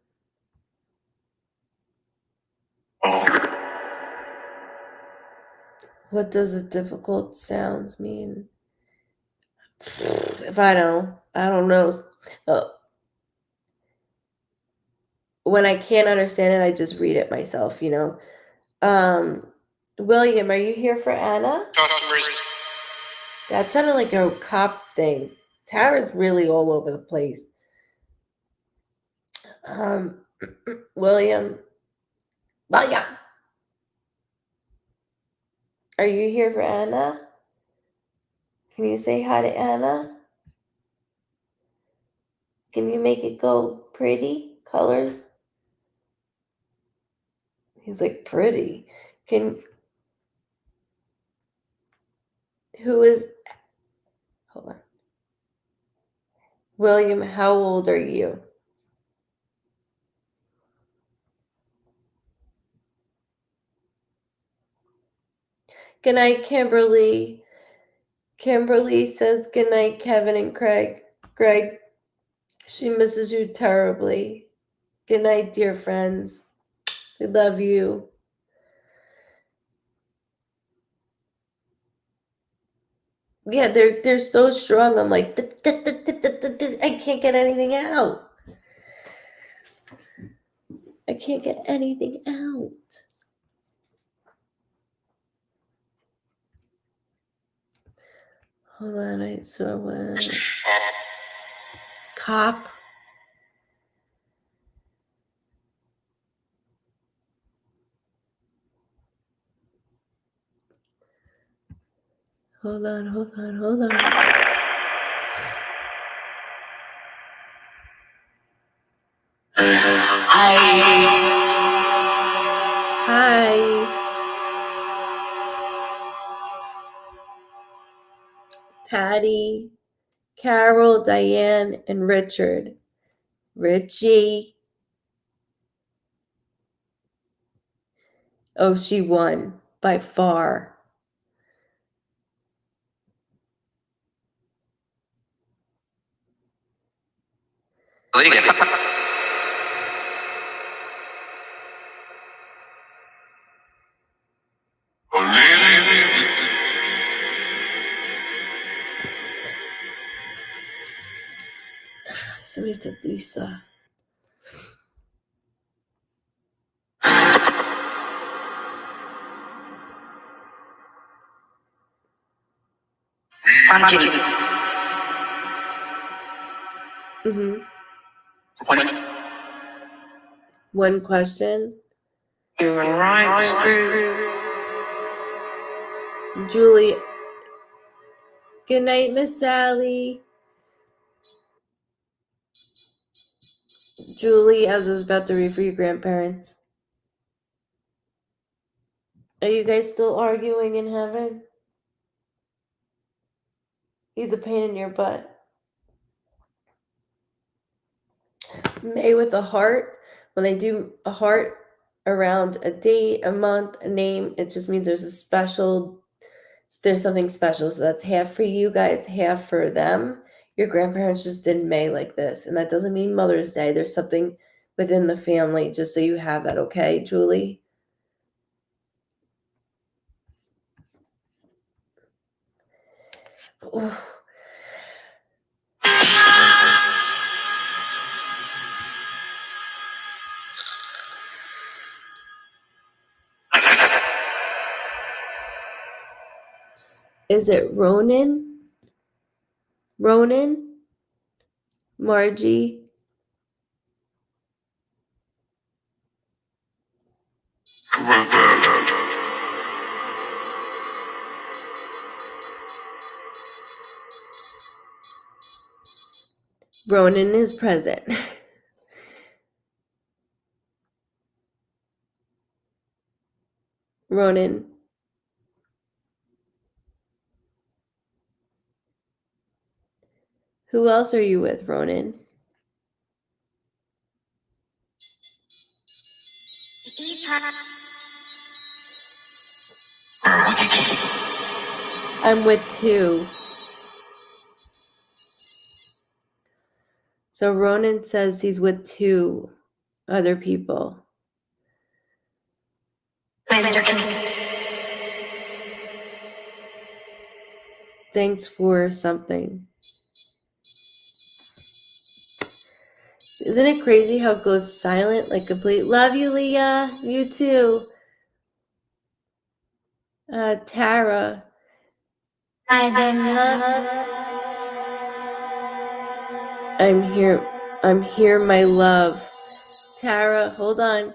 What does the difficult sounds mean? If I don't know. When I can't understand it, I just read it myself, you know. William, are you here for Anna? Customers. That sounded like a cop thing. Tara's really all over the place. William. Are you here for Anna? Can you say hi to Anna? Can you make it go pretty colors? He's like, pretty. Hold on. William, how old are you? Good night, Kimberly. Kimberly says good night, Kevin and Craig. Greg, she misses you terribly. Good night, dear friends. We love you. Yeah, they're so strong. I'm like, I can't get anything out. I can't get anything out. Hold on, I saw one. Cop. Hold on. Hi. Patty, Carol, Diane, and Richard. Richie. Oh, she won by far. Somebody said Lisa. One question. Human rights. Julie. Good night, Miss Sally. Julie, as I was about to read for your grandparents. Are you guys still arguing in heaven? He's a pain in your butt. May with a heart. When they do a heart, around a date, a month, a name. It just means there's something special. So that's half for you guys, half for them. Your grandparents just did May like this. And that doesn't mean Mother's Day. There's something within the family, just so you have that, okay, Julie? Ooh. Is it Ronan? Ronan? Margie? Ronan is present. Ronan. Who else are you with, Ronan? I'm with 2. So Ronan says he's with 2 other people. Thanks for something. Isn't it crazy how it goes silent, like complete? Love you, Leah. You too. Tara. I'm here, my love. Tara, hold on.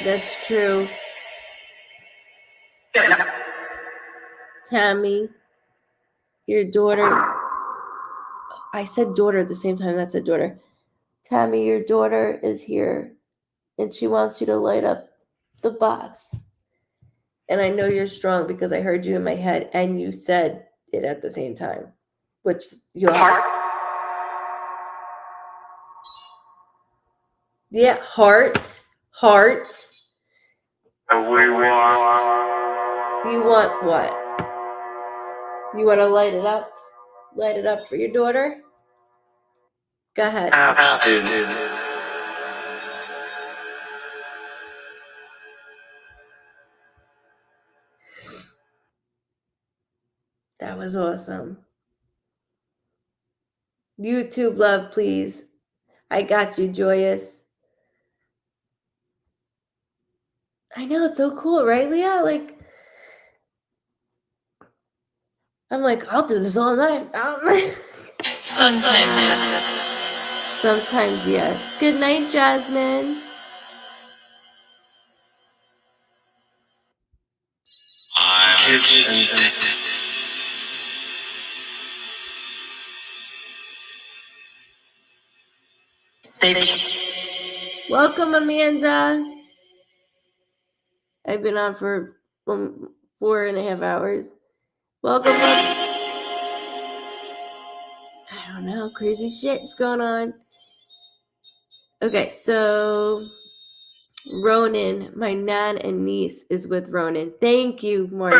That's true. Tammy, your daughter. I said daughter at the same time. That's a daughter. Tammy, your daughter is here, and she wants you to light up the box. And I know you're strong because I heard you in my head, and you said it at the same time, which you'll have. Yeah, heart. You want what? You want to light it up? Light it up for your daughter? Go ahead. Abstinent. That was awesome. YouTube love, please. I got you, Joyous. I know, it's so cool, right, Leah? Like, I'm like, I'll do this all night. Sometimes, yes. Good night, Jasmine. Welcome, Amanda. I've been on for 4.5 hours. Welcome up. I don't know, crazy shit's going on. Okay, so Ronan, my nan and niece, is with Ronan. Thank you, Marty.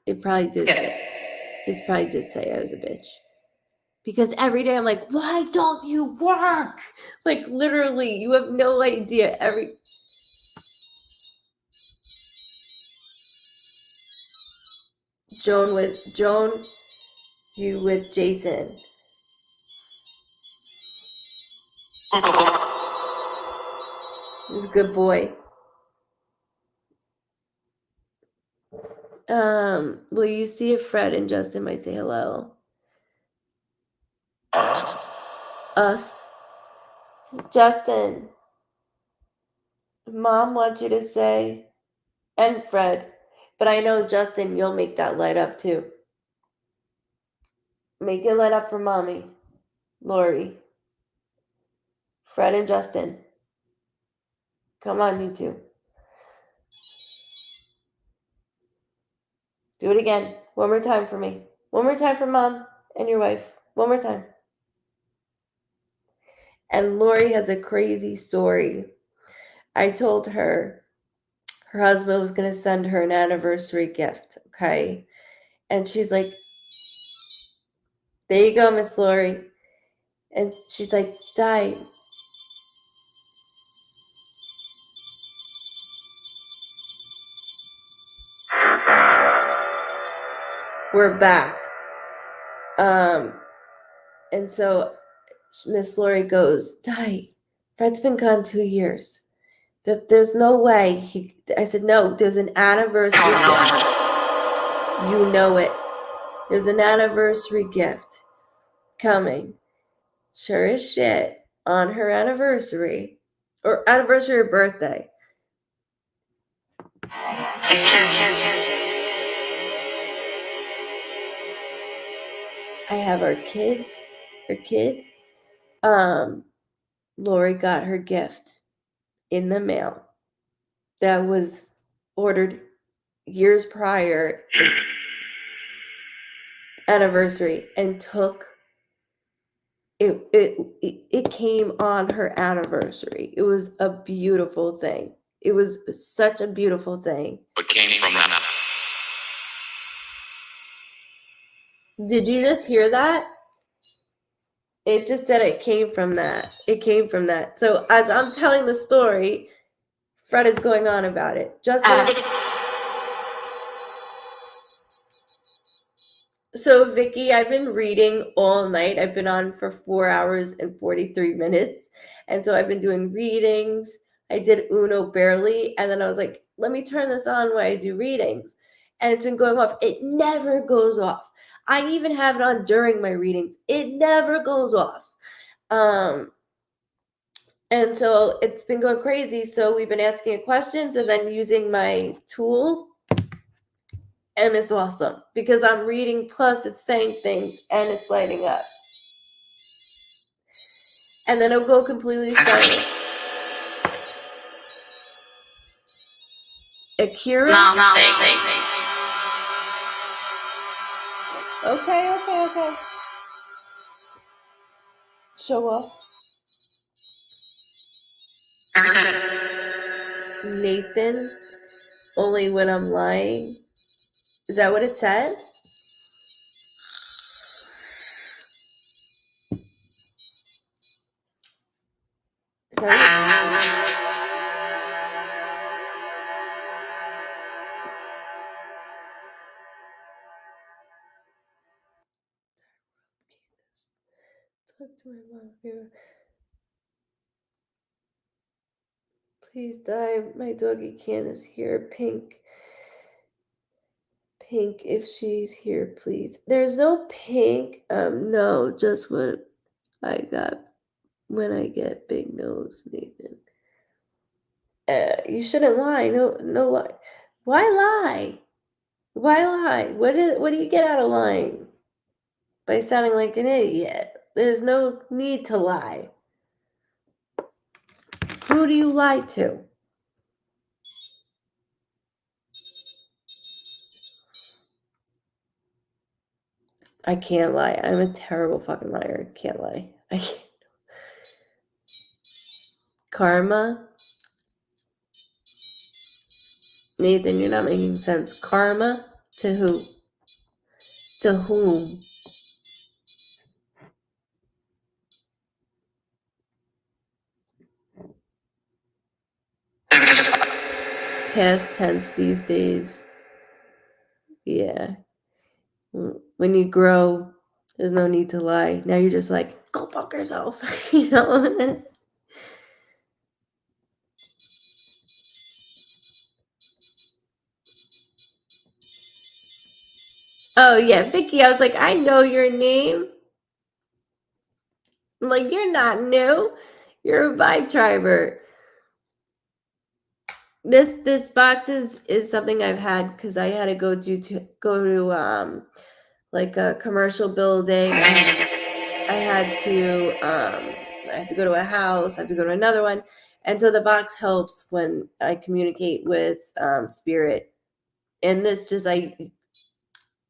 It probably did say I was a bitch. Because every day I'm like, why don't you work? Like, literally, you have no idea. Joan, you with Jason. He's a good boy. Will you see if Fred and Justin might say hello? Us. Justin. Mom wants you to say, and Fred, but I know, Justin, you'll make that light up too. Make it light up for Mommy. Lori. Fred and Justin. Come on, you two. Do it again. One more time for me. One more time for Mom and your wife. One more time. And Lori has a crazy story. I told her husband was going to send her an anniversary gift, okay? And she's like, there you go, Miss Lori. And she's like, Di, we're back. And so Miss Lori goes, Di, Fred's been gone 2 years. There's no way. I said, no, there's an anniversary gift. You know it. There's an anniversary gift coming. Sure as shit, on her anniversary, or anniversary or birthday. I have her kid. Lori got her gift in the mail that was ordered years prior, anniversary, and took it came on her anniversary. It was a beautiful thing. It was such a beautiful thing. What came from that? Did you just hear that? It just said it came from that. It came from that. So as I'm telling the story, Fred is going on about it. So Vicky, I've been reading all night. I've been on for 4 hours and 43 minutes. And so I've been doing readings. I did Uno barely. And then I was like, let me turn this on while I do readings. And it's been going off. It never goes off. I even have it on during my readings. It never goes off. And so it's been going crazy. So we've been asking it questions and then using my tool. And it's awesome because I'm reading, plus it's saying things and it's lighting up. And then it'll go completely silent. Akira? No. Okay. Show off. Nathan, only when I'm lying. Is that what it said? Is that what? Talk to my mom here. Please die. My doggy Candace here. Pink, if she's here, please. There's no Pink. No, just what I got when I get big nose, Nathan. You shouldn't lie. No lie. Why lie? What do you get out of lying? By sounding like an idiot. There's no need to lie. Who do you lie to? I can't lie. I'm a terrible fucking liar. I can't lie. I can't. Karma? Nathan, you're not making sense. Karma? To who? To whom? Past tense these days. Yeah. When you grow, there's no need to lie. Now you're just like, go fuck yourself. You know? Oh, yeah. Vicky, I was like, I know your name. I'm like, you're not new. You're a vibe triber. This box is something I've had because I had to go to like a commercial building. I had to go to a house. I have to go to another one, and so the box helps when I communicate with spirit. And this just I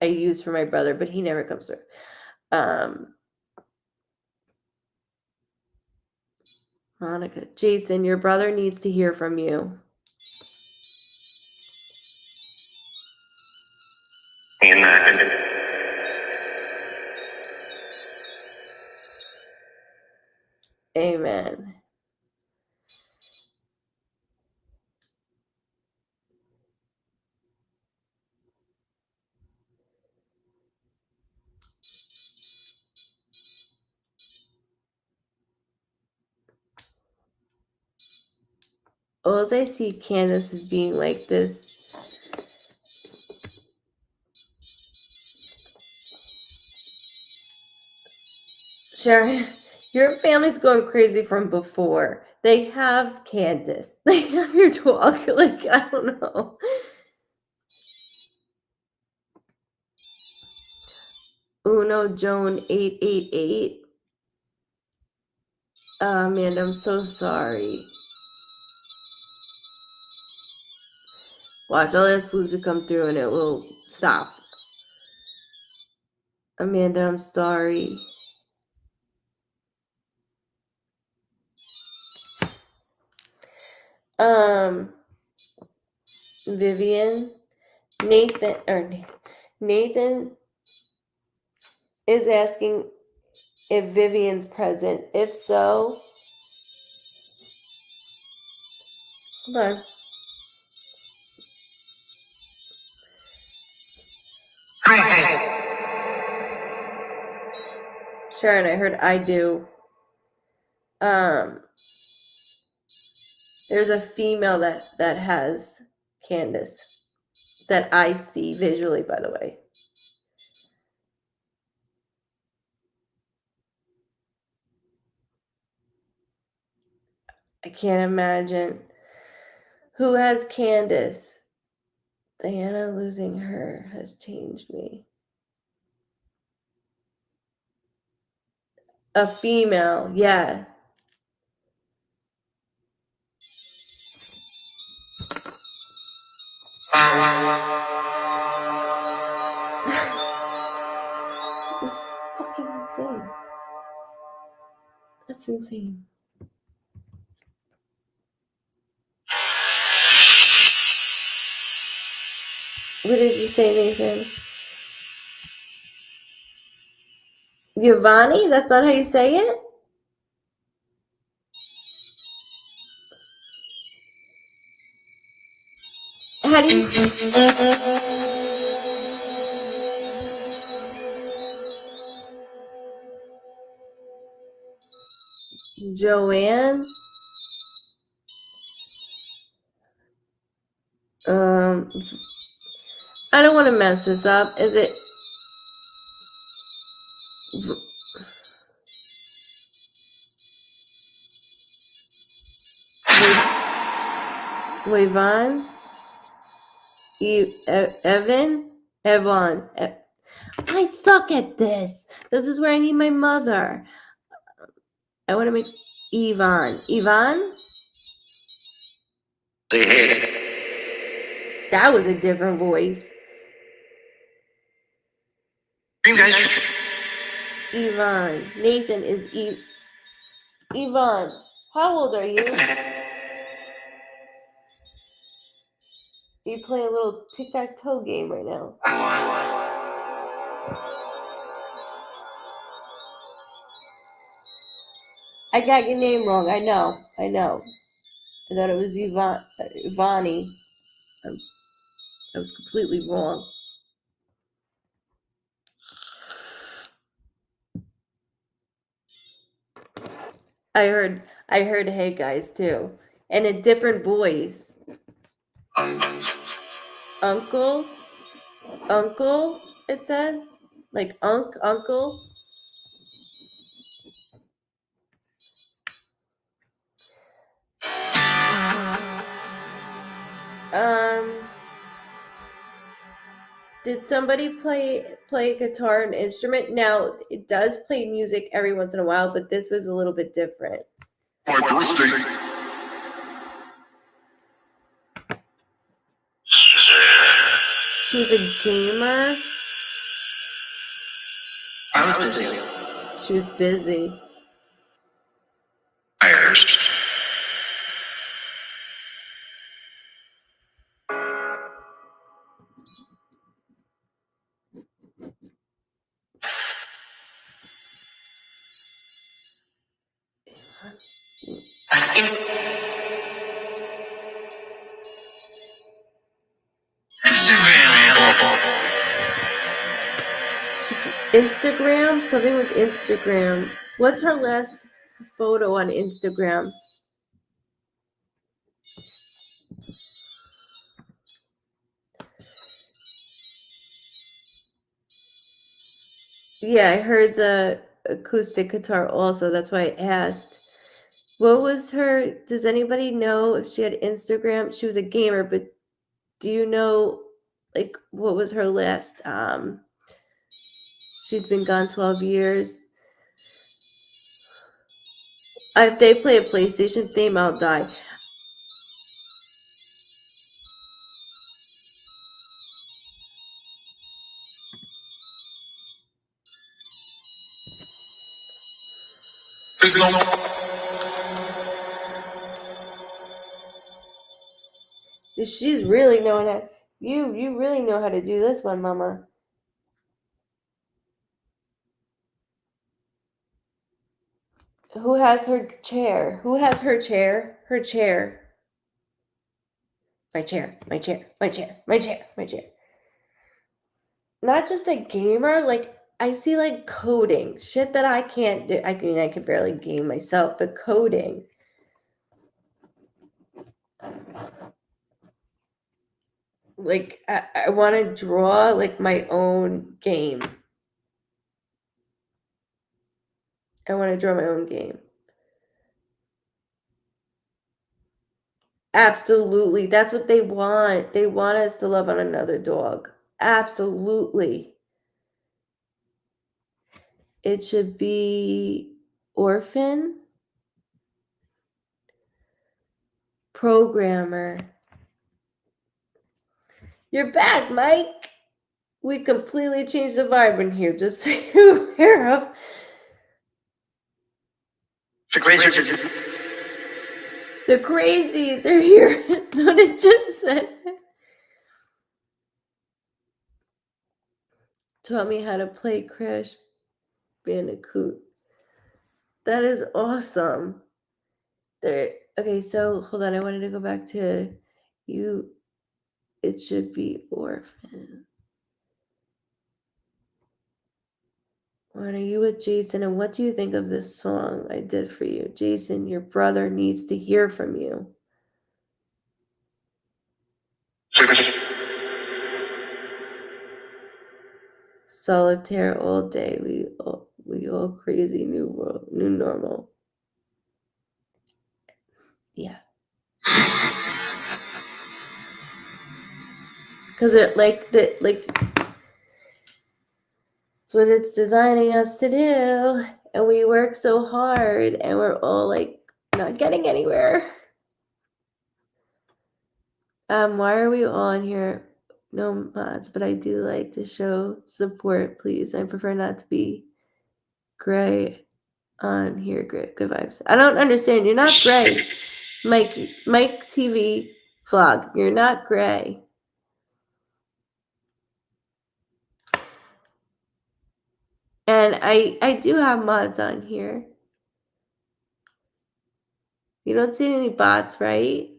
use for my brother, but he never comes through. Monica. Jason, your brother needs to hear from you. Amen. Amen. All I see Candace as being like this. Sharon, your family's going crazy from before. They have Candace. They have your dog. Like, I don't know. Uno Joan 888. Amanda, I'm so sorry. Watch, I'll ask Lou to come through and it will stop. Amanda, I'm sorry. Vivian, Nathan is asking if Vivian's present. If so, hold on. Sharon, I heard I do. There's a female that has Candace that I see visually, by the way. I can't imagine. Who has Candace? Diana losing her has changed me. A female, yeah. It's fucking insane. That's insane. What did you say, Nathan? Giovanni? That's not how you say it? How do you... Joanne? I don't want to mess this up. Is it... Wavon? Evan? Evon. I suck at this. This is where I need my mother. I want to make Yvonne. Yvonne? That was a different voice. Yvonne. Nathan is Yvonne. How old are you? You play a little tic-tac-toe game right now. I got your name wrong. I know. I thought it was Ivani. I was completely wrong. I heard hey guys too. And a different voice. Uncle, it said. Like uncle. Did somebody play a guitar, an instrument? Now, it does play music every once in a while, but this was a little bit different. My birthday. She was a gamer. I was busy. She was busy. First. Instagram? Something with Instagram. What's her last photo on Instagram? Yeah, I heard the acoustic guitar also. That's why I asked. What was her? Does anybody know if she had Instagram? She was a gamer, but do you know, like, what was her last? She's been gone 12 years. If they play a PlayStation theme, I'll die. She's really knowing how. You really know how to do this one, Mama. Who has her chair? Who has her chair? Her chair. My chair. My chair. My chair. My chair. My chair. Not just a gamer. Like, I see like coding shit that I can't do. I mean, I can barely game myself, but coding. Like, I want to draw like my own game. I want to draw my own game. Absolutely. That's what they want. They want us to love on another dog. Absolutely. It should be orphan, programmer. You're back, Mike. We completely changed the vibe in here, just so you're aware of. The crazies are here. That's what it just said. Taught me how to play Crash Bandicoot. That is awesome. Okay, so hold on. I wanted to go back to you. It should be orphan. When are you with Jason? And what do you think of this song I did for you? Jason, your brother needs to hear from you. Solitaire all day. We all crazy new world, new normal. Yeah. Because it's what it's designing us to do. And we work so hard and we're all like not getting anywhere. Why are we all on here? No mods, but I do like to show support, please. I prefer not to be gray on here. Great, good vibes. I don't understand. You're not gray. Mike TV vlog. You're not gray. And I do have mods on here. You don't see any bots, right?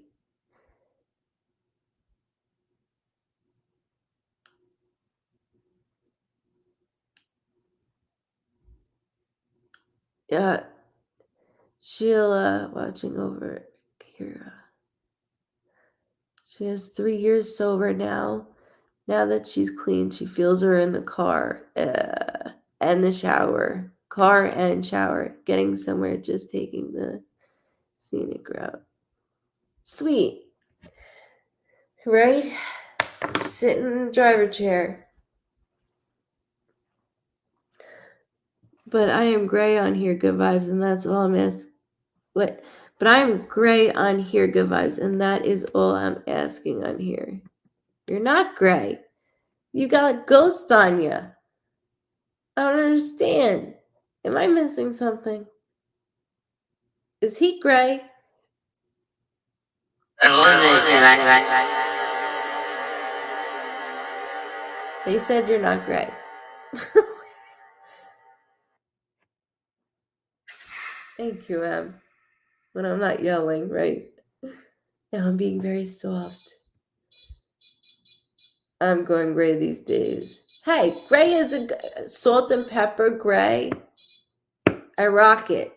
Yeah. Sheila watching over Kira. She has 3 years sober now. Now that she's clean, she feels her in the car and the shower. Car and shower. Getting somewhere, just taking the scenic route. Sweet. Right? Sitting in the driver chair. But I am gray on here, good vibes, and that's all I'm asking. What? But I'm gray on here, good vibes, and that is all I'm asking on here. You're not gray. You got a ghost on you. I don't understand. Am I missing something? Is he gray? They said you're not gray. Thank you, Em. when I'm not yelling, right? Now I'm being very soft. I'm going gray these days. Hey, gray is a salt and pepper gray. I rock it.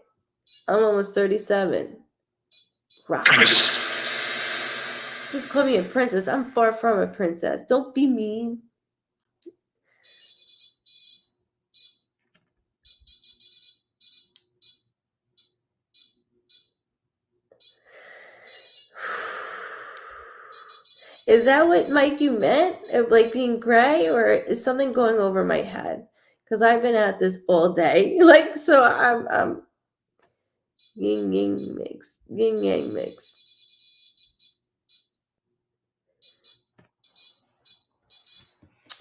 I'm almost 37. Rock it. Just call me a princess. I'm far from a princess. Don't be mean. Is that what, Mike, you meant? Like being gray, or is something going over my head? Because I've been at this all day. Like, so I'm yin yang mix. Yin yang mix.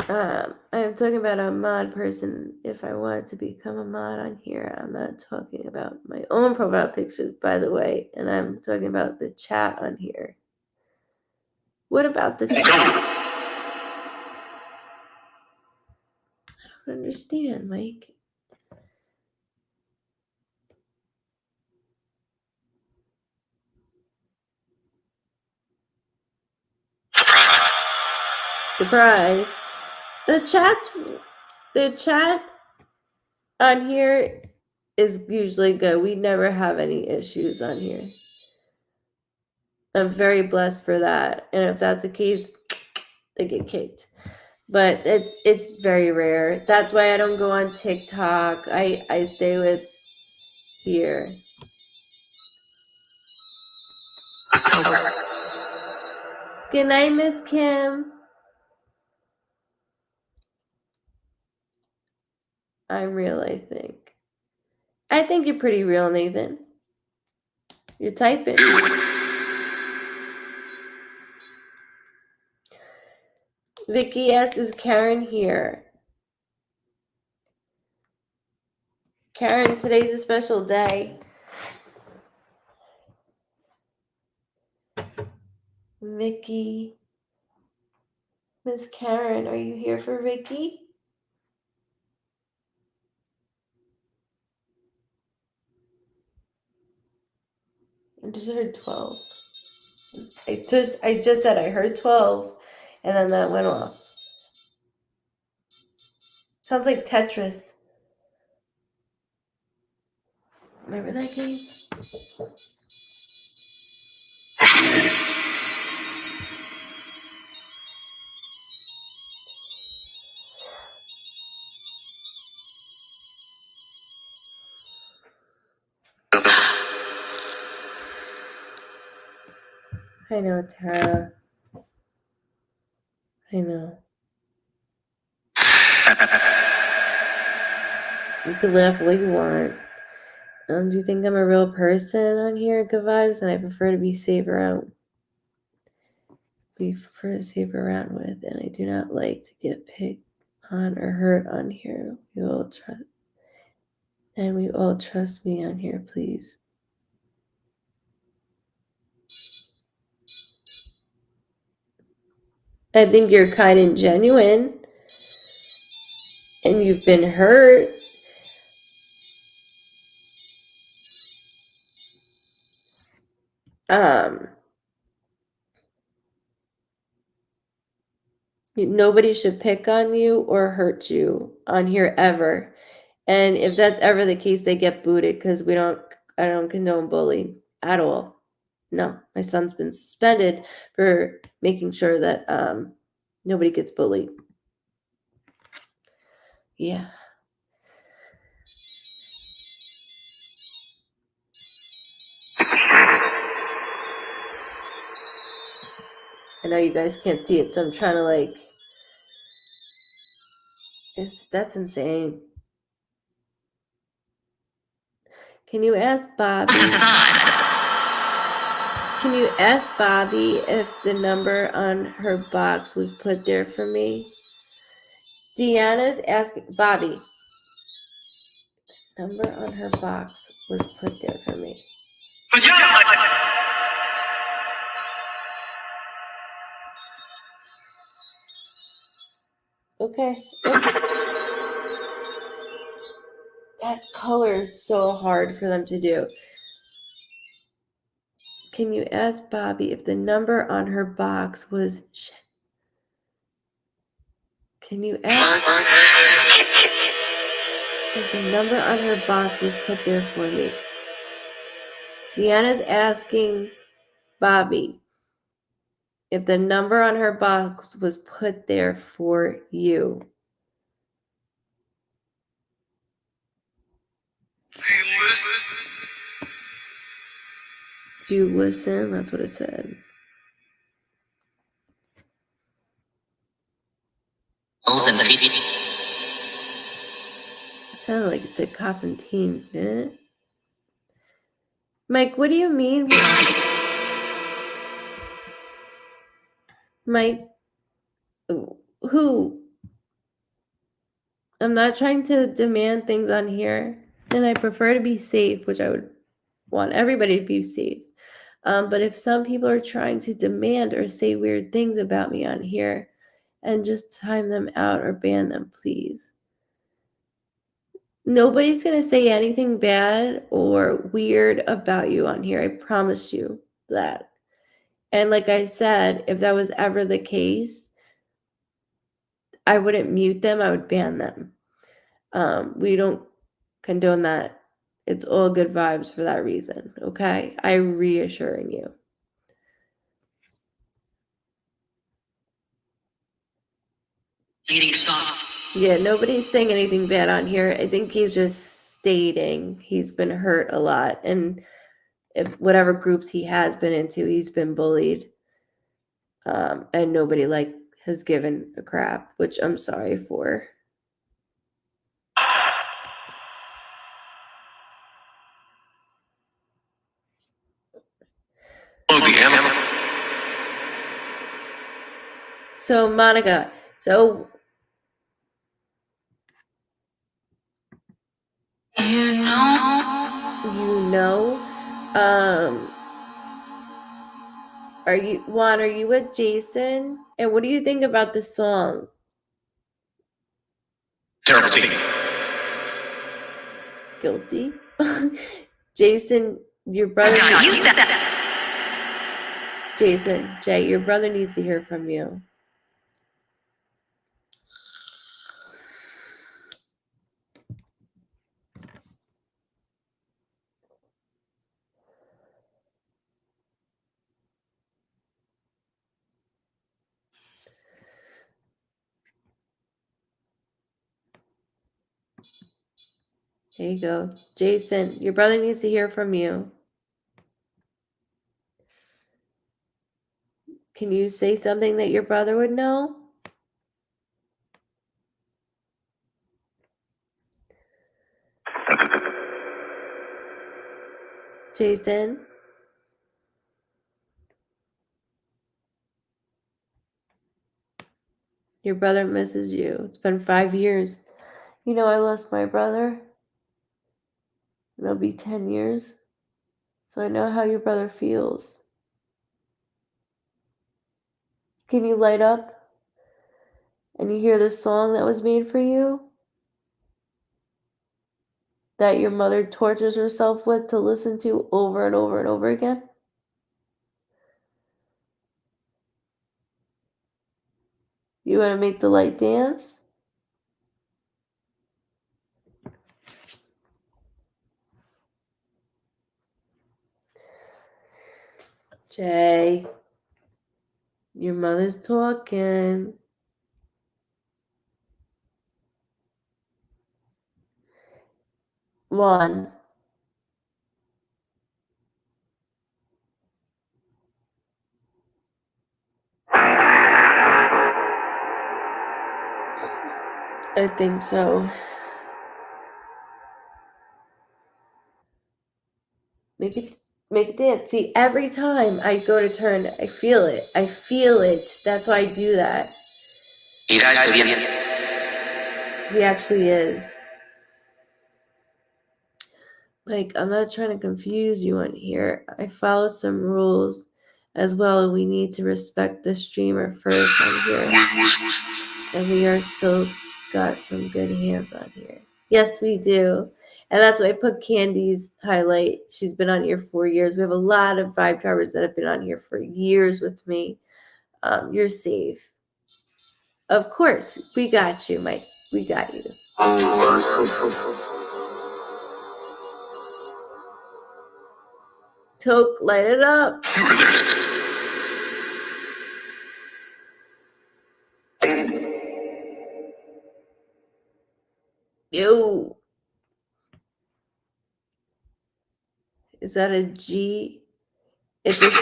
I'm talking about a mod person. If I wanted to become a mod on here, I'm not talking about my own profile pictures, by the way, and I'm talking about the chat on here. What about the chat? I don't understand, Mike. Surprise. The chat on here is usually good. We never have any issues on here. I'm very blessed for that. And if that's the case, they get kicked. But it's very rare. That's why I don't go on TikTok. I stay with here. Good night, Miss Kim. I'm real, I think. I think you're pretty real, Nathan. You're typing. Vicky asks, is Karen here? Karen, today's a special day. Vicky. Miss Karen, are you here for Vicky? I just heard 12. I just said I heard 12, and then that went off. Sounds like Tetris. Remember that game? I know, Tara. I know. You can laugh all you want. Do you think I'm a real person on here at Goodvibes, and I prefer to be safe around? With, and I do not like to get picked on or hurt on here. We all trust me on here, please. I think you're kind and genuine, and you've been hurt. Nobody should pick on you or hurt you on here ever. And if that's ever the case, they get booted because I don't condone bullying at all. No, my son's been suspended for making sure that nobody gets bullied. Yeah. I know you guys can't see it, so I'm trying to that's insane. Can you ask Bobby? Can you ask Bobby if the number on her box was put there for me? Deanna's asking Bobby. Number on her box was put there for me. Okay. That color is so hard for them to do. Can you ask Bobby if the number on her box was shit? Can you ask if the number on her box was put there for me? Deanna's asking Bobby if the number on her box was put there for you. Do you listen? That's what it said. It sounded like it said Cosentino, didn't it? Mike, what do you mean? Mike, who? I'm not trying to demand things on here, and I prefer to be safe, which I would want everybody to be safe. But if some people are trying to demand or say weird things about me on here, and just time them out or ban them, please. Nobody's going to say anything bad or weird about you on here. I promise you that. And like I said, if that was ever the case, I wouldn't mute them. I would ban them. We don't condone that. It's all good vibes for that reason. Okay? I'm reassuring you. Yeah, nobody's saying anything bad on here. I think he's just stating he's been hurt a lot. And if whatever groups he has been into, he's been bullied. And nobody has given a crap, which I'm sorry for. So Monica, you know, are you with Jason? And what do you think about the song? Terrible team. Guilty. Jason, your brother. Jason, Jay, your brother needs to hear from you. There you go. Jason, your brother needs to hear from you. Can you say something that your brother would know? Jason? Your brother misses you. It's been 5 years. You know, I lost my brother. And it'll be 10 years. So I know how your brother feels. Can you light up? And you hear the song that was made for you? That your mother tortures herself with to listen to over and over and over again? You want to make the light dance? Jay, your mother's talking. One. I think so. Make it dance. See, every time I go to turn, I feel it. I feel it. That's why I do that. He actually is. Like, I'm not trying to confuse you on here. I follow some rules as well, and we need to respect the streamer first on here. And we are still got some good hands on here. Yes, we do. And that's why I put Candy's highlight. She's been on here 4 years. We have a lot of Vibe drivers that have been on here for years with me. You're safe. Of course, we got you, Mike. We got you. Toke, light it up. Yo. Is that a G? It's a C.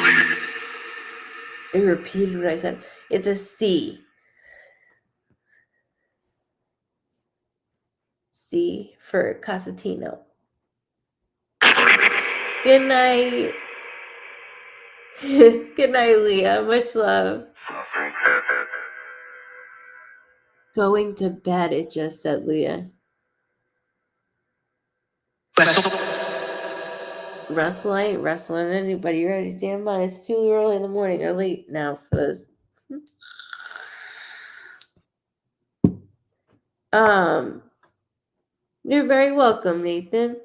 I repeated what I said. It's a C. C for Cosentino. Good night. Good night, Leah. Much love. Going to bed, it just said Leah. Russell, I ain't wrestling anybody. You're out of your damn mind. It's too early in the morning or late now for this. You're very welcome, Nathan.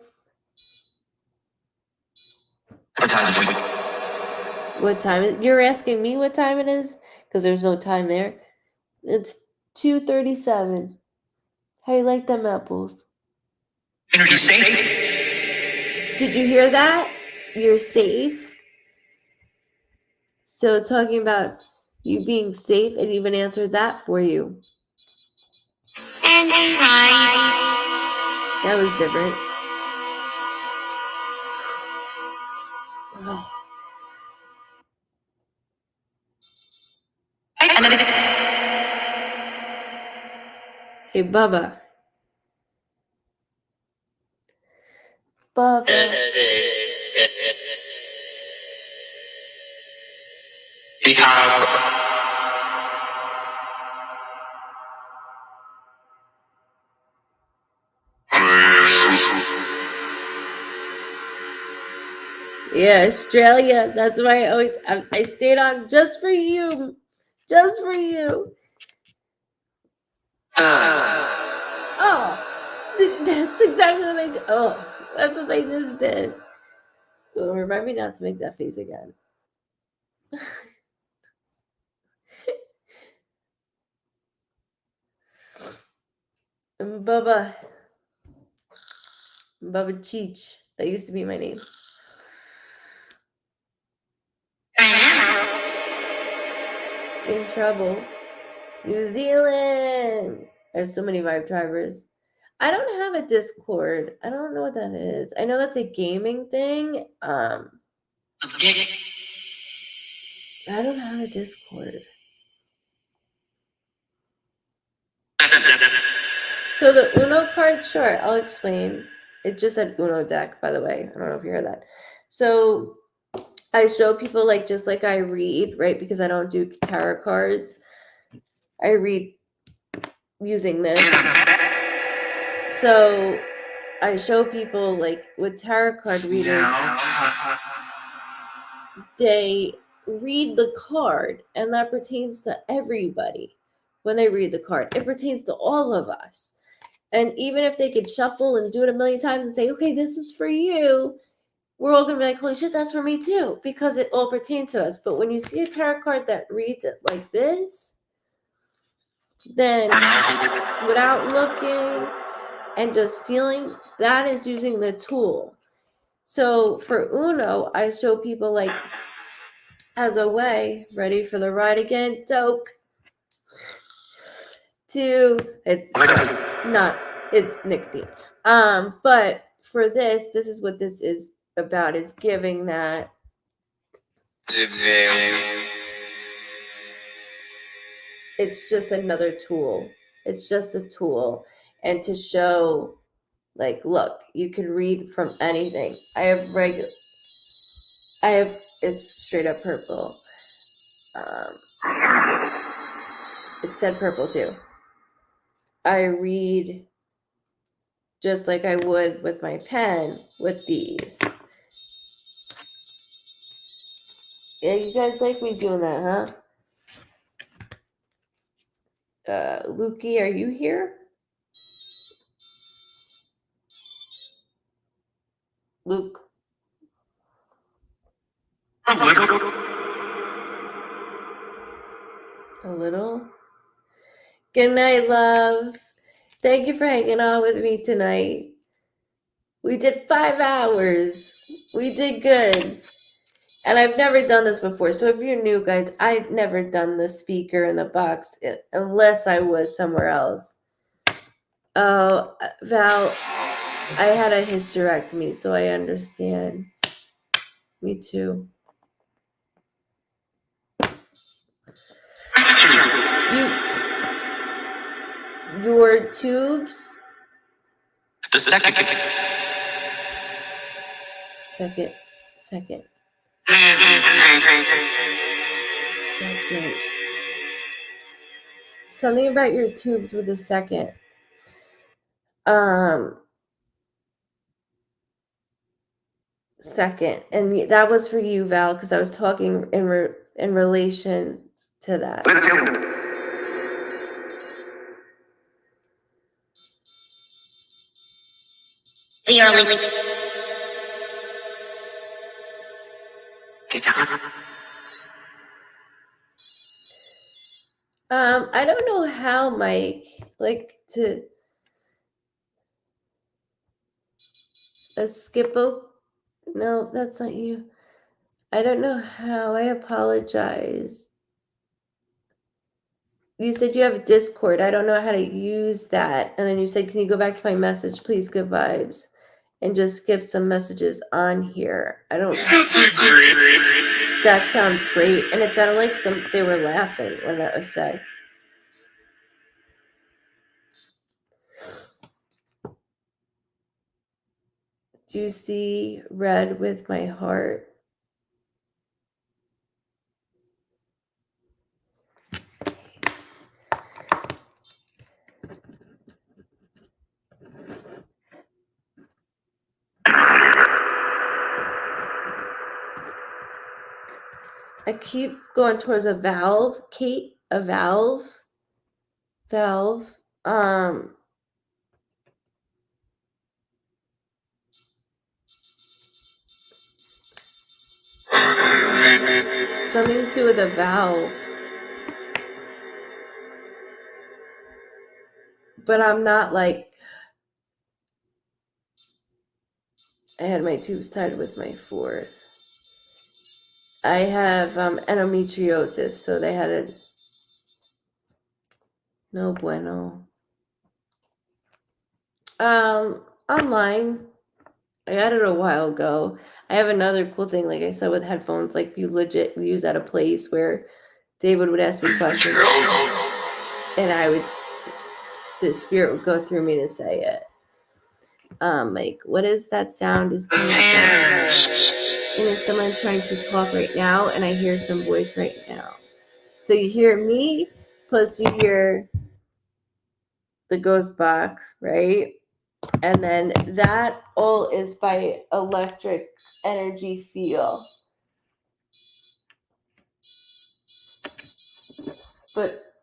What time is? You're asking me what time it is? Because there's no time there. It's 2:37. How you like them apples? Energy safe. Did you hear that? You're safe. So talking about you being safe, it even answered that for you. That was different. Oh. Hey, Bubba. Bubba. He have Yeah, Australia. That's why I stayed on just for you. Just for you. Oh, that's exactly what they did. Oh, that's what they just did. Well, remind me not to make that face again. Bubba Cheech. That used to be my name. In trouble. New Zealand. I have so many Vibe drivers. I don't have a Discord. I don't know what that is. I know that's a gaming thing. I don't have a Discord. So the Uno card, sure, I'll explain. It just said Uno deck, by the way. I don't know if you heard that. So I show people just like I read, right? Because I don't do tarot cards. I read using this. So I show people with tarot card readers, they read the card, and that pertains to everybody when they read the card. It pertains to all of us. And even if they could shuffle and do it a million times and say, okay, this is for you, we're all going to be like, holy shit, that's for me too, because it all pertains to us. But when you see a tarot card that reads it like this, then without looking and just feeling, that is using the tool. So for Uno, I show people as a way, ready for the ride again, Doke, it's nicotine. But for this is what this is about, is giving that. It's just another tool. It's just a tool. And to show, look, you can read from anything. It's straight up purple. It said purple too. I read just like I would with my pen with these. Yeah, you guys like me doing that, huh? Lukey, are you here? Luke. A little. Good night, love. Thank you for hanging out with me tonight. We did 5 hours. We did good. And I've never done this before. So if you're new, guys, I've never done the speaker in the box unless I was somewhere else. Oh, Val, I had a hysterectomy, so I understand. Me too. Your tubes? The second. Second. Something about your tubes with a second. Second. And that was for you, Val, because I was talking in relation to that. The early. I don't know how, Mike, to a skippo. No, that's not you. I don't know how. I apologize. You said you have a Discord. I don't know how to use that. And then you said, can you go back to my message, please? Good vibes. And just skip some messages on here. I don't. That sounds great. And it sounded like they were laughing when that was said. Do you see red with my heart? I keep going towards a valve, Kate. A valve. Something to do with a valve. But I'm not I had my tubes tied with my fourth. I have endometriosis, so they had no bueno. Online. I got it a while ago. I have another cool thing, like I said, with headphones, like you legit use at a place where David would ask me questions and the spirit would go through me to say it. What is that sound is coming from? And is someone trying to talk right now? And I hear some voice right now. So you hear me, plus you hear the ghost box, right? And then that all is by electric energy field. But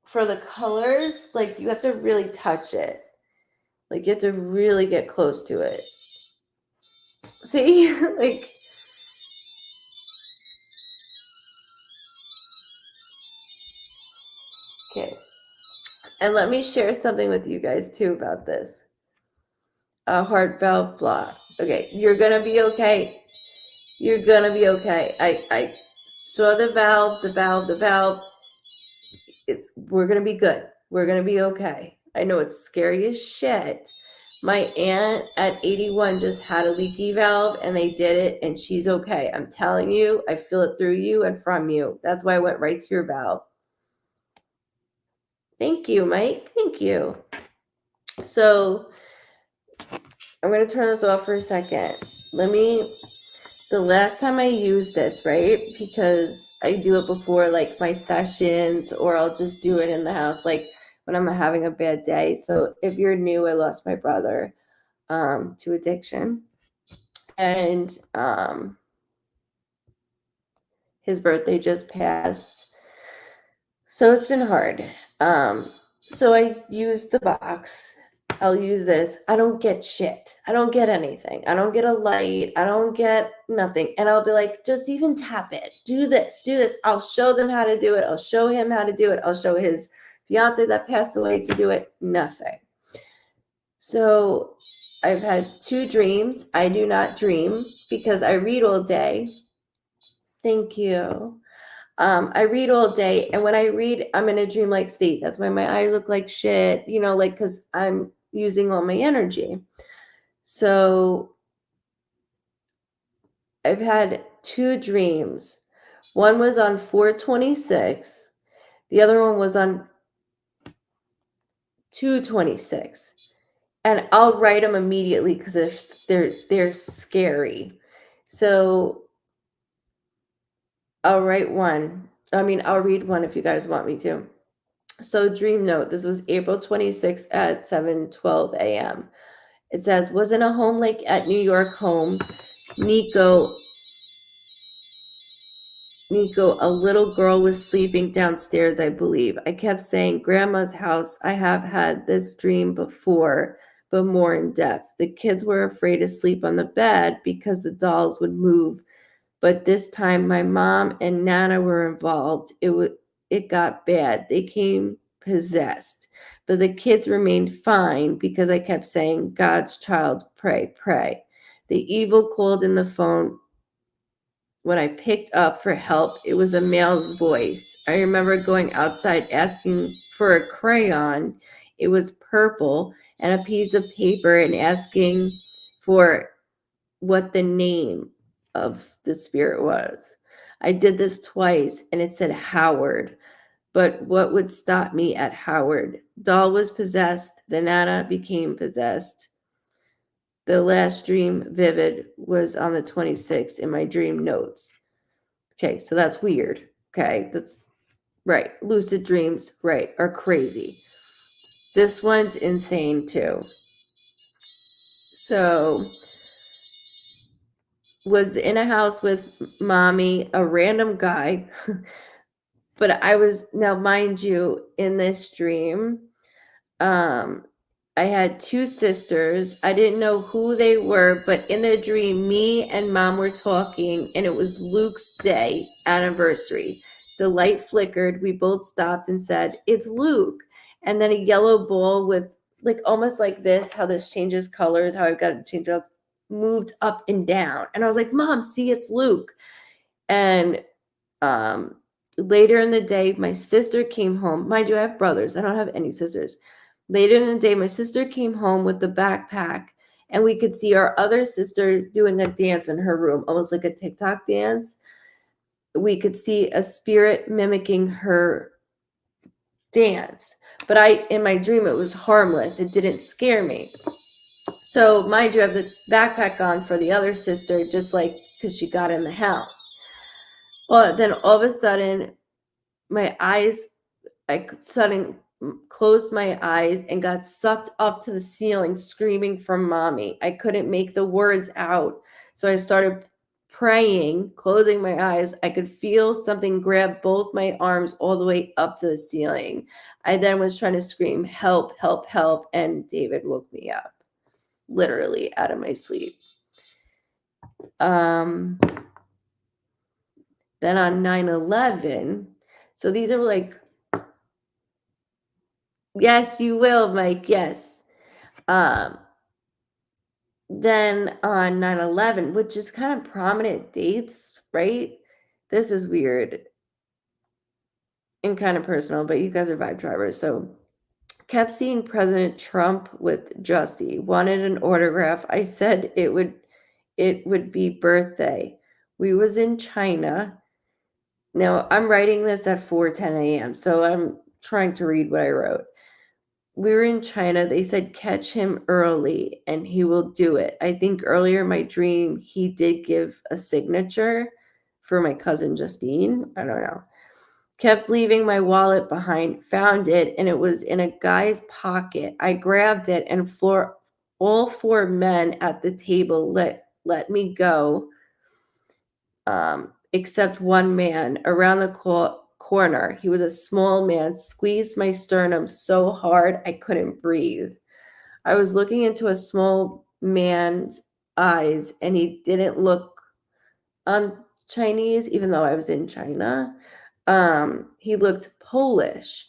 for the colors, you have to really touch it. You have to really get close to it. See? Okay. And let me share something with you guys too about this. A heart valve block. Okay, you're gonna be okay. You're gonna be okay. I saw the valve. We're gonna be good. We're gonna be okay. I know it's scary as shit. My aunt at 81 just had a leaky valve and they did it and she's okay. I'm telling you, I feel it through you and from you. That's why I went right to your valve. Thank you, Mike. Thank you. So I'm going to turn this off for a second. The last time I used this, right? Because I do it before my sessions, or I'll just do it in the house, when I'm having a bad day. So if you're new, I lost my brother to addiction. And his birthday just passed. So it's been hard. So I used the box I'll use this. I don't get shit. I don't get anything. I don't get a light. I don't get nothing. And I'll be like, just even tap it. Do this. Do this. I'll show them how to do it. I'll show him how to do it. I'll show his fiance that passed away to do it. Nothing. So I've had 2 dreams. I do not dream because I read all day. Thank you. I read all day, and when I read, I'm in a dreamlike state. That's why my eyes look like shit, like because I'm using all my energy. So I've had 2 dreams. One was on 4/26. The other one was on 2/26. And I'll write them immediately because they're scary. So I'll write one. I'll read one if you guys want me to. So dream note, this was April 26th at 7:12 a.m. It says, was in a home like at New York home, Nico, a little girl was sleeping downstairs, I believe. I kept saying, Grandma's house. I have had this dream before, but more in depth. The kids were afraid to sleep on the bed because the dolls would move. But this time my mom and Nana were involved. It got bad. They came possessed. But the kids remained fine because I kept saying, God's child, pray, pray. The evil called in the phone. When I picked up for help, it was a male's voice. I remember going outside asking for a crayon. It was purple, and a piece of paper, and asking for what the name of the spirit was. I did this twice, and it said Howard. But what would stop me at Howard? Doll was possessed. The Nana became possessed. The last dream vivid was on the 26th in my dream notes. Okay, so that's weird. Okay, that's right. Lucid dreams, right, are crazy. This one's insane too. So, was in a house with mommy, a random guy. But I was, now mind you, in this dream, I had 2 sisters. I didn't know who they were, but in the dream, me and mom were talking, and it was Luke's day anniversary. The light flickered. We both stopped and said, it's Luke. And then a yellow ball with, like, almost like this, how this changes colors, how I've got it changed up, moved up and down. And I was like, Mom, see, it's Luke. And later in the day, my sister came home. Mind you, I have brothers. I don't have any sisters. Later in the day, my sister came home with the backpack, and we could see our other sister doing a dance in her room, almost like a TikTok dance. We could see a spirit mimicking her dance. But in my dream, it was harmless. It didn't scare me. So, mind you, I have the backpack on for the other sister, just like because she got in the house. Well, then all of a sudden, I suddenly closed my eyes and got sucked up to the ceiling, screaming for mommy. I couldn't make the words out. So I started praying, closing my eyes. I could feel something grab both my arms all the way up to the ceiling. I then was trying to scream, help, help, help. And David woke me up, literally out of my sleep. Then on 9/11, so these are like, yes, you will, Mike, yes. Then on 9/11, which is kind of prominent dates, right? This is weird and kind of personal, but you guys are vibe drivers. So kept seeing President Trump with Jussie, wanted an autograph. I said it would be birthday. We was in China. Now, I'm writing this at 4:10 a.m., so I'm trying to read what I wrote. We were in China. They said catch him early and he will do it. I think earlier in my dream, he did give a signature for my cousin Justine. I don't know. Kept leaving my wallet behind, found it, and it was in a guy's pocket. I grabbed it, and all 4 men at the table let me go. Except one man around the corner. He was a small man, squeezed my sternum so hard I couldn't breathe. I was looking into a small man's eyes, and he didn't look Chinese, even though I was in China. He looked Polish.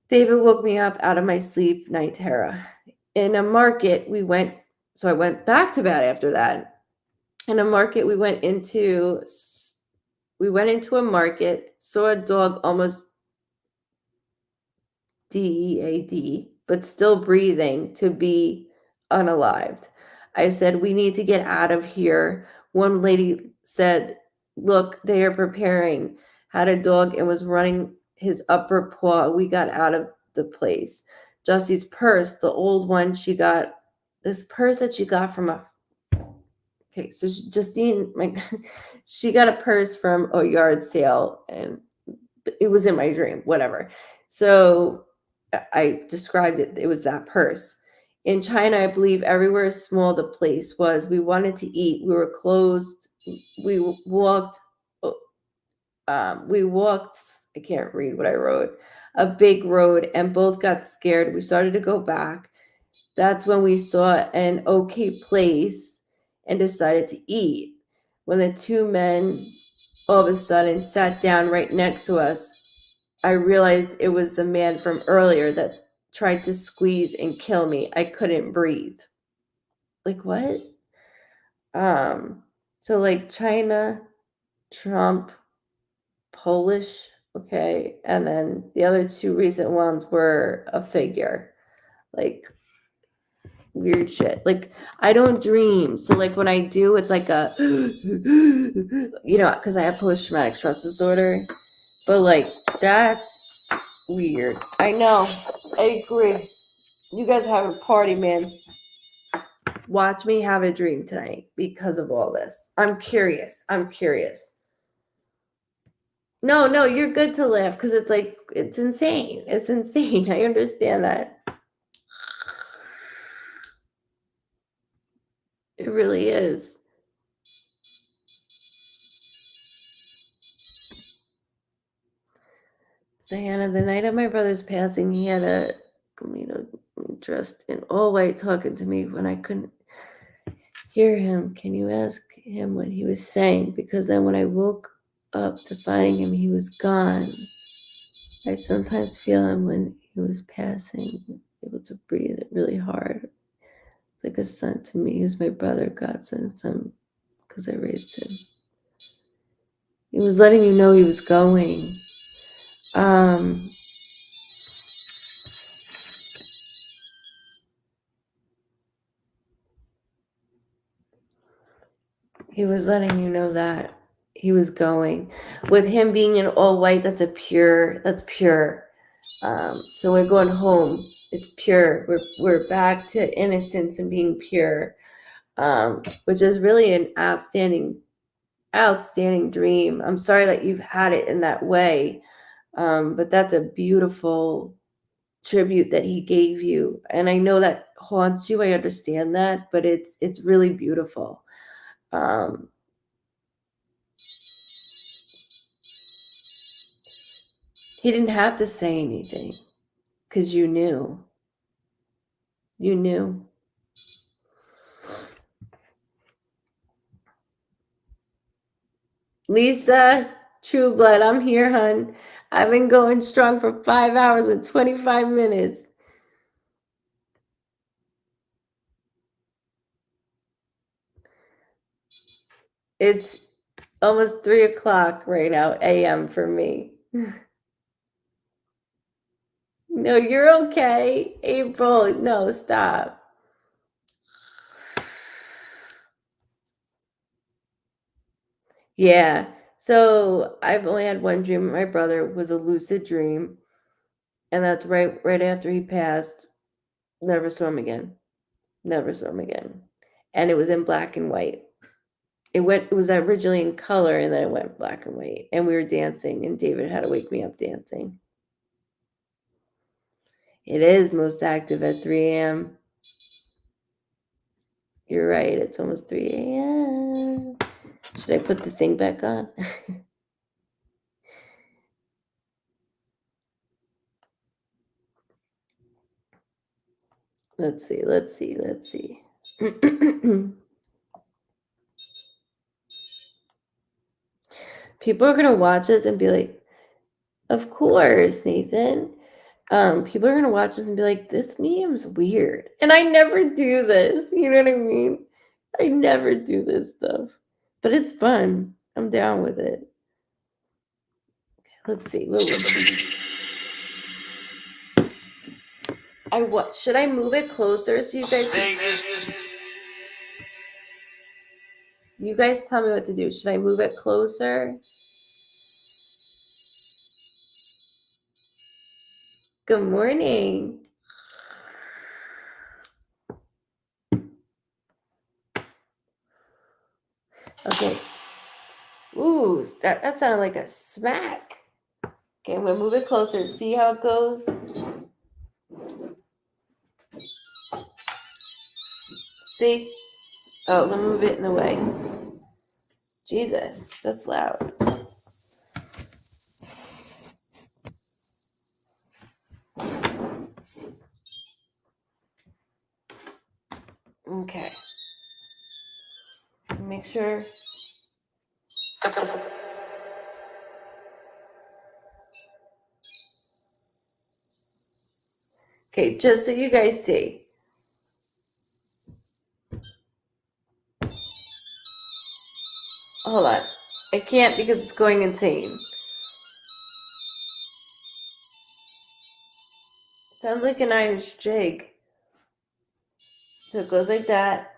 David woke me up out of my sleep, night terror. In a market, so I went back to bed after that. In a market, we went into a market, saw a dog almost dead, but still breathing to be unalived. I said, we need to get out of here. One lady said, look, they are preparing. Had a dog and was running his upper paw. We got out of the place. Jussie's purse, the old one, this purse that she got from so Justine, she got a purse from a yard sale, and it was in my dream, whatever. So I described it. It was that purse. In China, I believe everywhere small the place was. We wanted to eat. We were closed. We walked. I can't read what I wrote. A big road, and both got scared. We started to go back. That's when we saw an okay place and decided to eat. When the two men all of a sudden sat down right next to us, I realized it was the man from earlier that tried to squeeze and kill me. I couldn't breathe. Like what? So like China, Trump, Polish, okay, and then the other two recent ones were a figure. Like weird shit. Like I don't dream. So like when I do, it's like a because I have post-traumatic stress disorder. But like that's weird. I know. I agree. You guys have a party, man. Watch me have a dream tonight because of all this. I'm curious. No, you're good to laugh because it's like it's insane. It's insane. I understand that. It really is. Diana, the night of my brother's passing, he had a dressed in all white talking to me when I couldn't hear him. Can you ask him what he was saying? Because then when I woke up to finding him, he was gone. I sometimes feel him when he was passing, able to breathe really hard. It's like a son to me. He was my brother. God sent him because I raised him. He was letting you know he was going. He was letting you know that he was going. With him being in all white, that's pure. So we're going home. It's pure. We're back to innocence and being pure, which is really an outstanding dream. I'm sorry that you've had it in that way, but that's a beautiful tribute that he gave you. And I know that haunts you. I understand that, but it's really beautiful. He didn't have to say anything because you knew. You knew. Lisa, True Blood, I'm here, hun. I've been going strong for 5 hours and 25 minutes. It's almost 3 o'clock right now, a.m. for me. No, you're okay. April, no, stop. Yeah. So I've only had one dream with my brother. It was a lucid dream. And that's right after he passed. Never saw him again. And it was in black and white. It was originally in color, and then it went black and white. And we were dancing, and David had to wake me up dancing. It is most active at 3 a.m. You're right. It's almost 3 a.m. Should I put the thing back on? Let's see. People are gonna watch us and be like, of course, Nathan. People are gonna watch this and be like, this medium's weird. And I never do this. You know what I mean? I never do this stuff. But it's fun. I'm down with it. Let's see. What should I move it closer so you guys tell me what to do. Should I move it closer? Good morning. Okay. Ooh, that sounded like a smack. Okay, I'm gonna move it closer. See how it goes? See? Oh, let me move it in the way. Jesus, that's loud. Okay. Make sure. Okay, just so you guys see. Hold on. I can't because it's going insane. Sounds like an Irish jig. So it goes like that.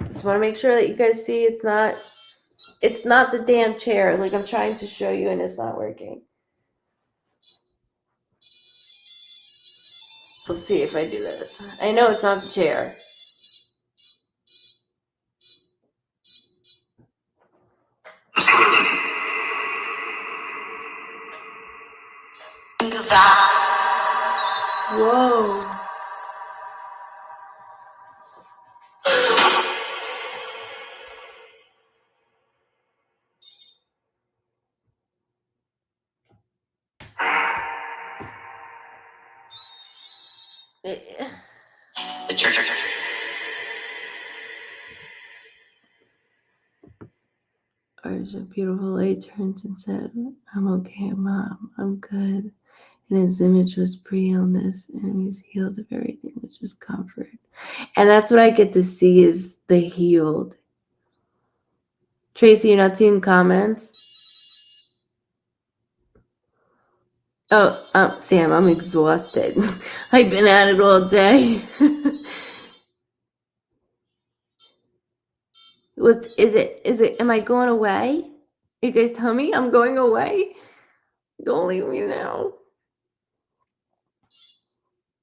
Just want to make sure that you guys see it's not the damn chair. Like I'm trying to show you and it's not working. Let's see if I do this. I know it's not the chair. Whoa. The church. There's a beautiful light turns and said, I'm okay, Mom. I'm good. And his image was pre-illness and he's healed of everything, which is comfort. And that's what I get to see is the healed. Tracy, you're not seeing comments? Oh, Sam, I'm exhausted. I've been at it all day. Is it, am I going away? You guys tell me I'm going away? Don't leave me now.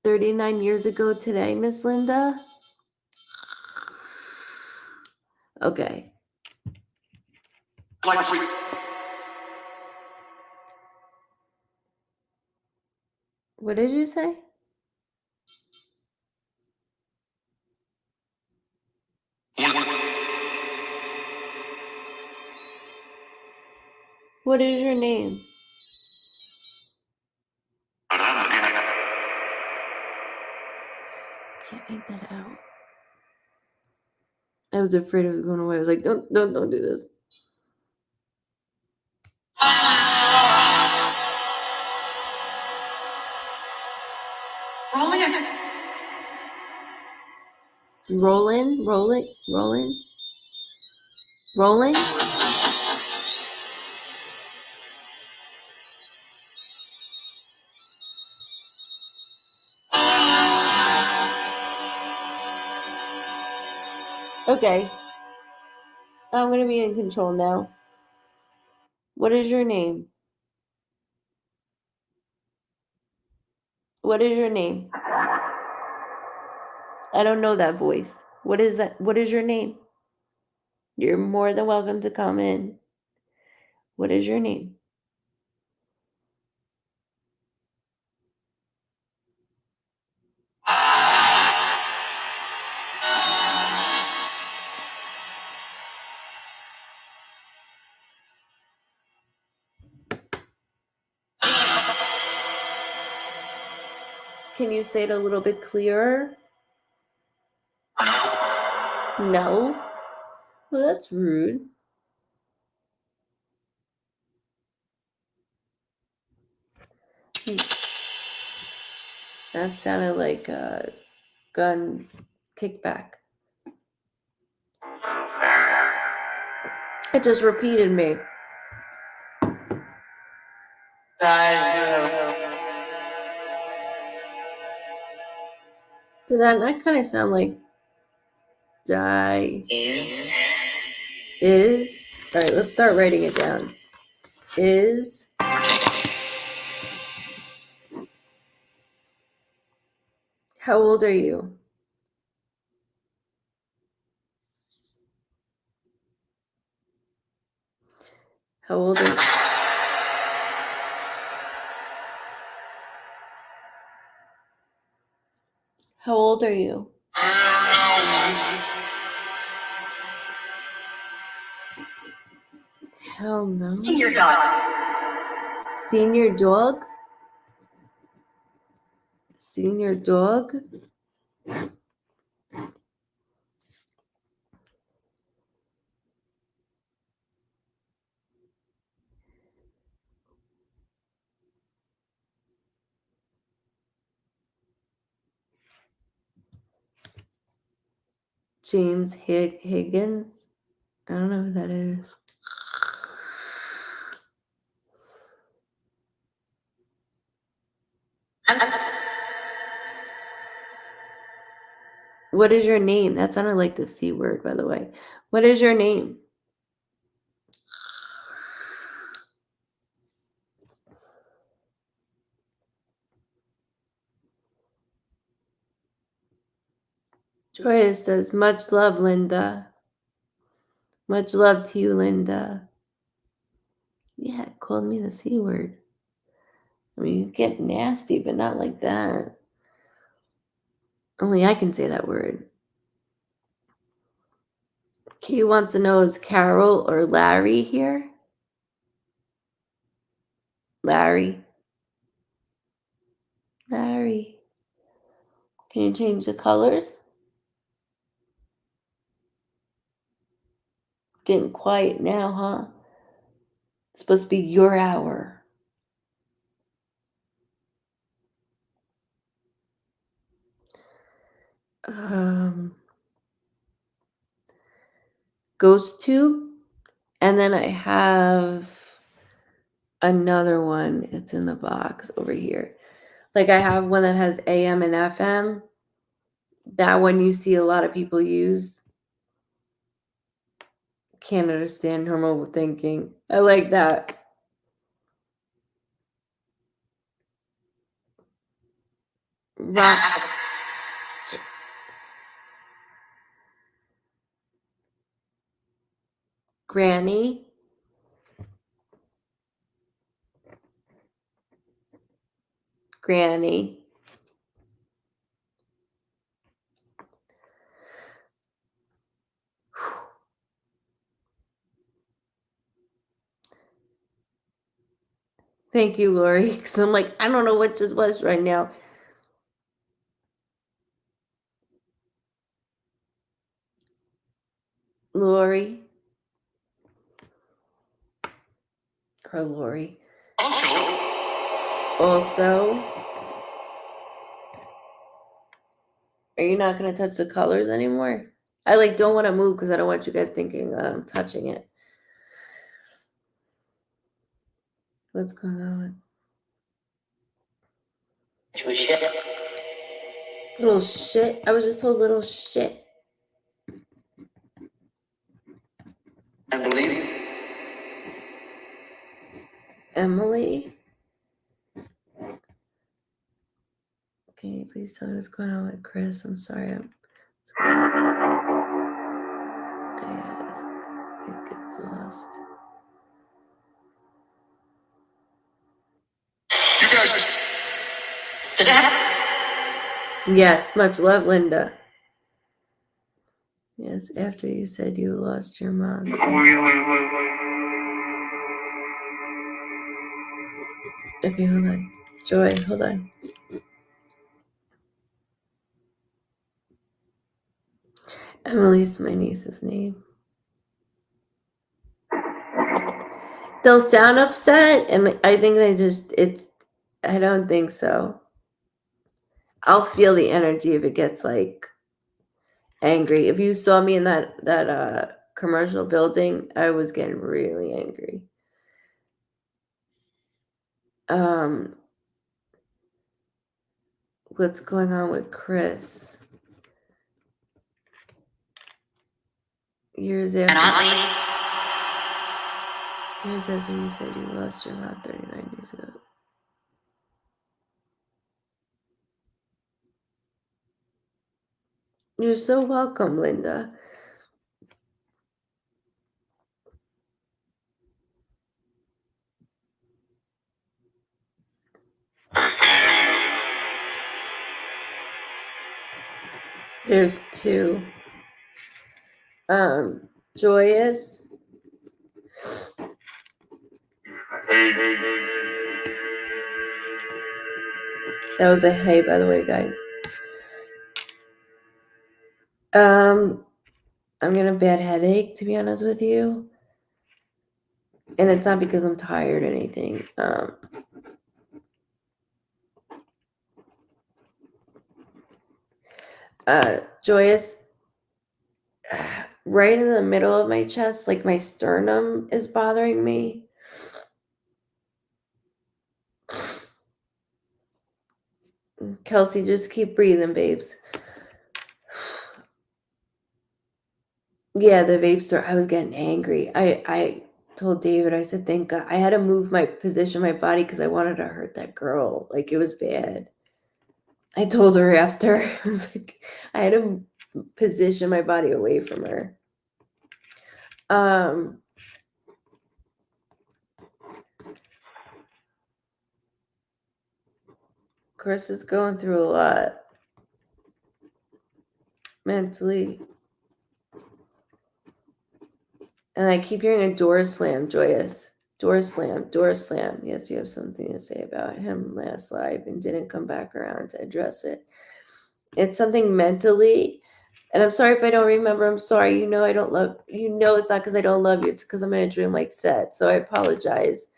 39 years ago today, Miss Linda? Okay. Like a freak. What did you say? What is your name? Can't make that out. I was afraid it was going away. I was like, don't do this. Rolling. Okay. I'm going to be in control now. What is your name? What is your name? I don't know that voice. What is that? What is your name? You're more than welcome to come in. What is your name? Can you say it a little bit clearer? No. Well, that's rude. That sounded like a gun kickback. It just repeated me. Did that not kind of sound like die? Is? All right, let's start writing it down. Is. How old are you? How old are you? How old are you? Hell no. Senior dog. Senior dog? Senior dog? James Higgins? I don't know who that is. What is your name? That sounded like the C word, by the way. What is your name? Joyous says, much love, Linda. Much love to you, Linda. Yeah, it called me the C word. I mean, you get nasty, but not like that. Only I can say that word. Kay wants to know, is Carol or Larry here? Larry. Larry. Can you change the colors? Getting quiet now, huh? It's supposed to be your hour. Ghost Tube. And then I have another one. It's in the box over here. Like I have one that has AM and FM. That one you see a lot of people use. Can't understand normal thinking. I like that. Rock. Granny. Granny. Thank you, Lori. Because I'm like, I don't know what just was right now. Lori. Or Lori. Also. Are you not going to touch the colors anymore? I don't want to move because I don't want you guys thinking that I'm touching it. What's going on? Little shit. I was just told little shit. Emily? Can you please tell me what's going on with Chris? I'm sorry. It gets lost. You guys. Does that Yes, much love, Linda. Yes, after you said you lost your mom. Okay, hold on. Joy, hold on. Emily's my niece's name. They'll sound upset, and I think I don't think so. I'll feel the energy if it gets like angry. If you saw me in that commercial building, I was getting really angry. What's going on with Chris? Years after you said you lost your mom 39 years ago. You're so welcome, Linda. There's two. Joyous. That was a hey, by the way, guys. I'm getting a bad headache, to be honest with you. And it's not because I'm tired or anything. Joyous, right in the middle of my chest, like my sternum is bothering me. Kelsey, just keep breathing, babes. Yeah, the vape store. I was getting angry. I told David, I said, thank God. I had to position my body because I wanted to hurt that girl. Like, it was bad. I told her after. I was like, I had to position my body away from her. Chris is going through a lot mentally. And I keep hearing a door slam, Joyous. Door slam, door slam. Yes, you have something to say about him last live and didn't come back around to address it. It's something mentally. And I'm sorry if I don't remember. I'm sorry. You know I don't love you. Know it's not because I don't love you. It's because I'm in a dreamlike set. So I apologize.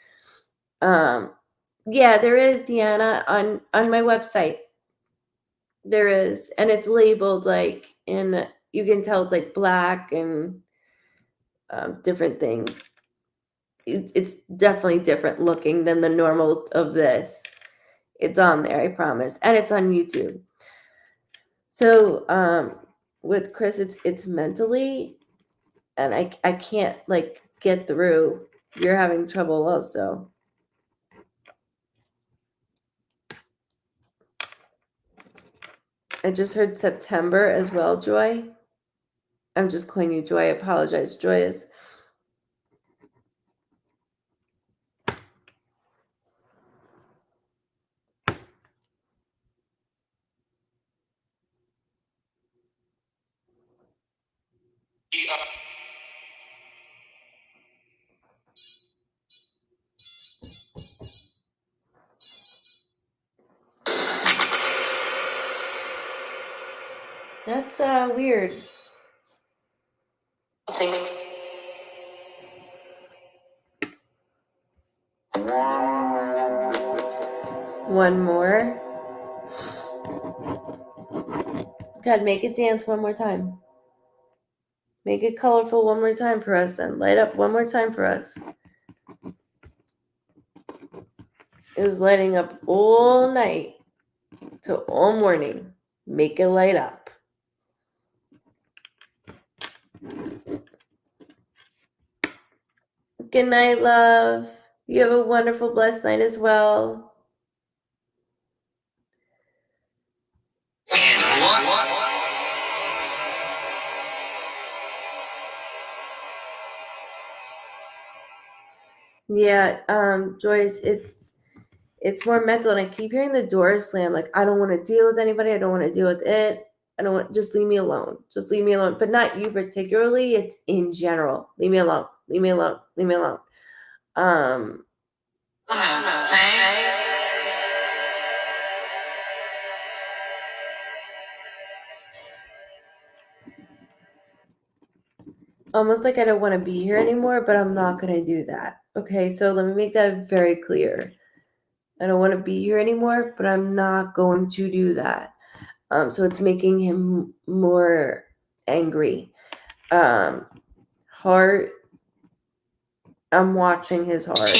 Yeah, there is, Deanna, on my website. There is, and it's labeled like you can tell it's like black and different things. It's definitely different looking than the normal of this. It's on there, I promise, and it's on YouTube. So with Chris, it's mentally, and I can't like get through. You're having trouble also. I just heard September as well, Joy. I'm just calling you Joy. I apologize, Joyous. That's weird. One more. God, make it dance one more time. Make it colorful one more time for us and light up one more time for us. It was lighting up all night till all morning. Make it light up. Good night, love. You have a wonderful, blessed night as well. Yeah, Joyce, it's more mental, and I keep hearing the door slam. Like, I don't want to deal with anybody. I don't want to deal with it. I don't want. Just leave me alone. Just leave me alone. But not you particularly. It's in general. Leave me alone. Leave me alone. Leave me alone. almost like I don't want to be here anymore, but I'm not going to do that. Okay, so let me make that very clear. I don't want to be here anymore, but I'm not going to do that. So it's making him more angry. Heart, I'm watching his heart.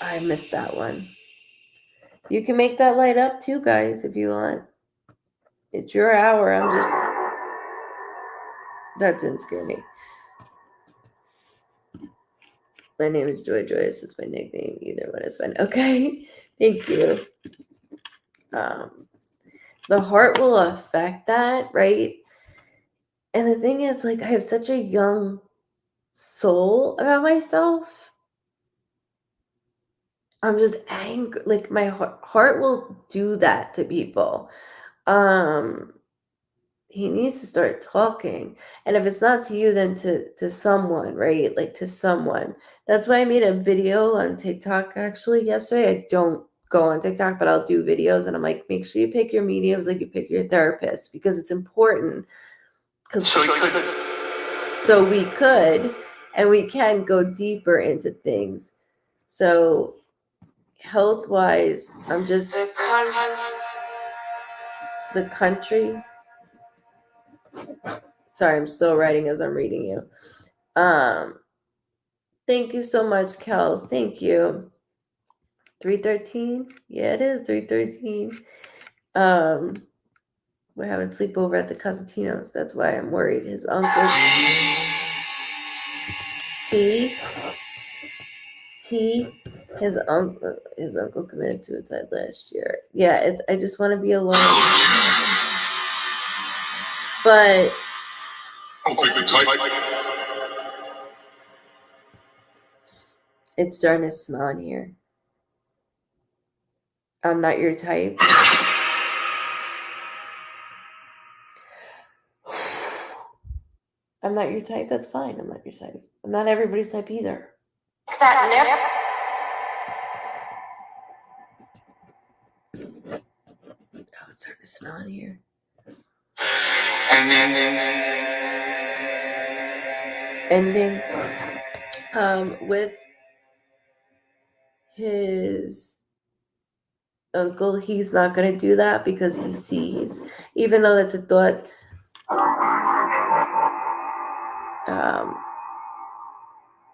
I missed that one. You can make that light up too, guys, if you want. It's your hour. That didn't scare me. My name is Joy. Joyous is my nickname. Either one is fine. Okay. Thank you. The heart will affect that, right? And the thing is, like, I have such a young soul about myself. I'm just angry. Like, my heart will do that to people. He needs to start talking. And if it's not to you, then to someone, right? Like, to someone. That's why I made a video on TikTok actually yesterday. I don't go on TikTok, but I'll do videos, and I'm like, make sure you pick your mediums like you pick your therapist, because it's important. So we could, and we can go deeper into things. So health-wise, I'm just the country. Sorry, I'm still writing as I'm reading you. Thank you so much, Kels. Thank you. 313? Yeah, it is 313. We're having sleepover at the Cosentinos. That's why I'm worried. His uncle T, his uncle committed suicide last year. Yeah, I just want to be alone. But I'll take the type. it's starting to smell in here. I'm not your type. I'm not your type. That's fine. I'm not your type. I'm not everybody's type either. Oh, it's starting to smell in here. Ending. With his uncle, he's not going to do that because he sees, even though that's a thought,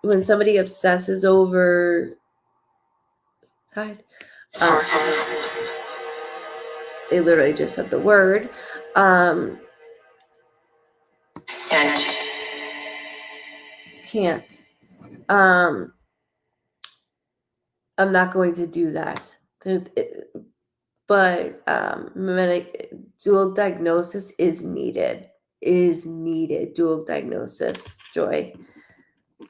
when somebody obsesses over side, they literally just said the word, can't. I'm not going to do that. But dual diagnosis is needed. Dual diagnosis. Joy. What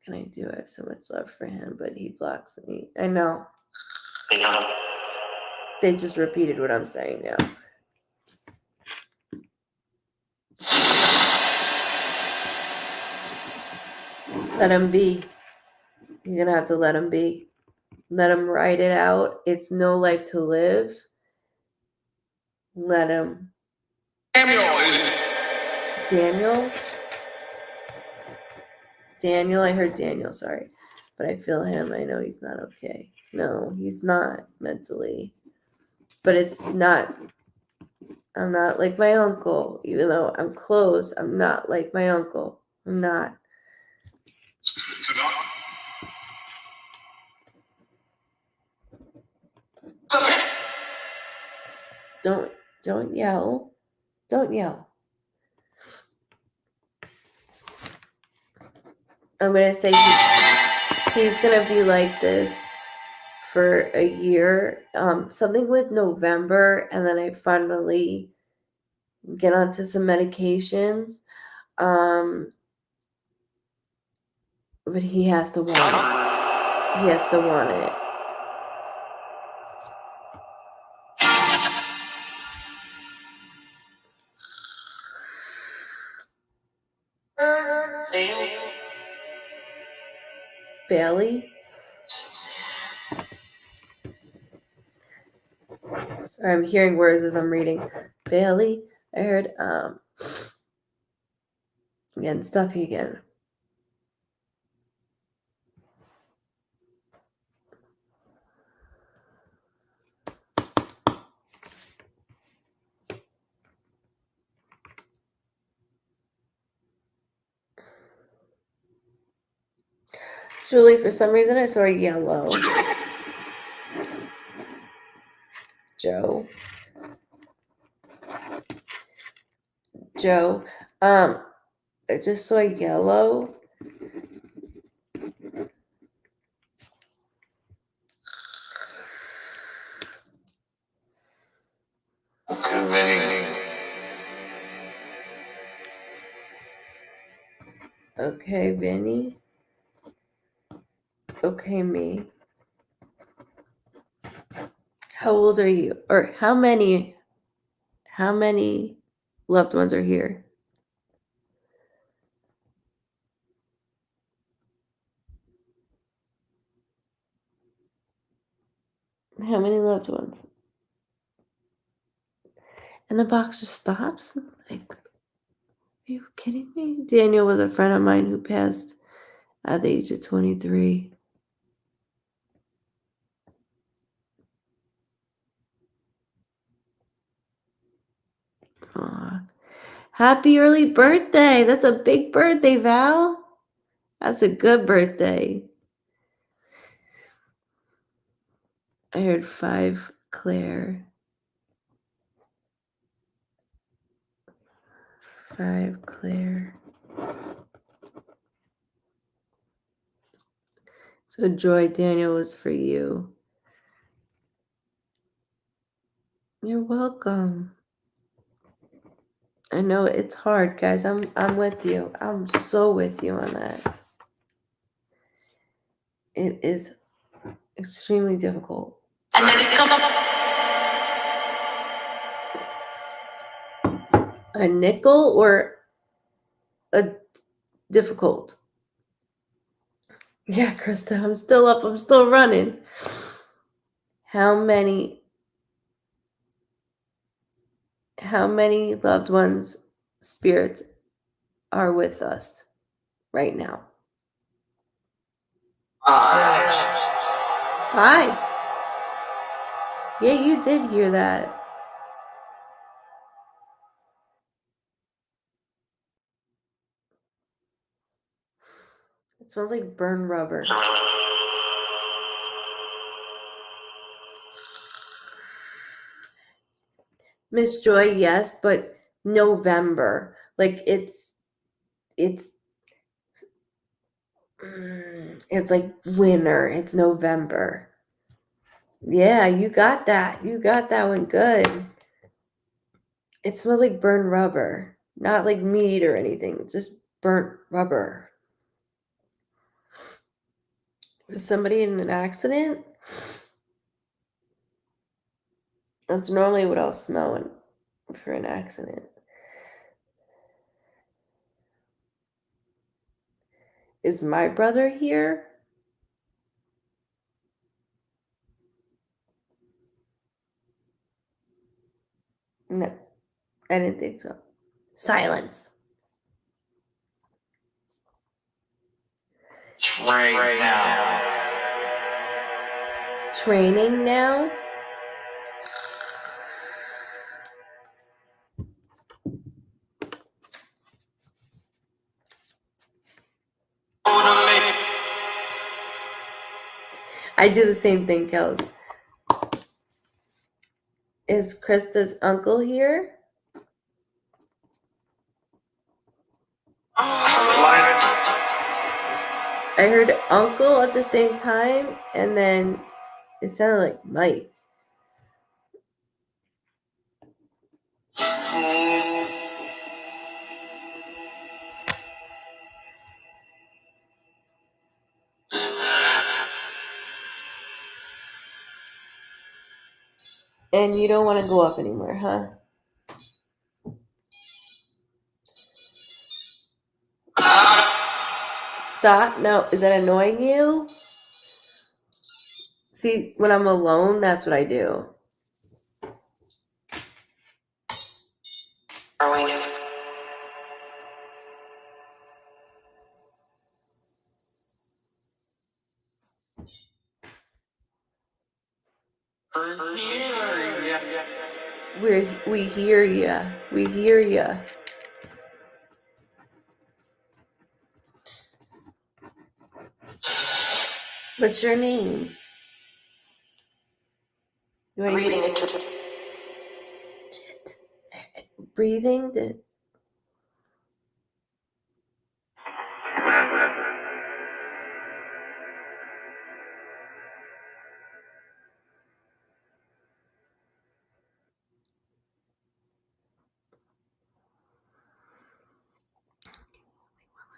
can I do? I have so much love for him, but he blocks me. I know. They just repeated what I'm saying now. Let him be. You're going to have to let him be. Let him write it out. It's no life to live. Let him. Daniel? I heard Daniel, sorry. But I feel him. I know he's not okay. No, he's not mentally. But it's not. I'm not like my uncle. Even though I'm close, I'm not like my uncle. I'm not. Don't yell. Don't yell. I'm going to say he's going to be like this for a year. Something with November, and then I finally get onto some medications. But he has to want it. He has to want it. Bailey? Sorry, I'm hearing words as I'm reading. Bailey? I heard, Getting stuffy again. Julie, for some reason I saw a yellow. Joe, I just saw yellow. Okay, Vinny. Okay, me. How old are you? Or how many loved ones are here? How many loved ones? And the box just stops? Like, are you kidding me? Daniel was a friend of mine who passed at the age of 23. Aw. Happy early birthday. That's a big birthday, Val. That's a good birthday. I heard 5 Claire. 5 Claire. So Joy, Daniel was for you. You're welcome. I know it's hard, guys. I'm with you. I'm so with you on that. It is extremely difficult. A nickel or a difficult? Yeah, Krista, I'm still up. I'm still running. How many loved ones, spirits are with us right now? 5. Yeah, you did hear that. It smells like burned rubber. Miss Joy, yes, but November. Like it's like winter. It's November. Yeah, you got that. You got that one good. It smells like burned rubber. Not like meat or anything. Just burnt rubber. Was somebody in an accident? That's normally what I'll smell for an accident. Is my brother here? No, I didn't think so. Silence. Right now. Training now? I do the same thing, Kels. Is Krista's uncle here? I heard uncle at the same time, and then it sounded like Mike. And you don't want to go up anymore, huh? Stop. No, is that annoying you? See, when I'm alone, that's what I do. We hear ya. We hear ya. What's your name? Breathing into breathing. One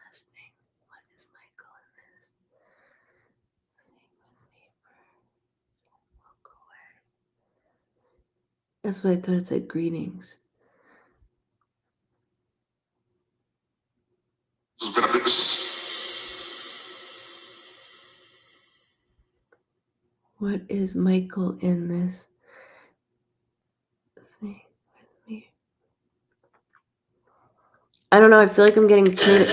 last thing. What is Michael in this thing with paper? Walk away. That's what I thought it said. Greetings. What is Michael in this thing with me? I don't know. I feel like I'm getting played.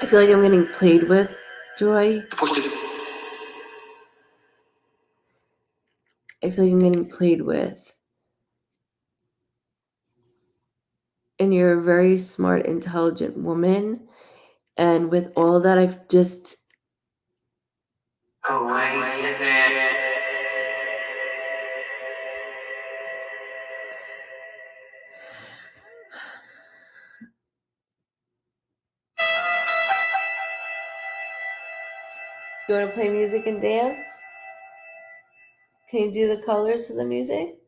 I feel like I'm getting played with, Joy. I feel like I'm getting played with. And you're a very smart, intelligent woman. And with all that, I've just... You want to play music and dance? Can you do the colors to the music?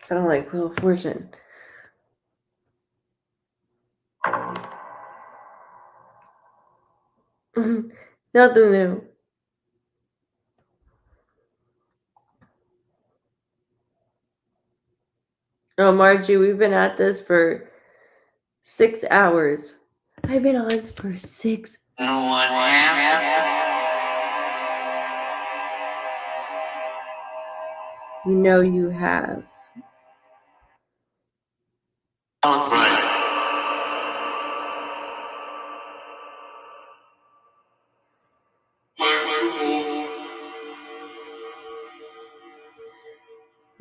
Sound like Wheel of Fortune. Nothing new. Oh, Margie, we've been at this for 6 hours. I've been on for 6. No one has. You know you have.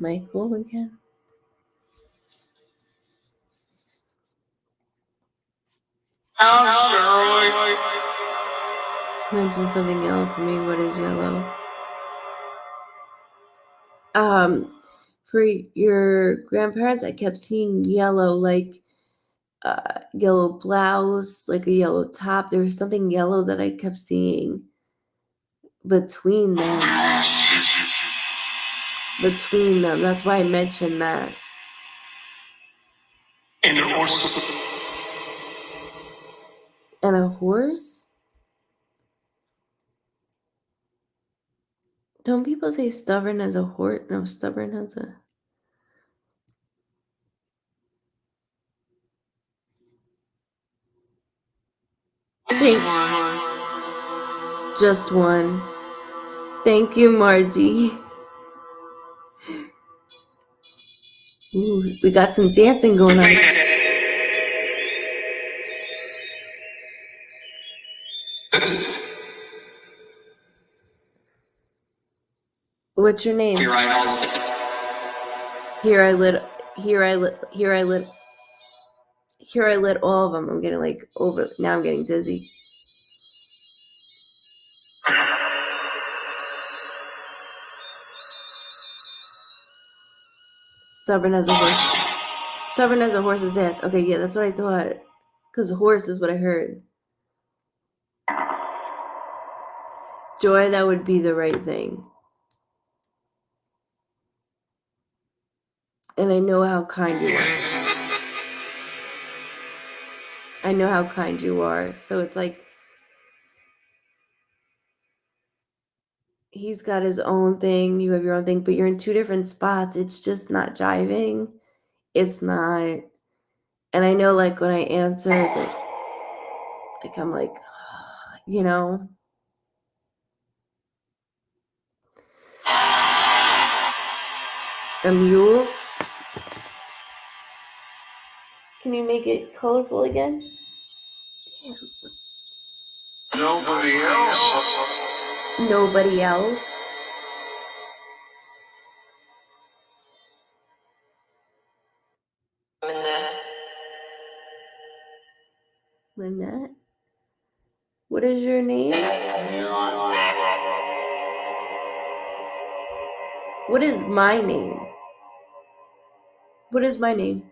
Michael again? Mention something yellow for me. What is yellow? For your grandparents, I kept seeing yellow, like yellow blouse, like a yellow top. There was something yellow that I kept seeing between them. That's why I mentioned that. And a horse. And a horse? Don't people say stubborn as a horse? No, stubborn as a... Just one. Thank you, Margie. Ooh, we got some dancing going on. What's your name? Here I lit all of them. I'm getting now I'm getting dizzy. Stubborn as a horse. Stubborn as a horse's ass. Okay, yeah, that's what I thought. Because the horse is what I heard. Joy, that would be the right thing. And I know how kind you are. I know how kind you are. So it's like he's got his own thing, you have your own thing, but you're in two different spots. It's just not jiving. It's not. And I know, like, when I answer, it's like I'm like, you know. A mule? Can you make it colorful again? Nobody else. Nobody else? Lynette? What is your name? What is my name? What is my name?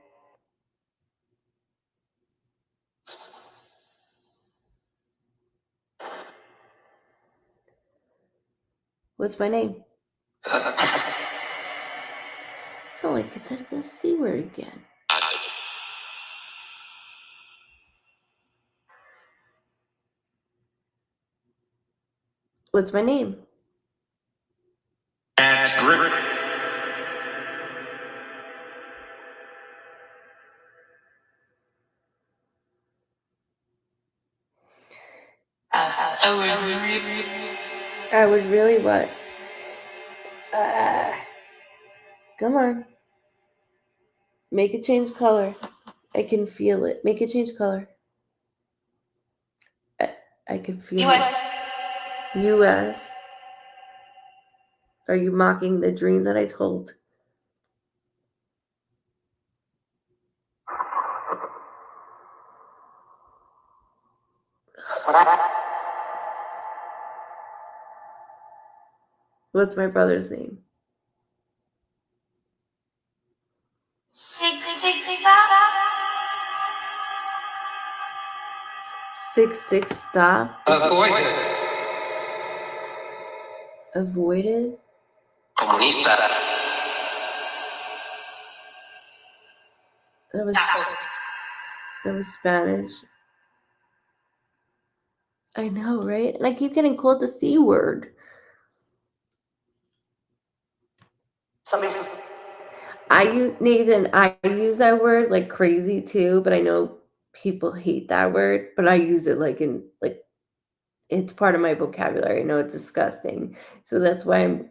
What's my name? It's not like you said the C word again. What's my name? That's grip. I would really what? Come on. Make it change color. I can feel it. Make it change color. I can feel it. U.S. Are you mocking the dream that I told? What's my brother's name? 6 stop. Avoided. Comunista. That was Spanish. I know, right? And I keep getting called the C word. Nathan, I use that word like crazy too, but I know people hate that word, but I use it like it's part of my vocabulary. I know it's disgusting. So that's why I'm,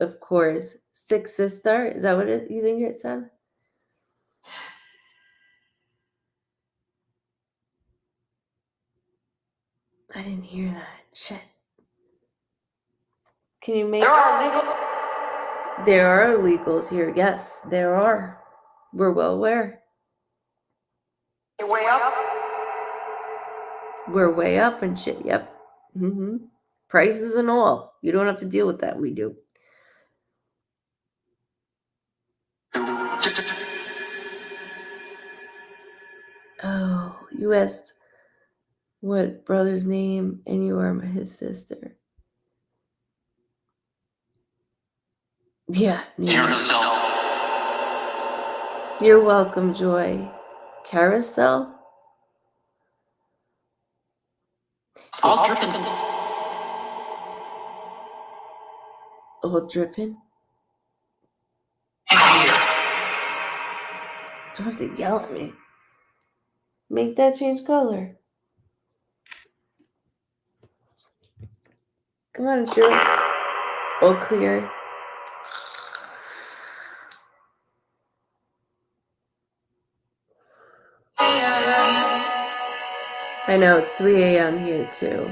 of course, sick sister. Is that what you think it said? I didn't hear that. Shit. Can you make... There are illegals here. Yes, there are. We're well aware. You're way up. We're way up and shit. Yep. Prices and all. You don't have to deal with that. We do. Oh, you asked what brother's name, and you are his sister. Yeah. You're welcome, Joy. Carousel? All dripping. All dripping? Don't have to yell at me. Make that change color. Come on, sure. All clear. I know, it's 3 a.m. here, too.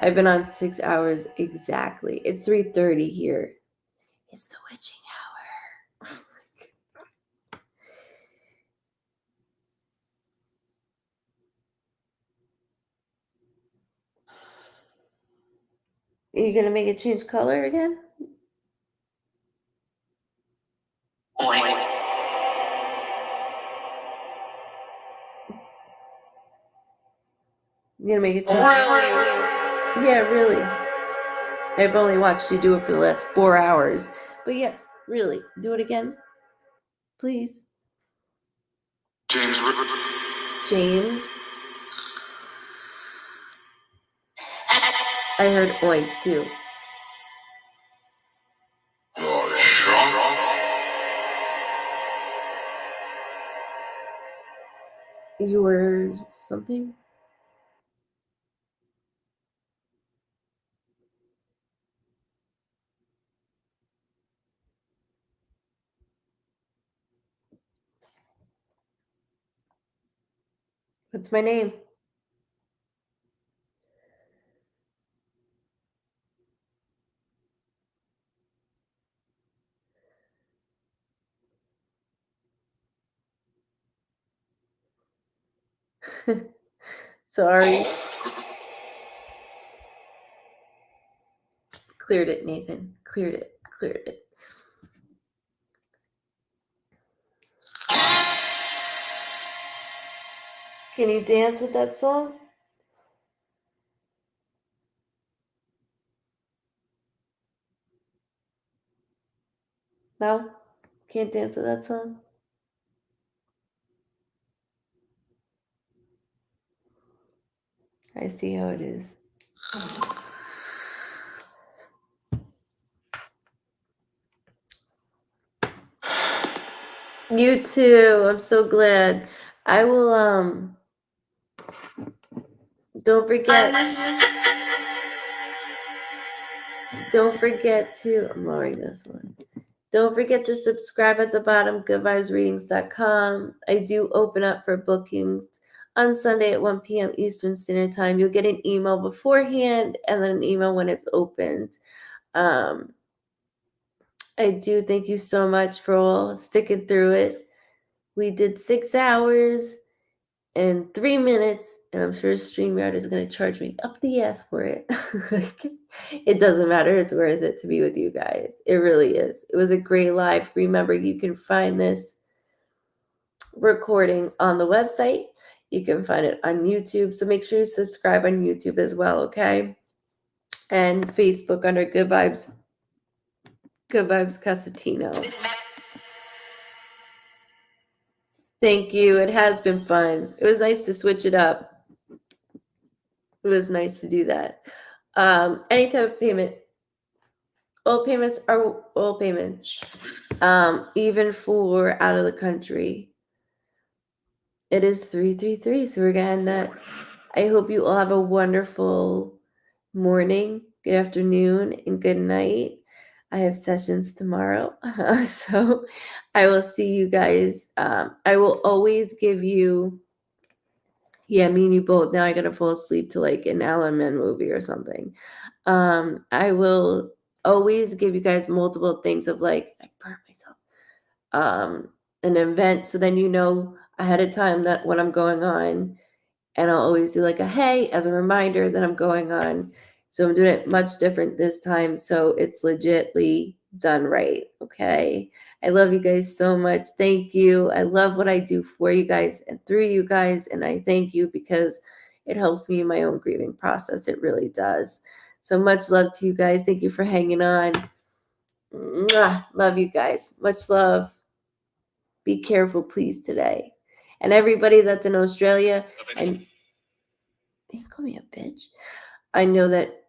I've been on 6 hours exactly. It's 3:30 here. It's the witching hour. Are you going to make it change color again? You're going to make it change? Yeah, really. I've only watched you do it for the last 4 hours. But yes, really. Do it again. Please. James. I heard oink too. You were something? What's my name? Sorry. Cleared it, Nathan. Cleared it. Cleared it. Can you dance with that song? No? Can't dance with that song? I see how it is. You too. I'm so glad. I will don't forget to I'm lowering this one. Don't forget to subscribe at the bottom, goodvibesreadings.com. I do open up for bookings on Sunday at 1 p.m. Eastern Standard Time. You'll get an email beforehand and then an email when it's opened. I do thank you so much for all sticking through it. We did 6 hours and 3 minutes, and I'm sure StreamYard is going to charge me up the ass for it. It doesn't matter. It's worth it to be with you guys. It really is. It was a great live. Remember, you can find this recording on the website. You can find it on YouTube. So make sure you subscribe on YouTube as well, okay? And Facebook under Goodvibes Cosentino. Thank you. It has been fun. It was nice to switch it up. It was nice to do that. Any type of payment. All payments are all payments. Even for out of the country. It is 333, so we're gonna end that. I hope you all have a wonderful morning, good afternoon, and good night. I have sessions tomorrow, so I will see you guys. I will always give you. Yeah, me and you both. Now I gotta fall asleep to like an Alan Man movie or something. I will always give you guys multiple things of like I burnt myself. An event, so then you know ahead of time that what I'm going on, and I'll always do like a hey as a reminder that I'm going on. So I'm doing it much different this time, so it's legitly done right. Okay. I love you guys so much. Thank you. I love what I do for you guys and through you guys. And I thank you because it helps me in my own grieving process. It really does. So much love to you guys. Thank you for hanging on. Mwah. Love you guys. Much love. Be careful, please, today. And everybody that's in Australia, and you call me a bitch. I know that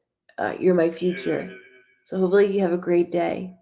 you're my future. So hopefully you have a great day.